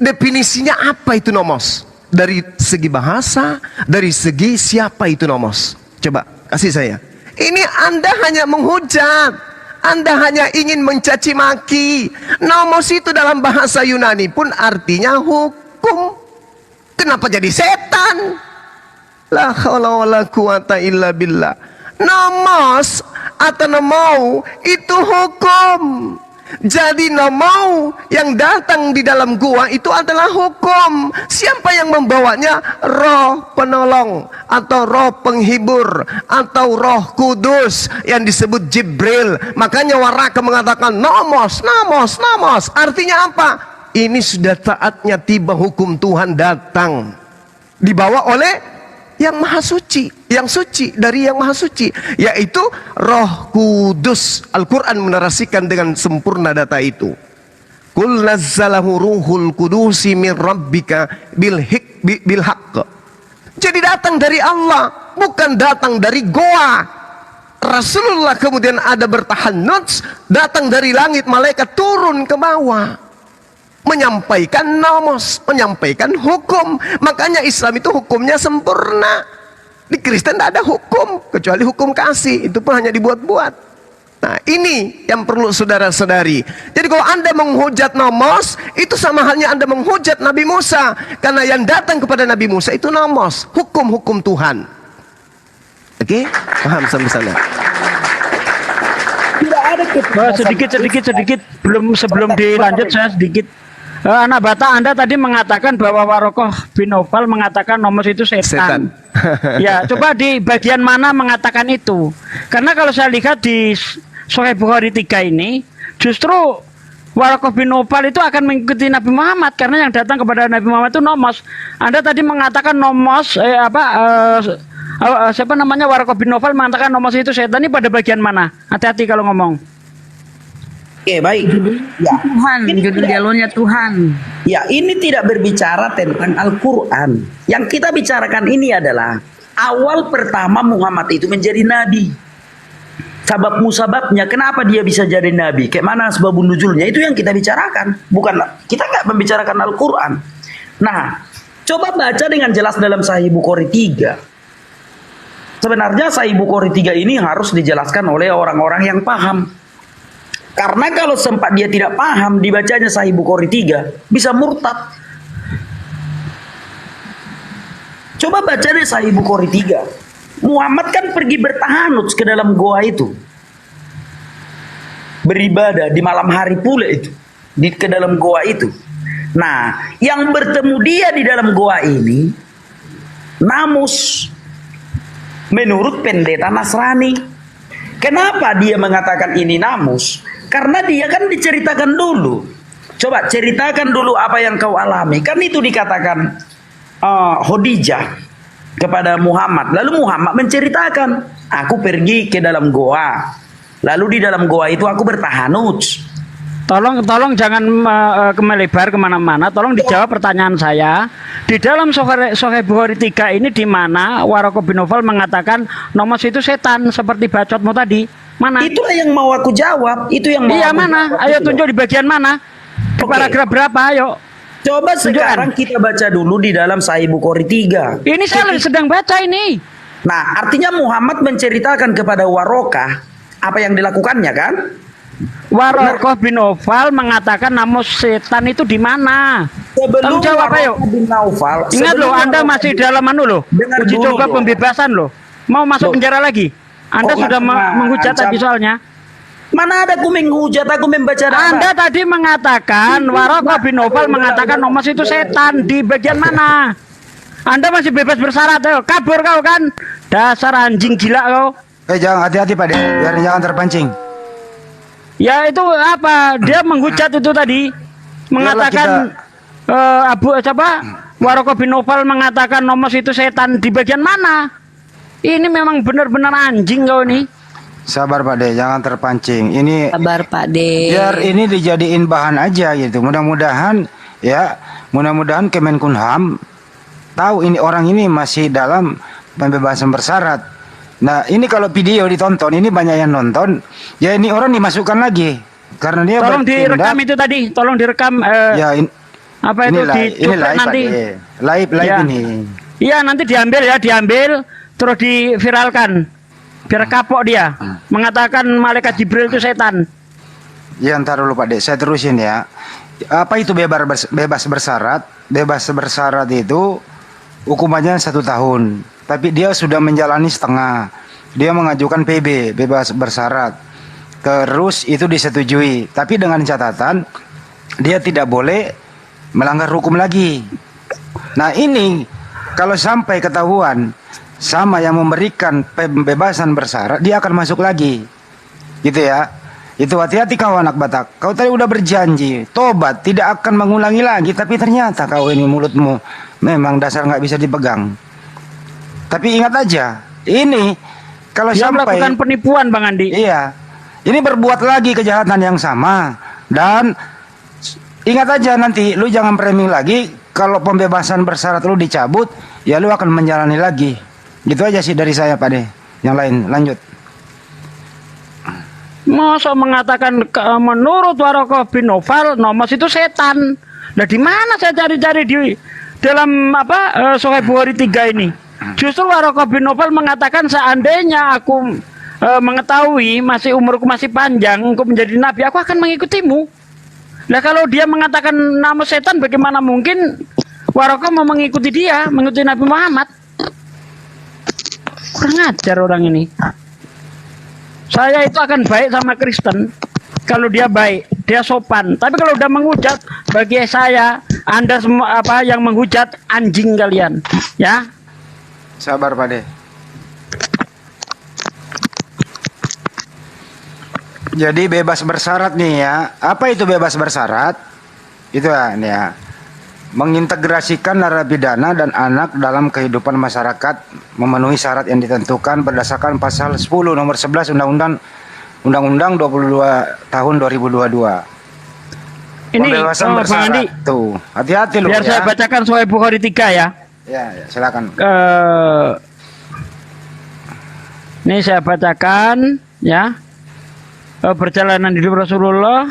[SPEAKER 3] definisinya apa itu nomos? Dari segi bahasa, dari segi siapa itu nomos? Coba kasih saya. Ini Anda hanya menghujat, Anda hanya ingin mencaci maki. Nomos itu dalam bahasa Yunani pun artinya hukum. Kenapa jadi setan? La haula wala quwata illa billah. Nomos atau nomou itu hukum. Jadi nomou yang datang di dalam gua itu adalah hukum. Siapa yang membawanya? Roh penolong atau roh penghibur atau Roh Kudus yang disebut Jibril. Makanya Waraka mengatakan nomos, nomos, nomos. Artinya apa? Ini sudah saatnya tiba hukum Tuhan datang. Dibawa oleh yang maha suci, yang suci dari yang maha suci, yaitu Roh Kudus. Al-Quran menarasikan dengan sempurna data itu. Qul nazzalahu ruhul kudusi min rabbika bil haqq. Jadi datang dari Allah, bukan datang dari goa. Rasulullah kemudian ada bertahannuts, datang dari langit, malaikat turun ke bawah, menyampaikan nomos, menyampaikan hukum. Makanya Islam itu hukumnya sempurna. Di Kristen tidak ada hukum kecuali hukum kasih, itu pun hanya dibuat-buat. Nah, ini yang perlu saudara-saudari. Jadi kalau Anda menghujat nomos, itu sama halnya Anda menghujat Nabi Musa, karena yang datang kepada Nabi Musa itu nomos, hukum-hukum Tuhan. Oke, paham sampai sana?
[SPEAKER 5] Tidak ada sedikit sebelum dilanjut saya sedikit. Anak Batak, Anda tadi mengatakan bahwa Warokah bin Naufal mengatakan nomos itu setan. Ya, coba di bagian mana mengatakan itu? Karena kalau saya lihat di Sahih Bukhari 3 ini, justru Warokah bin Naufal itu akan mengikuti Nabi Muhammad karena yang datang kepada Nabi Muhammad itu nomos. Anda tadi mengatakan nomos siapa namanya Warokah bin Naufal mengatakan nomos itu setan, ini pada bagian mana? Hati-hati kalau ngomong.
[SPEAKER 21] Oke, baik. Ya.
[SPEAKER 4] Tuhan, judul dialognya Tuhan.
[SPEAKER 21] Ya, ini tidak berbicara tentang Al-Quran. Yang kita bicarakan ini adalah awal pertama Muhammad itu menjadi nabi. Sabab musababnya kenapa dia bisa jadi nabi? Kayak mana sebab nuzulnya? Itu yang kita bicarakan. Bukan, kita nggak membicarakan Al-Quran. Nah, coba baca dengan jelas dalam Sahih Bukhari 3. Sebenarnya Sahih Bukhari 3 ini harus dijelaskan oleh orang-orang yang paham. Karena kalau sempat dia tidak paham dibacanya Sahih Bukhari 3, bisa murtad. Coba baca deh Sahih Bukhari 3. Muhammad kan pergi bertahanut ke dalam goa itu. Beribadah di malam hari pula itu. Ke dalam goa itu. Nah, yang bertemu dia di dalam goa ini Namus. Menurut pendeta Nasrani. Kenapa dia mengatakan ini Namus? Karena dia kan diceritakan dulu. Coba ceritakan dulu apa yang kau alami. Kan itu dikatakan Khadijah kepada Muhammad. Lalu Muhammad menceritakan, aku pergi ke dalam goa. Lalu di dalam goa itu aku bertahanut.
[SPEAKER 5] Tolong jangan melebar kemana-mana. Tolong dijawab pertanyaan saya. Di dalam Sahih Bukhari 3 ini di mana Waraqah bin Nawfal mengatakan Nomos itu setan seperti bacotmu tadi? Mana?
[SPEAKER 21] Itulah yang mau aku jawab. Itu yang mau.
[SPEAKER 5] Iya, mana? Ayo tunjuk di bagian mana? Di paragraf berapa? Ayo.
[SPEAKER 21] Coba sekarang kita baca dulu di dalam Sahih Bukhari 3.
[SPEAKER 5] Ini saya sedang baca ini.
[SPEAKER 21] Nah, artinya Muhammad menceritakan kepada Waraqah apa yang dilakukannya kan?
[SPEAKER 5] Waraqah bin Nawfal mengatakan Namus setan itu di mana?
[SPEAKER 21] Sebelum
[SPEAKER 5] jawab ayo.
[SPEAKER 21] Bin Nawfal,
[SPEAKER 5] ingat loh, Anda masih dalam loh. Uji coba pembebasan loh. Mau masuk penjara lagi? Anda sudah menghujat tadi soalnya.
[SPEAKER 21] Mana ada aku menghujat, aku membaca
[SPEAKER 5] Anda tadi mengatakan Waraqah bin Nawfal mengatakan Nomos itu setan di bagian mana? Anda masih bebas bersyarat, ayo. Kabur kau kan? Dasar anjing gila kau.
[SPEAKER 12] Jangan, hati-hati Pak De, biar jangan terpancing.
[SPEAKER 5] Ya itu apa? Dia menghujat itu tadi. Mengatakan Waraqah bin Nawfal mengatakan Nomos itu setan di bagian mana? Ini memang benar-benar anjing kau nih.
[SPEAKER 12] Sabar Pak De, jangan terpancing. Ini
[SPEAKER 14] sabar Pak De.
[SPEAKER 12] Biar ini dijadiin bahan aja gitu. Mudah-mudahan Kemenkumham tahu ini orang ini masih dalam pembebasan bersyarat. Nah, ini kalau video ditonton, ini banyak yang nonton, ya ini orang dimasukkan lagi karena dia
[SPEAKER 5] tolong direkam itu tadi, tolong direkam apa itu di
[SPEAKER 12] live
[SPEAKER 5] nanti.
[SPEAKER 12] Live
[SPEAKER 5] ya.
[SPEAKER 12] Ini.
[SPEAKER 5] Iya, nanti diambil terus diviralkan. Biar kapok dia mengatakan malaikat Jibril itu setan.
[SPEAKER 12] Ya, ntar dulu Pak De, saya terusin ya. Apa itu bebas bersyarat? Bebas bersyarat itu hukumannya 1 tahun. Tapi dia sudah menjalani setengah. Dia mengajukan PB, bebas bersyarat. Terus itu disetujui. Tapi dengan catatan dia tidak boleh melanggar hukum lagi. Nah ini kalau sampai ketahuan sama yang memberikan pembebasan bersyarat, dia akan masuk lagi, gitu ya. Itu hati-hati kau anak Batak. Kau tadi udah berjanji tobat tidak akan mengulangi lagi, tapi ternyata kau ini mulutmu memang dasar nggak bisa dipegang. Tapi ingat aja, ini kalau
[SPEAKER 5] dia
[SPEAKER 12] sampai
[SPEAKER 5] melakukan penipuan Bang Andi.
[SPEAKER 12] Iya, ini berbuat lagi kejahatan yang sama. Dan ingat aja nanti lu jangan framing lagi. Kalau pembebasan bersyarat lu dicabut, ya lu akan menjalani lagi. Gitu aja sih dari saya Pak De. Yang lain lanjut.
[SPEAKER 5] Masa mengatakan menurut Waraqah bin Nawfal Nomos itu setan. Nah di mana saya cari-cari di dalam Sahih Bukhari 3 ini? Justru Waraqah bin Nawfal mengatakan seandainya aku mengetahui umurku masih panjang, engkau menjadi nabi, aku akan mengikutimu. Nah kalau dia mengatakan nama setan, bagaimana mungkin Waraqah mau mengikuti dia, mengikuti Nabi Muhammad? Kurang ajar orang ini. Saya itu akan baik sama Kristen kalau dia baik, dia sopan. Tapi kalau udah menghujat, bagi saya, Anda semua yang menghujat anjing kalian, ya.
[SPEAKER 12] Sabar Pak De. Jadi bebas bersyarat nih ya. Apa itu bebas bersyarat? Itu ya. Mengintegrasikan narapidana dan anak dalam kehidupan masyarakat memenuhi syarat yang ditentukan berdasarkan pasal 10 nomor 11 Undang-Undang 22 tahun 2022.
[SPEAKER 5] Ini
[SPEAKER 12] pembebasan bersyarat.
[SPEAKER 5] Andi,
[SPEAKER 12] tuh, hati-hati loh
[SPEAKER 5] biar
[SPEAKER 12] ya.
[SPEAKER 5] saya bacakan Sahih Bukhari 3 ya.
[SPEAKER 12] Ya, silakan.
[SPEAKER 5] Ini saya bacakan ya. Perjalanan hidup Rasulullah.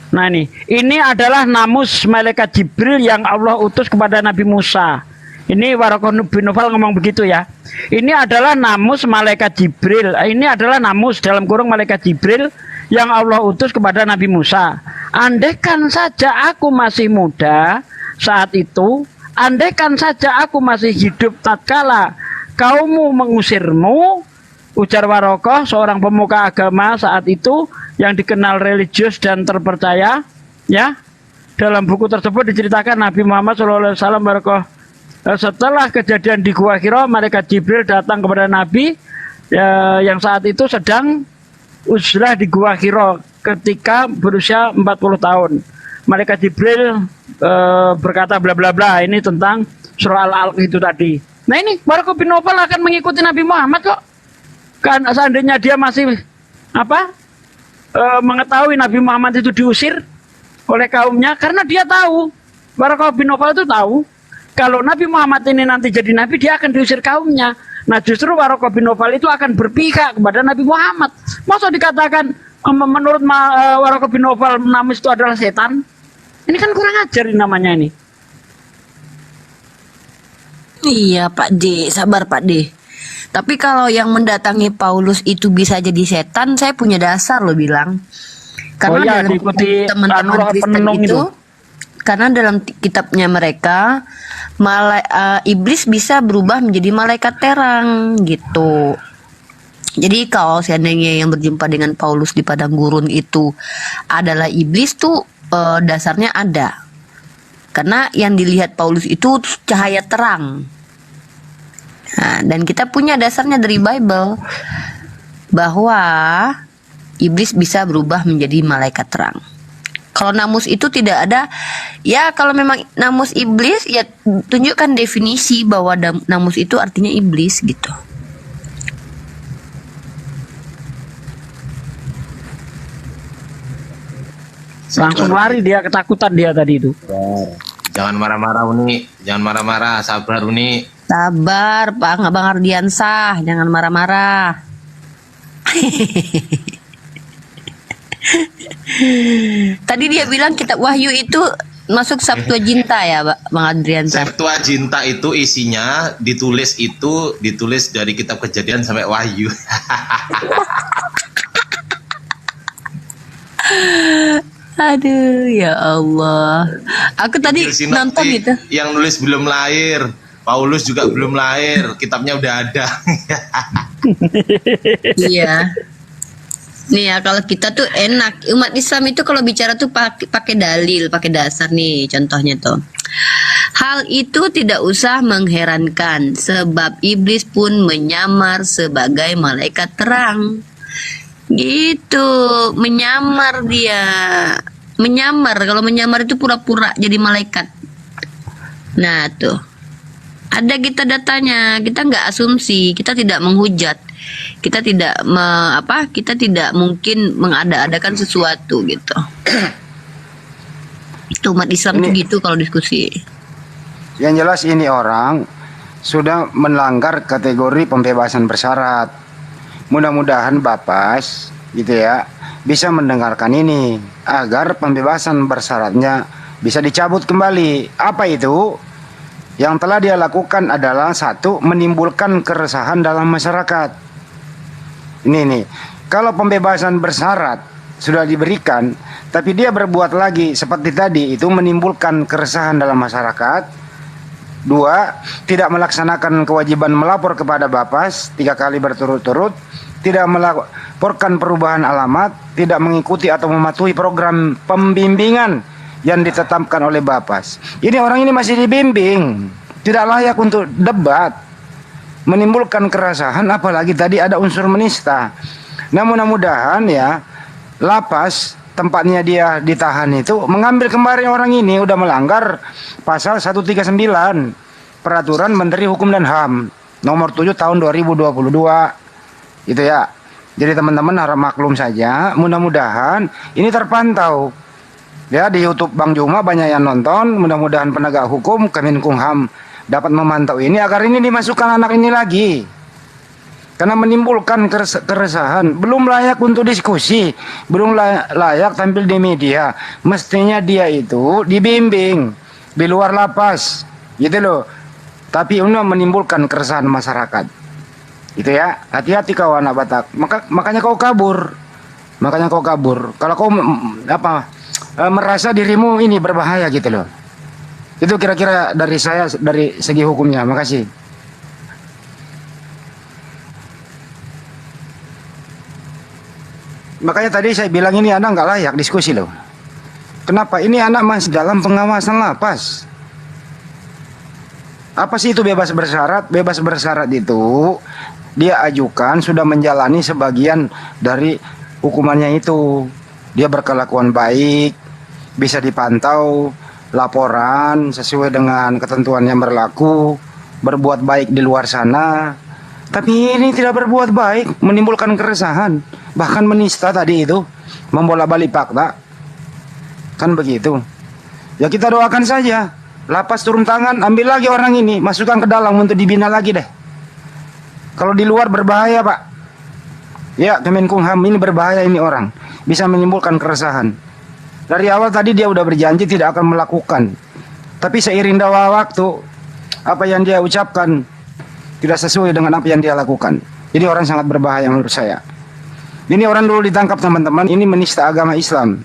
[SPEAKER 5] Nah ini adalah namus malaikat Jibril yang Allah utus kepada Nabi Musa. Ini Waraqah bin Nawfal ngomong begitu ya. Ini adalah namus malaikat Jibril. Ini adalah namus dalam kurung malaikat Jibril yang Allah utus kepada Nabi Musa. Andaikan saja aku masih muda saat itu, andaikan saja aku masih hidup tatkala kaummu mengusirmu, ujar Waraqah, seorang pemuka agama saat itu yang dikenal religius dan terpercaya, ya. Dalam buku tersebut diceritakan Nabi Muhammad SAW setelah kejadian di Gua Hira, malaikat Jibril datang kepada Nabi yang saat itu sedang uzlah di Gua Hira ketika berusia 40 tahun. Malaikat Jibril berkata bla bla bla, ini tentang surah Al-Alq itu tadi. Nah ini Waraqah bin Nawfal akan mengikuti Nabi Muhammad kok. Kan seandainya dia masih mengetahui Nabi Muhammad itu diusir oleh kaumnya, karena dia tahu, Waraqah bin Nawfal itu tahu kalau Nabi Muhammad ini nanti jadi nabi, dia akan diusir kaumnya. Nah justru Waraqah bin Nawfal itu akan berpihak kepada Nabi Muhammad. Masa dikatakan menurut Waraqah bin Nawfal namus itu adalah setan? Ini kan kurang ajar namanya ini.
[SPEAKER 14] Iya Pak D, sabar Pak D. Tapi kalau yang mendatangi Paulus itu bisa jadi setan, saya punya dasar loh bilang. Karena dalam teman-teman Kristen itu, karena dalam kitabnya mereka, iblis bisa berubah menjadi malaikat terang gitu. Jadi kalau seandainya yang berjumpa dengan Paulus di padang gurun itu adalah iblis tuh dasarnya ada. Karena yang dilihat Paulus itu cahaya terang. Nah, dan kita punya dasarnya dari Bible bahwa iblis bisa berubah menjadi malaikat terang. Kalau namus itu tidak ada, ya kalau memang namus iblis, ya tunjukkan definisi bahwa namus itu artinya iblis gitu.
[SPEAKER 5] Langsung lari dia, ketakutan dia tadi itu.
[SPEAKER 7] Jangan marah-marah Uni, jangan marah-marah, sabar Uni.
[SPEAKER 14] Sabar Bang Ardiansah, jangan marah-marah. Tadi dia bilang kitab Wahyu itu masuk Septuaginta ya Bang Ardiansah.
[SPEAKER 7] Septuaginta itu isinya ditulis dari kitab Kejadian sampai Wahyu.
[SPEAKER 14] Aduh ya Allah. Aku tadi nonton itu.
[SPEAKER 7] Yang nulis belum lahir. Paulus juga belum lahir, kitabnya udah ada.
[SPEAKER 14] Iya. Nih ya, kalau kita tuh enak. Umat Islam itu kalau bicara tuh pakai dalil, pakai dasar nih contohnya tuh. Hal itu tidak usah mengherankan sebab iblis pun menyamar sebagai malaikat terang. Gitu, menyamar dia. Menyamar, kalau menyamar itu pura-pura jadi malaikat. Nah, tuh. Ada kita datanya, kita nggak asumsi, kita tidak menghujat, kita tidak kita tidak mungkin mengada-adakan sesuatu gitu. Itu umat Islam tuh gitu kalau diskusi.
[SPEAKER 12] Yang jelas ini orang sudah melanggar kategori pembebasan bersyarat. Mudah-mudahan Bapas gitu ya bisa mendengarkan ini agar pembebasan bersyaratnya bisa dicabut kembali. Apa itu? Yang telah dia lakukan adalah satu, menimbulkan keresahan dalam masyarakat. Ini nih, kalau pembebasan bersyarat sudah diberikan, tapi dia berbuat lagi seperti tadi, itu menimbulkan keresahan dalam masyarakat. Dua, tidak melaksanakan kewajiban melapor kepada Bapas 3 kali berturut-turut, tidak melaporkan perubahan alamat, tidak mengikuti atau mematuhi program pembimbingan yang ditetapkan oleh Bapas. Ini orang ini masih dibimbing, tidak layak untuk debat, menimbulkan keresahan, apalagi tadi ada unsur menista. Nah mudah-mudahan ya lapas tempatnya dia ditahan itu mengambil kembali orang ini udah melanggar pasal 139 Peraturan Menteri Hukum dan HAM nomor 7 tahun 2022 gitu ya. Jadi teman-teman harap maklum saja, mudah-mudahan ini terpantau. Ya, di YouTube Bang Juma banyak yang nonton. Mudah-mudahan penegak hukum Kemenkumham dapat memantau ini agar ini dimasukkan anak ini lagi. karena menimbulkan keresahan, belum layak untuk diskusi, belum layak tampil di media. Mestinya dia itu dibimbing di luar lapas, gitu loh. Tapi ini menimbulkan keresahan masyarakat, gitu ya. Hati-hati kau anak Batak. Makanya kau kabur, Kalau kau merasa dirimu ini berbahaya, gitu loh. Itu kira-kira dari saya dari segi hukumnya. Makasih. Makanya tadi saya bilang ini anak nggak layak diskusi loh. Kenapa? Ini anak masih dalam pengawasan lapas. Apa sih itu bebas bersyarat? Bebas bersyarat itu dia ajukan sudah menjalani sebagian dari hukumannya itu. Dia berkelakuan baik, bisa dipantau, laporan sesuai dengan ketentuan yang berlaku, berbuat baik di luar sana. Tapi ini tidak berbuat baik, menimbulkan keresahan, bahkan menista tadi itu, membolak-balik fakta. Kan begitu. Ya kita doakan saja, lapas turun tangan, ambil lagi orang ini, masukkan ke dalam untuk dibina lagi deh. Kalau di luar berbahaya, Pak. Ya, Kemenkumham ini berbahaya ini orang, bisa menimbulkan keresahan. Dari awal tadi dia udah berjanji tidak akan melakukan. Tapi seiring dakwah waktu, apa yang dia ucapkan tidak sesuai dengan apa yang dia lakukan. Ini orang sangat berbahaya menurut saya. Ini orang dulu ditangkap teman-teman, ini menista agama Islam.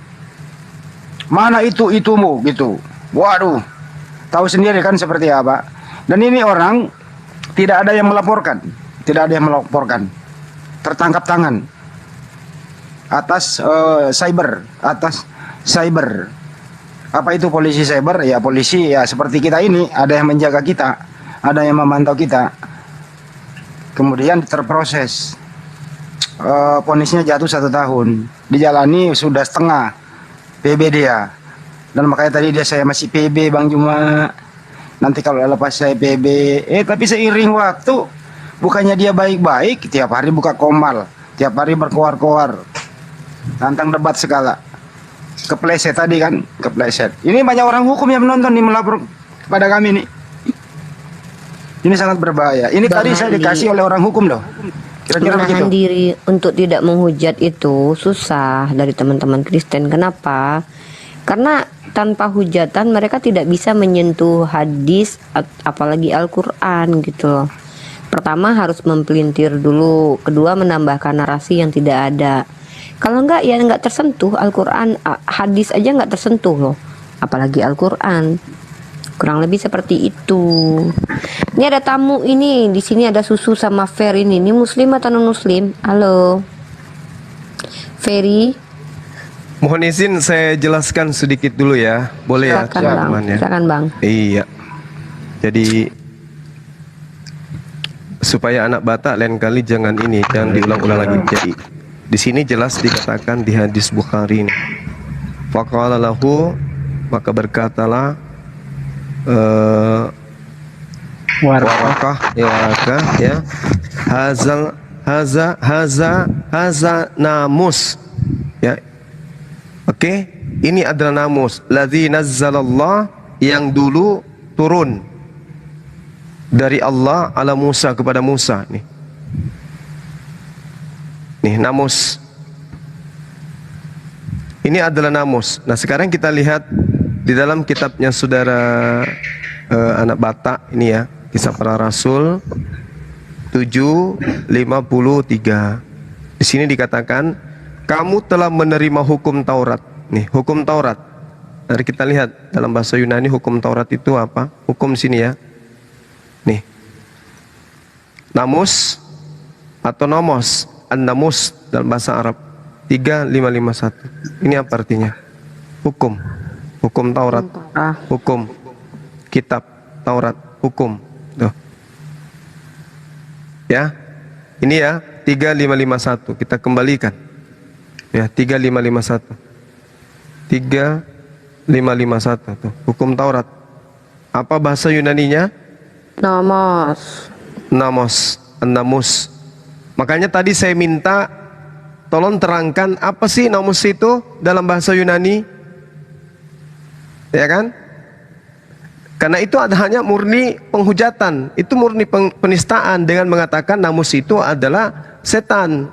[SPEAKER 12] Mana itumu gitu. Waduh, tahu sendiri kan seperti apa. Dan ini orang tidak ada yang melaporkan, tertangkap tangan atas cyber. Apa itu polisi cyber? Ya polisi ya seperti kita ini, ada yang menjaga kita, ada yang memantau kita. Kemudian terproses, vonisnya jatuh 1 tahun, dijalani sudah setengah PB dia. Dan makanya tadi saya masih PB Bang Juma, nanti kalau lepas saya PB. Tapi seiring waktu, bukannya dia baik-baik, tiap hari buka komal, tiap hari berkoar-koar, tantang debat segala. Kepleset tadi kan, kepleset. Ini banyak orang hukum yang menonton nih, melapor kepada kami nih. Ini sangat berbahaya. Ini tadi saya dikasih oleh orang hukum loh. Kira-kira begitu.
[SPEAKER 14] Menahan diri untuk tidak menghujat itu susah dari teman-teman Kristen. Kenapa? Karena tanpa hujatan mereka tidak bisa menyentuh hadis apalagi Al-Quran gitu loh. Pertama harus mempelintir dulu, kedua menambahkan narasi yang tidak ada. Kalau enggak ya enggak tersentuh Al-Quran, hadis aja enggak tersentuh loh, apalagi Al-Quran. Kurang lebih seperti itu. Ini ada tamu ini, di sini ada Susu sama Fer ini. Ini muslim atau non muslim? Halo. Ferry.
[SPEAKER 3] Mohon izin saya jelaskan sedikit dulu ya. Boleh ya, teman-teman ya.
[SPEAKER 14] Silakan Bang.
[SPEAKER 3] Iya. Jadi supaya anak Batak lain kali jangan diulang-ulang lagi. Jadi di sini jelas dikatakan di hadis Bukhari ini. Faqala lahu, maka berkatalah warakah ya haza namus ya. Oke, ini adalah namus ladzi nazzalallah, yang dulu turun dari Allah ala Musa, kepada Musa nih namus. Ini adalah namus. Nah sekarang kita lihat di dalam kitabnya saudara anak Batak ini ya, Kisah Para Rasul 7:53. Di sini dikatakan kamu telah menerima hukum Taurat. Nih, hukum Taurat. Mari kita lihat dalam bahasa Yunani hukum Taurat itu apa? Hukum sini ya. Nih. Namus atau nomos, an-namus dalam bahasa Arab 3551. Ini apa artinya? Hukum. Hukum Taurat, hukum kitab Taurat, hukum. Tuh. Ya, ini ya 3551. Kita kembalikan. Ya 3551. 3551 tuh, hukum Taurat. Apa bahasa Yunaninya?
[SPEAKER 14] Nomos.
[SPEAKER 3] Namos, namus. Makanya tadi saya minta tolong terangkan apa sih namus itu dalam bahasa Yunani? Ya kan? Karena itu hanya murni penghujatan, itu murni penistaan dengan mengatakan namus itu adalah setan.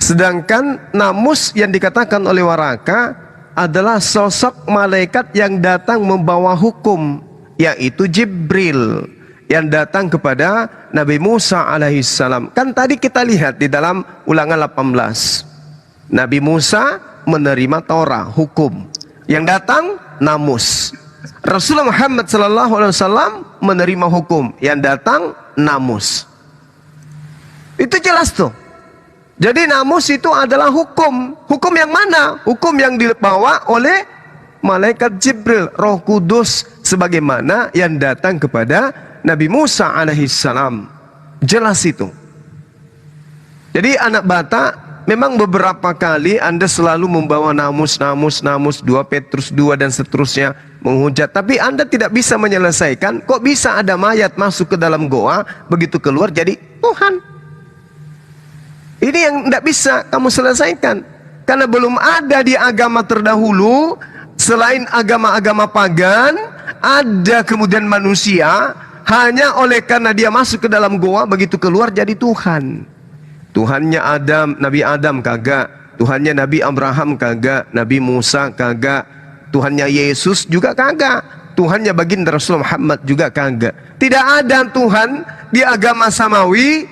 [SPEAKER 3] Sedangkan namus yang dikatakan oleh Waraka adalah sosok malaikat yang datang membawa hukum, yaitu Jibril yang datang kepada Nabi Musa alaihissalam. Kan tadi kita lihat di dalam Ulangan 18, Nabi Musa menerima Torah, hukum. Yang datang namus. Rasulullah Muhammad SAW menerima hukum. Yang datang namus. Itu jelas tuh. Jadi namus itu adalah hukum. Hukum yang mana? Hukum yang dibawa oleh malaikat Jibril, Roh Kudus, sebagaimana yang datang kepada Nabi Musa alaihissalam. Jelas itu. Jadi anak Batak, memang beberapa kali Anda selalu membawa namus, 2 Petrus 2 dan seterusnya menghujat. Tapi Anda tidak bisa menyelesaikan, kok bisa ada mayat masuk ke dalam goa, begitu keluar jadi Tuhan. Ini yang tidak bisa kamu selesaikan. Karena belum ada di agama terdahulu, selain agama-agama pagan, ada kemudian manusia, hanya oleh karena dia masuk ke dalam goa, begitu keluar jadi Tuhan. Tuhannya Adam, Nabi Adam kagak, Tuhannya Nabi Abraham kagak, Nabi Musa kagak, Tuhannya Yesus juga kagak, Tuhannya baginda Rasul Muhammad juga kagak. Tidak ada Tuhan di agama samawi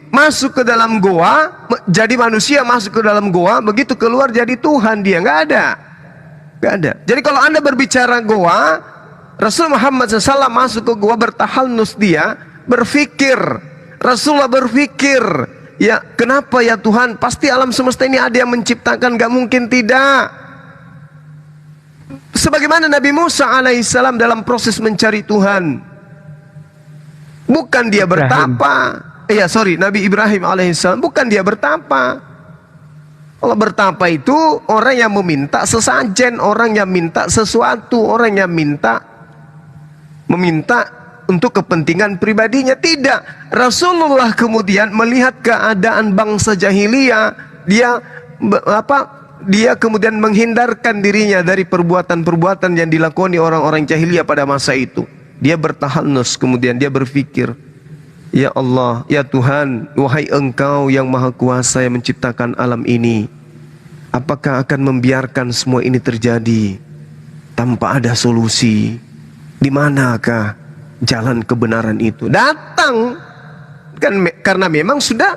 [SPEAKER 3] masuk ke dalam goa, jadi manusia masuk ke dalam goa, begitu keluar jadi Tuhan dia, nggak ada. Nggak ada. Jadi kalau Anda berbicara goa, Rasul Muhammad SAW masuk ke goa bertahalnus, dia berpikir, Rasulullah berpikir, ya kenapa ya Tuhan, pasti alam semesta ini ada yang menciptakan, gak mungkin tidak. Sebagaimana Nabi Musa alaihissalam dalam proses mencari Tuhan, bukan dia bertapa. Nabi Ibrahim alaihissalam, bukan dia bertapa. Kalau bertapa itu orang yang meminta sesajen, orang yang minta sesuatu, orang yang meminta untuk kepentingan pribadinya. Tidak. Rasulullah kemudian melihat keadaan bangsa jahiliyah, dia kemudian menghindarkan dirinya dari perbuatan-perbuatan yang dilakoni orang-orang jahiliyah pada masa itu. Dia bertahalnus, kemudian dia berpikir, ya Allah, ya Tuhan, wahai Engkau yang Maha Kuasa yang menciptakan alam ini, apakah akan membiarkan semua ini terjadi tanpa ada solusi? Di manakah jalan kebenaran itu? Datang kan, karena memang sudah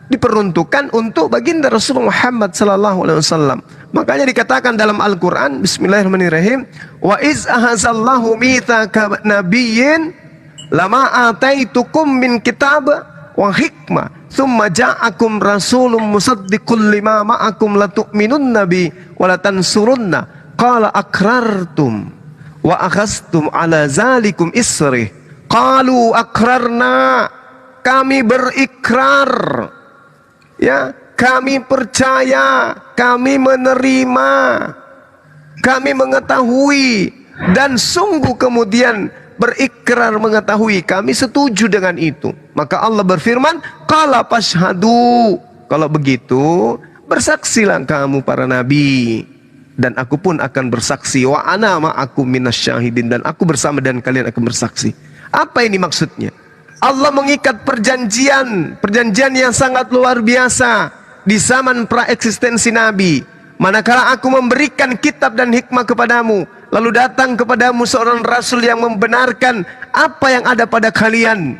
[SPEAKER 3] diperuntukkan untuk baginda Rasulullah Muhammad SAW. Makanya dikatakan dalam Al-Quran, Bismillahirrahmanirrahim, wa iz ahazallahu mitsaka nabiyyin lama ataitukum min kitab wa hikmah thumma ja'akum rasulun musaddiqul lima ma'akum latu'minun nabi wa latansurunna qala akrartum wa akhastum ala zalikum isri qalu akrarna, kami berikrar, ya kami percaya, kami menerima, kami mengetahui, dan sungguh kemudian berikrar mengetahui, kami setuju dengan itu. Maka Allah berfirman, qala fashhadu, kalau begitu bersaksilah kamu para nabi, dan aku pun akan bersaksi, wa ana ma'akum minasyahidin, dan aku bersama dan kalian akan bersaksi. Apa ini maksudnya? Allah mengikat perjanjian yang sangat luar biasa di zaman praeksistensi nabi. Manakala aku memberikan kitab dan hikmah kepadamu, lalu datang kepadamu seorang rasul yang membenarkan apa yang ada pada kalian.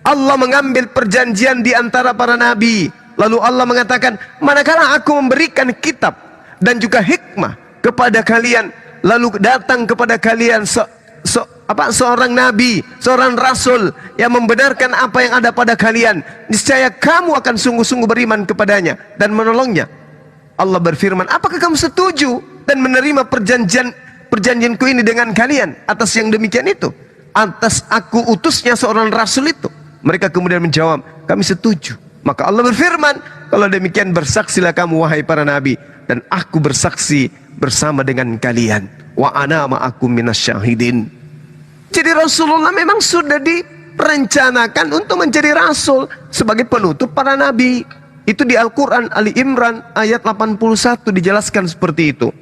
[SPEAKER 3] Allah mengambil perjanjian di antara para nabi. Lalu Allah mengatakan, manakala aku memberikan kitab dan juga hikmah kepada kalian, lalu datang kepada kalian seorang nabi, seorang rasul yang membenarkan apa yang ada pada kalian, niscaya kamu akan sungguh-sungguh beriman kepadanya dan menolongnya. Allah berfirman, apakah kamu setuju dan menerima perjanjianku ini dengan kalian atas yang demikian itu, atas aku utusnya seorang rasul itu? Mereka kemudian menjawab, kami setuju. Maka Allah berfirman, kalau demikian bersaksilah kamu wahai para nabi, dan aku bersaksi bersama dengan kalian, wa ana ma'akum minasyahidin. Jadi Rasulullah memang sudah direncanakan untuk menjadi rasul sebagai penutup para nabi. Itu di Al-Quran Ali Imran ayat 81 dijelaskan seperti itu.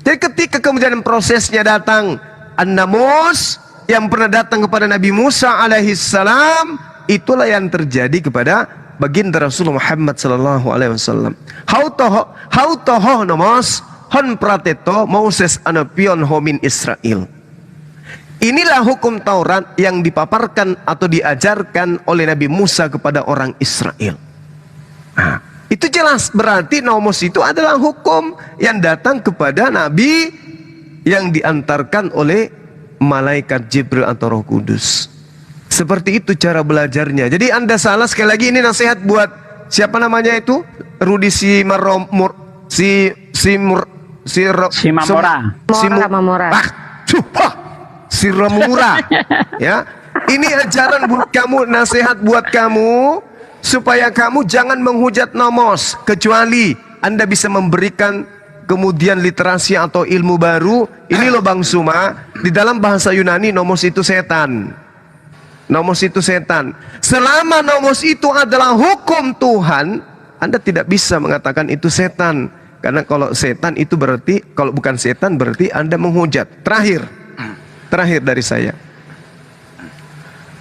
[SPEAKER 3] Jadi ketika kemudian prosesnya datang, an-namus, yang pernah datang kepada Nabi Musa alaihissalam, itulah yang terjadi kepada baginda Rasulullah Muhammad sallallahu alaihi wasallam. Hau toho nomos hon prateto Moses anapion homin Israel. Inilah hukum Taurat yang dipaparkan atau diajarkan oleh Nabi Musa kepada orang Israel. Nah, itu jelas berarti nomos itu adalah hukum yang datang kepada Nabi yang diantarkan oleh malaikat Jibril atau Roh Kudus. Seperti itu cara belajarnya. Jadi Anda salah, sekali lagi ini nasihat buat siapa namanya itu? Rudi Siramura. Ya. Ini ajaran buat kamu, nasihat buat kamu supaya kamu jangan menghujat nomos, kecuali Anda bisa memberikan kemudian literasi atau ilmu baru. Ini loh Bang Suma, di dalam bahasa Yunani nomos itu setan. Nomos itu setan. Selama nomos itu adalah hukum Tuhan, Anda tidak bisa mengatakan itu setan. Karena kalau setan itu berarti, kalau bukan setan berarti Anda menghujat. Terakhir dari saya.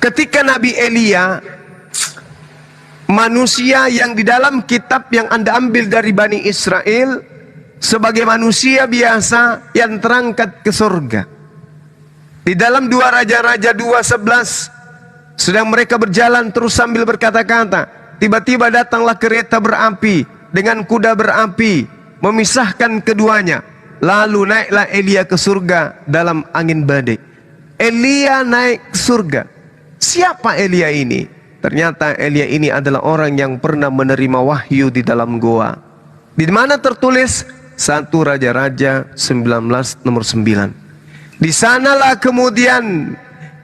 [SPEAKER 3] Ketika Nabi Elia, manusia yang di dalam kitab yang Anda ambil dari Bani Israel, sebagai manusia biasa yang terangkat ke surga. Di dalam 2 Raja-Raja 2:11, sedang mereka berjalan terus sambil berkata-kata, tiba-tiba datanglah kereta berapi dengan kuda berapi, memisahkan keduanya. Lalu naiklah Elia ke surga dalam angin badai. Elia naik ke surga. Siapa Elia ini? Ternyata Elia ini adalah orang yang pernah menerima wahyu di dalam goa. Di mana tertulis 1 Raja-Raja 19 nomor 9. Di sanalah kemudian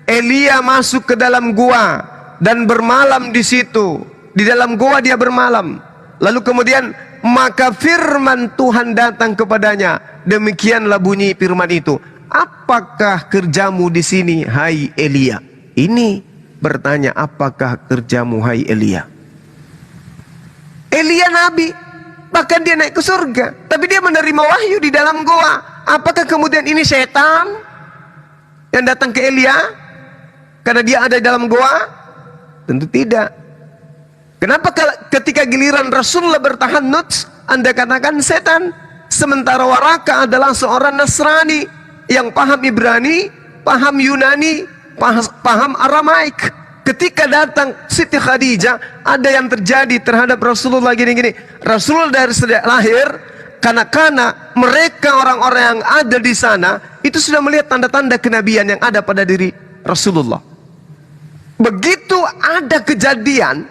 [SPEAKER 3] Elia masuk ke dalam gua dan bermalam di situ. Di dalam gua dia bermalam. Lalu kemudian maka firman Tuhan datang kepadanya. Demikianlah bunyi firman itu. Apakah kerjamu di sini, hai Elia? Ini bertanya, apakah kerjamu, hai Elia? Elia nabi, bahkan dia naik ke surga, tapi dia menerima wahyu di dalam goa. Apakah kemudian ini setan yang datang ke Elia karena dia ada di dalam goa? Tentu tidak. Kenapa ketika giliran Rasulullah bertahannuts Anda katakan setan? Sementara Waraka adalah seorang Nasrani yang paham Ibrani, paham Yunani, paham Aramaik. Ketika datang Siti Khadijah, ada yang terjadi terhadap Rasulullah gini-gini. Rasulullah dari sejak lahir, kanak-kanak mereka orang-orang yang ada di sana itu sudah melihat tanda-tanda kenabian yang ada pada diri Rasulullah. Begitu ada kejadian,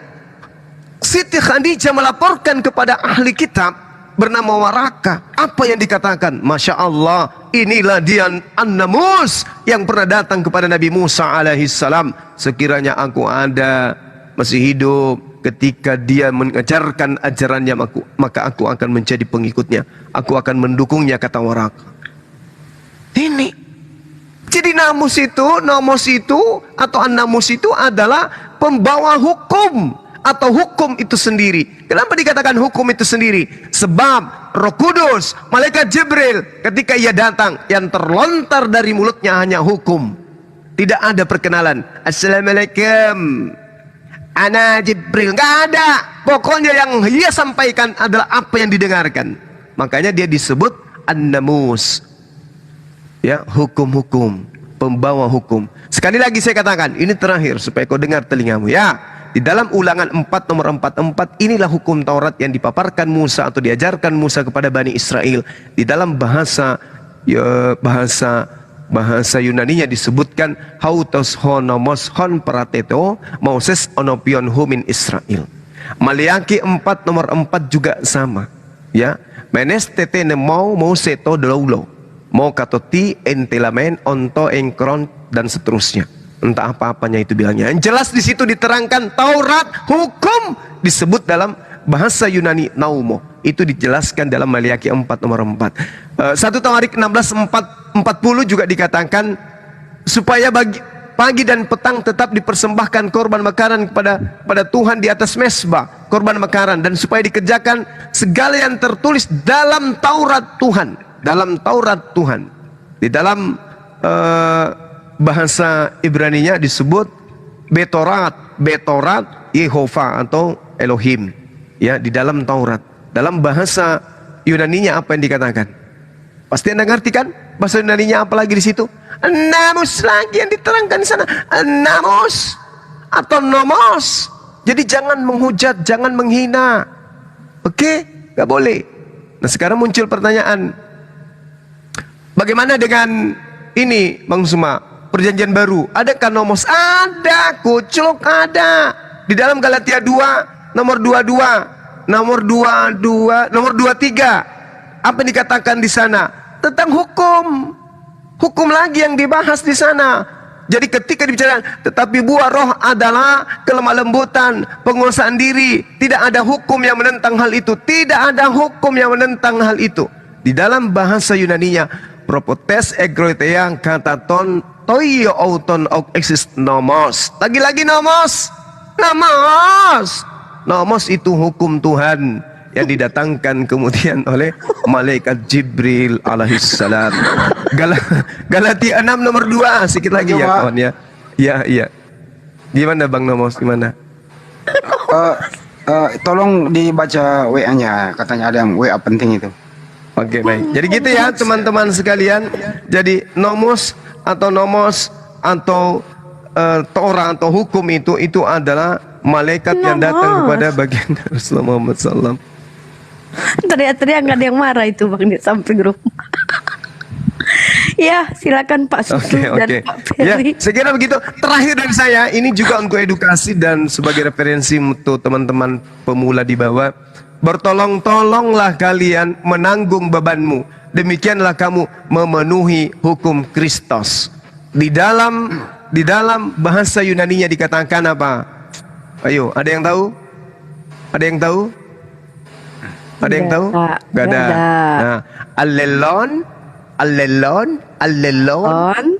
[SPEAKER 3] Siti Khadijah melaporkan kepada ahli kitab bernama Waraka. Apa yang dikatakan? Masya Allah, inilah dia An-Namus yang pernah datang kepada Nabi Musa alaihissalam. Sekiranya aku ada masih hidup ketika dia mengajarkan ajarannya, maka aku akan menjadi pengikutnya, aku akan mendukungnya, kata Waraka. Ini jadi Namus itu atau An-Namus itu adalah pembawa hukum atau hukum itu sendiri. Kenapa dikatakan hukum itu sendiri? Sebab Roh Kudus, malaikat Jibril, ketika ia datang, yang terlontar dari mulutnya hanya hukum. Tidak ada perkenalan. Assalamualaikum, ana Jibril. Nggak ada. Pokoknya yang ia sampaikan adalah apa yang didengarkan. Makanya dia disebut An-Namus. Ya, hukum-hukum, pembawa hukum. Sekali lagi saya katakan, ini terakhir supaya kau dengar telingamu ya. Di dalam Ulangan 4 nomor 44, inilah hukum Taurat yang dipaparkan Musa atau diajarkan Musa kepada Bani Israel. Di dalam bahasa Yunaninya disebutkan hautos honomos hon parateto Moses onopion humin Israel. Maliaki 4 nomor 4 juga sama. Ya, menes tetene mau seto deloulo, mau katoti entelamen onto engkron dan seterusnya. Entah apa-apanya itu bilangnya. Yang jelas di situ diterangkan Taurat, hukum disebut dalam bahasa Yunani naumo. Itu dijelaskan dalam Maliaki 4 nomor 4. 1 Tawarik 16:40 juga dikatakan supaya pagi dan petang tetap dipersembahkan korban makanan kepada Tuhan di atas mesbah, korban makanan, dan supaya dikerjakan segala yang tertulis dalam Taurat Tuhan, dalam Taurat Tuhan. Di dalam bahasa Ibraninya disebut Betorat Yehova atau Elohim. Ya, di dalam Taurat. Dalam bahasa Yunaninya apa yang dikatakan? Pasti Anda ngerti kan? Bahasa Yunaninya apa lagi di situ? Namus lagi yang diterangkan di sana. Namus atau nomos. Jadi jangan menghujat, jangan menghina. Oke? Gak boleh. Nah sekarang muncul pertanyaan. Bagaimana dengan ini Bang Suma? Perjanjian baru. Adakah nomos? Ada. Kucluk ada. Di dalam Galatia 2 nomor 22. Nomor 23. Apa yang dikatakan di sana? Tentang hukum. Hukum lagi yang dibahas di sana. Jadi ketika dibicarakan, tetapi buah roh adalah kelemah lembutan, penguasaan diri. Tidak ada hukum yang menentang hal itu. Tidak ada hukum yang menentang hal itu. Di dalam bahasa Yunaninya, propotes egroiteang kataton toio auton ok exist nomos. Lagi-lagi nomos. Nomos. Nomos itu hukum Tuhan yang didatangkan kemudian oleh malaikat Jibril alaihissalam. Galatia 6 nomor 2 sedikit lagi ya kawan ya. Iya. Gimana Bang Nomos, gimana?
[SPEAKER 12] Tolong dibaca WA-nya, katanya ada yang WA penting itu.
[SPEAKER 3] Oke, baik. Jadi gitu ya teman-teman sekalian. Jadi nomos atau Torah atau hukum itu adalah malaikat yang datang kepada baginda Rasulullah Muhammad SAW.
[SPEAKER 14] Teriak-teriak nggak ada yang marah itu Bang di samping rumah. Ya, silakan Pak Susu dan Pak Ferry.
[SPEAKER 3] Ya, saya kira begitu. Terakhir dari saya, ini juga untuk edukasi dan sebagai referensi untuk teman-teman pemula di bawah. Bertolong-tolonglah kalian menanggung bebanmu. Demikianlah kamu memenuhi hukum Kristus. Di dalam bahasa Yunaninya dikatakan apa? Ayo, ada yang tahu? Ada yang tahu? Ada yang tahu? Gak ada. Nah, Allelon,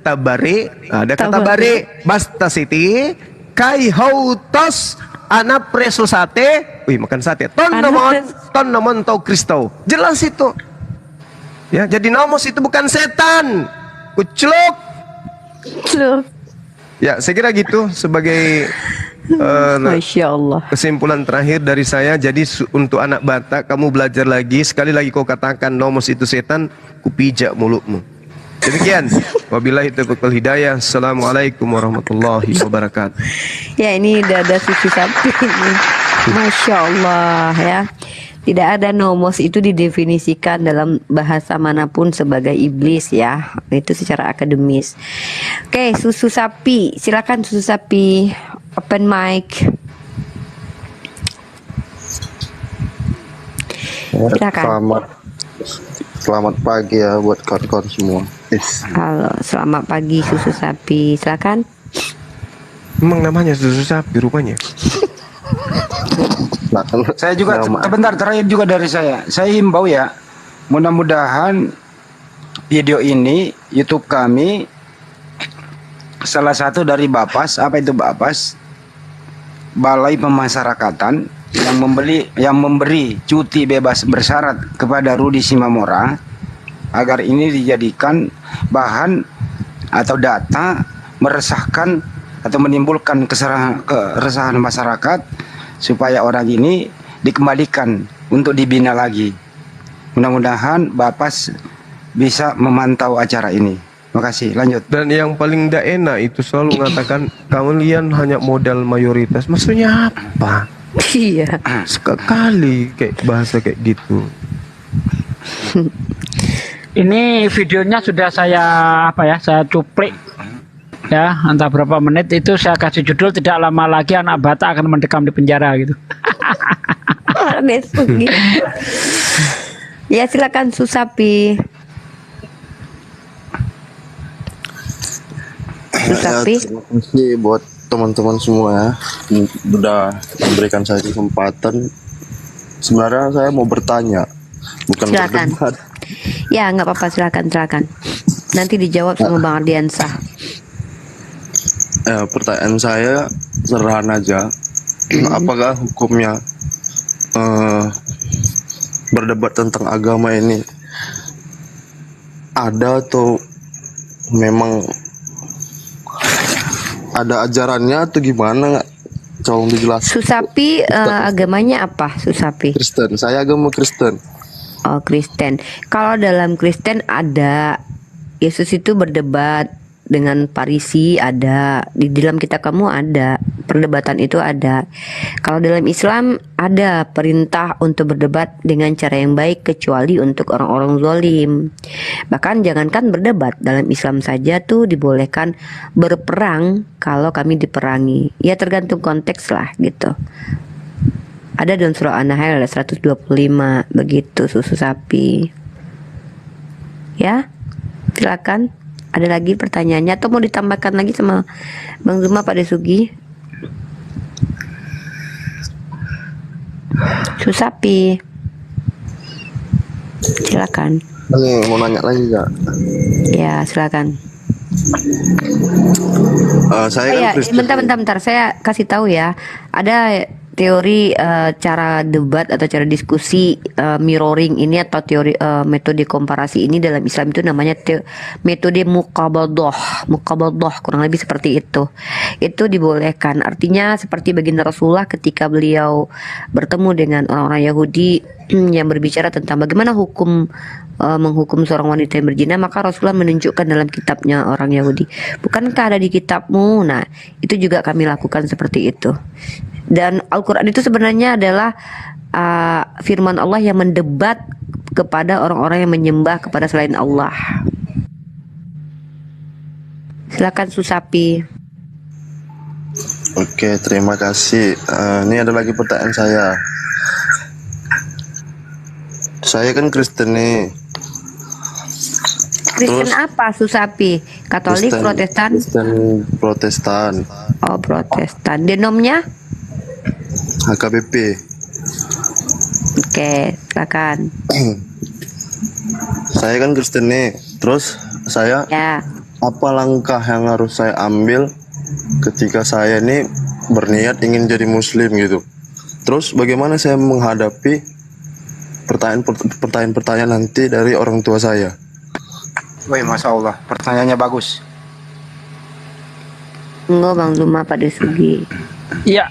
[SPEAKER 3] tabari. Ada kata bari. Basta siti, kai hautos, anak preso sate. Wih, makan sate. Ton nomon tau Kristo. Jelas itu. Ya, jadi nomos itu bukan setan. Kucluk. Ya, saya kira gitu sebagai
[SPEAKER 14] Masya Allah.
[SPEAKER 3] kesimpulan terakhir dari saya. Jadi untuk anak Batak, kamu belajar lagi. Sekali lagi kau katakan nomos itu setan, kupijak mulutmu. Demikian. Wabillahi taufiq wal hidayah. Assalamualaikum warahmatullahi wabarakatuh.
[SPEAKER 14] Ya, ini dada susu sapi ini. Masya Allah ya. Tidak ada nomos itu didefinisikan dalam bahasa manapun sebagai iblis ya. Itu secara akademis. Oke, susu sapi. Silakan susu sapi. Open mic. Silakan.
[SPEAKER 8] Selamat pagi ya buat kawan-kawan semua.
[SPEAKER 14] Halo, selamat pagi susu sapi. Silakan.
[SPEAKER 3] Emang namanya susu sapi rupanya.
[SPEAKER 12] Saya juga sebentar terakhir juga dari saya. Saya himbau ya, mudah-mudahan video ini YouTube kami salah satu dari Bapas, apa itu Bapas? Balai Pemasyarakatan yang memberi cuti bebas bersyarat kepada Rudi Simamora agar ini dijadikan bahan atau data meresahkan atau menimbulkan keresahan masyarakat supaya orang ini dikembalikan untuk dibina lagi. Mudah-mudahan Bapas bisa memantau acara ini. Makasih, lanjut.
[SPEAKER 3] Dan yang paling tidak enak itu selalu mengatakan kalian hanya modal mayoritas. Maksudnya apa?
[SPEAKER 14] Iya.
[SPEAKER 3] Sekali kayak bahasa kayak gitu.
[SPEAKER 5] Ini videonya sudah saya cuplik ya, entah berapa menit itu saya kasih judul tidak lama lagi anak Batak akan mendekam di penjara gitu.
[SPEAKER 14] Ya silakan Susapi.
[SPEAKER 8] Susapi. Terima kasih buat teman-teman semua ya, sudah memberikan saya kesempatan. Sebenarnya saya mau bertanya, bukan
[SPEAKER 14] silakan.
[SPEAKER 8] berdebat.
[SPEAKER 14] Ya nggak apa-apa, silakan. Nanti dijawab sama Bang Ardiansah.
[SPEAKER 8] Pertanyaan saya sederhana aja. Apakah hukumnya berdebat tentang agama ini ada atau memang ada ajarannya atau gimana nggak? Tolong dijelaskan.
[SPEAKER 14] Susapi agamanya apa? Susapi?
[SPEAKER 8] Kristen. Saya agama Kristen.
[SPEAKER 14] Oh, Kristen. Kalau dalam Kristen ada Yesus itu berdebat dengan Farisi, ada di dalam kitab kamu ada perdebatan itu ada. Kalau dalam Islam ada perintah untuk berdebat dengan cara yang baik kecuali untuk orang-orang zalim. Bahkan jangankan berdebat, dalam Islam saja tuh dibolehkan berperang kalau kami diperangi. Ya tergantung konteks lah gitu. Ada dalam surah An-Nahl ada 125 begitu susu sapi. Ya, silakan. Ada lagi pertanyaannya atau mau ditambahkan lagi sama Bang Zuma, Pak Desugi? Susapi, silakan.
[SPEAKER 8] Mau nanya lagi nggak?
[SPEAKER 14] Ya silakan.
[SPEAKER 8] Saya kan Kristen.
[SPEAKER 14] Bentar. Saya kasih tahu ya. Ada teori cara debat atau cara diskusi mirroring ini atau teori metode komparasi ini dalam Islam itu namanya metode muqabadah kurang lebih seperti itu. Itu dibolehkan, artinya seperti baginda Rasulullah ketika beliau bertemu dengan orang-orang Yahudi yang berbicara tentang bagaimana hukum menghukum seorang wanita yang berzina, maka Rasulullah menunjukkan dalam kitabnya orang Yahudi, bukankah ada di kitabmu? Nah, itu juga kami lakukan seperti itu. Dan Al-Quran itu sebenarnya adalah firman Allah yang mendebat kepada orang-orang yang menyembah kepada selain Allah. Silakan Susapi.
[SPEAKER 8] Oke, terima kasih. Ini ada lagi pertanyaan saya. Saya kan Kristen nih.
[SPEAKER 14] Kristen apa Susapi? Katolik, Protestan?
[SPEAKER 8] Kristen Protestan.
[SPEAKER 14] Oh, Protestan. Denomnya?
[SPEAKER 8] HKBP.
[SPEAKER 14] Oke, silakan.
[SPEAKER 8] Saya kan Kristen nih. Terus saya apa langkah yang harus saya ambil ketika saya nih berniat ingin jadi Muslim gitu? Terus bagaimana saya menghadapi pertanyaan-pertanyaan nanti dari orang tua saya?
[SPEAKER 12] Wih, Masya Allah, pertanyaannya bagus.
[SPEAKER 14] Enggak, Bang Zuma, Pak Desugi.
[SPEAKER 5] Ya,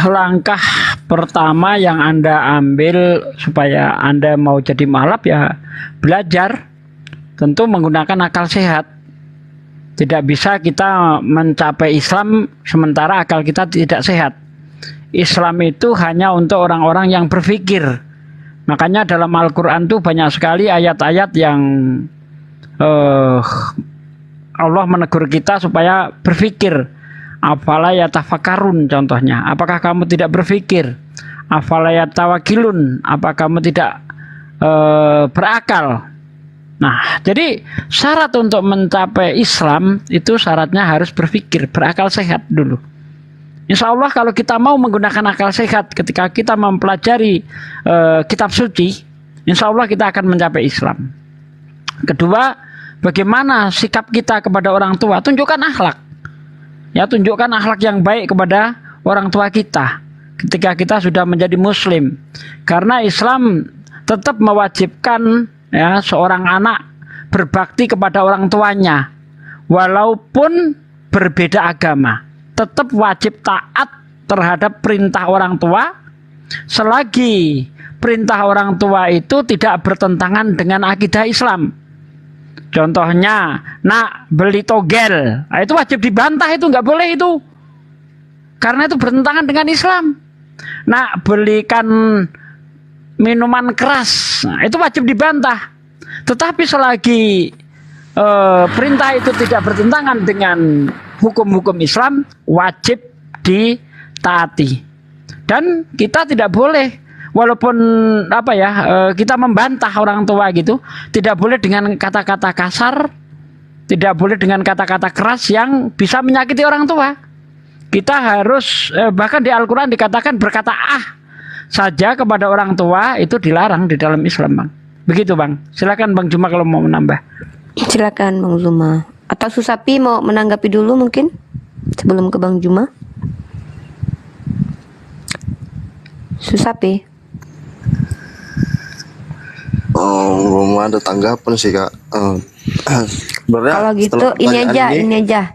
[SPEAKER 5] langkah pertama yang Anda ambil supaya Anda mau jadi malap ya belajar, tentu menggunakan akal sehat. Tidak bisa kita mencapai Islam sementara akal kita tidak sehat. Islam itu hanya untuk orang-orang yang berpikir. Makanya dalam Al-Quran tuh banyak sekali ayat-ayat yang Allah menegur kita supaya berpikir. Afala yatafakkarun contohnya. Apakah kamu tidak berpikir? Afala yatawakilun. Apa kamu tidak berakal? Nah, jadi syarat untuk mencapai Islam itu syaratnya harus berpikir, berakal sehat dulu. Insya Allah kalau kita mau menggunakan akal sehat ketika kita mempelajari kitab suci, insya Allah kita akan mencapai Islam. Kedua, bagaimana sikap kita kepada orang tua? Tunjukkan akhlak. Ya, tunjukkan akhlak yang baik kepada orang tua kita ketika kita sudah menjadi Muslim. Karena Islam tetap mewajibkan ya seorang anak berbakti kepada orang tuanya walaupun berbeda agama, tetap wajib taat terhadap perintah orang tua selagi perintah orang tua itu tidak bertentangan dengan akidah Islam. Contohnya, nak beli togel, nah, itu wajib dibantah, itu nggak boleh itu, karena itu bertentangan dengan Islam. Nak belikan minuman keras, nah, itu wajib dibantah. Tetapi selagi perintah itu tidak bertentangan dengan hukum-hukum Islam, wajib ditaati. Dan kita tidak boleh, walaupun kita membantah orang tua gitu, tidak boleh dengan kata-kata kasar, tidak boleh dengan kata-kata keras yang bisa menyakiti orang tua. Kita harus bahkan di Al-Quran dikatakan berkata saja kepada orang tua itu dilarang di dalam Islam, Bang. Begitu, Bang. Silakan Bang Zuma kalau mau menambah.
[SPEAKER 14] Silakan Bang Zuma. Atau Susapi mau menanggapi dulu mungkin sebelum ke Bang Zuma. Susapi.
[SPEAKER 8] Belum ada tanggapan sih, Kak.
[SPEAKER 14] Kalau gitu ini aja.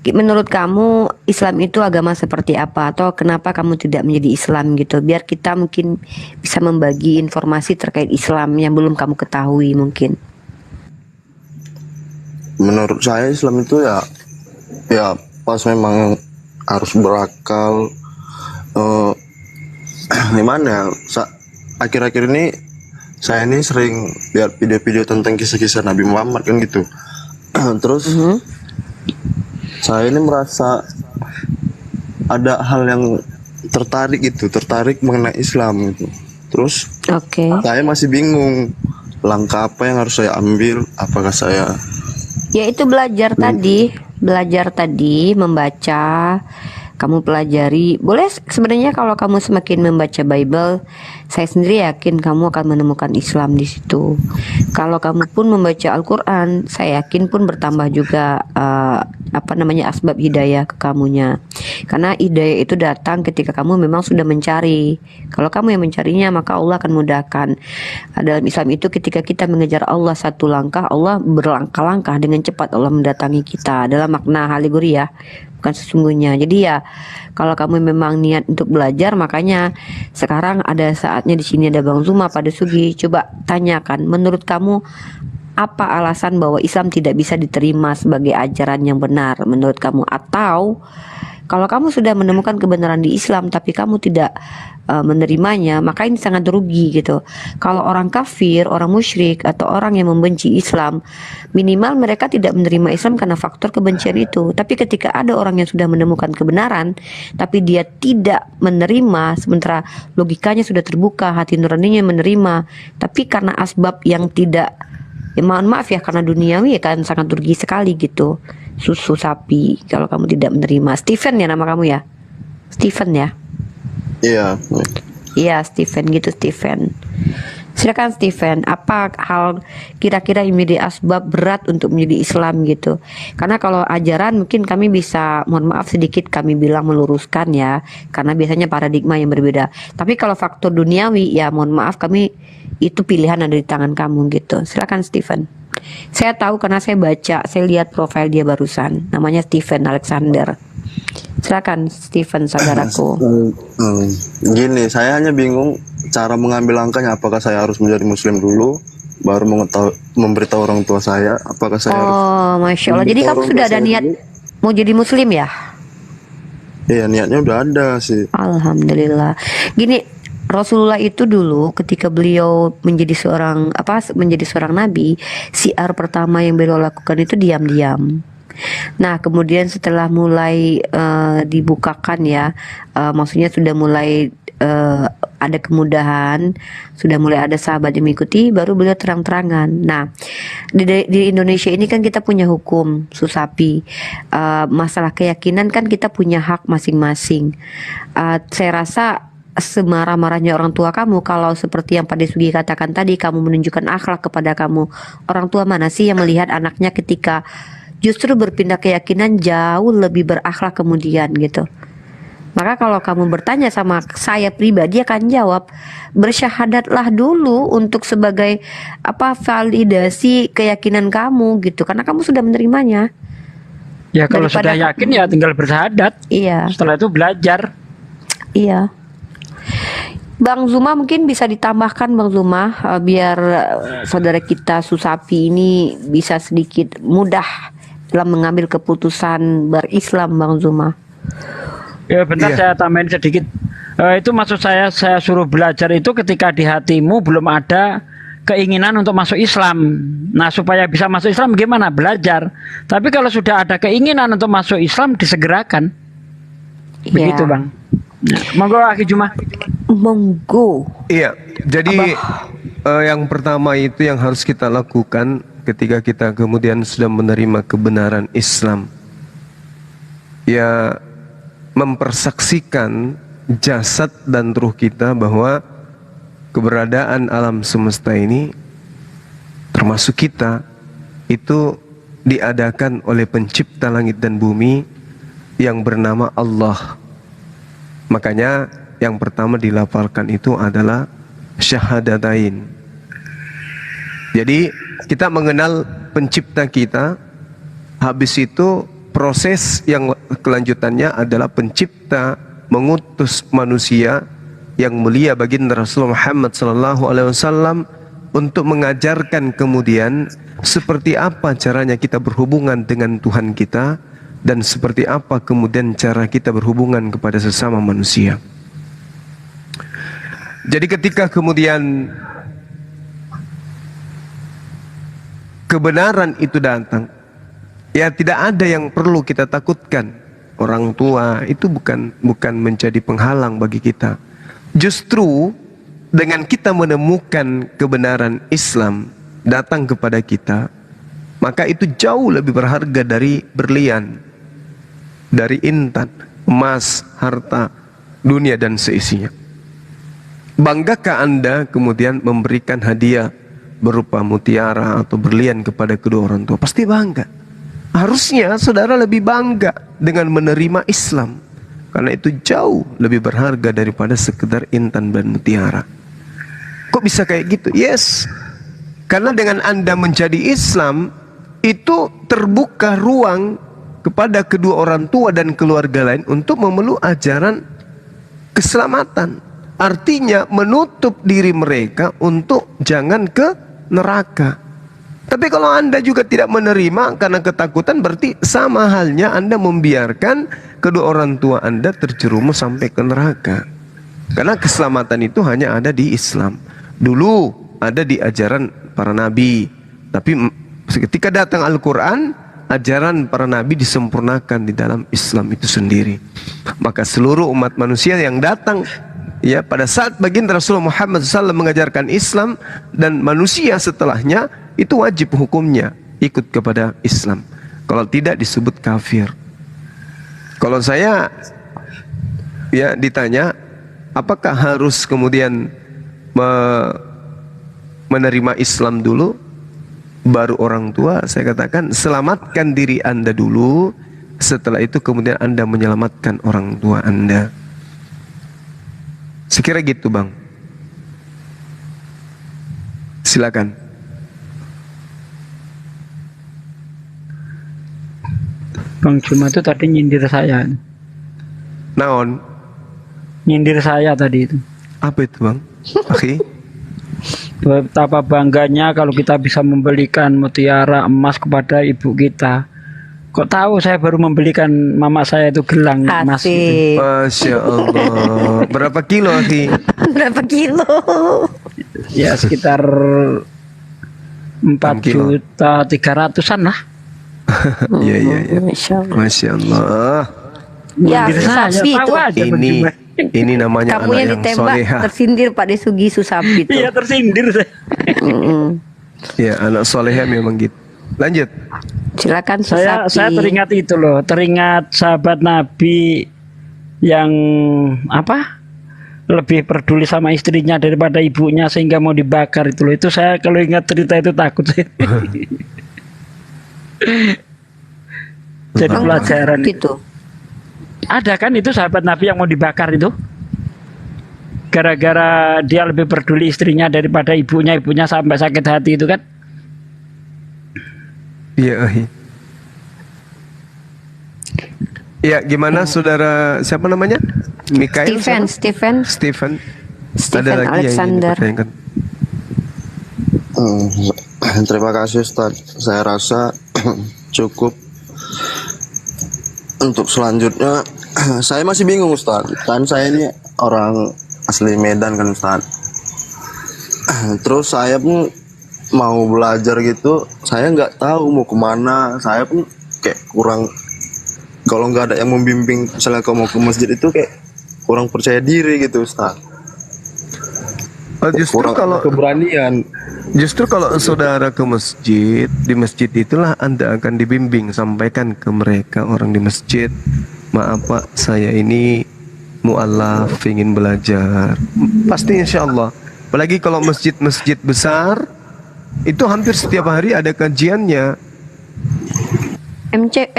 [SPEAKER 14] menurut kamu Islam itu agama seperti apa, atau kenapa kamu tidak menjadi Islam gitu, biar kita mungkin bisa membagi informasi terkait Islam yang belum kamu ketahui mungkin.
[SPEAKER 8] Menurut saya Islam itu ya pas memang harus berakal. Gimana ya, akhir-akhir ini saya ini sering lihat video-video tentang kisah-kisah Nabi Muhammad kan gitu. Terus saya ini merasa ada hal yang tertarik mengenai Islam gitu. Terus saya masih bingung langkah apa yang harus saya ambil. Apakah saya
[SPEAKER 14] Yaitu belajar tadi membaca, kamu pelajari. Boleh sebenarnya kalau kamu semakin membaca Bible, saya sendiri yakin kamu akan menemukan Islam di situ. Kalau kamu pun membaca Al-Quran, saya yakin pun bertambah juga asbab hidayah ke kamunya. Karena hidayah itu datang ketika kamu memang sudah mencari. Kalau kamu yang mencarinya, maka Allah akan mudahkan. Dalam Islam itu ketika kita mengejar Allah satu langkah, Allah berlangkah-langkah dengan cepat Allah mendatangi kita. Dalam makna alegori ya, bukan sesungguhnya. Jadi ya, kalau kamu memang niat untuk belajar, makanya sekarang ada saatnya di sini ada Bang Zuma, Pak Desugi, coba tanyakan, menurut kamu apa alasan bahwa Islam tidak bisa diterima sebagai ajaran yang benar menurut kamu? Atau kalau kamu sudah menemukan kebenaran di Islam tapi kamu tidak menerimanya, maka ini sangat rugi gitu. Kalau orang kafir, orang musyrik, atau orang yang membenci Islam, minimal mereka tidak menerima Islam karena faktor kebencian itu. Tapi ketika ada orang yang sudah menemukan kebenaran tapi dia tidak menerima, sementara logikanya sudah terbuka, hati nuraninya menerima, tapi karena asbab yang tidak, ya mohon maaf ya, karena duniawi ya kan, sangat rugi sekali gitu. Susu sapi kalau kamu tidak menerima. Stephen ya nama kamu ya? Stephen ya?
[SPEAKER 8] Iya.
[SPEAKER 14] Iya, Stephen gitu, Stephen. Silakan Stephen, apa hal kira-kira yang menjadi asbab berat untuk menjadi Islam gitu? Karena kalau ajaran mungkin kami bisa, mohon maaf sedikit kami bilang meluruskan ya, karena biasanya paradigma yang berbeda. Tapi kalau faktor duniawi ya mohon maaf, kami itu pilihan ada di tangan kamu gitu. Silakan Stephen. Saya tahu karena saya baca, saya lihat profil dia barusan, namanya Stephen Alexander. Silakan Stephen, saudaraku.
[SPEAKER 8] Gini, saya hanya bingung cara mengambil langkahnya. Apakah saya harus menjadi Muslim dulu, baru memberitahu orang tua saya? Apakah saya harus?
[SPEAKER 14] Masya Allah. Jadi kamu sudah ada niat mau jadi Muslim ya?
[SPEAKER 8] Iya, niatnya udah ada sih.
[SPEAKER 14] Alhamdulillah. Gini, Rasulullah itu dulu ketika beliau menjadi seorang nabi, syiar pertama yang beliau lakukan itu diam-diam. Nah, kemudian setelah mulai dibukakan ya, maksudnya sudah mulai ada kemudahan, sudah mulai ada sahabat yang mengikuti, baru beliau terang-terangan. Nah, di Indonesia ini kan kita punya hukum susapi, masalah keyakinan kan kita punya hak masing-masing. Saya rasa semarah-marahnya orang tua kamu kalau seperti yang Pak Desugi katakan tadi, kamu menunjukkan akhlak kepada kamu, orang tua mana sih yang melihat anaknya ketika justru berpindah keyakinan jauh lebih berakhlak kemudian gitu. Maka kalau kamu bertanya sama saya pribadi akan jawab, bersyahadatlah dulu untuk sebagai validasi keyakinan kamu gitu, karena kamu sudah menerimanya.
[SPEAKER 5] Ya kalau sudah yakin ya tinggal bersyahadat.
[SPEAKER 14] Iya.
[SPEAKER 5] Setelah itu belajar.
[SPEAKER 14] Iya. Bang Zuma mungkin bisa ditambahkan Bang Zuma, biar saudara kita Susapi ini bisa sedikit mudah dalam mengambil keputusan berislam, Bang Zuma.
[SPEAKER 5] Ya bentar, saya tambahin sedikit. Itu maksud saya suruh belajar itu ketika di hatimu belum ada keinginan untuk masuk Islam. Nah, supaya bisa masuk Islam gimana? Belajar. Tapi kalau sudah ada keinginan untuk masuk Islam, disegerakan. Begitu, Bang. Monggo Aki Juma.
[SPEAKER 14] Monggo.
[SPEAKER 3] Iya, jadi yang pertama itu yang harus kita lakukan ketika kita kemudian sudah menerima kebenaran Islam, ya mempersaksikan jasad dan ruh kita bahwa keberadaan alam semesta ini termasuk kita itu diadakan oleh pencipta langit dan bumi yang bernama Allah. Makanya yang pertama dilafalkan itu adalah syahadatain. Jadi kita mengenal pencipta kita, habis itu proses yang kelanjutannya adalah pencipta mengutus manusia yang mulia baginda Rasulullah Muhammad SAW untuk mengajarkan kemudian seperti apa caranya kita berhubungan dengan Tuhan kita dan seperti apa kemudian cara kita berhubungan kepada sesama manusia. Jadi ketika kemudian kebenaran itu datang, ya tidak ada yang perlu kita takutkan. Orang tua itu bukan menjadi penghalang bagi kita. Justru dengan kita menemukan kebenaran Islam datang kepada kita, maka itu jauh lebih berharga dari berlian, dari intan, emas, harta, dunia dan seisinya. Banggakah Anda kemudian memberikan hadiah berupa mutiara atau berlian kepada kedua orang tua? Pasti bangga. Harusnya saudara lebih bangga dengan menerima Islam, karena itu jauh lebih berharga daripada sekedar intan dan mutiara. Kok bisa kayak gitu? Yes, karena dengan Anda menjadi Islam, itu terbuka ruang kepada kedua orang tua dan keluarga lain untuk memeluk ajaran keselamatan. Artinya menutup diri mereka untuk jangan ke neraka. Tapi kalau Anda juga tidak menerima karena ketakutan, berarti sama halnya Anda membiarkan kedua orang tua Anda terjerumus sampai ke neraka. Karena keselamatan itu hanya ada di Islam. Dulu ada di ajaran para nabi, tapi ketika datang Al-Quran, ajaran para nabi disempurnakan di dalam Islam itu sendiri. Maka seluruh umat manusia yang datang, ya, pada saat baginda Rasulullah Muhammad SAW mengajarkan Islam, dan manusia setelahnya itu wajib hukumnya ikut kepada Islam. Kalau tidak disebut kafir. Kalau saya ya ditanya, apakah harus kemudian menerima Islam dulu baru orang tua? Saya katakan selamatkan diri Anda dulu, setelah itu kemudian Anda menyelamatkan orang tua Anda. Sekira gitu Bang. Silakan.
[SPEAKER 5] Bang Juma itu tadi nyindir saya.
[SPEAKER 3] Naon?
[SPEAKER 5] Nyindir saya tadi itu.
[SPEAKER 3] Apa itu Bang? Oke.
[SPEAKER 5] Betapa bangganya kalau kita bisa membelikan mutiara emas kepada ibu kita. Kok tahu saya baru membelikan mama saya itu gelang emas itu.
[SPEAKER 3] Masya Allah. Berapa kilo sih?
[SPEAKER 14] Berapa kilo?
[SPEAKER 5] Ya sekitar 4.300.000-an lah.
[SPEAKER 3] Iya iya iya. Masya Allah.
[SPEAKER 14] Ya, Susabi itu.
[SPEAKER 3] Ini namanya
[SPEAKER 14] kamu
[SPEAKER 3] anak
[SPEAKER 14] yang
[SPEAKER 3] yang
[SPEAKER 14] ditembak
[SPEAKER 3] soleha.
[SPEAKER 14] tersindir Pak Desugi Susabi itu.
[SPEAKER 5] Iya tersindir saya.
[SPEAKER 3] Ya anak soleha memang gitu. Lanjut.
[SPEAKER 14] Silakan
[SPEAKER 5] Saya teringat itu loh, teringat sahabat Nabi yang apa? Lebih peduli sama istrinya daripada ibunya sehingga mau dibakar itu loh. Itu saya kalau ingat cerita itu takut sih. Jadi pelajaran
[SPEAKER 14] gitu.
[SPEAKER 5] Ada kan itu sahabat Nabi yang mau dibakar itu? Gara-gara dia lebih peduli istrinya daripada ibunya sampai sakit hati itu kan?
[SPEAKER 3] Iya. Ya, gimana saudara siapa namanya? Mikael. Stephen. Ada lagi
[SPEAKER 14] Alexander.
[SPEAKER 3] yang ingin dipertanyakan?
[SPEAKER 8] Terima kasih Ustaz. Saya rasa cukup. Untuk selanjutnya, saya masih bingung Ustaz. Kan saya ini orang asli Medan kan Ustaz. Terus saya pun mau belajar gitu, saya nggak tahu mau kemana. Saya pun kayak kurang, kalau nggak ada yang membimbing, misalnya kalau mau ke masjid itu kayak kurang percaya diri gitu Ustaz.
[SPEAKER 3] Justru
[SPEAKER 8] kurang
[SPEAKER 3] kalau
[SPEAKER 8] keberanian.
[SPEAKER 3] Justru kalau saudara ke masjid, di masjid itulah Anda akan dibimbing. Sampaikan ke mereka orang di masjid, maaf Pak, saya ini mu'alaf, ingin belajar. Pasti insya Allah. Apalagi kalau masjid-masjid besar, itu hampir setiap hari ada kajiannya.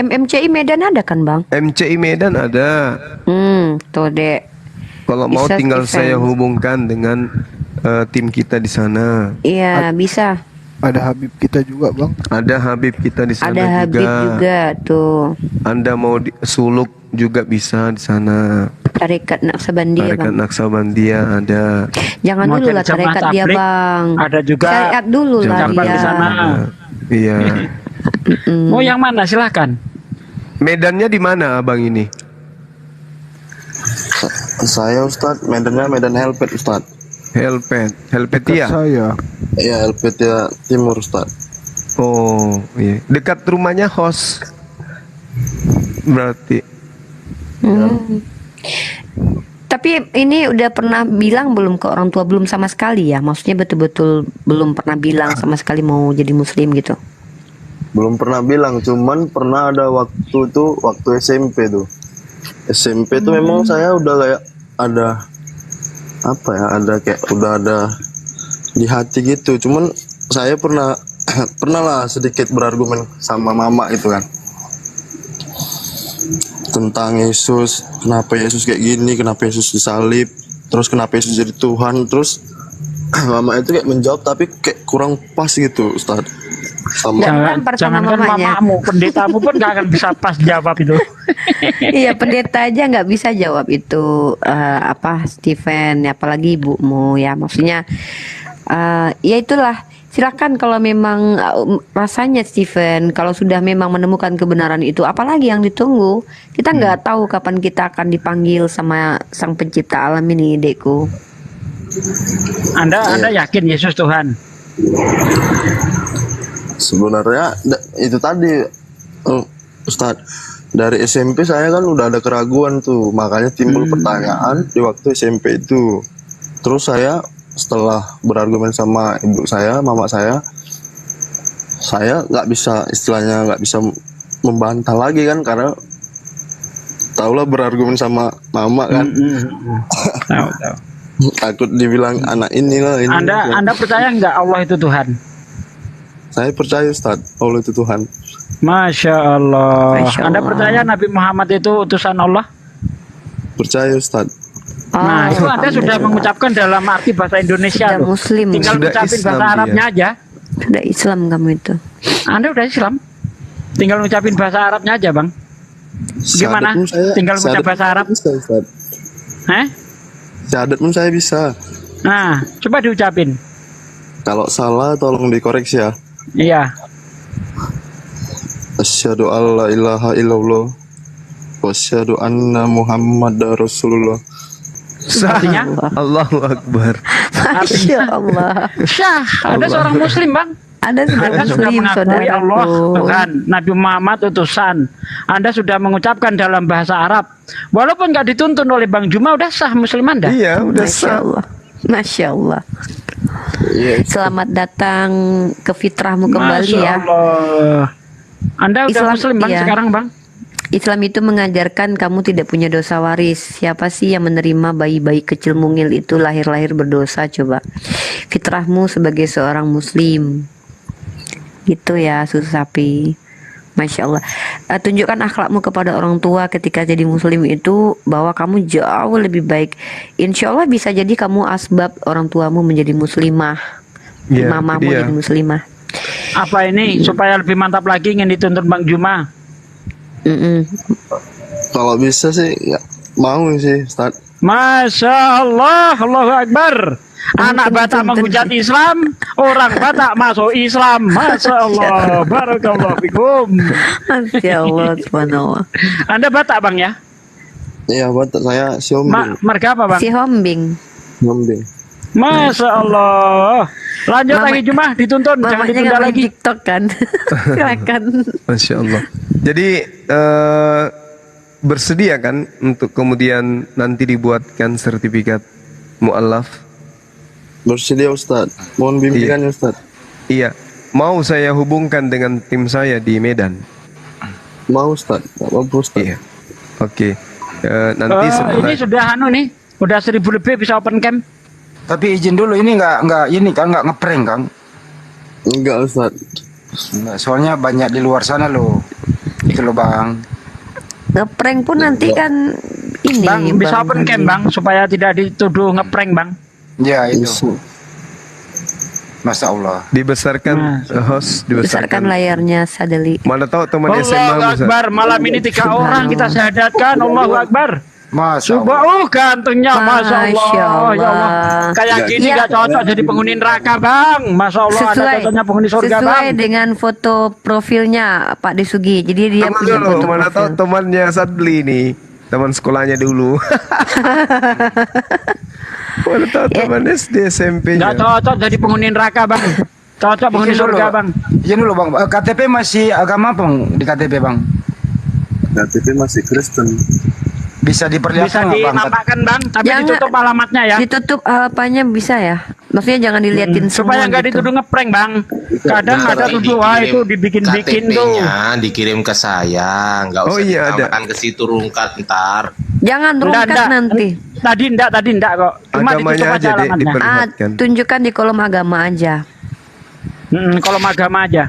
[SPEAKER 14] MCI Medan ada kan Bang?
[SPEAKER 3] MCI Medan ada.
[SPEAKER 14] Tuh dek.
[SPEAKER 3] Kalau mau tinggal
[SPEAKER 14] Defense.
[SPEAKER 3] saya hubungkan dengan tim kita di sana.
[SPEAKER 14] Iya bisa.
[SPEAKER 6] Ada Habib kita juga, Bang.
[SPEAKER 3] Ada Habib kita di sana
[SPEAKER 14] Ada Habib juga tuh.
[SPEAKER 3] Anda mau suluk juga bisa di sana.
[SPEAKER 14] Tarekat Naksabandia,
[SPEAKER 3] Tarekat
[SPEAKER 14] Bang.
[SPEAKER 3] Naksabandia ada.
[SPEAKER 14] Jangan
[SPEAKER 5] Mau
[SPEAKER 14] dulu lah
[SPEAKER 5] jadi jamaah
[SPEAKER 14] tarekat dia,
[SPEAKER 5] tabligh,
[SPEAKER 14] Bang.
[SPEAKER 5] ada juga
[SPEAKER 14] Syariat dulu lah
[SPEAKER 5] cabang
[SPEAKER 14] dia.
[SPEAKER 5] di sana.
[SPEAKER 3] Iya.
[SPEAKER 5] Mau yang mana silahkan.
[SPEAKER 3] Medannya di mana abang ini?
[SPEAKER 8] Saya Ustadz, medannya Medan Helpet Ustadz.
[SPEAKER 3] Helpetia.
[SPEAKER 6] Saya.
[SPEAKER 8] Iya, Helpetia Timur Ustadz.
[SPEAKER 3] Oh, iya. Dekat rumahnya host. Berarti.
[SPEAKER 14] Tapi ini udah pernah bilang belum ke orang tua? Belum sama sekali ya? Maksudnya betul-betul belum pernah bilang sama sekali mau jadi muslim gitu?
[SPEAKER 8] Belum pernah bilang, cuman pernah ada waktu itu, waktu SMP tuh. SMP tuh memang saya udah kayak ada apa ya, ada kayak udah ada di hati gitu. Cuman saya pernah lah sedikit berargumen sama mama itu kan, tentang Yesus, kenapa Yesus kayak gini, kenapa Yesus disalib, terus kenapa Yesus jadi Tuhan. Terus mama itu kayak menjawab tapi kayak kurang pas gitu, Ustaz.
[SPEAKER 5] Jangan kan mamamu, pendetamu pun gak akan bisa pas jawab itu.
[SPEAKER 14] Iya, pendeta aja nggak bisa jawab itu, apa Stephen, apalagi ibumu ya. Maksudnya ya itulah, silakan kalau memang rasanya Stephen, kalau sudah memang menemukan kebenaran itu, apalagi yang ditunggu. Kita nggak tahu kapan kita akan dipanggil sama Sang Pencipta alam ini, Dekku.
[SPEAKER 5] Anda yakin Yesus Tuhan?
[SPEAKER 8] Sebenarnya itu tadi, Ustadz, dari SMP saya kan udah ada keraguan tuh, makanya timbul pertanyaan di waktu SMP itu. Terus saya setelah berargumen sama ibu saya, mama saya nggak bisa, istilahnya nggak bisa membantah lagi kan, karena tahulah berargumen sama mama kan.
[SPEAKER 5] Tahu.
[SPEAKER 8] Takut dibilang anak inilah ini.
[SPEAKER 5] Anda percaya nggak Allah itu Tuhan?
[SPEAKER 8] Saya percaya, Ustaz, Allah itu Tuhan.
[SPEAKER 5] Masya Allah. Anda percaya Nabi Muhammad itu utusan Allah?
[SPEAKER 8] Percaya, Ustaz.
[SPEAKER 5] Nah, itu Anda sudah mengucapkan dalam arti bahasa Indonesia.
[SPEAKER 14] Sudah Muslim.
[SPEAKER 5] Tinggal
[SPEAKER 14] Sudah
[SPEAKER 5] mengucapin
[SPEAKER 14] Islam
[SPEAKER 5] bahasa Arabnya aja.
[SPEAKER 14] Sudah Islam kamu itu.
[SPEAKER 5] Anda udah Islam. Tinggal ngucapin bahasa Arabnya aja, Bang. Gimana? Tinggal ngucap bahasa Arab.
[SPEAKER 8] Syahadat pun saya bisa.
[SPEAKER 5] Nah, coba diucapin.
[SPEAKER 8] Kalau salah tolong dikoreksi ya.
[SPEAKER 5] Iya.
[SPEAKER 8] Asyhadu alla ilaha illallah wa asyhadu anna Muhammadar Rasulullah.
[SPEAKER 5] Artinya
[SPEAKER 3] Allahu Akbar.
[SPEAKER 14] Masya Allah.
[SPEAKER 5] Syah, Anda seorang muslim, Bang.
[SPEAKER 14] Anda sudah
[SPEAKER 5] sudah
[SPEAKER 14] muslim,
[SPEAKER 5] mengakui Allah
[SPEAKER 14] saudaraku.
[SPEAKER 5] Tuhan, Nabi Muhammad utusan. Anda sudah mengucapkan dalam bahasa Arab. Walaupun nggak dituntun oleh Bang Juma, udah sah muslim Anda.
[SPEAKER 3] Iya, udah
[SPEAKER 14] Masya
[SPEAKER 3] sah.
[SPEAKER 14] Allah. Masya Allah. Selamat datang ke fitrahmu kembali
[SPEAKER 5] Masya
[SPEAKER 14] ya.
[SPEAKER 5] Allah. Anda udah
[SPEAKER 14] Islam,
[SPEAKER 5] muslim, Bang,
[SPEAKER 14] iya.
[SPEAKER 5] sekarang, Bang?
[SPEAKER 14] Islam itu mengajarkan kamu tidak punya dosa waris. Siapa sih yang menerima bayi-bayi kecil mungil itu lahir-lahir berdosa? Coba fitrahmu sebagai seorang muslim gitu ya, susu sapi. Masya Allah. Tunjukkan akhlakmu kepada orang tua ketika jadi muslim itu, bahwa kamu jauh lebih baik. Insya Allah bisa jadi kamu asbab orang tuamu menjadi muslimah, mamamu jadi muslimah.
[SPEAKER 5] Apa ini supaya lebih mantap lagi ingin dituntut Bang Juma?
[SPEAKER 8] Kalau bisa sih ya, mau sih, Ustaz.
[SPEAKER 5] Masya Allah, Allahu Akbar. Anak Batak menghujat Islam, orang Batak masuk Islam. Masya Allah, barakallahu fikum.
[SPEAKER 14] Masya Allah, subhanallah.
[SPEAKER 5] Anda Batak, Bang, ya?
[SPEAKER 8] Iya, Batak, saya Siombing.
[SPEAKER 5] Marga apa, Bang?
[SPEAKER 14] Si Hombing.
[SPEAKER 8] Siombing.
[SPEAKER 5] Masya Allah. Lanjut lagi Jumah, dituntun, jangan ditunda lagi.
[SPEAKER 14] TikTok kan. Silakan.
[SPEAKER 3] Masya Allah. Jadi bersedia kan untuk kemudian nanti dibuatkan sertifikat mu'allaf?
[SPEAKER 8] Bersedia, Ustaz. Mohon bimbingannya, Ustaz.
[SPEAKER 3] Iya. Mau saya hubungkan dengan tim saya di Medan?
[SPEAKER 8] Mau, Ustaz. Gak apa-apa, Ustaz.
[SPEAKER 3] Iya. Oke. Nanti setelah
[SPEAKER 5] ini sudah nih, udah 1000 lebih bisa open camp.
[SPEAKER 12] Tapi izin dulu, ini nggak ini kan nggak ngeprank kan?
[SPEAKER 8] Enggak, Ustaz.
[SPEAKER 12] Nah, soalnya banyak di luar sana loh. Itu loh, Bang.
[SPEAKER 14] Ngeprank pun nanti kan ini,
[SPEAKER 5] Bang, bisa open camp, Bang, supaya tidak dituduh ngeprank, Bang.
[SPEAKER 12] Ya, itu. Masya Allah.
[SPEAKER 3] Dibesarkan host,
[SPEAKER 14] Besarkan layarnya Sadeli.
[SPEAKER 3] Mana tahu teman SMA
[SPEAKER 5] Allahu
[SPEAKER 3] Ustaz.
[SPEAKER 5] Akbar, malam ini 3 orang kita syahadatkan. Allahu Akbar.
[SPEAKER 12] Masya
[SPEAKER 5] Allah. Gantengnya, Masya Allah. Ya Allah. Kayak
[SPEAKER 14] Iya.
[SPEAKER 5] gini gak cocok jadi penghuni neraka, Bang. Masya Allah, ada cocoknya penghuni surga, Bang.
[SPEAKER 14] Sesuai dengan foto profilnya Pak Desugi. Jadi dia punya
[SPEAKER 3] Dulu,
[SPEAKER 14] foto
[SPEAKER 3] mana tahu
[SPEAKER 14] profil.
[SPEAKER 3] temannya Sadli nih, teman sekolahnya dulu. Mana tahu teman SD SMP-nya.
[SPEAKER 5] Gak cocok jadi penghuni neraka, Bang. Cocok penghuni surga, Bang.
[SPEAKER 12] Izin dulu Bang, KTP masih agama apa Bang di KTP Bang?
[SPEAKER 8] KTP masih Kristen.
[SPEAKER 12] Bisa
[SPEAKER 5] Bisa
[SPEAKER 12] diperlihatkan nggak Bang?
[SPEAKER 5] dinampakkan, Bang, tapi
[SPEAKER 14] Jangan-
[SPEAKER 5] ditutup alamatnya ya.
[SPEAKER 14] Ditutup apanya bisa ya? Maksudnya jangan diliatin semua
[SPEAKER 5] Supaya nggak
[SPEAKER 14] gitu.
[SPEAKER 5] dituduh ngeprank, Bang. Kadang ada tuduh, wah itu dibikin-bikin tuh.
[SPEAKER 7] KTP-nya dikirim ke saya, nggak usah
[SPEAKER 3] Oh, iya, ada.
[SPEAKER 7] ditambahkan ke situ rungkat ntar.
[SPEAKER 14] Jangan rungkat
[SPEAKER 5] Enggak.
[SPEAKER 14] nanti.
[SPEAKER 5] Tadi enggak kok. Cuma
[SPEAKER 3] Agamanya
[SPEAKER 5] ditutup
[SPEAKER 3] aja,
[SPEAKER 5] aja
[SPEAKER 3] Dek,
[SPEAKER 5] alamatnya.
[SPEAKER 3] diperlihatkan.
[SPEAKER 14] Tunjukkan di kolom agama aja.
[SPEAKER 5] Kalau agama aja.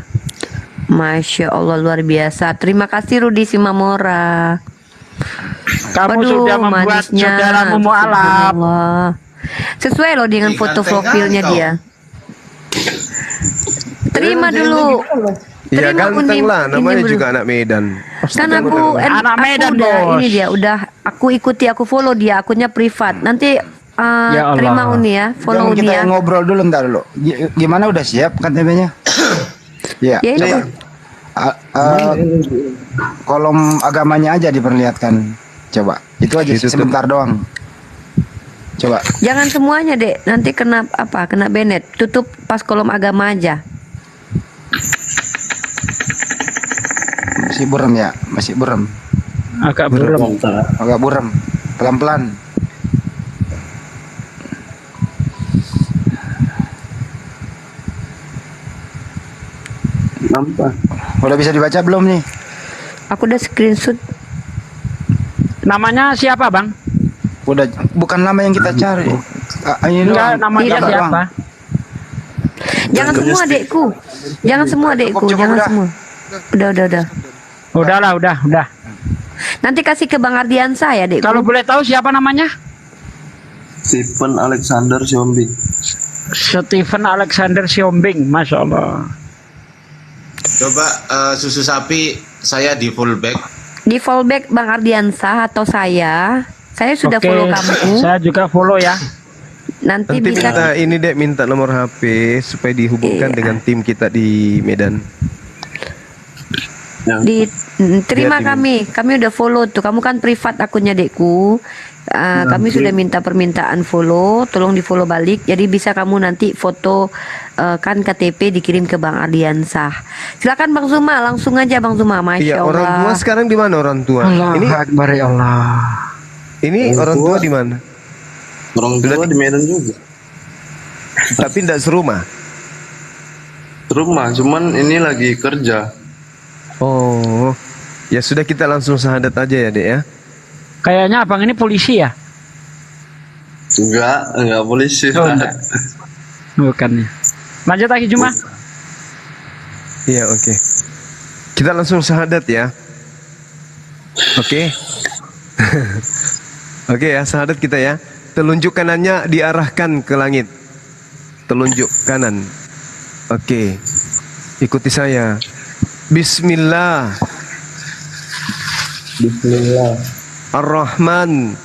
[SPEAKER 14] Masya Allah luar biasa. Terima kasih Rudi Simamora.
[SPEAKER 5] Kamu sudah membuat saudaramu mualaf.
[SPEAKER 14] Subhanallah. Sesuai loh dengan foto profilnya dia. Terima dulu.
[SPEAKER 3] Iya
[SPEAKER 14] Terima
[SPEAKER 3] ganteng
[SPEAKER 14] Unim.
[SPEAKER 3] lah, namanya
[SPEAKER 14] Ini
[SPEAKER 3] juga anak Medan.
[SPEAKER 14] Kan aku
[SPEAKER 5] Anak Medan,
[SPEAKER 14] udah
[SPEAKER 5] Bos.
[SPEAKER 14] ini dia udah aku ikuti, aku follow dia, akunnya privat. Nanti
[SPEAKER 12] Ya Allah.
[SPEAKER 14] terima Uni ya, follow
[SPEAKER 12] Jangan
[SPEAKER 14] Uni
[SPEAKER 12] kita
[SPEAKER 14] ya.
[SPEAKER 12] ngobrol dulu ntar dulu. Gimana udah siap KTP-nya? Ya.
[SPEAKER 14] Ya, itu.
[SPEAKER 12] Kolom agamanya aja diperlihatkan. Coba. Itu aja sebentar doang. Coba.
[SPEAKER 14] Jangan semuanya dek, nanti kena apa? Kena Bennett. Tutup pas kolom agama aja.
[SPEAKER 12] Masih buram ya? Masih buram.
[SPEAKER 5] Agak buram.
[SPEAKER 12] Agak buram. Pelan-pelan.
[SPEAKER 8] Nampak.
[SPEAKER 12] Udah bisa dibaca belum nih?
[SPEAKER 14] Aku udah screenshot.
[SPEAKER 5] Namanya siapa, Bang?
[SPEAKER 12] Udah, bukan nama yang kita cari. Ini
[SPEAKER 5] Enggak,
[SPEAKER 12] doang.
[SPEAKER 5] namanya
[SPEAKER 12] Gambar
[SPEAKER 5] siapa?
[SPEAKER 12] doang.
[SPEAKER 14] Jangan semua adekku. Jangan semua adekku, jangan semua. Udah.
[SPEAKER 5] Udah.
[SPEAKER 14] Nanti kasih ke Bang Ardiansa ya, Dek.
[SPEAKER 5] Kalau boleh tahu siapa namanya?
[SPEAKER 8] Stephen Alexander Siombing.
[SPEAKER 5] Stephen Alexander Siombing, Masya Allah.
[SPEAKER 7] Coba susu sapi saya di fullback.
[SPEAKER 14] Di fallback Bang Ardiansa atau saya sudah
[SPEAKER 5] Oke,
[SPEAKER 14] follow kamu.
[SPEAKER 5] Saya juga follow ya.
[SPEAKER 14] Nanti
[SPEAKER 3] Nanti
[SPEAKER 14] bisa
[SPEAKER 3] minta ini dek, minta nomor HP supaya dihubungkan
[SPEAKER 14] Iya.
[SPEAKER 3] dengan tim kita di Medan.
[SPEAKER 14] terima
[SPEAKER 3] Biar
[SPEAKER 14] kami udah follow tuh. Kamu kan privat akunnya Dekku. Kami sudah minta permintaan follow, tolong di follow balik. Jadi bisa kamu nanti foto kan KTP dikirim ke Bang Ardiansah. Silakan Bang Zuma, langsung aja Bang Zuma. Masya
[SPEAKER 3] Iya,
[SPEAKER 14] Allah.
[SPEAKER 3] orang tua sekarang di mana orang tua? Ini
[SPEAKER 12] Akbar ya Allah.
[SPEAKER 3] Ini orang tua di mana?
[SPEAKER 8] Orang tua di Medan juga.
[SPEAKER 3] Tapi tidak serumah.
[SPEAKER 8] Serumah, cuman ini lagi kerja.
[SPEAKER 3] Oh, ya sudah kita langsung syahadat aja ya dek ya.
[SPEAKER 5] Kayaknya abang ini polisi ya?
[SPEAKER 8] Enggak polisi.
[SPEAKER 5] Oh, enggak. Bukan ya. Lanjut lagi Juma.
[SPEAKER 3] Iya oke. Kita langsung syahadat ya. Oke. Oke ya, syahadat kita ya. Telunjuk kanannya diarahkan ke langit. Telunjuk kanan. Oke. Ikuti saya. Bismillah.
[SPEAKER 8] Bismillah.
[SPEAKER 3] Ar-Rahman.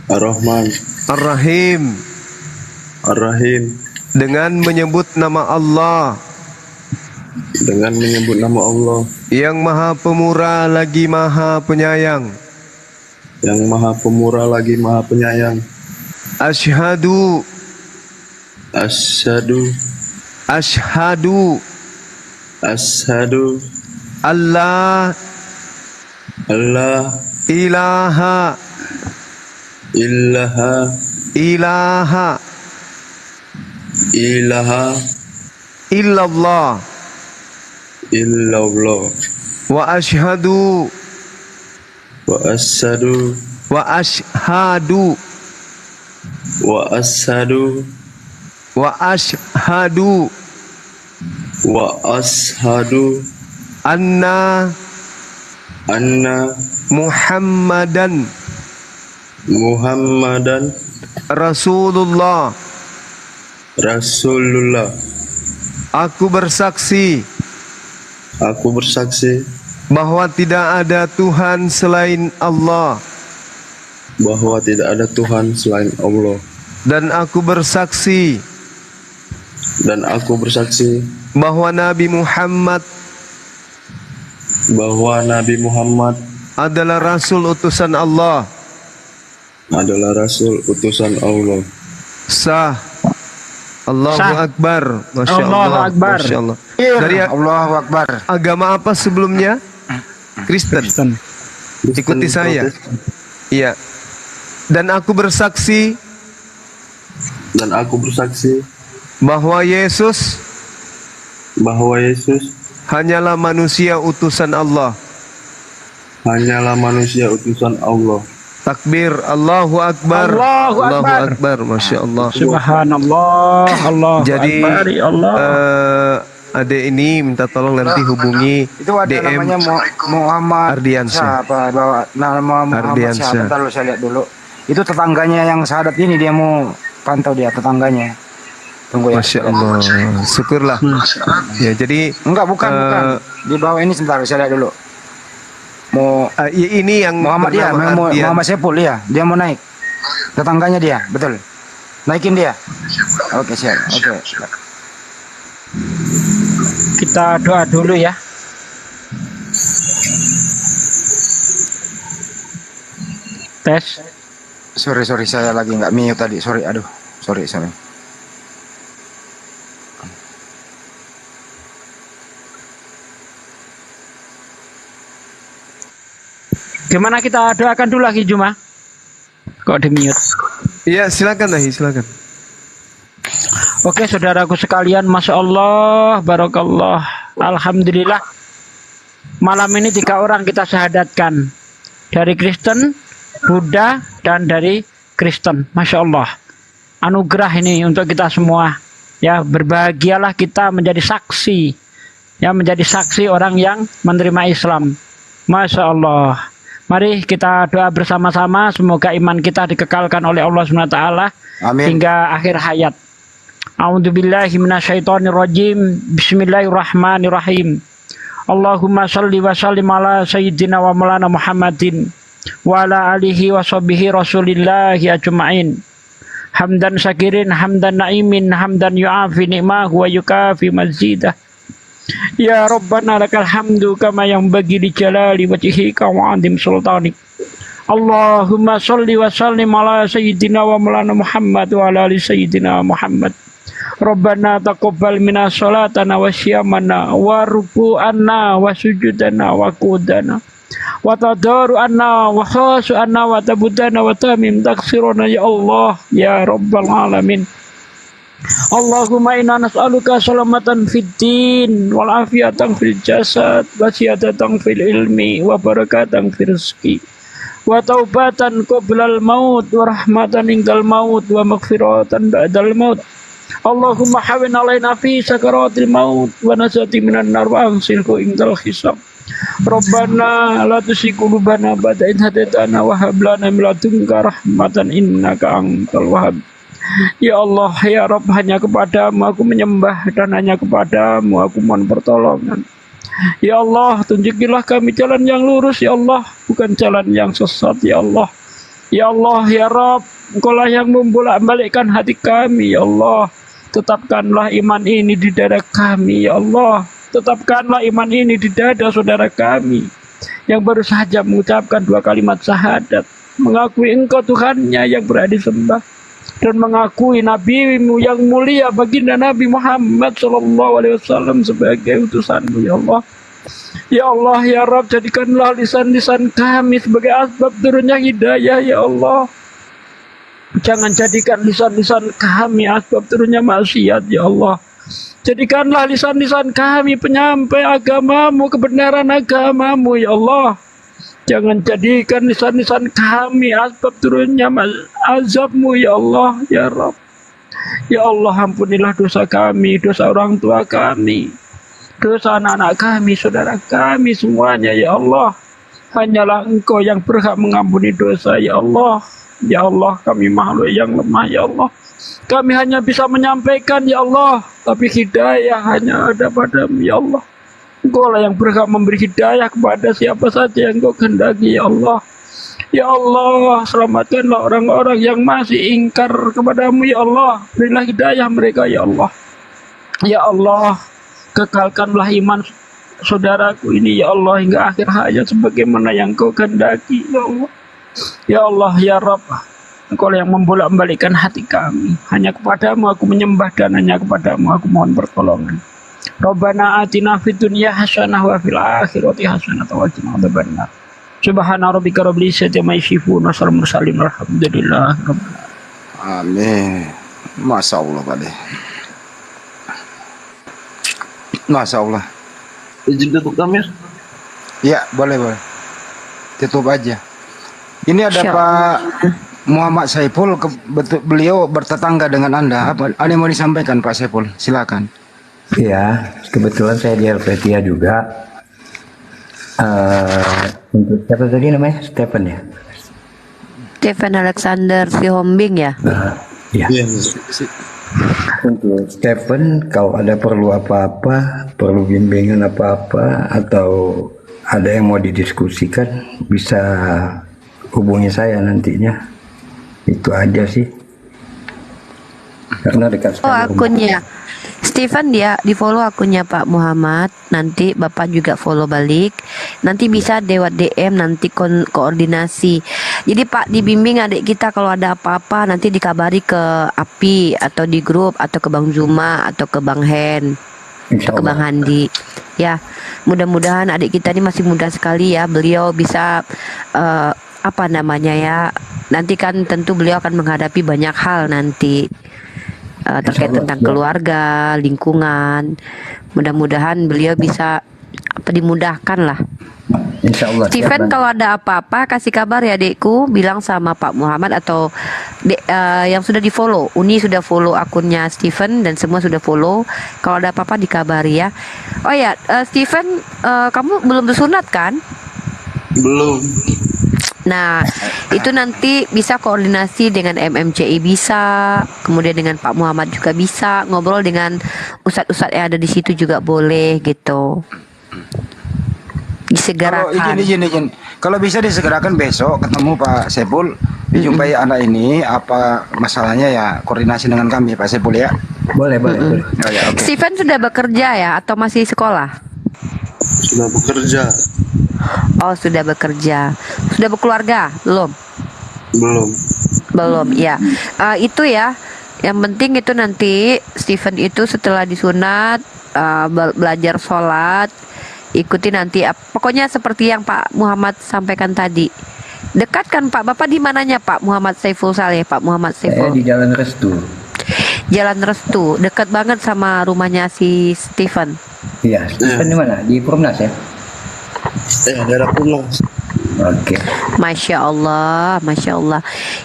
[SPEAKER 8] Ar-Rahman.
[SPEAKER 3] Ar-Rahim.
[SPEAKER 8] Ar-Rahim.
[SPEAKER 3] Dengan menyebut nama Allah.
[SPEAKER 8] Dengan menyebut nama Allah.
[SPEAKER 3] Yang Maha Pemurah lagi Maha Penyayang.
[SPEAKER 8] Yang Maha Pemurah lagi Maha Penyayang.
[SPEAKER 3] Asyhadu.
[SPEAKER 8] Asyhadu.
[SPEAKER 3] Asyhadu.
[SPEAKER 8] Asyhadu.
[SPEAKER 3] Allah.
[SPEAKER 8] Allah.
[SPEAKER 3] Ilaha.
[SPEAKER 8] Ilaha.
[SPEAKER 3] Ilaha.
[SPEAKER 8] Ilaha.
[SPEAKER 3] Illallah.
[SPEAKER 8] Illallah.
[SPEAKER 3] Wa asyhadu.
[SPEAKER 8] Wa asyhadu.
[SPEAKER 3] Wa asyhadu.
[SPEAKER 8] Wa asyhadu.
[SPEAKER 3] Wa asyhadu.
[SPEAKER 8] Wa asyhadu.
[SPEAKER 3] Anna. Muhammadan.
[SPEAKER 8] Muhammadan.
[SPEAKER 3] Rasulullah.
[SPEAKER 8] Rasulullah.
[SPEAKER 3] Aku bersaksi bahwa tidak ada Tuhan selain Allah.
[SPEAKER 8] Bahwa tidak ada Tuhan selain Allah.
[SPEAKER 3] Dan aku bersaksi bahwa Nabi Muhammad adalah Rasul utusan Allah. Sah. Allahu Akbar. Masya Allah. Masya Allah. Dari
[SPEAKER 12] Allahu Akbar.
[SPEAKER 3] Agama apa sebelumnya? Kristen. Ikuti saya. Iya. Dan aku bersaksi bahwa Yesus hanyalah manusia utusan Allah. Takbir, Allahu Akbar.
[SPEAKER 5] Allahu Akbar.
[SPEAKER 3] Masya Allah.
[SPEAKER 5] Subhanallah. Allahu
[SPEAKER 3] Jadi
[SPEAKER 5] Akbar. Ya Allah.
[SPEAKER 3] adek ini minta tolong nanti hubungi
[SPEAKER 12] Itu ada
[SPEAKER 3] DM
[SPEAKER 12] namanya Muhammad
[SPEAKER 3] Ardiansyah.
[SPEAKER 12] siapa? Nama Muhammad
[SPEAKER 3] Ardiansyah.
[SPEAKER 12] siapa? Bentar lu saya lihat dulu. Itu tetangganya yang sahadat ini, dia mau pantau dia tetangganya. Tunggu ya.
[SPEAKER 3] Masya Allah. Syukurlah. Ya jadi
[SPEAKER 12] bukan. Di bawah ini sebentar saya lihat dulu. Mau
[SPEAKER 3] ini yang
[SPEAKER 12] Muhammad dia, Muhammad Sepul ya, dia mau naik. Tetangganya dia, betul. Naikin dia. Oke, siap. Oke.
[SPEAKER 5] Kita doa dulu ya. Tes.
[SPEAKER 12] Sorry saya lagi nggak mute tadi. Sorry.
[SPEAKER 5] Gimana kita doakan dulu lagi Juma? Kok di mute?
[SPEAKER 3] Iya, silakan.
[SPEAKER 5] Oke, saudaraku sekalian, Masya Allah, Barakallah, Alhamdulillah. Malam ini 3 orang kita syahadatkan. Dari Kristen, Buddha, dan dari Kristen. Masya Allah. Anugerah ini untuk kita semua. Ya, berbahagialah kita menjadi saksi. Ya, menjadi saksi orang yang menerima Islam. Masya Allah. Mari kita doa bersama-sama, semoga iman kita dikekalkan oleh Allah SWT hingga akhir hayat. A'udzubillahi minasyaitonirrajim. Bismillahirrahmanirrahim. Allahumma shalli wa sallim ala sayyidina wa maulana Muhammadin wa ala alihi wa sahbihi rasulillahi ajma'in. Hamdan syakirin, hamdan na'imin, hamdan yu'afi ni'mahu wa yukafi mazidah. Ya Rabbana lakal hamdu kama yang bagi di jalali wajhika wa adim sultanik. Allahumma sholli wa sallim ala sayyidina wa maulana Muhammad wa ala ali sayyidina Muhammad. Rabbana taqabbal minna sholatana wa syiyamana wa ruku'ana wa sujudana wa qudana wa tadaru'ana wa khasu'ana wa tabudana wa tamim taksiruna ya Allah ya Rabbal alamin. Allahumma inna nas'aluka salamatan fid din wal afiyatan fil jasad wa siyadatan fil ilmi wa barakatan fil rizqi wa taubatan qoblal maut wa rahmatan indal maut wa maghfiratan ba'dal maut. Allahumma hawin alaina fi sakaratil maut wa nasati minan nar wa ansilhu indal hisab. Rabbana la tuzigh qulubana ba'da idh hadaitana wa hab lana min ladunka rahmatan innaka antal wahhab. Ya Allah, ya Rabb, hanya kepadamu aku menyembah dan hanya kepadamu aku mohon pertolongan. Ya Allah, tunjukilah kami jalan yang lurus, ya Allah, bukan jalan yang sesat, ya Allah. Ya Allah, ya Rabb, Engkaulah yang membolak-balikkan hati kami, ya Allah. Tetapkanlah iman ini di dada kami, ya Allah. Tetapkanlah iman ini di dada saudara kami yang baru saja mengucapkan 2 kalimat syahadat, mengakui Engkau Tuhannya yang berhak disembah, dan mengakui Nabi-Mu yang mulia baginda Nabi Muhammad SAW sebagai utusan-Mu, ya Allah. Ya Allah, ya Rabb, jadikanlah lisan-lisan kami sebagai asbab turunnya hidayah, ya Allah. Jangan jadikan lisan-lisan kami asbab turunnya maksiat, ya Allah. Jadikanlah lisan-lisan kami penyampai agama-Mu, kebenaran agama-Mu, ya Allah. Jangan jadikan lisan-lisan kami asbab turunnya azab-Mu, ya Allah, ya Rabb. Ya Allah, ampunilah dosa kami, dosa orang tua kami, dosa anak-anak kami, saudara kami semuanya, ya Allah. Hanyalah Engkau yang berhak mengampuni dosa, ya Allah. Ya Allah, kami makhluk yang lemah, ya Allah. Kami hanya bisa menyampaikan ya Allah, tapi hidayah hanya ada padamu ya Allah. Engkau lah yang berhak memberi hidayah kepada siapa saja yang Engkau kehendaki ya Allah. Ya Allah, selamatkanlah orang-orang yang masih ingkar kepadamu ya Allah. Berilah hidayah mereka ya Allah. Ya Allah, kekalkanlah iman saudaraku ini ya Allah hingga akhir hayat sebagaimana yang Kau kehendaki ya Allah. Ya Allah, ya Rabb, Engkau yang membolak-balikkan hati kami. Hanya kepadamu aku menyembah dan hanya kepadamu aku mohon pertolongan. Rabbana atina fid dunya hasanah wa fil akhirati hasanah wa qina adzabannar. Subhana rabbika rabbil izzati amma yasifun wa salamun mursalin walhamdulillah.
[SPEAKER 12] Amin. Masya Allah Pak De. Masya Allah.
[SPEAKER 16] Izin tutup kamera?
[SPEAKER 12] Ya boleh. Tutup aja. Ini ada Pak Muhammad Saiful, beliau bertetangga dengan Anda. Apa ada yang mau disampaikan Pak Saiful? Silakan.
[SPEAKER 2] Iya, kebetulan saya di Helvetia juga. Untuk siapa tadi namanya? Stephen ya?
[SPEAKER 14] Stephen Alexander Sihombing ya?
[SPEAKER 2] Iya. Untuk Stephen, kalau ada perlu apa-apa, perlu bimbingan apa-apa, atau ada yang mau didiskusikan, bisa hubungi saya nantinya. Itu aja sih. Karena dekat sekali.
[SPEAKER 14] Akunnya Stephen dia di follow akunnya Pak Muhammad. Nanti Bapak juga follow balik. Nanti bisa lewat DM nanti koordinasi. Jadi Pak dibimbing adik kita kalau ada apa-apa nanti dikabari ke API atau di grup atau ke Bang Zuma atau ke Bang Hen atau ke Bang Handi. Ya, mudah-mudahan adik kita ini masih muda sekali ya. Beliau bisa apa namanya ya. Nanti kan tentu beliau akan menghadapi banyak hal nanti. Terkait tentang keluarga, lingkungan. Mudah-mudahan beliau bisa dimudahkan lah.
[SPEAKER 2] Insya Allah.
[SPEAKER 14] Steven kalau ada apa-apa kasih kabar ya adikku, bilang sama Pak Muhammad atau yang sudah di follow. Uni sudah follow akunnya Steven dan semua sudah follow. Kalau ada apa-apa dikabari ya. Oh ya, Steven, kamu belum disunat kan?
[SPEAKER 8] Belum.
[SPEAKER 14] Nah, itu nanti bisa koordinasi dengan MMCI bisa, kemudian dengan Pak Muhammad juga bisa, ngobrol dengan ustadz-ustadz yang ada di situ juga boleh gitu. Disegerakan.
[SPEAKER 12] Izin. Kalau bisa disegerakan besok ketemu Pak Saiful, dijumpai anak ini apa masalahnya ya koordinasi dengan kami Pak Saiful ya.
[SPEAKER 2] Boleh.
[SPEAKER 12] Oh, ya, okay.
[SPEAKER 14] Steven sudah bekerja ya atau masih sekolah?
[SPEAKER 8] Sudah bekerja.
[SPEAKER 14] Oh sudah bekerja. Sudah berkeluarga? Belum ya. Itu ya. Yang penting itu nanti Steven itu setelah disunat belajar sholat, ikuti nanti. Pokoknya seperti yang Pak Muhammad sampaikan tadi. Dekat kan Pak? Bapak di mananya Pak Muhammad Saiful Saleh? Pak Muhammad Saiful.
[SPEAKER 2] Saya di Jalan Restu.
[SPEAKER 14] Jalan Restu, dekat banget sama rumahnya si Steven.
[SPEAKER 2] Iya, Steven di mana? Di Perumnas ya?
[SPEAKER 8] Daerah Perumnas.
[SPEAKER 2] Oke.
[SPEAKER 14] Masya Allah.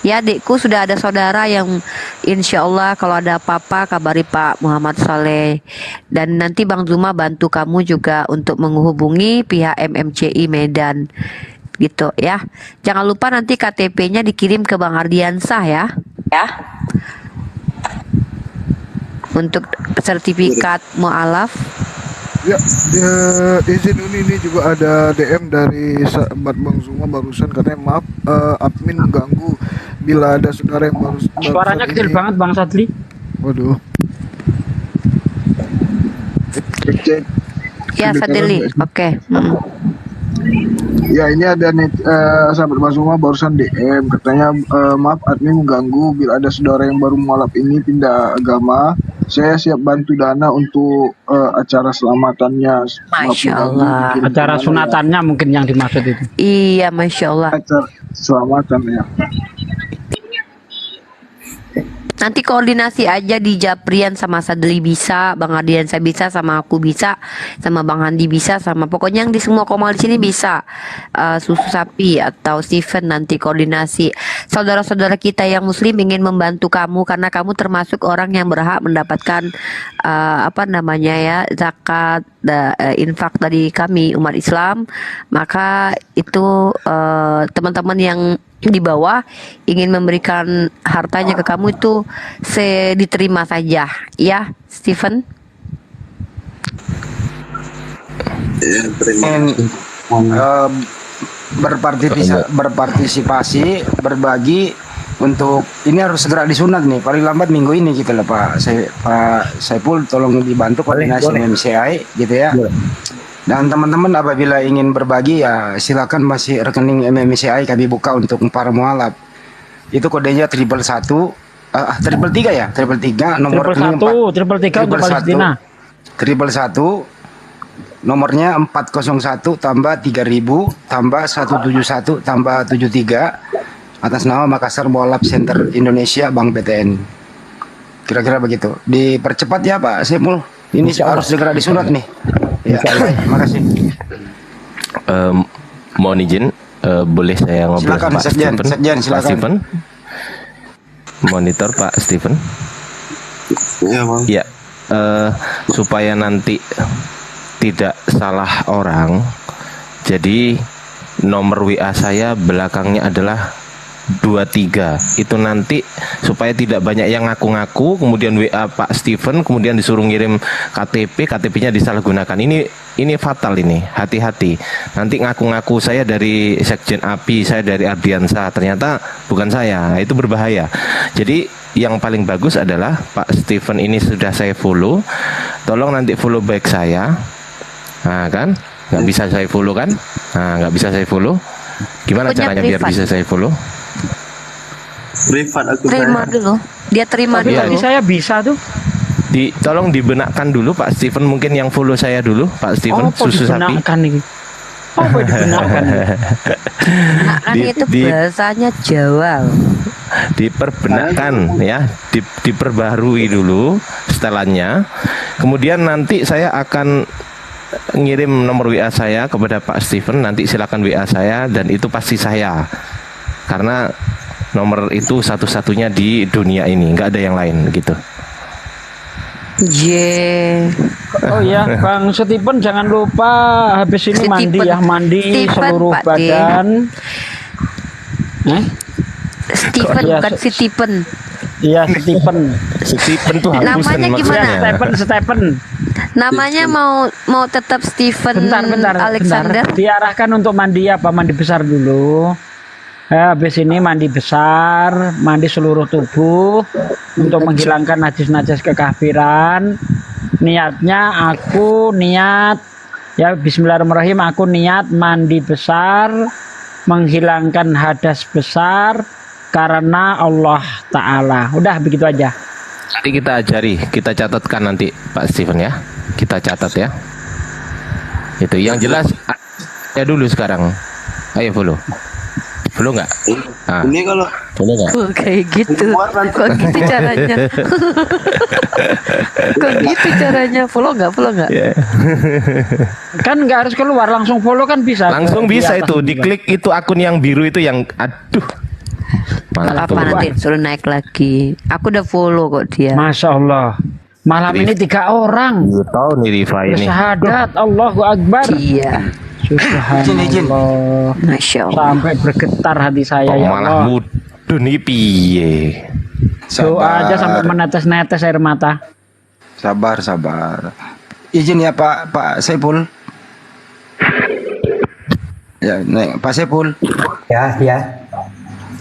[SPEAKER 14] Ya adikku sudah ada saudara yang insya Allah kalau ada apa-apa kabari Pak Muhammad Saleh. Dan nanti Bang Zuma bantu kamu juga untuk menghubungi pihak MMCI Medan. Gitu ya. Jangan lupa nanti KTP-nya dikirim ke Bang Ardiansah ya. Untuk sertifikat mu'alaf.
[SPEAKER 6] Ya, izin ini juga ada DM dari sahabat Bang Zuma barusan katanya maaf admin mengganggu bila ada saudara yang baru.
[SPEAKER 5] Suaranya kecil banget Bang Sadli.
[SPEAKER 6] Waduh.
[SPEAKER 14] Ya Sadli, oke.
[SPEAKER 6] Ya ini ada sahabat Bang Zuma barusan DM katanya maaf admin mengganggu bila ada saudara yang baru mualaf ini pindah agama. Saya siap bantu dana untuk acara selamatannya.
[SPEAKER 14] Masya Allah.
[SPEAKER 5] Acara sunatannya mungkin yang dimaksud itu.
[SPEAKER 14] Iya, Masya Allah.
[SPEAKER 6] Acara selamatan ya.
[SPEAKER 14] Nanti koordinasi aja di Japrian sama Sadli bisa, Bang Ardian saya bisa, sama aku bisa, sama Bang Handi bisa, sama pokoknya yang di semua komal di sini bisa. Susu sapi atau Steven nanti koordinasi. saudara-saudara kita yang muslim ingin membantu kamu karena kamu termasuk orang yang berhak mendapatkan zakat, infak dari kami umat Islam, maka itu teman-teman yang di bawah ingin memberikan hartanya ke kamu itu diterima saja, ya, Stephen.
[SPEAKER 12] Berpartisipasi, berbagi untuk ini harus segera disunat nih, paling lambat minggu ini gitu lah Pak Saiful, tolong dibantu koordinasi MCI gitu ya. Dan teman-teman apabila ingin berbagi ya silakan, masih rekening MMCI kami buka untuk para mualaf. Itu kodenya 111 333 ya, 333 nomor rekening
[SPEAKER 5] 333 untuk Palestina.
[SPEAKER 12] 111 nomornya 401 tambah 3000 tambah 171 tambah 73 atas nama Makassar Mualaf Center Indonesia Bank BTN. Kira-kira begitu. Dipercepat ya Pak Saiful. Ini harus segera disunat nih. Ya, makasih.
[SPEAKER 1] Mohon izin, boleh saya ngobrol
[SPEAKER 12] silakan,
[SPEAKER 1] Pak Stephen?
[SPEAKER 12] silakan.
[SPEAKER 1] Pak Stephen? Monitor Pak Stephen?
[SPEAKER 8] Iya Bang.
[SPEAKER 1] Ya, supaya nanti tidak salah orang, jadi nomor WA saya belakangnya adalah 23. Itu nanti supaya tidak banyak yang ngaku-ngaku kemudian WA Pak Stephen kemudian disuruh ngirim KTP-nya disalahgunakan. Ini fatal ini. Hati-hati. Nanti ngaku-ngaku saya dari Sekjen API, saya dari Ardiansa, ternyata bukan saya. Itu berbahaya. Jadi yang paling bagus adalah Pak Stephen ini sudah saya follow. Tolong nanti follow back saya. Nah kan? Nggak bisa saya follow kan? Nah, nggak bisa saya follow. Gimana caranya biar bisa saya follow?
[SPEAKER 14] Terima dulu. Dia terima dulu.
[SPEAKER 5] Tadi saya bisa tuh.
[SPEAKER 1] Tolong dibenakkan dulu Pak Stephen, mungkin yang follow saya dulu Pak Stephen, susu sapi.
[SPEAKER 5] Apa dibenakkan?
[SPEAKER 14] Itu bahasanya Jawa.
[SPEAKER 1] Diperbenakkan ya, diperbarui dulu setelannya. Kemudian nanti saya akan ngirim nomor WA saya kepada Pak Stephen, nanti silakan WA saya dan itu pasti saya. Karena nomor itu satu-satunya di dunia ini, nggak ada yang lain gitu.
[SPEAKER 5] Oh ya, Bang Stephen jangan lupa habis ini mandi ya, mandi seluruh badan.
[SPEAKER 14] Stephen bukan Stephen.
[SPEAKER 5] Iya, Stephen.
[SPEAKER 1] Stephen tuh
[SPEAKER 14] namanya gimana?
[SPEAKER 5] Stephen.
[SPEAKER 14] Namanya mau tetap Stephen
[SPEAKER 5] bentar,
[SPEAKER 14] Alexander.
[SPEAKER 5] Diarahkan untuk mandi apa? Mandi besar dulu. Habis ini mandi besar, mandi seluruh tubuh untuk menghilangkan najis-najis kekafiran. Niatnya aku niat ya Bismillahirrahmanirrahim, aku niat mandi besar, menghilangkan hadas besar karena Allah Ta'ala. Udah begitu aja.
[SPEAKER 1] Nanti kita ajari, kita catatkan nanti Pak Stephen ya. Kita catat ya. Itu yang jelas ya dulu sekarang. Ayo follow. Follow nggak? Nah.
[SPEAKER 8] Ini kalau
[SPEAKER 1] follow nggak?
[SPEAKER 14] Kayak gitu. Kok gitu caranya? Kok gitu caranya? Follow nggak? Follow nggak?
[SPEAKER 1] Yeah.
[SPEAKER 5] Kan nggak harus keluar, langsung follow kan bisa.
[SPEAKER 1] Langsung bisa itu, diklik itu akun yang biru itu yang aduh.
[SPEAKER 14] Apa nanti suruh naik lagi? Aku udah follow kok dia.
[SPEAKER 5] Masya Allah. Malam ini 3 orang.
[SPEAKER 1] Tahu nih Rifa ini.
[SPEAKER 5] Syahadat Allahu Akbar.
[SPEAKER 14] Iya.
[SPEAKER 5] Subhanallah.
[SPEAKER 14] Masya Allah.
[SPEAKER 5] Sampai bergetar hati saya ya
[SPEAKER 1] malah
[SPEAKER 5] Allah.
[SPEAKER 1] mudun nih piye.
[SPEAKER 5] Doa aja sampai menetes-netes air mata.
[SPEAKER 12] Sabar. Izin ya Pak Saiful. Ya, Pak Saiful.
[SPEAKER 2] Ya.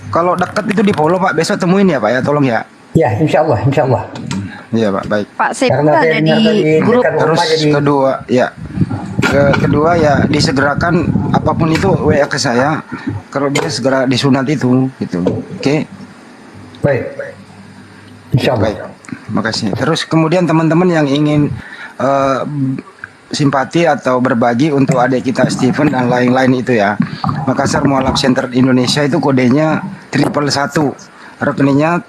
[SPEAKER 12] Kalau dekat itu di follow Pak, besok temuin ya Pak ya, tolong ya.
[SPEAKER 2] Ya, insya Allah.
[SPEAKER 12] Iya Pak, baik.
[SPEAKER 14] Pak Saiful ada di grup.
[SPEAKER 12] Terus kedua ya disegerakan apapun itu WA ke saya, kalau bisa segera disunat itu gitu. Oke.
[SPEAKER 2] Baik. Insya Allah.
[SPEAKER 12] Baik. Makasih. Terus kemudian teman-teman yang ingin simpati atau berbagi untuk adik kita Stephen dan lain-lain itu ya, Makassar Mualaf Center Indonesia itu kodenya 111, rekeningnya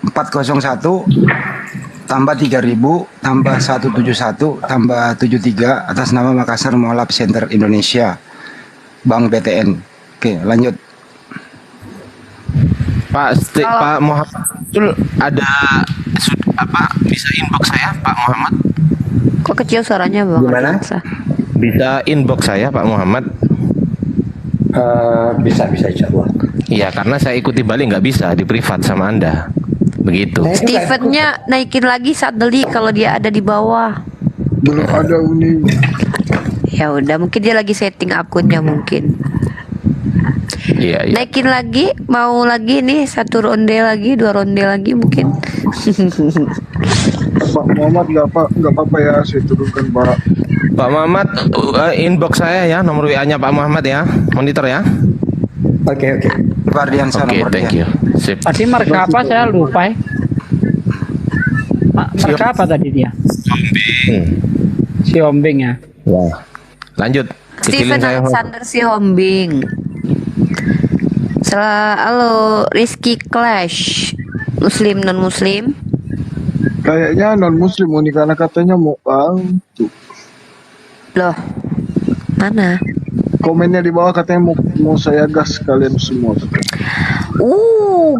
[SPEAKER 12] 401 tambah 3000 tambah 171 tambah 73 atas nama Makassar Mualaf Center Indonesia Bank BTN. Oke, lanjut.
[SPEAKER 1] Pak Muhammad ada bisa inbox saya Pak Muhammad?
[SPEAKER 14] Kok kecil suaranya Bang?
[SPEAKER 2] Gimana?
[SPEAKER 1] Bisa inbox saya Pak Muhammad?
[SPEAKER 2] Bisa insya Allah.
[SPEAKER 1] Iya, karena saya ikuti Bali nggak bisa di privat sama Anda. Begitu.
[SPEAKER 14] Stevennya naikin lagi saat beli kalau dia ada di bawah.
[SPEAKER 6] Belum ada Uni.
[SPEAKER 14] Ya udah, mungkin dia lagi setting akunnya mungkin.
[SPEAKER 1] Iya.
[SPEAKER 14] Naikin lagi, mau lagi nih 1 ronde lagi, 2 ronde lagi mungkin.
[SPEAKER 6] Pak Muhammad nggak apa-apa ya, saya turunkan Pak.
[SPEAKER 1] Pak Muhammad, inbox saya ya, nomor WA-nya Pak Muhammad ya, monitor ya.
[SPEAKER 2] Oke.
[SPEAKER 1] Oke, thank you. Sip.
[SPEAKER 5] Tadi marka apa saya lupa ya. Marka apa tadi dia? Si Ombing ya.
[SPEAKER 1] Wah. Lanjut.
[SPEAKER 14] Steven Alexander Sihombing. Halo Rizky Clash. Muslim non muslim?
[SPEAKER 6] Kayaknya non muslim Uni, karena katanya mau tuh.
[SPEAKER 14] Loh, mana?
[SPEAKER 6] Komennya di bawah katanya mau saya gas kalian semua.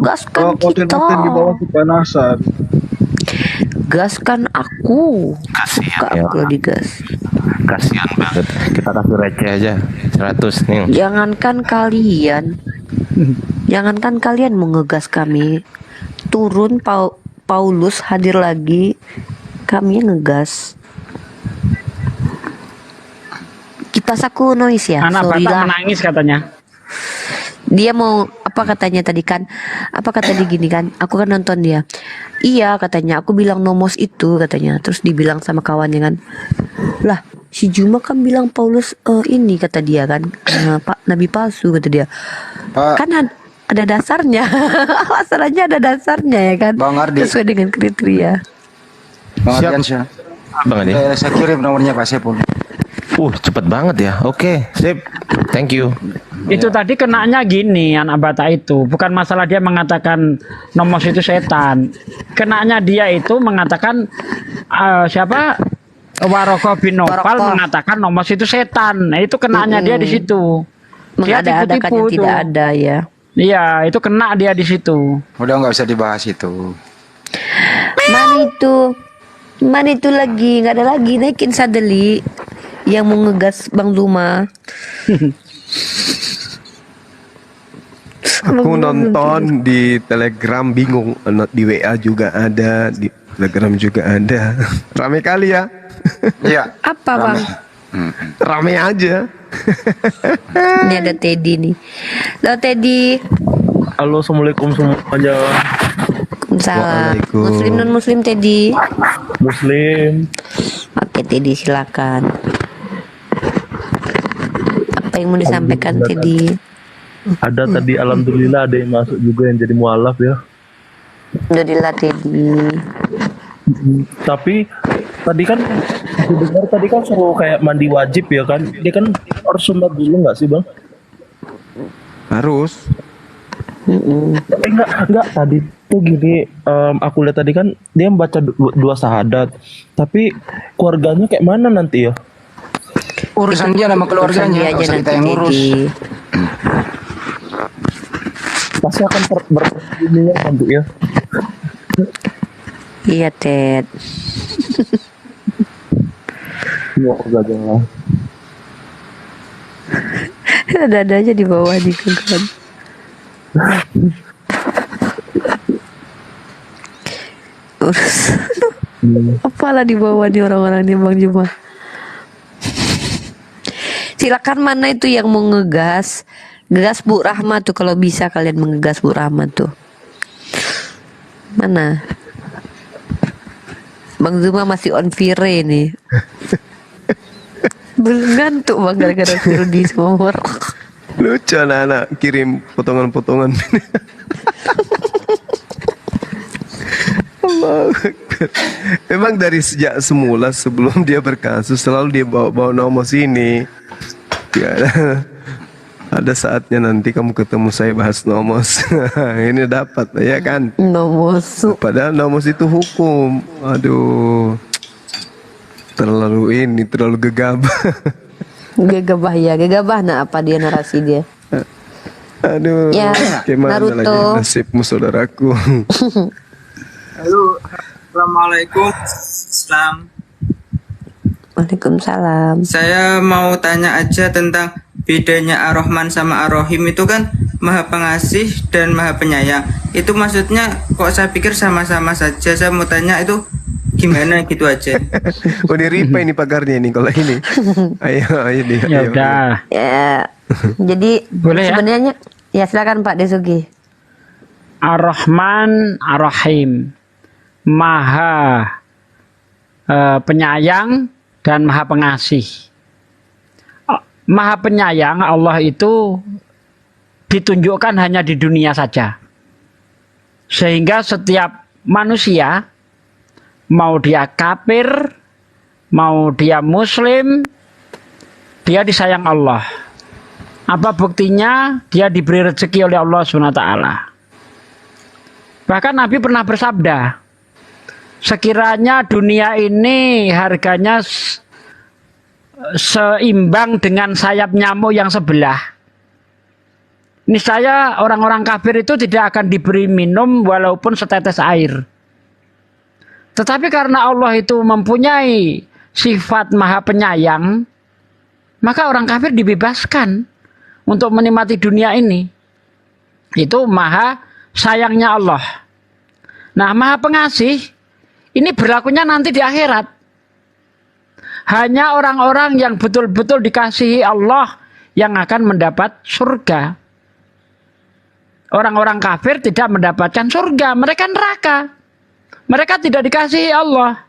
[SPEAKER 14] Gaskan kita.
[SPEAKER 6] Konten di bawah kepanasan.
[SPEAKER 14] Gaskan aku. Suka
[SPEAKER 1] ya.
[SPEAKER 14] kalau digas.
[SPEAKER 1] Kasihan banget. Kita kasih receh aja 100 nih.
[SPEAKER 14] Jangankan kalian mau ngegas kami. Turun Paulus hadir lagi, kami ngegas. Kipas aku noise ya.
[SPEAKER 5] Anak
[SPEAKER 14] Sorry
[SPEAKER 5] Batak
[SPEAKER 14] lah.
[SPEAKER 5] menangis katanya.
[SPEAKER 14] Dia mau apa katanya tadi kan? Apa kata dia gini kan? Aku kan nonton dia. Iya katanya, aku bilang nomos itu katanya. Terus dibilang sama kawannya kan, lah si Juma kan bilang Paulus ini kata dia kan, Pak Nabi palsu kata dia. Kan ada dasarnya. Masalahnya ada dasarnya ya kan.
[SPEAKER 12] Bang Ardi.
[SPEAKER 14] Sesuai dengan kriteria.
[SPEAKER 12] Bang Ardiansyah.
[SPEAKER 1] Bang Adi.
[SPEAKER 12] Saya kirim nomornya Pak Sepul.
[SPEAKER 1] Cepet banget ya. Oke, sip. Thank you.
[SPEAKER 5] Itu tadi kenanya gini anak Batak itu, bukan masalah dia mengatakan nomos itu setan. Kenanya dia itu mengatakan siapa? Warokoh bin Nopal mengatakan nomos itu setan. Nah, itu kenanya dia di situ. Dia
[SPEAKER 14] Mengada-adakan yang tidak ada ya.
[SPEAKER 5] Iya, itu kena dia di situ.
[SPEAKER 12] Udah nggak usah dibahas itu.
[SPEAKER 14] Mana itu lagi, nggak ada lagi, naikin sadeli yang mau ngegas Bang Zuma.
[SPEAKER 3] Aku nonton di Telegram bingung, di WA juga ada, di Telegram juga ada. Rame kali ya.
[SPEAKER 12] Iya.
[SPEAKER 14] Apa Bang?
[SPEAKER 3] Rame aja.
[SPEAKER 14] Ini ada Teddy nih. Halo Teddy.
[SPEAKER 10] Halo, assalamualaikum semuanya.
[SPEAKER 14] Waalaikumsalam. Muslim non muslim Teddy?
[SPEAKER 10] Muslim.
[SPEAKER 14] Oke Teddy silakan. Apa yang mau disampaikan Teddy?
[SPEAKER 10] Ada tadi alhamdulillah ada yang masuk juga yang jadi mualaf ya.
[SPEAKER 14] Alhamdulillah Teddy.
[SPEAKER 10] Tapi tadi kan aku dengar tadi kan suruh kayak mandi wajib ya kan? Dia kan harus sunat dulu nggak sih Bang?
[SPEAKER 3] Harus.
[SPEAKER 10] Tapi enggak tadi tuh gini, aku lihat tadi kan dia membaca dua syahadat, tapi keluarganya kayak mana nanti ya?
[SPEAKER 12] Urusan dia sama keluarganya,
[SPEAKER 14] aja
[SPEAKER 12] kita yang ngurus.
[SPEAKER 10] Pasti akan berdunia nanti ya.
[SPEAKER 14] Iya Ted.
[SPEAKER 10] Semoga jangan.
[SPEAKER 14] Ada aja di bawah nih kan. Urus. Apalah di bawah nih orang-orang nih Bang Juma. Silakan mana itu yang mau ngegas. Ngegas Bu Rahma tuh kalau bisa kalian mengegas Bu Rahma tuh. Mana? Bang Zuma masih on fire nih. Belum ngantuk Bang gara-gara suruh di semua.
[SPEAKER 3] Lucu anak-anak kirim potongan-potongan. Memang dari sejak semula sebelum dia berkasus selalu dia bawa nomor sini. Ya, ada saatnya nanti kamu ketemu saya bahas nomos. Ini dapat ya kan?
[SPEAKER 14] Nomos.
[SPEAKER 3] Padahal nomos itu hukum. Aduh. Terlalu gegabah.
[SPEAKER 14] Gegabah ya, gegabah nah apa dia narasi dia?
[SPEAKER 3] Aduh,
[SPEAKER 14] Ya,
[SPEAKER 3] gimana lagi
[SPEAKER 14] Naruto.
[SPEAKER 3] nasibmu saudaraku?
[SPEAKER 13] Halo, assalamualaikum. Islam.
[SPEAKER 14] Waalaikumsalam.
[SPEAKER 13] Saya mau tanya aja tentang bedanya Ar-Rahman sama Ar-Rahim itu kan Maha Pengasih dan Maha Penyayang. Itu maksudnya kok saya pikir sama-sama saja. Saya mau tanya itu gimana gitu aja.
[SPEAKER 3] Oh, di reply ini pagarnya nih kalau ini. Ayo nih.
[SPEAKER 5] Ya
[SPEAKER 3] ayo.
[SPEAKER 5] udah.
[SPEAKER 14] Ya. Jadi
[SPEAKER 5] Boleh ya?
[SPEAKER 14] sebenarnya ya silakan Pak Desugi.
[SPEAKER 5] Ar-Rahman, Ar-Rahim, Maha Penyayang dan Maha Pengasih. Maha Penyayang Allah itu ditunjukkan hanya di dunia saja. Sehingga setiap manusia, mau dia kafir, mau dia muslim, dia disayang Allah. Apa buktinya? Dia diberi rezeki oleh Allah SWT. Bahkan Nabi pernah bersabda, sekiranya dunia ini harganya seimbang dengan sayap nyamuk yang sebelah, niscaya orang-orang kafir itu tidak akan diberi minum walaupun setetes air. Tetapi karena Allah itu mempunyai sifat Maha Penyayang, maka orang kafir dibebaskan untuk menikmati dunia ini. Itu Maha Sayangnya Allah. Nah, Maha Pengasih ini berlakunya nanti di akhirat. Hanya orang-orang yang betul-betul dikasihi Allah yang akan mendapat surga. Orang-orang kafir tidak mendapatkan surga, mereka neraka. Mereka tidak dikasihi Allah.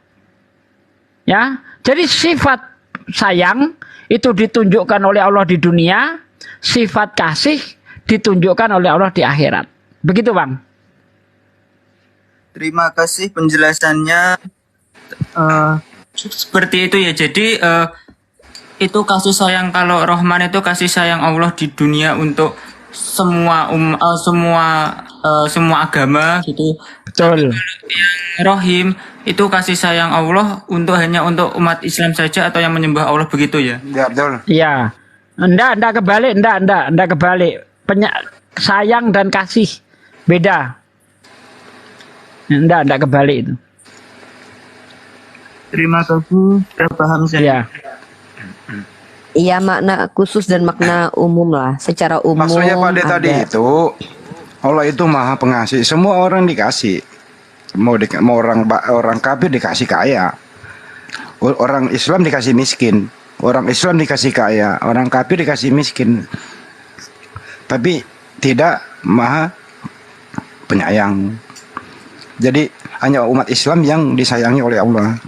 [SPEAKER 5] Ya, jadi sifat sayang itu ditunjukkan oleh Allah di dunia, sifat kasih ditunjukkan oleh Allah di akhirat. Begitu, Bang.
[SPEAKER 13] Terima kasih penjelasannya. Seperti itu ya. Jadi itu kasih sayang, kalau Rahman itu kasih sayang Allah di dunia untuk semua semua agama gitu.
[SPEAKER 5] Betul.
[SPEAKER 13] Rahim itu kasih sayang Allah hanya untuk umat Islam saja atau yang menyembah Allah, begitu ya?
[SPEAKER 12] Ya, betul.
[SPEAKER 5] Iya. Enggak kebalik, enggak kebalik. Sayang dan kasih beda. Enggak kebalik itu.
[SPEAKER 13] Terima kasih, sudah paham saya.
[SPEAKER 5] Iya.
[SPEAKER 14] Iya, makna khusus dan makna umum lah. Secara umum
[SPEAKER 12] Maksudnya pada
[SPEAKER 14] ada.
[SPEAKER 12] tadi itu Allah itu Maha Pengasih, semua orang dikasih. Mau orang kafir dikasih kaya, orang Islam dikasih miskin, orang Islam dikasih kaya, orang kafir dikasih miskin. Tapi tidak Maha Penyayang. Jadi hanya umat Islam yang disayangi oleh Allah.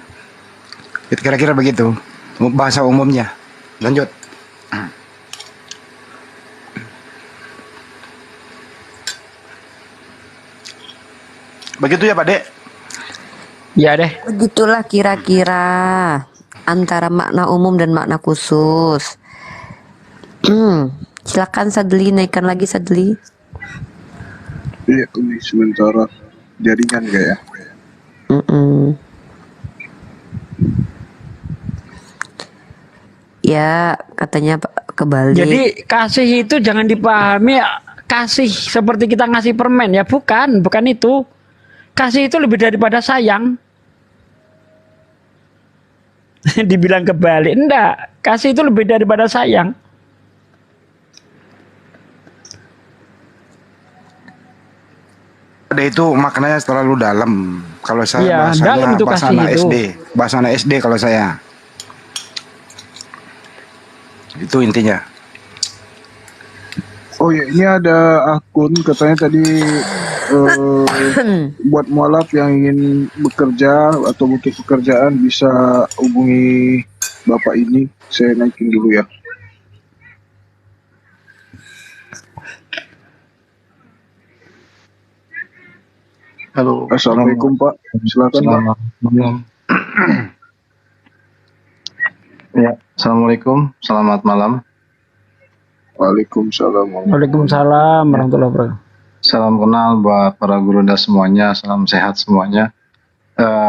[SPEAKER 12] Kira-kira begitu bahasa umumnya. Lanjut. Begitu ya Pak Dek?
[SPEAKER 5] Ya deh.
[SPEAKER 14] Begitulah kira-kira antara makna umum dan makna khusus. Silakan Sadli, naikkan lagi Sadli.
[SPEAKER 6] Iya, ini sementara jaringan gak ya?
[SPEAKER 14] Ya, katanya kebalik.
[SPEAKER 5] Jadi kasih itu jangan dipahami kasih seperti kita ngasih permen ya, bukan itu. Kasih itu lebih daripada sayang. Dibilang kebalik, enggak. Kasih itu lebih daripada sayang.
[SPEAKER 12] Ada itu maknanya terlalu dalam. Kalau saya
[SPEAKER 5] Iya, dalam itu kasih itu.
[SPEAKER 12] bahasana SD kalau saya. Itu intinya.
[SPEAKER 6] Oh ya, ini ada akun katanya tadi buat mualaf yang ingin bekerja atau butuh pekerjaan bisa hubungi Bapak ini. Saya naikin dulu ya.
[SPEAKER 22] Halo.
[SPEAKER 6] Assalamualaikum Pak. Silakan Pak.
[SPEAKER 22] Ya, assalamualaikum. Selamat malam.
[SPEAKER 6] Waalaikumsalam.
[SPEAKER 5] Waalaikumsalam warahmatullahi wabarakatuh.
[SPEAKER 22] Salam kenal buat para guru dan semuanya. Salam sehat semuanya.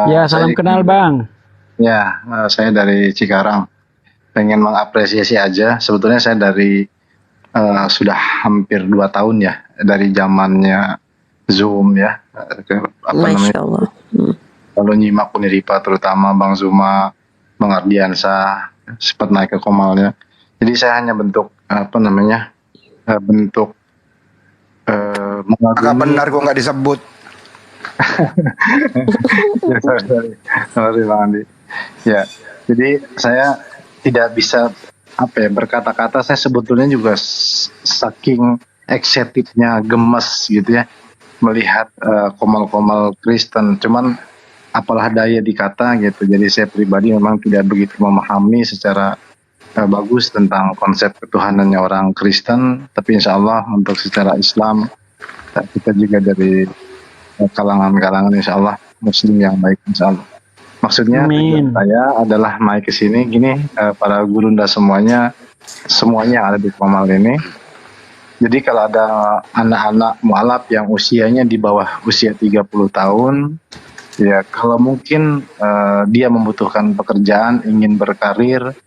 [SPEAKER 5] Ya, salam kenal Bang.
[SPEAKER 22] Ya, saya dari Cikarang. Pengen mengapresiasi aja. Sebetulnya saya dari sudah hampir 2 tahun ya dari zamannya Zoom ya,
[SPEAKER 14] Masya Allah.
[SPEAKER 22] lalu nyimak Uniripa terutama Bang Zuma, Bang Ardiansah sempat naik ke Komalnya. Jadi saya hanya bentuk bentuk
[SPEAKER 12] Agak benar kok nggak disebut.
[SPEAKER 22] Ya, sorry Bang Andi. Ya, jadi saya tidak bisa berkata-kata. Saya sebetulnya juga saking excitednya, gemes gitu ya melihat komal-komal Kristen. Cuman apalah daya dikata gitu. Jadi saya pribadi memang tidak begitu memahami secara bagus tentang konsep ketuhanannya orang Kristen. Tapi insya Allah untuk secara Islam kita juga dari kalangan-kalangan insya Allah Muslim yang baik insya Allah. Maksudnya tujuan saya adalah naik ke sini gini, para gurunda semuanya ada di Komal ini. Jadi kalau ada anak-anak mualaf yang usianya di bawah usia 30 tahun, ya kalau mungkin dia membutuhkan pekerjaan, ingin berkarir,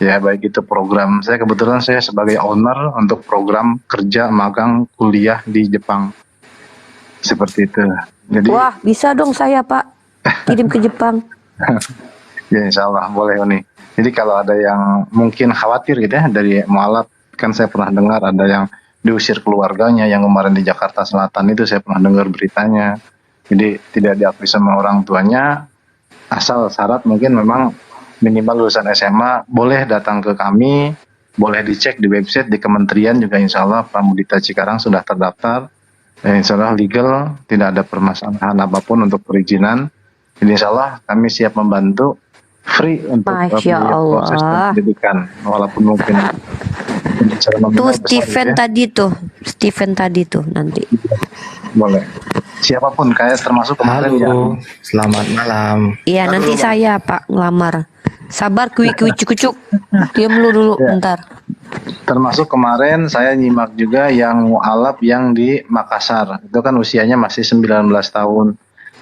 [SPEAKER 22] ya baik itu program. Kebetulan saya sebagai owner untuk program kerja magang kuliah di Jepang. Seperti itu. Jadi,
[SPEAKER 14] wah, bisa dong saya Pak kirim ke Jepang.
[SPEAKER 22] Ya insya Allah boleh Uni. Jadi kalau ada yang mungkin khawatir gitu ya dari mualaf, kan saya pernah dengar ada yang diusir keluarganya yang kemarin di Jakarta Selatan itu saya pernah dengar beritanya. Jadi tidak diakui sama orang tuanya, asal syarat mungkin memang minimal lulusan SMA, boleh datang ke kami, boleh dicek di website di kementerian juga insya Allah Pramudita Cikarang sudah terdaftar. Insya Allah legal, tidak ada permasalahan apapun untuk perizinan. Jadi insya Allah kami siap membantu free untuk proses pendidikan, walaupun mungkin
[SPEAKER 14] tuh Steven tadi tuh nanti
[SPEAKER 22] boleh siapapun kayak termasuk kemarin ya.
[SPEAKER 9] Selamat malam.
[SPEAKER 14] Iya nanti saya Pak ngelamar. Sabar kucuk diam dulu bentar.
[SPEAKER 22] Termasuk kemarin saya nyimak juga yang mualaf yang di Makassar itu kan usianya masih 19 tahun.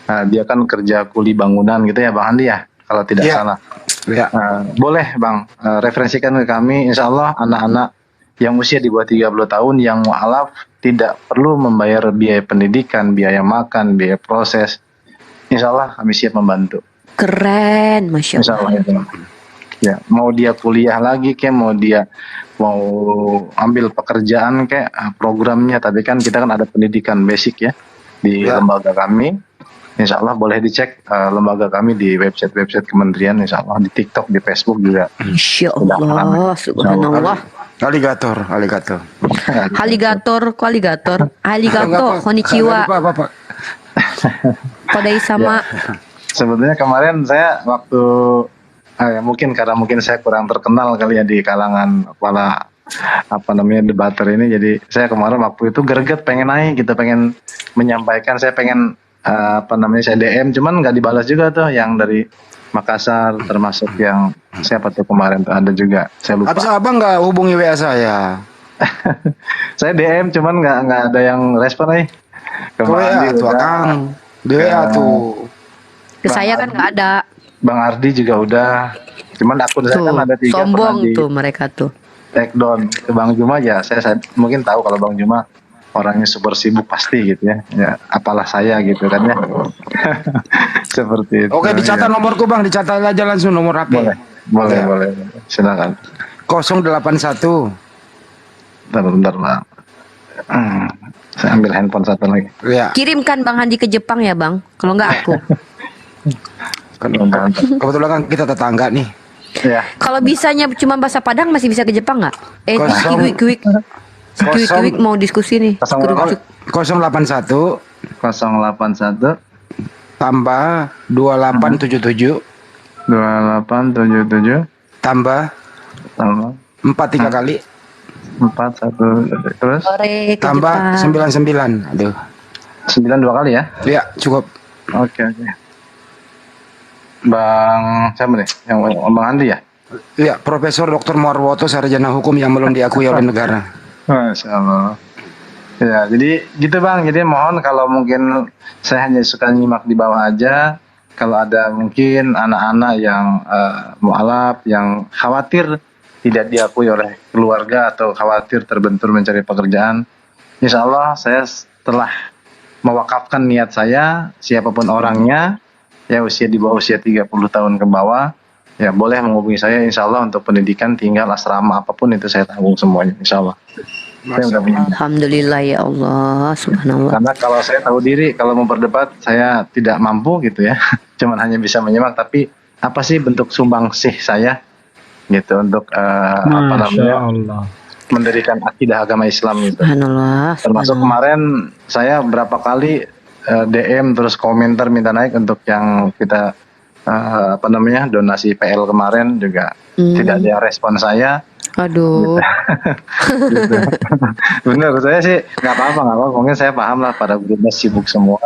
[SPEAKER 22] Nah, dia kan kerja kuli bangunan gitu ya Bang Andi ya kalau tidak salah.
[SPEAKER 12] Ya.
[SPEAKER 22] Boleh Bang referensikan ke kami, insya Allah anak-anak yang usia di bawah 30 tahun yang mualaf tidak perlu membayar biaya pendidikan, biaya makan, biaya proses. Insya Allah kami siap membantu.
[SPEAKER 14] Keren, Masya Allah.
[SPEAKER 22] Insya Allah itu. Ya, mau dia kuliah lagi mau dia mau ambil pekerjaan programnya, tapi kan kita kan ada pendidikan basic ya di lembaga kami. Insya Allah boleh dicek lembaga kami di website kementerian, insya Allah di TikTok, di Facebook juga.
[SPEAKER 14] Insya Allah, subhanallah.
[SPEAKER 12] Aligator,
[SPEAKER 14] konnichiwa. Kodai sama.
[SPEAKER 22] Sebetulnya kemarin saya waktu mungkin saya kurang terkenal kali ya di kalangan kepala debater ini, jadi saya kemarin waktu itu greget pengen naik gitu, pengen menyampaikan, saya pengen saya DM cuman nggak dibalas juga tuh yang dari Makassar, termasuk yang siapa tuh kemarin tuh ada juga saya lupa.
[SPEAKER 12] Habis abang nggak hubungi WA saya?
[SPEAKER 22] Saya DM cuman nggak ada yang respon nih.
[SPEAKER 12] WA tuh Kang, WA tuh.
[SPEAKER 14] Ke saya kan nggak ada.
[SPEAKER 22] Bang Ardi juga udah, cuman akun saya kan ada 3.
[SPEAKER 14] Sombong tuh mereka tuh.
[SPEAKER 22] Take down ke Bang Juma ya, saya mungkin tahu kalau Bang Juma orangnya super sibuk pasti gitu ya. Ya apalah saya gitu kan ya. Seperti itu.
[SPEAKER 12] Oke, dicatat nomorku Bang, dicatat aja langsung nomor HP.
[SPEAKER 22] Boleh. Silakan.
[SPEAKER 12] 081.
[SPEAKER 22] Bentar Bang. Saya ambil handphone satu lagi.
[SPEAKER 12] Ya.
[SPEAKER 14] Kirimkan Bang Handi ke Jepang ya Bang, kalau nggak aku.
[SPEAKER 12] Kebetulan kan kita tetangga nih.
[SPEAKER 22] Ya.
[SPEAKER 14] Kalau bisanya cuma bahasa Padang masih bisa ke Jepang nggak? Quick. Mau diskusi nih.
[SPEAKER 12] 081 tambah 2877 tambah 43 kali
[SPEAKER 22] 41 terus
[SPEAKER 12] tambah 99. Aduh.
[SPEAKER 22] 92 kali ya?
[SPEAKER 12] Iya, cukup.
[SPEAKER 22] Oke. Bang siapa nih? Yang Bang Andi ya?
[SPEAKER 12] Iya, Profesor Dr. Marwoto, sarjana hukum yang belum diakui oleh negara.
[SPEAKER 22] Masya Allah. Ya, jadi gitu Bang. Jadi mohon kalau mungkin saya hanya suka nyimak di bawah aja. Kalau ada mungkin anak-anak yang mualaf, yang khawatir tidak diakui oleh keluarga atau khawatir terbentur mencari pekerjaan. Insya Allah saya setelah mewakafkan niat saya, siapapun orangnya, ya usia di bawah usia 30 tahun ke bawah, ya boleh menghubungi saya insya Allah untuk pendidikan, tinggal asrama apapun itu saya tanggung semuanya insya Allah.
[SPEAKER 14] Alhamdulillah ya Allah, subhanallah.
[SPEAKER 22] Karena kalau saya tahu diri, kalau mau berdebat saya tidak mampu gitu ya, cuman hanya bisa menyimak. Tapi apa sih bentuk sumbangsih saya gitu untuk apa namanya mendirikan akidah agama Islam gitu.
[SPEAKER 14] Subhanallah.
[SPEAKER 22] Termasuk kemarin saya berapa kali DM terus komentar minta naik untuk yang kita apa namanya donasi PL kemarin juga tidak ada respon saya.
[SPEAKER 14] Aduh.
[SPEAKER 22] Gitu. Bener, saya sih nggak apa-apa. Mungkin saya paham lah pada grupnya sibuk semua.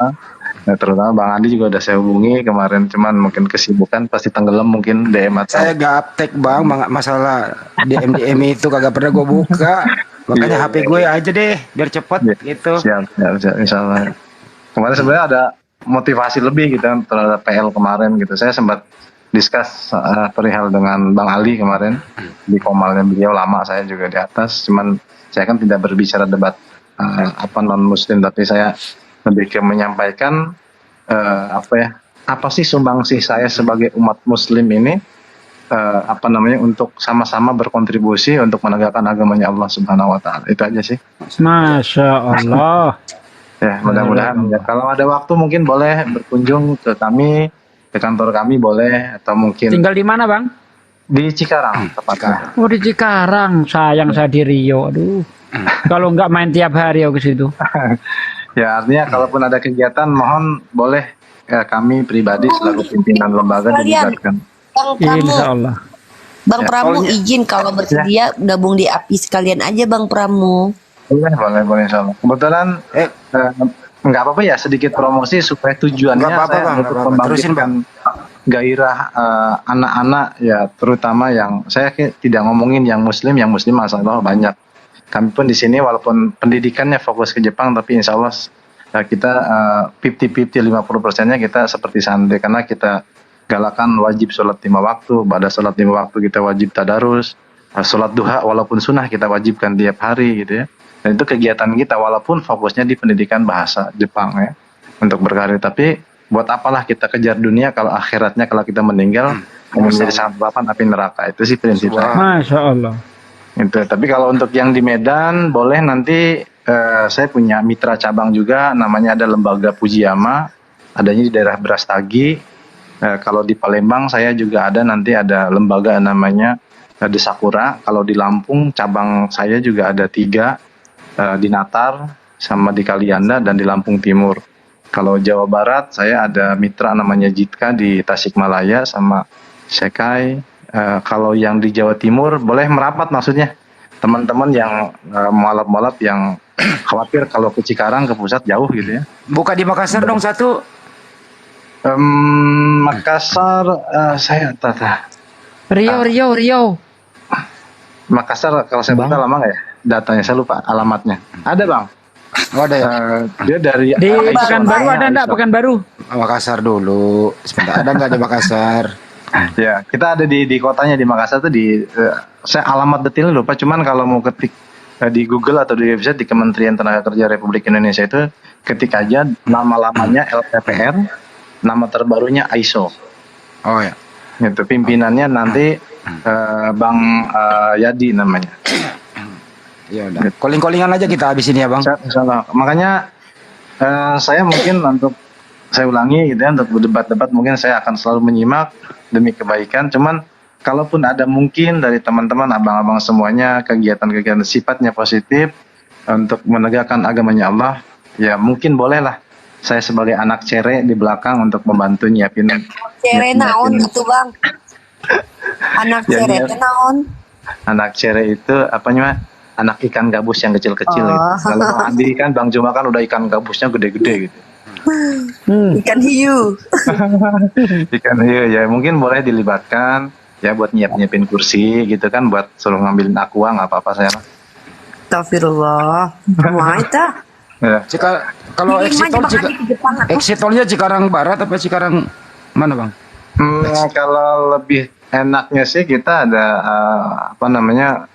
[SPEAKER 22] Nah, terutama Bang Andi juga udah saya hubungi kemarin, cuman mungkin kesibukan pasti tenggelam mungkin DM atau.
[SPEAKER 12] Saya gaptek bang, masalah DM itu kagak pernah gue buka. Makanya HP gue aja deh, biar cepet gitu.
[SPEAKER 22] Siap, insyaallah. Kemarin sebenarnya ada motivasi lebih gitu terhadap PL kemarin gitu. Saya sempat discuss perihal dengan Bang Ali kemarin di komalnya beliau, lama saya juga di atas, cuman saya kan tidak berbicara debat apa non muslim, tapi saya lebih ke menyampaikan apa sih sumbangsih saya sebagai umat muslim ini apa namanya untuk sama-sama berkontribusi untuk menegakkan agamanya Allah Subhanahu wa taala. Itu aja sih.
[SPEAKER 5] Masya Allah.
[SPEAKER 22] Ya, mudah-mudahan ya, kalau ada waktu mungkin boleh berkunjung ke kami, ke kantor kami boleh, atau mungkin
[SPEAKER 5] Tinggal di mana bang?
[SPEAKER 22] di Cikarang tepatnya.
[SPEAKER 5] Oh di Cikarang, sayang saya di Rio. Aduh, kalau nggak main tiap hari aku ke situ.
[SPEAKER 22] Ya artinya kalaupun ada kegiatan mohon boleh kami pribadi selaku pimpinan lembaga dilibatkan.
[SPEAKER 14] Bang Pramu,
[SPEAKER 5] Insya Allah.
[SPEAKER 14] Bang Pramu izin kalau bersedia gabung di API sekalian aja Bang Pramu.
[SPEAKER 22] Boleh insya Allah. Kebetulan nggak apa-apa ya, sedikit promosi supaya tujuannya saya untuk membangkitkan gairah anak-anak ya, terutama yang saya tidak ngomongin yang muslim masalah banyak. Kami pun di sini walaupun pendidikannya fokus ke Jepang, tapi insya Allah kita 50-50, 50%-nya kita seperti santri, karena kita galakan wajib sholat 5 waktu, pada sholat 5 waktu kita wajib tadarus, sholat duha walaupun sunnah kita wajibkan tiap hari gitu ya. Dan itu kegiatan kita walaupun fokusnya di pendidikan bahasa Jepang ya, untuk berkarir. Tapi buat apalah kita kejar dunia kalau akhiratnya kalau kita meninggal menjadi santapan api neraka. Itu sih prinsipnya.
[SPEAKER 5] Masya Allah.
[SPEAKER 22] Itu. Tapi kalau untuk yang di Medan boleh nanti saya punya mitra cabang juga, namanya ada Lembaga Pujiyama, adanya di daerah Brastagi. Kalau di Palembang saya juga ada, nanti ada lembaga namanya di Sakura. Kalau di Lampung cabang saya juga ada 3. Di Natar sama di Kalianda dan di Lampung Timur. Kalau Jawa Barat saya ada mitra namanya Jitka di Tasikmalaya sama Sekai. Kalau yang di Jawa Timur boleh merapat, maksudnya teman-teman yang mualaf-mualaf yang khawatir kalau ke Cikarang ke pusat jauh gitu ya.
[SPEAKER 12] Buka di Makassar dong satu.
[SPEAKER 22] Makassar saya tata.
[SPEAKER 5] Rio.
[SPEAKER 22] Makassar kalau saya buka lama nggak ya? Datanya saya lupa alamatnya. Ada bang.
[SPEAKER 12] Oh, ada ya.
[SPEAKER 22] Dia dari
[SPEAKER 5] di Pekanbaru ada enggak? Pekanbaru.
[SPEAKER 12] Makassar dulu. Sebentar, ada nggak di Makassar?
[SPEAKER 22] Ya, kita ada di kotanya di Makassar tuh di saya alamat detailnya lupa. Cuman kalau mau ketik di Google atau di website di Kementerian Tenaga Kerja Republik Indonesia itu ketik aja nama lamanya LPPR, nama terbarunya ISO.
[SPEAKER 12] Oh ya.
[SPEAKER 22] Itu pimpinannya nanti Bang Yadi namanya.
[SPEAKER 12] Ya udah. Calling-callingan aja kita habis ini ya bang.
[SPEAKER 22] Insyaallah. Makanya saya mungkin untuk saya ulangi gitu ya, untuk berdebat-debat mungkin saya akan selalu menyimak demi kebaikan. Cuman kalaupun ada mungkin dari teman-teman abang-abang semuanya kegiatan-kegiatan sifatnya positif untuk menegakkan agamanya Allah, ya mungkin bolehlah saya sebagai anak cere di belakang untuk membantu nyiapin.
[SPEAKER 14] Cere naon itu bang? Anak cere itu naon?
[SPEAKER 22] Anak cere itu apanya? Anak ikan gabus yang kecil-kecil gitu. Kalau Andi kan Bang Juma kan udah ikan gabusnya gede-gede gitu.
[SPEAKER 14] Ikan hiu.
[SPEAKER 22] Ikan hiu ya mungkin boleh dilibatkan ya buat nyiapin kursi gitu kan, buat suruh ngambilin aqua nggak apa-apa saya.
[SPEAKER 14] Astagfirullah. Wah itu.
[SPEAKER 22] Ya.
[SPEAKER 12] Kalau exit tolnya Cikarang Barat apa Cikarang mana bang?
[SPEAKER 22] Kalau lebih enaknya sih kita ada apa namanya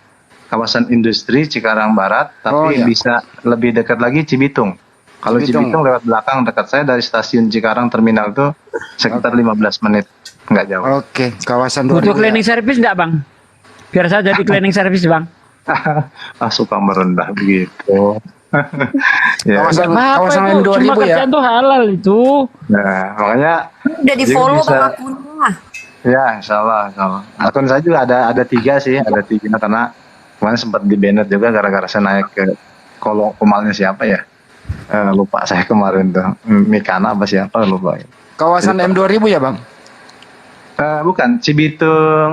[SPEAKER 22] kawasan industri Cikarang Barat, tapi
[SPEAKER 12] iya.
[SPEAKER 22] bisa lebih dekat lagi Cibitung. Kalau
[SPEAKER 12] Cibitung.
[SPEAKER 22] Cibitung lewat belakang dekat saya dari stasiun Cikarang terminal itu sekitar 15 menit, nggak jauh.
[SPEAKER 12] Oke, kawasan
[SPEAKER 5] Butuh
[SPEAKER 12] 2000 ya.
[SPEAKER 5] cleaning service enggak, Bang? Biar saya jadi cleaning service, Bang.
[SPEAKER 22] Suka merendah begitu. Ya.
[SPEAKER 12] Kawasan
[SPEAKER 5] Apa itu?
[SPEAKER 12] M2000
[SPEAKER 5] Cuma
[SPEAKER 12] ya.
[SPEAKER 5] kerjaan tuh halal itu.
[SPEAKER 22] Nah, makanya
[SPEAKER 14] Udah di
[SPEAKER 22] juga
[SPEAKER 14] follow
[SPEAKER 22] bisa.
[SPEAKER 14] Bang akunnya.
[SPEAKER 22] Ya, insya Allah. Akun saya juga ada 3 sih, ada 3 karena kemarin sempat di banned juga gara-gara saya naik ke kolong pemalnya siapa ya? Lupa saya kemarin tuh, Mikana apa siapa lupa.
[SPEAKER 12] Kawasan M2000 ya, Bang?
[SPEAKER 22] Bukan, Cibitung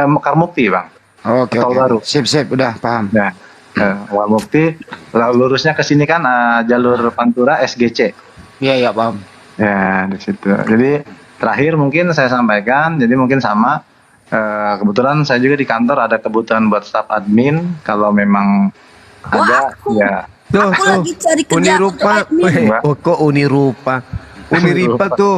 [SPEAKER 22] Mekarmukti, Bang.
[SPEAKER 12] Oke,
[SPEAKER 22] Tol
[SPEAKER 12] oke.
[SPEAKER 22] baru.
[SPEAKER 12] Sip, udah paham.
[SPEAKER 22] Nah, Mekarmukti, lalu lurusnya ke sini kan jalur Pantura SGC.
[SPEAKER 12] Iya, paham.
[SPEAKER 22] Ya, di situ. Jadi terakhir mungkin saya sampaikan, jadi mungkin sama. Kebetulan saya juga di kantor ada kebutuhan buat staf admin. Kalau memang ada, ya.
[SPEAKER 3] Tuh,
[SPEAKER 14] Aku lagi cari kerja
[SPEAKER 3] Unirupa.
[SPEAKER 14] untuk admin.
[SPEAKER 3] Weh, kok Unirupa? Uniripa tuh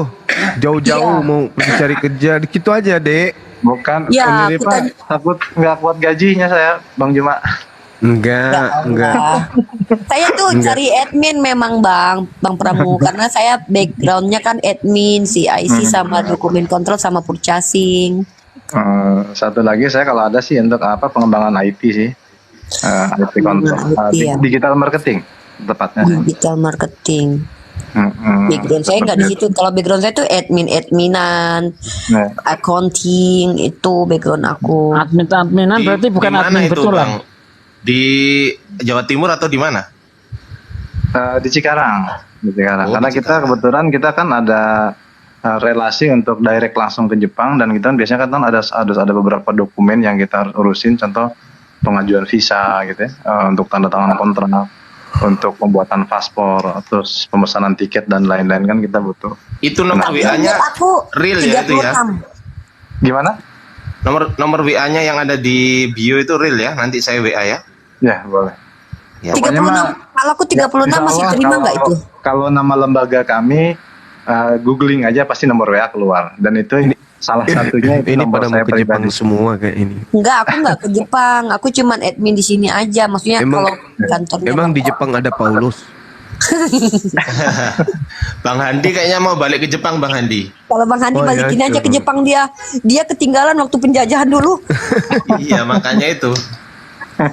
[SPEAKER 3] jauh-jauh
[SPEAKER 14] Iya.
[SPEAKER 3] mau cari kerja, gitu aja, Dek.
[SPEAKER 22] Bukan,
[SPEAKER 14] Ya,
[SPEAKER 22] Uniripa takut nggak kuat gajinya saya, Bang Juma.
[SPEAKER 3] Enggak.
[SPEAKER 14] Saya tuh cari admin memang Bang Pramu karena saya backgroundnya kan admin CIC sama dokumen kontrol sama purchasing.
[SPEAKER 22] Satu lagi saya kalau ada sih untuk apa pengembangan IT sih, IT kontrol,
[SPEAKER 14] IT, ya.
[SPEAKER 22] digital marketing tepatnya.
[SPEAKER 14] Digital marketing. Background saya nggak di situ. Kalau background saya tuh adminan,
[SPEAKER 22] Nah,
[SPEAKER 14] accounting itu background aku.
[SPEAKER 5] Adminan berarti bukan
[SPEAKER 7] Di mana
[SPEAKER 5] admin
[SPEAKER 7] itu,
[SPEAKER 5] betulan.
[SPEAKER 7] Bang? Di Jawa Timur atau di mana?
[SPEAKER 22] di Cikarang,
[SPEAKER 7] Oh,
[SPEAKER 22] karena
[SPEAKER 7] di
[SPEAKER 22] kita kebetulan kita kan ada relasi untuk direct langsung ke Jepang dan kita kan biasanya kan ada beberapa dokumen yang kita harus urusin, contoh pengajuan visa gitu ya, untuk tanda tangan kontrak, untuk pembuatan paspor, terus pemesanan tiket dan lain-lain kan kita butuh.
[SPEAKER 7] Itu nomor WA-nya
[SPEAKER 14] Aku
[SPEAKER 7] real ya itu ya?
[SPEAKER 14] 36.
[SPEAKER 22] Gimana?
[SPEAKER 7] Nomor WA-nya yang ada di bio itu real ya? Nanti saya WA ya.
[SPEAKER 22] Ya, boleh.
[SPEAKER 7] Ya.
[SPEAKER 14] 36. Kalau aku 36 masih
[SPEAKER 22] Insya
[SPEAKER 14] terima
[SPEAKER 22] Allah
[SPEAKER 14] nggak itu?
[SPEAKER 22] Kalau nama lembaga kami, googling aja pasti nomor WA keluar. Dan itu salah satunya itu
[SPEAKER 3] Ini
[SPEAKER 22] nomor
[SPEAKER 3] pada
[SPEAKER 22] saya
[SPEAKER 3] mau ke Jepang
[SPEAKER 22] pribadi.
[SPEAKER 3] semua kayak ini.
[SPEAKER 14] Enggak, aku nggak ke Jepang. Aku cuman admin di sini aja. Maksudnya kalau kantornya
[SPEAKER 3] Emang di Jepang ada Paulus?
[SPEAKER 7] Bang Handi kayaknya mau balik ke Jepang, Bang Handi.
[SPEAKER 14] kalau Bang Handi
[SPEAKER 3] Oh, ya,
[SPEAKER 14] balikin aja ke
[SPEAKER 3] itu.
[SPEAKER 14] Jepang, dia ketinggalan waktu penjajahan dulu.
[SPEAKER 7] Iya, makanya itu.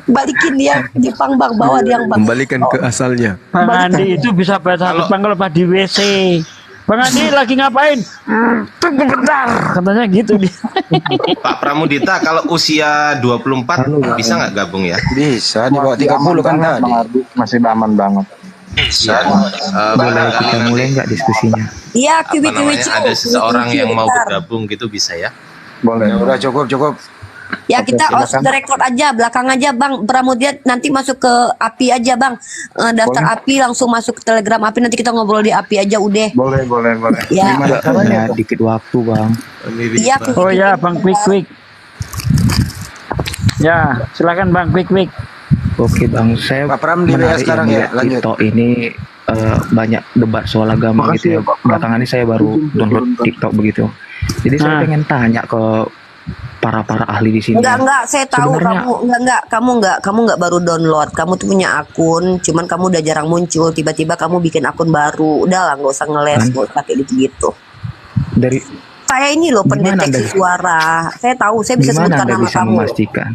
[SPEAKER 14] Balikin dia ke Jepang Bang, bawa dia Bang.
[SPEAKER 3] Kembalikan ke asalnya.
[SPEAKER 5] Bang Andi itu bisa bahasa Jepang kalau pas di WC. Bang Andi lagi ngapain? Tunggu bentar. Katanya gitu dia.
[SPEAKER 7] Pak Pramudita, kalau usia 24 bisa nggak gabung ya?
[SPEAKER 12] Bisa, di bawah
[SPEAKER 22] Masih
[SPEAKER 12] 30
[SPEAKER 22] aman
[SPEAKER 12] kan
[SPEAKER 22] banget,
[SPEAKER 12] tadi.
[SPEAKER 22] Bang Ardi. Masih aman banget.
[SPEAKER 7] Bisa.
[SPEAKER 9] Boleh kita mulai nggak diskusinya?
[SPEAKER 14] Iya,
[SPEAKER 7] Apa namanya, ada seseorang yang mau bergabung gitu bisa ya?
[SPEAKER 22] Boleh.
[SPEAKER 12] Ya udah cukup.
[SPEAKER 14] Ya
[SPEAKER 22] Oke,
[SPEAKER 14] kita off
[SPEAKER 22] silakan.
[SPEAKER 14] the record aja, belakang aja Bang Pramudia, nanti masuk ke API aja Bang. Daftar
[SPEAKER 22] Boleh.
[SPEAKER 14] API langsung masuk ke Telegram API, nanti kita ngobrol di API aja udah.
[SPEAKER 22] Boleh.
[SPEAKER 14] Ya.
[SPEAKER 22] Gimana caranya?
[SPEAKER 9] Hanya dikit waktu bang.
[SPEAKER 14] Iya,
[SPEAKER 5] Oh ya, Bang quick. Ya, silakan Bang quick.
[SPEAKER 9] Oke bang, saya
[SPEAKER 12] Pak Pram di WA
[SPEAKER 9] menarik
[SPEAKER 12] sekarang ya,
[SPEAKER 9] melihat
[SPEAKER 12] lanjut.
[SPEAKER 9] TikTok ini banyak debat soal agama
[SPEAKER 22] Makasih
[SPEAKER 9] gitu ya.
[SPEAKER 22] ya, Pak Pram.
[SPEAKER 9] Belakangan ini saya baru download TikTok begitu. Jadi saya pengen tanya ke para ahli di sini.
[SPEAKER 14] Enggak, saya tahu
[SPEAKER 9] Sebenarnya-
[SPEAKER 14] kamu enggak baru download. Kamu tuh punya akun, cuman kamu udah jarang muncul. Tiba-tiba kamu bikin akun baru. Udahlah, nggak usah ngeles, nggak usah kayak gitu-gitu.
[SPEAKER 9] Dari
[SPEAKER 14] Saya ini loh
[SPEAKER 9] Gimana
[SPEAKER 14] pendeteksi
[SPEAKER 9] Anda-
[SPEAKER 14] suara. Saya tahu, saya bisa
[SPEAKER 9] gimana
[SPEAKER 14] sebutkan
[SPEAKER 9] Anda
[SPEAKER 14] nama
[SPEAKER 9] bisa
[SPEAKER 14] kamu.
[SPEAKER 9] memastikan?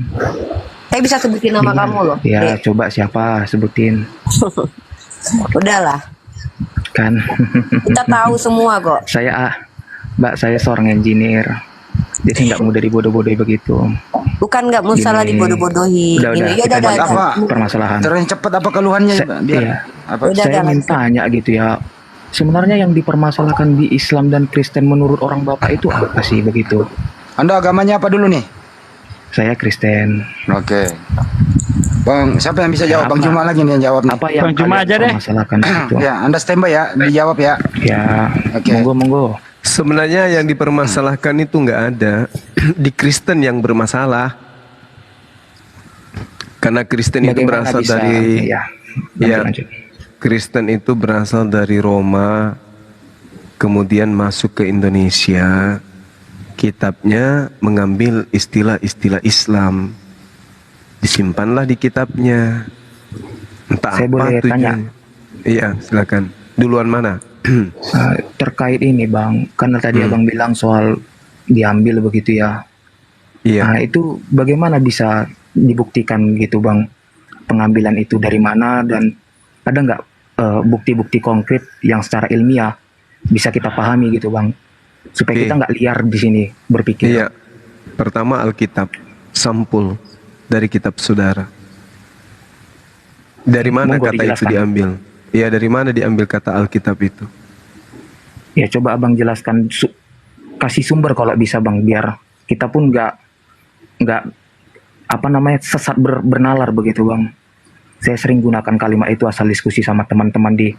[SPEAKER 14] Saya bisa sebutin nama
[SPEAKER 9] Gimana?
[SPEAKER 14] kamu loh.
[SPEAKER 9] Ya
[SPEAKER 14] Dek.
[SPEAKER 9] coba siapa sebutin
[SPEAKER 14] Udahlah,
[SPEAKER 9] kan.
[SPEAKER 14] kita tahu semua kok.
[SPEAKER 9] Mbak, saya seorang engineer. Jadi nggak mudah dibodoh-bodohi begitu.
[SPEAKER 14] Bukan nggak masalah
[SPEAKER 9] Gini.
[SPEAKER 14] dibodoh-bodohi.
[SPEAKER 9] Udah,
[SPEAKER 14] Gini,
[SPEAKER 9] kita
[SPEAKER 14] udah.
[SPEAKER 9] balik ke
[SPEAKER 12] Apa?
[SPEAKER 9] permasalahan.
[SPEAKER 12] Terus cepet apa keluhannya biar
[SPEAKER 9] Iya.
[SPEAKER 12] apa?
[SPEAKER 14] Udah,
[SPEAKER 9] Saya
[SPEAKER 14] udah,
[SPEAKER 9] ingin tanya gitu ya. Sebenarnya yang dipermasalahkan di Islam dan Kristen menurut orang Bapak itu apa sih begitu?
[SPEAKER 12] Anda agamanya apa dulu nih?
[SPEAKER 9] Saya Kristen.
[SPEAKER 12] Oke. Bang, siapa yang bisa jawab? Bang
[SPEAKER 9] Apa?
[SPEAKER 12] Juma lagi nih yang jawab nih.
[SPEAKER 9] Apa yang
[SPEAKER 5] Bang Juma
[SPEAKER 9] kalian
[SPEAKER 5] aja deh.
[SPEAKER 9] permasalahkan itu?
[SPEAKER 12] Ya, Anda standby ya, dijawab ya.
[SPEAKER 9] Ya,
[SPEAKER 12] Oke.
[SPEAKER 9] monggo.
[SPEAKER 3] Sebenarnya yang dipermasalahkan itu nggak ada. Di Kristen yang bermasalah. Karena Kristen itu
[SPEAKER 9] Bagaimana
[SPEAKER 3] berasal
[SPEAKER 9] bisa?
[SPEAKER 3] dari
[SPEAKER 9] Ya, lanjut.
[SPEAKER 3] Kristen itu berasal dari Roma, kemudian masuk ke Indonesia, kitabnya mengambil istilah-istilah Islam, disimpanlah di kitabnya. Entah
[SPEAKER 9] Saya
[SPEAKER 3] apa
[SPEAKER 9] boleh tanya?
[SPEAKER 3] tujuannya. Iya, silakan. Duluan mana?
[SPEAKER 9] Terkait ini Bang, karena tadi Abang bilang soal diambil begitu ya.
[SPEAKER 3] Iya.
[SPEAKER 9] Nah, itu bagaimana bisa dibuktikan gitu Bang, pengambilan itu dari mana, dan ada nggak bukti-bukti konkret yang secara ilmiah bisa kita pahami gitu Bang, supaya kita nggak liar di sini berpikir.
[SPEAKER 3] Iya. Pertama Alkitab, sampul dari kitab saudara. Dari mana
[SPEAKER 9] Monggo
[SPEAKER 3] kata itu
[SPEAKER 9] dijelaskan.
[SPEAKER 3] diambil? Ya, dari mana diambil kata Alkitab itu?
[SPEAKER 9] Ya coba Abang jelaskan, kasih sumber kalau bisa Bang, biar kita pun nggak apa namanya sesat bernalar begitu Bang. Saya sering gunakan kalimat itu asal diskusi sama teman-teman di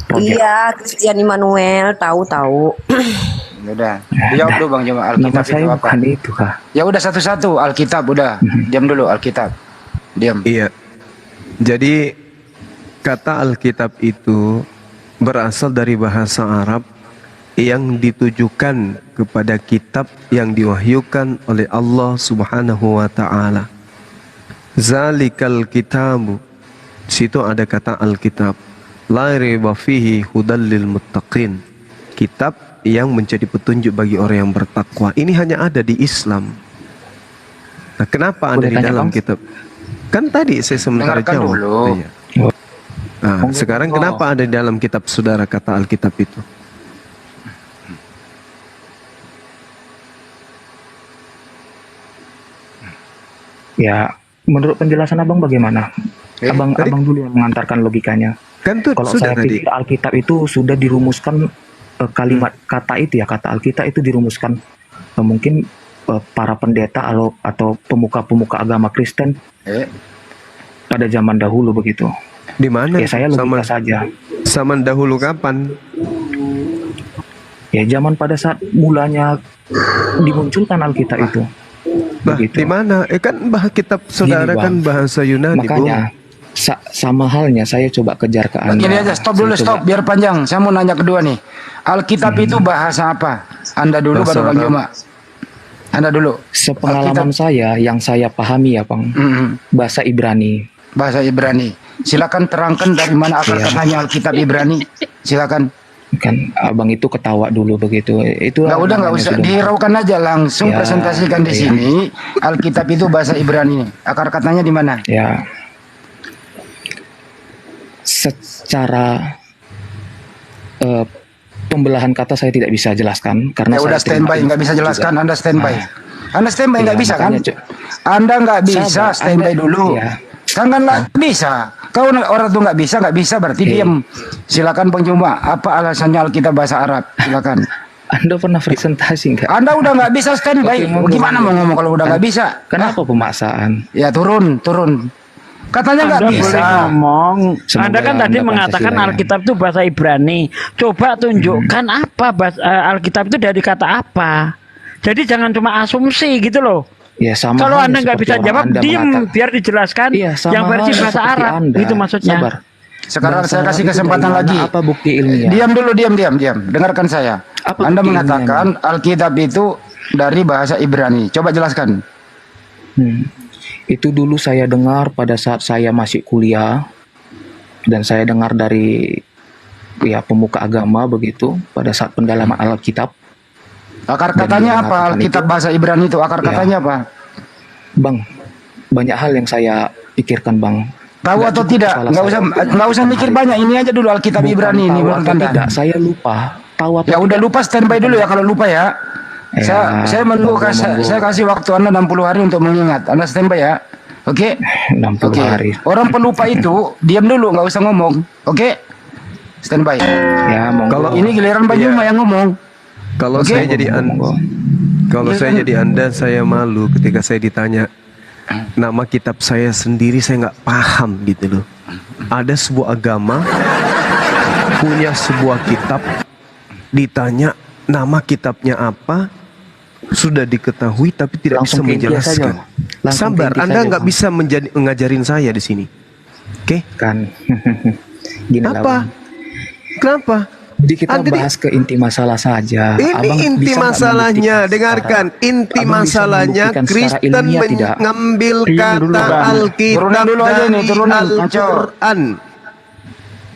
[SPEAKER 9] project.
[SPEAKER 11] Iya, Christian Immanuel, tahu.
[SPEAKER 12] Udah, jawab dulu Bang, coba Alkitab
[SPEAKER 9] Nama saya
[SPEAKER 12] itu apa?
[SPEAKER 9] bukan itu Kak.
[SPEAKER 12] Ya udah satu-satu, Alkitab udah. Diam dulu Alkitab. Diam.
[SPEAKER 3] Iya. Jadi kata Alkitab itu berasal dari bahasa Arab yang ditujukan kepada kitab yang diwahyukan oleh Allah Subhanahu wa taala. Zalikal kitabu. Situ ada kata Alkitab. La raiba fihi hudal lil muttaqin. Kitab yang menjadi petunjuk bagi orang yang bertakwa. Ini hanya ada di Islam. Nah, kenapa ada
[SPEAKER 9] Boleh
[SPEAKER 3] di
[SPEAKER 9] tanya,
[SPEAKER 3] dalam
[SPEAKER 9] Bang?
[SPEAKER 3] kitab? Kan tadi saya sementara
[SPEAKER 12] Dengarkan
[SPEAKER 3] jawab.
[SPEAKER 12] dulu.
[SPEAKER 3] Tanya. Nah, sekarang kenapa ada di dalam kitab saudara kata Alkitab itu?
[SPEAKER 9] Ya, menurut penjelasan Abang bagaimana? Abang dulu yang mengantarkan logikanya.
[SPEAKER 3] Kan tuh
[SPEAKER 9] Kalau
[SPEAKER 3] sudah
[SPEAKER 9] saya
[SPEAKER 3] tadi.
[SPEAKER 9] pikir Alkitab itu sudah dirumuskan, kalimat kata itu ya, kata Alkitab itu dirumuskan mungkin para pendeta atau pemuka-pemuka agama Kristen pada zaman dahulu begitu.
[SPEAKER 3] Di mana?
[SPEAKER 9] Ya saya logika saja.
[SPEAKER 3] Zaman dahulu kapan?
[SPEAKER 9] Ya zaman pada saat mulanya dimunculkan Alkitab itu.
[SPEAKER 3] Di mana? Kan kitab saudara
[SPEAKER 9] Gini,
[SPEAKER 3] kan
[SPEAKER 9] Bang.
[SPEAKER 3] bahasa Yunani,
[SPEAKER 9] Makanya sama halnya saya coba kejar ke Anda.
[SPEAKER 12] Gini aja, stop dulu,
[SPEAKER 9] Saya
[SPEAKER 12] stop,
[SPEAKER 9] coba-
[SPEAKER 12] biar panjang. Saya mau nanya kedua nih. Alkitab itu bahasa apa? Anda dulu
[SPEAKER 3] Bahasa
[SPEAKER 12] baru Bang
[SPEAKER 3] Arab.
[SPEAKER 12] Juma. Anda dulu.
[SPEAKER 9] Sepengalaman saya yang saya pahami ya Bang, bahasa Ibrani.
[SPEAKER 12] Bahasa Ibrani. Silakan terangkan dari mana akar
[SPEAKER 9] Iya.
[SPEAKER 12] katanya Alkitab Ibrani. Silakan.
[SPEAKER 9] Kan Abang itu ketawa dulu begitu. Itu
[SPEAKER 12] Nggak usah dihiraukan aja, langsung
[SPEAKER 9] Ya,
[SPEAKER 12] presentasikan di
[SPEAKER 9] iya.
[SPEAKER 12] sini. Alkitab itu bahasa Ibrani. Akar katanya di mana?
[SPEAKER 9] Ya. Secara pembelahan kata saya tidak bisa jelaskan karena
[SPEAKER 12] Ya udah
[SPEAKER 9] saya terima
[SPEAKER 12] standby, nggak bisa
[SPEAKER 9] info
[SPEAKER 12] jelaskan.
[SPEAKER 9] juga.
[SPEAKER 12] Anda standby. Anda standby nggak
[SPEAKER 9] Iya,
[SPEAKER 12] bisa kan?
[SPEAKER 9] makanya,
[SPEAKER 12] Anda nggak bisa
[SPEAKER 9] Sabar,
[SPEAKER 12] standby
[SPEAKER 9] Anda-
[SPEAKER 12] dulu.
[SPEAKER 9] iya.
[SPEAKER 12] Kan nggak bisa. Kau orang tuh nggak bisa berarti diam. Silakan Bang Juma. Apa alasannya Alkitab bahasa Arab? Silakan.
[SPEAKER 9] Anda pernah presentasi nggak?
[SPEAKER 12] Anda udah nggak bisa standby.
[SPEAKER 9] Oke, monggo.
[SPEAKER 12] Gimana mau ngomong kalau udah nggak bisa?
[SPEAKER 9] Kenapa pemaksaan?
[SPEAKER 12] Ya turun. Katanya nggak
[SPEAKER 5] Anda
[SPEAKER 12] bisa.
[SPEAKER 5] boleh ngomong.
[SPEAKER 9] Semoga
[SPEAKER 5] Anda kan tadi
[SPEAKER 9] Anda
[SPEAKER 5] mengatakan
[SPEAKER 9] Pancasila ya.
[SPEAKER 5] Alkitab itu bahasa Ibrani. Coba tunjukkan apa Alkitab itu dari kata apa. Jadi jangan cuma asumsi gitu loh.
[SPEAKER 9] Ya sama.
[SPEAKER 5] Kalau
[SPEAKER 9] halnya
[SPEAKER 5] Anda nggak
[SPEAKER 9] seperti
[SPEAKER 5] bisa
[SPEAKER 9] orang
[SPEAKER 5] jawab,
[SPEAKER 9] Anda
[SPEAKER 5] diem
[SPEAKER 9] mengatakan-
[SPEAKER 5] biar dijelaskan
[SPEAKER 9] Iya, sama
[SPEAKER 5] yang versi
[SPEAKER 9] halnya
[SPEAKER 5] bahasa
[SPEAKER 9] seperti
[SPEAKER 5] Arab.
[SPEAKER 9] Anda.
[SPEAKER 5] Itu maksudnya.
[SPEAKER 9] Sabar.
[SPEAKER 12] Sekarang
[SPEAKER 9] Bahasa
[SPEAKER 12] saya
[SPEAKER 9] Arab
[SPEAKER 12] kasih
[SPEAKER 9] itu
[SPEAKER 12] kesempatan
[SPEAKER 9] dari mana?
[SPEAKER 12] lagi.
[SPEAKER 9] Apa bukti ilmiah?
[SPEAKER 12] Diam dulu, diam. Dengarkan saya.
[SPEAKER 9] Apa
[SPEAKER 12] Anda
[SPEAKER 9] bukti
[SPEAKER 12] mengatakan Alkitab itu dari bahasa Ibrani. Coba jelaskan.
[SPEAKER 9] Itu dulu saya dengar pada saat saya masih kuliah, dan saya dengar dari ya pemuka agama begitu pada saat pendalaman Alkitab.
[SPEAKER 12] Akar
[SPEAKER 9] Dan
[SPEAKER 12] katanya
[SPEAKER 9] dia
[SPEAKER 12] apa?
[SPEAKER 9] mengatakan
[SPEAKER 12] Alkitab
[SPEAKER 9] itu,
[SPEAKER 12] bahasa Ibrani itu akar
[SPEAKER 9] Ya.
[SPEAKER 12] katanya apa?
[SPEAKER 9] Bang, banyak hal yang saya pikirkan Bang.
[SPEAKER 12] Tahu
[SPEAKER 9] Nggak
[SPEAKER 12] atau
[SPEAKER 9] cukup
[SPEAKER 12] tidak?
[SPEAKER 9] kepala
[SPEAKER 12] Nggak usah mikir banyak. Ini aja dulu Alkitab
[SPEAKER 9] Bukan
[SPEAKER 12] Ibrani ini
[SPEAKER 9] tahu
[SPEAKER 12] menurut
[SPEAKER 9] atau
[SPEAKER 12] Anda.
[SPEAKER 9] tidak, saya lupa. Tahu atau
[SPEAKER 12] Ya udah
[SPEAKER 9] tidak.
[SPEAKER 12] lupa, standby dulu ya kalau lupa ya. Saya menunggu,
[SPEAKER 9] monggo.
[SPEAKER 12] saya kasih waktu Anda 60 hari untuk mengingat. Anda standby ya. Oke?
[SPEAKER 9] 60
[SPEAKER 12] Oke.
[SPEAKER 9] hari.
[SPEAKER 12] Orang pelupa itu diam dulu, nggak usah ngomong. Oke? Standby.
[SPEAKER 9] Ya, monggo.
[SPEAKER 12] Ini giliran Bang Juma yang ngomong.
[SPEAKER 3] Kalau
[SPEAKER 12] Oke?
[SPEAKER 3] saya jadi kalau saya jadi Anda, saya malu ketika saya ditanya nama kitab saya sendiri, saya nggak paham gitu loh. Ada sebuah agama punya sebuah kitab, ditanya nama kitabnya apa, sudah diketahui tapi tidak
[SPEAKER 9] Langsung
[SPEAKER 3] bisa
[SPEAKER 9] ke inti
[SPEAKER 3] menjelaskan.
[SPEAKER 9] saja. Langsung
[SPEAKER 3] Sabar,
[SPEAKER 9] ke inti
[SPEAKER 3] Anda
[SPEAKER 9] saja,
[SPEAKER 3] nggak
[SPEAKER 9] Bang.
[SPEAKER 3] bisa ngajarin saya di sini. Oke?
[SPEAKER 9] Kan. Gini lah,
[SPEAKER 3] Apa?
[SPEAKER 9] Bang.
[SPEAKER 3] Kenapa?
[SPEAKER 9] Jadi kita
[SPEAKER 3] Anda
[SPEAKER 9] bahas ke inti masalah saja.
[SPEAKER 3] Ini
[SPEAKER 9] Abang
[SPEAKER 3] inti
[SPEAKER 9] bisa nggak
[SPEAKER 3] masalahnya,
[SPEAKER 9] membuktikan
[SPEAKER 3] dengarkan. Inti
[SPEAKER 9] Abang bisa
[SPEAKER 3] masalahnya
[SPEAKER 9] membuktikan secara
[SPEAKER 3] Kristen
[SPEAKER 9] ilmiah tidak?
[SPEAKER 3] mengambil
[SPEAKER 5] Diam dulu,
[SPEAKER 3] kata
[SPEAKER 5] Bang.
[SPEAKER 3] Alkitab
[SPEAKER 12] Turunin dulu aja nih,
[SPEAKER 3] dari
[SPEAKER 12] turunin, Maco.
[SPEAKER 3] Al-Quran.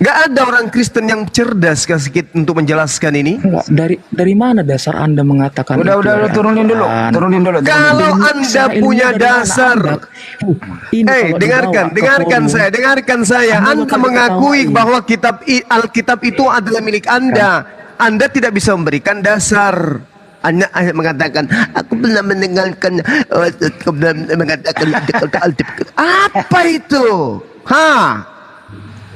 [SPEAKER 3] Gak ada orang Kristen yang cerdas sedikit untuk menjelaskan ini.
[SPEAKER 9] Enggak, dari mana dasar Anda mengatakan
[SPEAKER 12] Udah,
[SPEAKER 9] itu?
[SPEAKER 12] turunin dulu. Turunin dulu.
[SPEAKER 3] Kalau
[SPEAKER 9] Ini
[SPEAKER 3] Anda
[SPEAKER 9] secara ilmiah
[SPEAKER 3] punya
[SPEAKER 9] dari mana
[SPEAKER 3] dasar,
[SPEAKER 9] Anda? Ini kalau
[SPEAKER 3] dengarkan,
[SPEAKER 9] dibawa ke forum,
[SPEAKER 3] dengarkan saya.
[SPEAKER 9] Anda
[SPEAKER 3] Anda
[SPEAKER 9] bakal
[SPEAKER 3] mengakui
[SPEAKER 9] diketawain.
[SPEAKER 3] bahwa Alkitab itu adalah milik Anda. Anda tidak bisa memberikan dasar. Anda mengatakan, aku pernah mendengarkan, apa itu?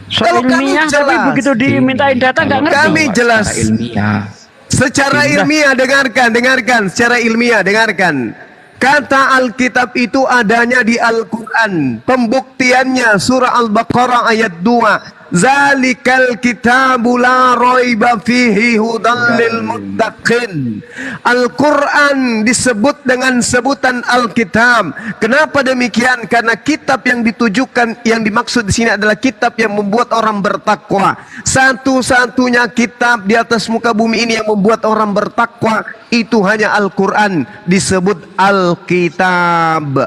[SPEAKER 3] Kalau kami
[SPEAKER 5] ilmiah, tapi
[SPEAKER 3] jelas,
[SPEAKER 5] begitu dimintain data nggak ngerti.
[SPEAKER 3] kami jelas.
[SPEAKER 9] Secara ilmiah.
[SPEAKER 3] Secara ilmiah dengarkan, secara ilmiah dengarkan. Kata Alkitab itu adanya di Al-Quran. Pembuktiannya surah Al-Baqarah ayat 2. Zalikal kitabu la raiba fihi hudan lil muttaqin. Al-Quran disebut dengan sebutan Alkitab. Kenapa demikian? Karena kitab yang ditujukan, yang dimaksud di sini adalah kitab yang membuat orang bertakwa. Satu-satunya kitab di atas muka bumi ini yang membuat orang bertakwa itu hanya Al-Quran, disebut Alkitab.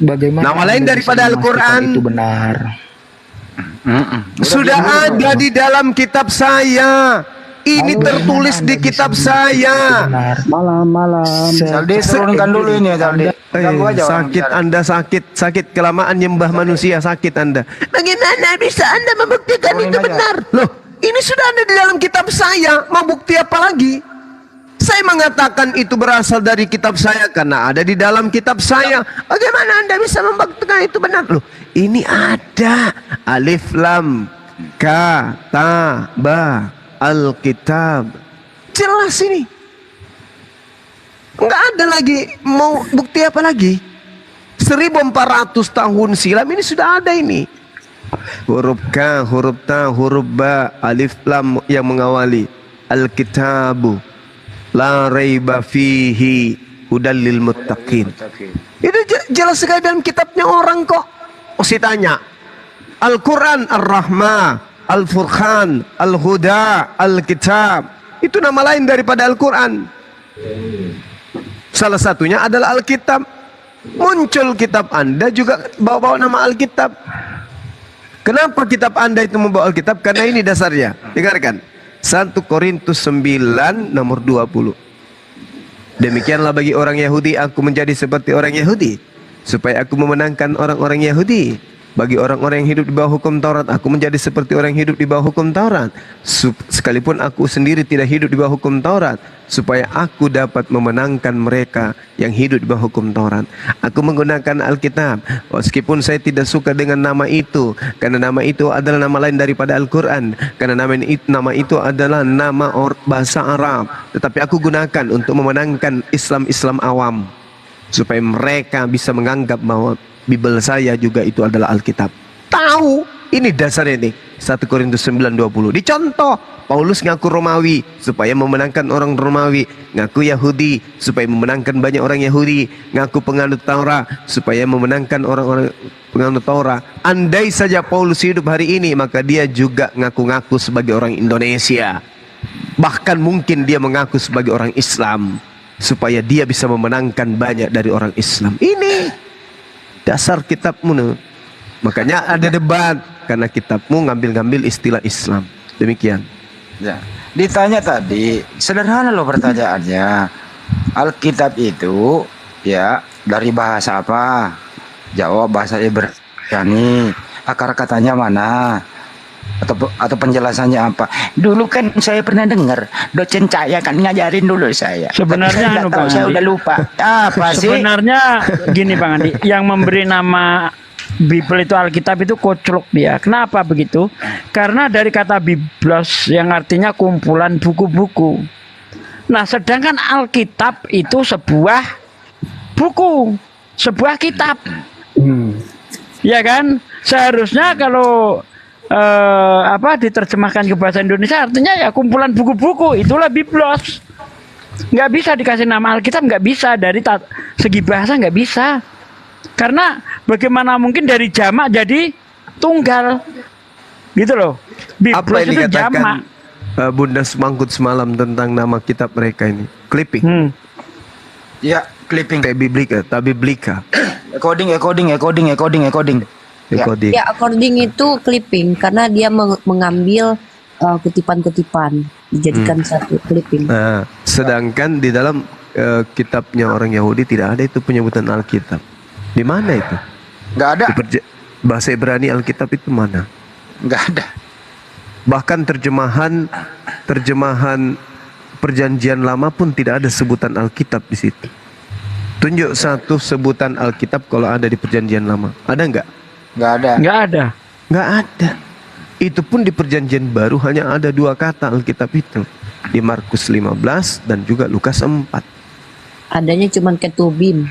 [SPEAKER 9] Bagaimana
[SPEAKER 3] Nama lain
[SPEAKER 9] Anda
[SPEAKER 3] daripada
[SPEAKER 9] bisa
[SPEAKER 3] Al-Quran
[SPEAKER 9] memastikan itu benar?
[SPEAKER 3] sudah ada di dalam kitab saya. Ini tertulis di kitab saya.
[SPEAKER 12] Malam. Saldi, turunkan dulu ini ya, Saldi. Ganggu aja orang
[SPEAKER 3] Sakit
[SPEAKER 12] bicara.
[SPEAKER 3] Anda, sakit kelamaan nyembah manusia, sakit Anda. Bagaimana bisa Anda membuktikan itu benar? Loh, ini sudah ada di dalam kitab saya. Mau bukti apa lagi? Saya mengatakan itu berasal dari kitab saya karena ada di dalam kitab saya. Bagaimana Anda bisa membuktikan itu benar? Loh, ini ada. Alif lam ka ta ba Alkitab. Jelas ini. Enggak ada lagi. Mau bukti apa lagi? 1400 tahun silam ini sudah ada ini. Huruf K, huruf Ta, huruf Ba, Alif Lam yang mengawali Alkitabu la raiba fihi hudal lil muttaqin. Itu jelas sekali dalam kitabnya orang kok. Saya tanya, Al-Quran, Ar-Rahmah, Al-Furqan, Al-Huda, Al-Kitab, itu nama lain daripada Al-Quran. Salah satunya adalah Alkitab. Muncul kitab Anda juga bawa-bawa nama Alkitab. Kenapa kitab Anda itu membawa Alkitab? Karena ini dasarnya. Dengarkan. 1 Korintus 9 nomor 20. Demikianlah bagi orang Yahudi, aku menjadi seperti orang Yahudi, supaya aku memenangkan orang-orang Yahudi. Bagi orang-orang yang hidup di bawah hukum Taurat, aku menjadi seperti orang yang hidup di bawah hukum Taurat. Sekalipun aku sendiri tidak hidup di bawah hukum Taurat, supaya aku dapat memenangkan mereka yang hidup di bawah hukum Taurat. Aku menggunakan Alkitab, meskipun saya tidak suka dengan nama itu, karena nama itu adalah nama lain daripada Al-Quran, karena nama itu adalah nama bahasa Arab. Tetapi aku gunakan untuk memenangkan Islam awam, supaya mereka bisa menganggap bahwa Bible saya juga itu adalah Alkitab. Tahu, ini dasarnya nih. 1 Korintus 9:20. Dicontoh, Paulus ngaku Romawi supaya memenangkan orang Romawi, ngaku Yahudi supaya memenangkan banyak orang Yahudi, ngaku penganut Taurat supaya memenangkan orang-orang penganut Taurat. Andai saja Paulus hidup hari ini, maka dia juga ngaku-ngaku sebagai orang Indonesia. Bahkan mungkin dia mengaku sebagai orang Islam supaya dia bisa memenangkan banyak dari orang Islam. Ini dasar kitabmu. Makanya ada debat karena kitabmu ngambil-ngambil istilah Islam. Demikian.
[SPEAKER 12] Ya. Ditanya tadi, sederhana loh pertanyaannya. Alkitab itu ya dari bahasa apa? Jawab bahasa Ibrani. Akar katanya mana? Atau penjelasannya apa? Dulu kan saya pernah dengar dosen saya kan ngajarin dulu saya.
[SPEAKER 5] Sebenarnya
[SPEAKER 12] Tapi saya udah lupa. Apa sih?
[SPEAKER 5] Sebenarnya gini Bang Andi, yang memberi nama Bible itu Alkitab itu koclok dia. Kenapa begitu? Karena dari kata Biblos yang artinya kumpulan buku-buku. Nah, sedangkan Alkitab itu sebuah buku, sebuah kitab. Ya kan? Seharusnya kalau diterjemahkan ke bahasa Indonesia artinya ya kumpulan buku-buku, itulah Biblos. Nggak bisa dikasih nama Alkitab, nggak bisa dari segi bahasa, nggak bisa. Karena bagaimana mungkin dari jamak jadi tunggal, gitu loh. Biblos itu jamak.
[SPEAKER 3] Bunda Semangkut semalam tentang nama kitab mereka ini. Clipping.
[SPEAKER 12] Ya, clipping.
[SPEAKER 3] Tabiblika.
[SPEAKER 12] Encoding.
[SPEAKER 14] Ya, according itu clipping karena dia mengambil kutipan-kutipan dijadikan satu clipping.
[SPEAKER 3] Nah, sedangkan di dalam kitabnya orang Yahudi tidak ada itu penyebutan Alkitab. Di mana itu?
[SPEAKER 12] Nggak ada.
[SPEAKER 3] Bahasa Ibrani Alkitab itu mana?
[SPEAKER 12] Nggak ada.
[SPEAKER 3] Bahkan terjemahan Perjanjian Lama pun tidak ada sebutan Alkitab di situ. Tunjuk satu sebutan Alkitab kalau ada di Perjanjian Lama. Ada nggak?
[SPEAKER 12] Nggak ada.
[SPEAKER 5] Nggak ada.
[SPEAKER 3] Nggak ada. Itu pun di Perjanjian Baru hanya ada 2 kata Alkitab itu. Di Markus 15 dan juga Lukas 4.
[SPEAKER 14] Adanya cuma ketubim.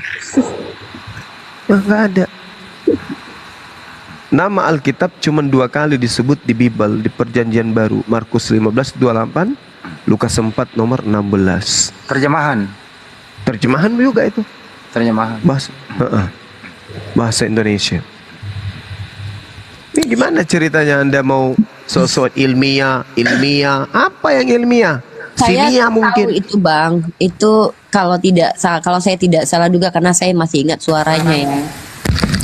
[SPEAKER 3] Nggak ada. Nama Alkitab cuma 2 kali disebut di Bible, di Perjanjian Baru. Markus 15:28, Lukas 4 nomor 16. Terjemahan juga itu.
[SPEAKER 12] Terjemahan.
[SPEAKER 3] Bahasa Indonesia. Ini gimana ceritanya Anda mau sosok ilmiah? Apa yang ilmiah?
[SPEAKER 14] Saya
[SPEAKER 3] Simia
[SPEAKER 14] tahu
[SPEAKER 3] mungkin.
[SPEAKER 14] itu Bang. Itu kalau saya tidak salah juga karena saya masih ingat suaranya ya.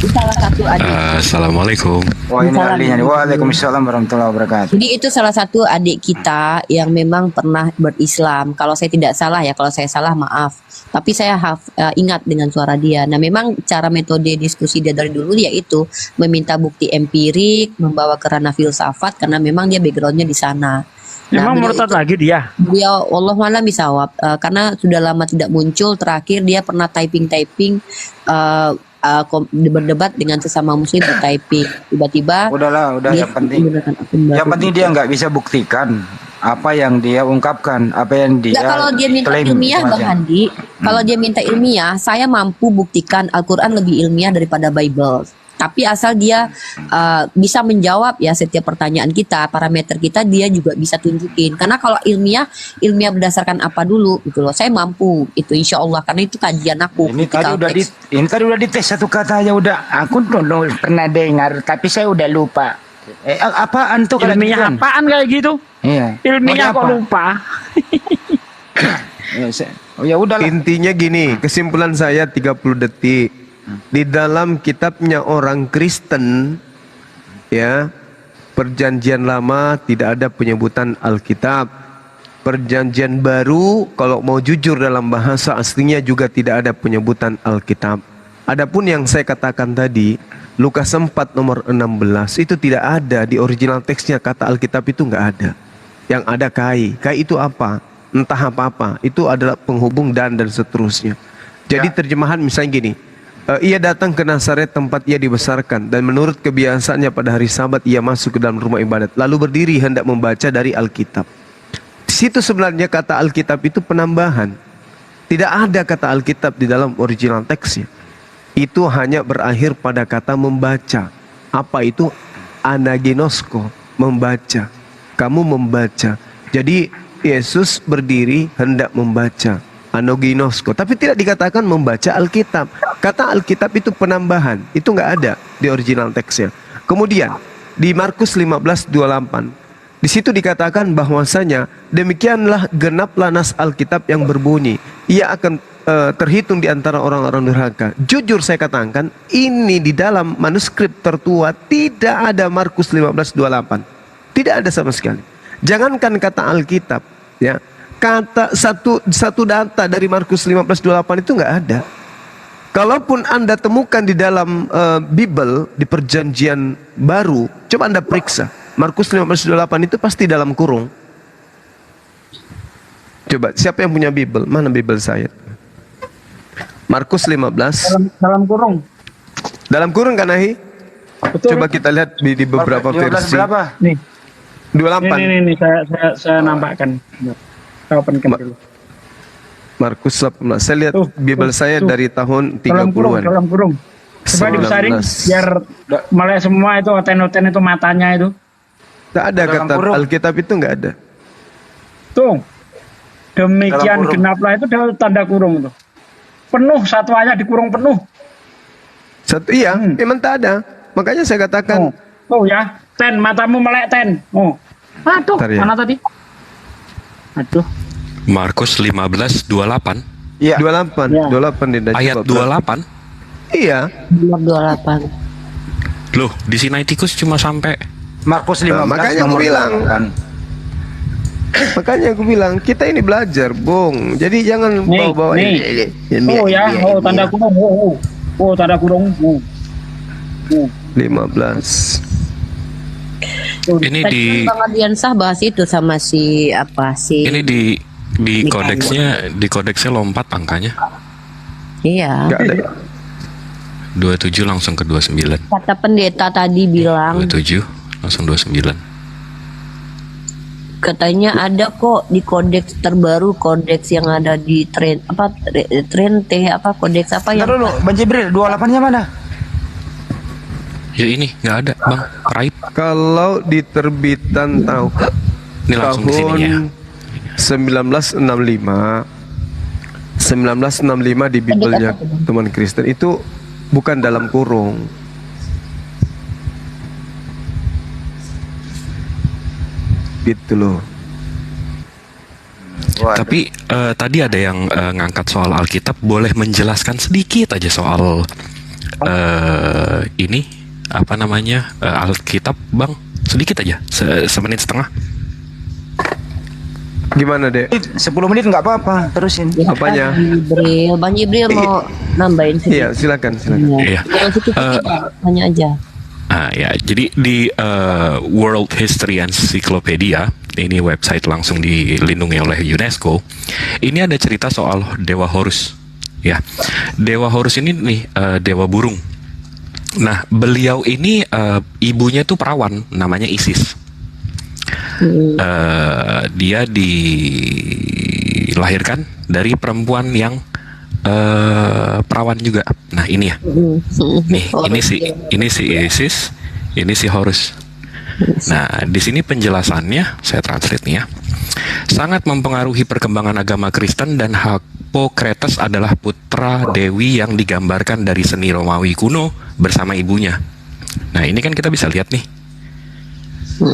[SPEAKER 14] Itu salah satu adik.
[SPEAKER 15] Assalamualaikum.
[SPEAKER 12] Wah, ini ahlinya nih. Waalaikumsalam warahmatullahi wabarakatuh.
[SPEAKER 14] Jadi itu salah satu adik kita yang memang pernah berislam. Kalau saya tidak salah ya, kalau saya salah maaf. Tapi saya ingat dengan suara dia. Nah, memang cara metode diskusi dia dari dulu yaitu meminta bukti empirik, membawa ke ranah filsafat karena memang dia backgroundnya di sana.
[SPEAKER 5] Memang murtad lagi dia?
[SPEAKER 14] Dia Allah malam bisawab karena sudah lama tidak muncul. Terakhir dia pernah typing berdebat dengan sesama muslim di typing. Tiba-tiba
[SPEAKER 12] udah yang penting dia nggak bisa buktikan apa yang dia ungkapkan, apa yang dia
[SPEAKER 14] kalau dia minta
[SPEAKER 12] klaim
[SPEAKER 14] ilmiah Bang Handi, kalau dia minta ilmiah, saya mampu buktikan Al-Quran lebih ilmiah daripada Bible. Tapi asal dia bisa menjawab ya setiap pertanyaan kita, parameter kita dia juga bisa tunjukin. Karena kalau ilmiah berdasarkan apa dulu gitu loh. Saya mampu itu insya Allah karena itu kajian aku.
[SPEAKER 12] Ini tadi udah dites satu kata aja udah. Aku dulu pernah dengar tapi saya udah lupa. Apaan tuh kalau
[SPEAKER 5] ilmiah
[SPEAKER 12] gitu?
[SPEAKER 5] Apaan kayak gitu?
[SPEAKER 12] Iya.
[SPEAKER 5] Ilmiah kok lupa?
[SPEAKER 12] Ya udah.
[SPEAKER 3] Intinya gini, kesimpulan saya 30 detik. Di dalam kitabnya orang Kristen ya, Perjanjian Lama tidak ada penyebutan Alkitab. Perjanjian Baru kalau mau jujur dalam bahasa aslinya juga tidak ada penyebutan Alkitab. Adapun yang saya katakan tadi, Lukas 4 nomor 16 itu tidak ada di original teksnya, kata Alkitab itu nggak ada. Yang ada kai. Kai itu apa? Entah apa-apa. Itu adalah penghubung dan seterusnya. Jadi terjemahan misalnya gini. Ia datang ke Nazaret tempat ia dibesarkan dan menurut kebiasaannya pada hari Sabat ia masuk ke dalam rumah ibadat lalu berdiri hendak membaca dari Alkitab. Di situ sebenarnya kata Alkitab itu penambahan. Tidak ada kata Alkitab di dalam original teksnya. Itu hanya berakhir pada kata membaca. Apa itu? Anaginosko, membaca. Kamu membaca. Jadi Yesus berdiri hendak membaca. Anoginosko, tapi tidak dikatakan membaca Alkitab. Kata Alkitab itu penambahan, itu nggak ada di original teksnya. Kemudian di Markus 15:28, di situ dikatakan bahwasanya demikianlah genaplah nas Alkitab yang berbunyi, ia akan terhitung di antara orang-orang durhaka. Jujur saya katakan, ini di dalam manuskrip tertua tidak ada Markus 15:28, tidak ada sama sekali. Jangankan kata Alkitab, ya. Kata satu data dari Markus 15:28 itu nggak ada. Kalaupun Anda temukan di dalam Bible di Perjanjian Baru, coba Anda periksa. Markus 15:28 itu pasti dalam kurung. Coba siapa yang punya Bible? Mana Bible saya? Markus 15.
[SPEAKER 5] Dalam kurung.
[SPEAKER 3] Dalam kurung kan Ahi?
[SPEAKER 5] Betul.
[SPEAKER 3] Coba kita lihat di beberapa versi.
[SPEAKER 5] Berapa? Nih.
[SPEAKER 3] 28.
[SPEAKER 5] Ini saya nampakkan.
[SPEAKER 3] Markus 18. Saya lihat Bible saya dari tahun 30-an.
[SPEAKER 5] Dalam kurung. Coba dibesarin biar mulai semua itu oten-oten itu matanya itu.
[SPEAKER 3] Tak ada kata Alkitab itu nggak ada.
[SPEAKER 5] Tuh. Demikian genaplah itu tanda kurung tuh. Penuh satu ayat dikurung penuh.
[SPEAKER 3] Memang tak ada. Makanya saya katakan.
[SPEAKER 5] Oh ya, matamu melek ten. Oh. Aduh, mana tadi? Aduh.
[SPEAKER 15] Markus 15:28.
[SPEAKER 3] Iya. 28 Dinda.
[SPEAKER 15] Ayat 28.
[SPEAKER 3] Iya.
[SPEAKER 14] Nomor 28.
[SPEAKER 15] Loh, di Sinaiticus cuma sampai
[SPEAKER 12] Markus 15
[SPEAKER 3] makanya aku bilang. Makanya aku bilang kita ini belajar, Bung. Jadi jangan bawa-bawa ini.
[SPEAKER 5] Oh ya, tanda kurung. Oh, tanda kurung.
[SPEAKER 3] 15.
[SPEAKER 15] Ini di
[SPEAKER 14] Bang Adiansah bahas itu sama si
[SPEAKER 15] ini di kodeksnya lompat angkanya.
[SPEAKER 14] Iya.
[SPEAKER 3] Enggak ada.
[SPEAKER 15] 27 langsung ke 29.
[SPEAKER 14] Kata pendeta tadi bilang
[SPEAKER 15] 27 langsung 29.
[SPEAKER 14] katanya ada kok di kodeks terbaru, kodeks yang ada di Trente kodeks apa yang
[SPEAKER 12] dulu Bang Jibril 28-nya mana?
[SPEAKER 15] Ya ini nggak ada Bang, raib.
[SPEAKER 3] Kalau di terbitan
[SPEAKER 15] Ini langsung di sininya.
[SPEAKER 3] 1965 di Bibelnya teman Kristen itu bukan dalam kurung. Gitu loh.
[SPEAKER 15] Tapi tadi ada yang ngangkat soal Alkitab, boleh menjelaskan sedikit aja soal ini apa namanya Alkitab, Bang? Sedikit aja, semenit setengah.
[SPEAKER 3] Gimana, Dek?
[SPEAKER 12] 10 menit nggak apa-apa, terusin.
[SPEAKER 3] Apanya?
[SPEAKER 14] Bang Jibril mau nambahin sedikit.
[SPEAKER 3] Iya, silakan.
[SPEAKER 15] Iya.
[SPEAKER 14] Tanya aja.
[SPEAKER 15] Ya, jadi di World History Encyclopedia, ini website langsung dilindungi oleh UNESCO, ini ada cerita soal Dewa Horus. Ya, Dewa Horus ini nih dewa burung. Nah, beliau ini ibunya tuh perawan, namanya Isis. Dia dilahirkan dari perempuan yang perawan juga. Nah ini ya, nih ini si Isis, ini si Horus. Nah di sini penjelasannya saya translate nih ya. Sangat mempengaruhi perkembangan agama Kristen, dan Hippocrates adalah putra dewi yang digambarkan dari seni Romawi kuno bersama ibunya. Nah ini kan kita bisa lihat nih,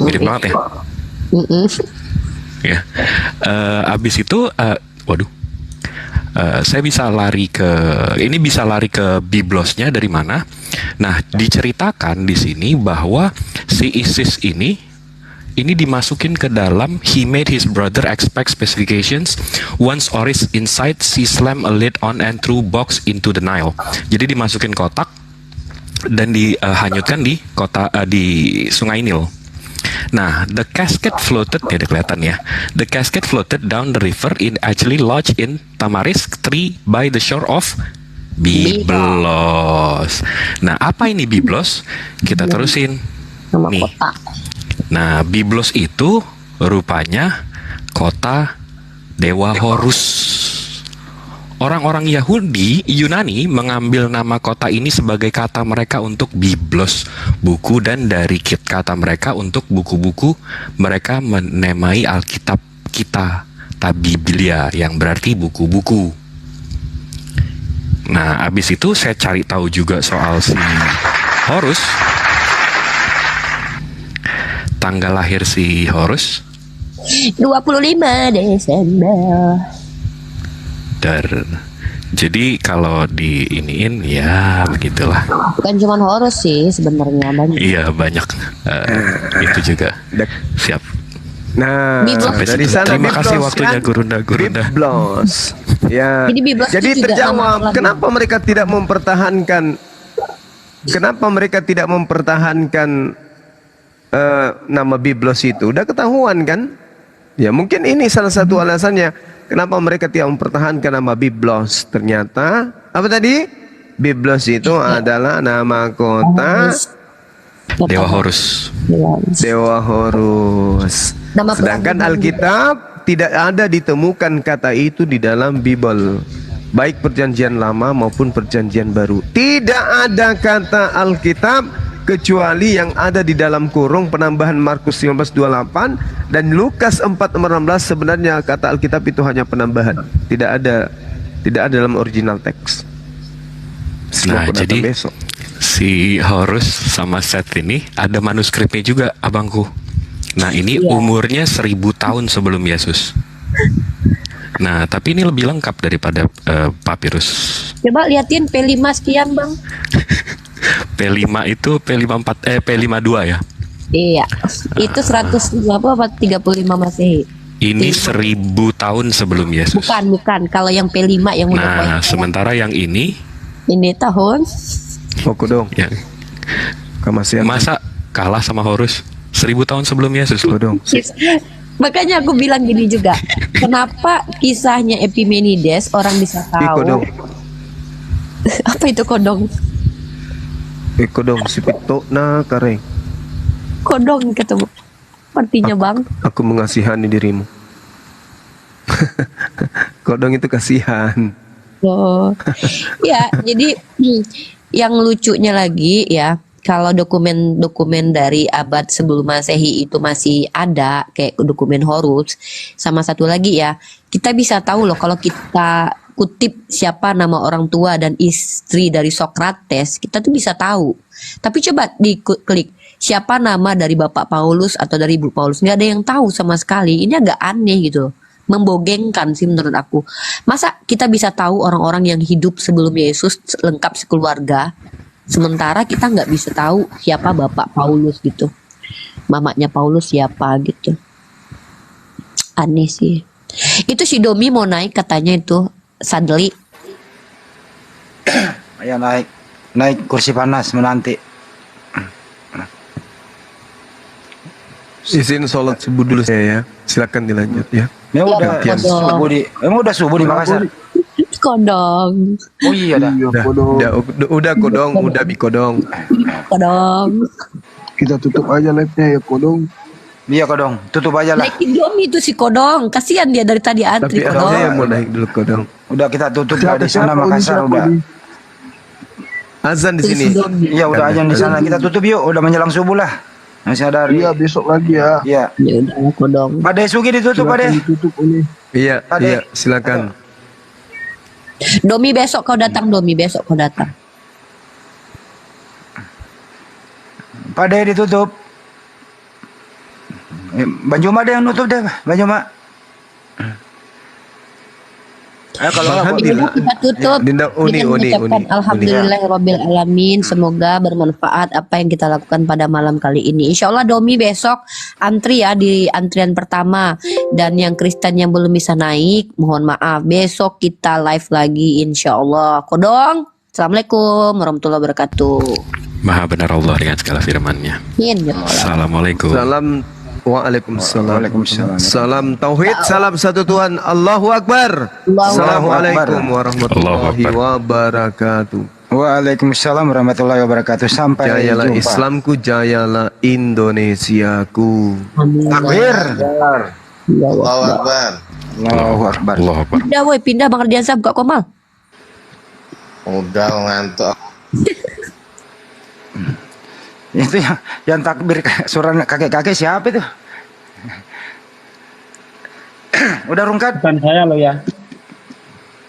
[SPEAKER 15] mirip banget ya. Ya, abis itu, saya bisa lari ke Biblosnya dari mana? Nah, diceritakan di sini bahwa si Isis ini dimasukin ke dalam. He made his brother expect specifications. Once Oris inside, she slammed a lid on and threw box into the Nile. Jadi dimasukin kotak dan dihanyutkan di Sungai Nil. Nah, the casket floated, ya kelihatan ya. The casket floated down the river, it actually lodged in tamarisk tree by the shore of Byblos. Nah, apa ini Byblos? Kita terusin. Nih. Nah, Byblos itu rupanya kota Dewa Horus. Orang-orang Yahudi Yunani mengambil nama kota ini sebagai kata mereka untuk Biblos, buku, dan dari kata mereka untuk buku-buku mereka menamai Alkitab kita, Biblia, yang berarti buku-buku. Nah, abis itu saya cari tahu juga soal si Horus. Tanggal lahir si Horus
[SPEAKER 14] 25 Desember.
[SPEAKER 15] Jadi kalau diiniin ya begitulah.
[SPEAKER 14] Bukan cuma Horus sih sebenarnya, banyak.
[SPEAKER 15] Iya banyak. Itu juga. Siap.
[SPEAKER 3] Nah,
[SPEAKER 15] sampai
[SPEAKER 3] dari sana
[SPEAKER 15] terima kasih
[SPEAKER 3] Biblos,
[SPEAKER 15] waktunya
[SPEAKER 3] kan?
[SPEAKER 15] Gurunda.
[SPEAKER 3] Biblos. Ya.
[SPEAKER 14] Jadi
[SPEAKER 3] terjawab kenapa mereka tidak mempertahankan nama Biblos itu. Udah ketahuan kan? Ya, mungkin ini salah satu alasannya kenapa mereka tidak mempertahankan nama Biblos. Ternyata apa tadi? Biblos itu adalah nama kota
[SPEAKER 15] Dewa Horus.
[SPEAKER 3] Dewa Horus. Sedangkan Alkitab tidak ada ditemukan kata itu di dalam Bible, baik perjanjian lama maupun perjanjian baru. Tidak ada kata Alkitab kecuali yang ada di dalam kurung penambahan Markus 15:28 dan Lukas 4:16. Sebenarnya kata Alkitab itu hanya penambahan, tidak ada dalam original teks.
[SPEAKER 15] Nah, jadi besok si Horus sama Seth ini ada manuskripnya juga, abangku. Nah, ini umurnya 1000 tahun sebelum Yesus. Nah, tapi ini lebih lengkap daripada papirus.
[SPEAKER 11] Coba liatin P5 sekian bang.
[SPEAKER 15] P5 itu P52 ya.
[SPEAKER 11] Iya, itu 130 apa 35 Masehi.
[SPEAKER 15] Ini 1000 tahun sebelum Yesus.
[SPEAKER 11] Bukan. Kalau yang P5 yang udah
[SPEAKER 15] Nah, sementara yang ini
[SPEAKER 11] tahun.
[SPEAKER 3] Kodong.
[SPEAKER 15] Ya. Masa kalah sama Horus 1000 tahun sebelum Yesus loh dong.
[SPEAKER 11] Makanya aku bilang gini juga. Kenapa kisahnya Epimenides orang bisa tahu?
[SPEAKER 3] Kodong.
[SPEAKER 11] Apa itu kodong?
[SPEAKER 3] Kodong si pito na kareng.
[SPEAKER 11] Kodong ketemu. Artinya bang?
[SPEAKER 3] Aku mengasihani dirimu. Kodong itu kasihan.
[SPEAKER 11] Oh, ya. Jadi yang lucunya lagi ya, kalau dokumen-dokumen dari abad sebelum Masehi itu masih ada, kayak dokumen Horus, sama satu lagi ya, kita bisa tahu loh kalau kita kutip siapa nama orang tua dan istri dari Sokrates, kita tuh bisa tahu. Tapi coba diklik siapa nama dari Bapak Paulus atau dari Ibu Paulus, nggak ada yang tahu sama sekali. Ini agak aneh gitu, membogengkan sih menurut aku. Masa kita bisa tahu orang-orang yang hidup sebelum Yesus lengkap sekeluarga, sementara kita nggak bisa tahu siapa Bapak Paulus gitu, mamanya Paulus siapa gitu. Aneh sih. Itu si Domi mau naik katanya itu Sadli.
[SPEAKER 12] Ayo naik kursi panas menanti.
[SPEAKER 3] Izin sholat subuh dulu saya ya. Silakan dilanjut ya.
[SPEAKER 12] Emang udah subuh di Makassar.
[SPEAKER 11] Kodong.
[SPEAKER 12] Oh iya dah.
[SPEAKER 3] Udah kodong, udah bikodong.
[SPEAKER 11] Kodong.
[SPEAKER 6] Kita tutup aja live-nya ya kodong.
[SPEAKER 12] Iya kodong, tutup aja lah.
[SPEAKER 11] Naikin Domi itu si kodong, kasihan dia dari tadi antri.
[SPEAKER 3] Tapi
[SPEAKER 11] kodong.
[SPEAKER 3] ada yang mau naik dulu kodong.
[SPEAKER 12] Udah kita tutup lah di sana Makassar udah.
[SPEAKER 3] Azan di sini.
[SPEAKER 12] Iya udah azan di sana, kita tutup yuk. Udah menjelang subuh lah. Masih ada hari.
[SPEAKER 6] Iya besok lagi ya.
[SPEAKER 12] Iya.
[SPEAKER 11] Ya udah kodong.
[SPEAKER 12] Pak Desugi ditutup Pak De.
[SPEAKER 6] Ditutup ini.
[SPEAKER 3] Iya, iya silakan.
[SPEAKER 11] Domi besok kau datang, Domi besok kau datang.
[SPEAKER 12] Pak De ditutup. Banjuma ada yang nutup deh, Banjuma.
[SPEAKER 11] Kalau kita tutup dengan mengucapkan Alhamdulillahirabbil alamin. Semoga bermanfaat apa yang kita lakukan pada malam kali ini. Insya Allah Domi besok antri ya di antrian pertama, dan yang Kristen yang belum bisa naik mohon maaf, besok kita live lagi insya Allah. Kodong, assalamualaikum warahmatullahi wabarakatuh.
[SPEAKER 15] Maha benar Allah dengan segala firman-Nya. Assalamualaikum.
[SPEAKER 3] Salam. Waalaikumsalam. Salam tauhid, salam satu Tuhan. Allahu Akbar. Assalamualaikum warahmatullahi wabarakatuh.
[SPEAKER 12] Waalaikumsalam warahmatullahi wabarakatuh. Sampai
[SPEAKER 3] jayalah
[SPEAKER 12] jumpa.
[SPEAKER 3] Islamku, jayalah Indonesiaku.
[SPEAKER 12] Takbir.
[SPEAKER 7] Allahu Akbar.
[SPEAKER 12] Allahu Akbar.
[SPEAKER 15] Allahu Akbar.
[SPEAKER 11] Pindah woi, pindah Bang Ardiansa, buka Komal.
[SPEAKER 7] Udah ngantuk.
[SPEAKER 12] Itu yang takbir suara kakek-kakek siapa itu? Udah rungkat?
[SPEAKER 5] Bukan saya lo ya.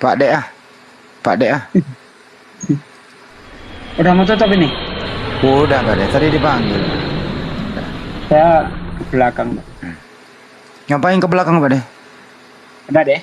[SPEAKER 12] Pak De ah. Pak De ah.
[SPEAKER 5] Udah mau tutup ini?
[SPEAKER 12] Udah Pak De, tadi dipanggil.
[SPEAKER 5] Saya ke belakang.
[SPEAKER 12] Ngapain ke belakang Pak De?
[SPEAKER 5] Udah deh.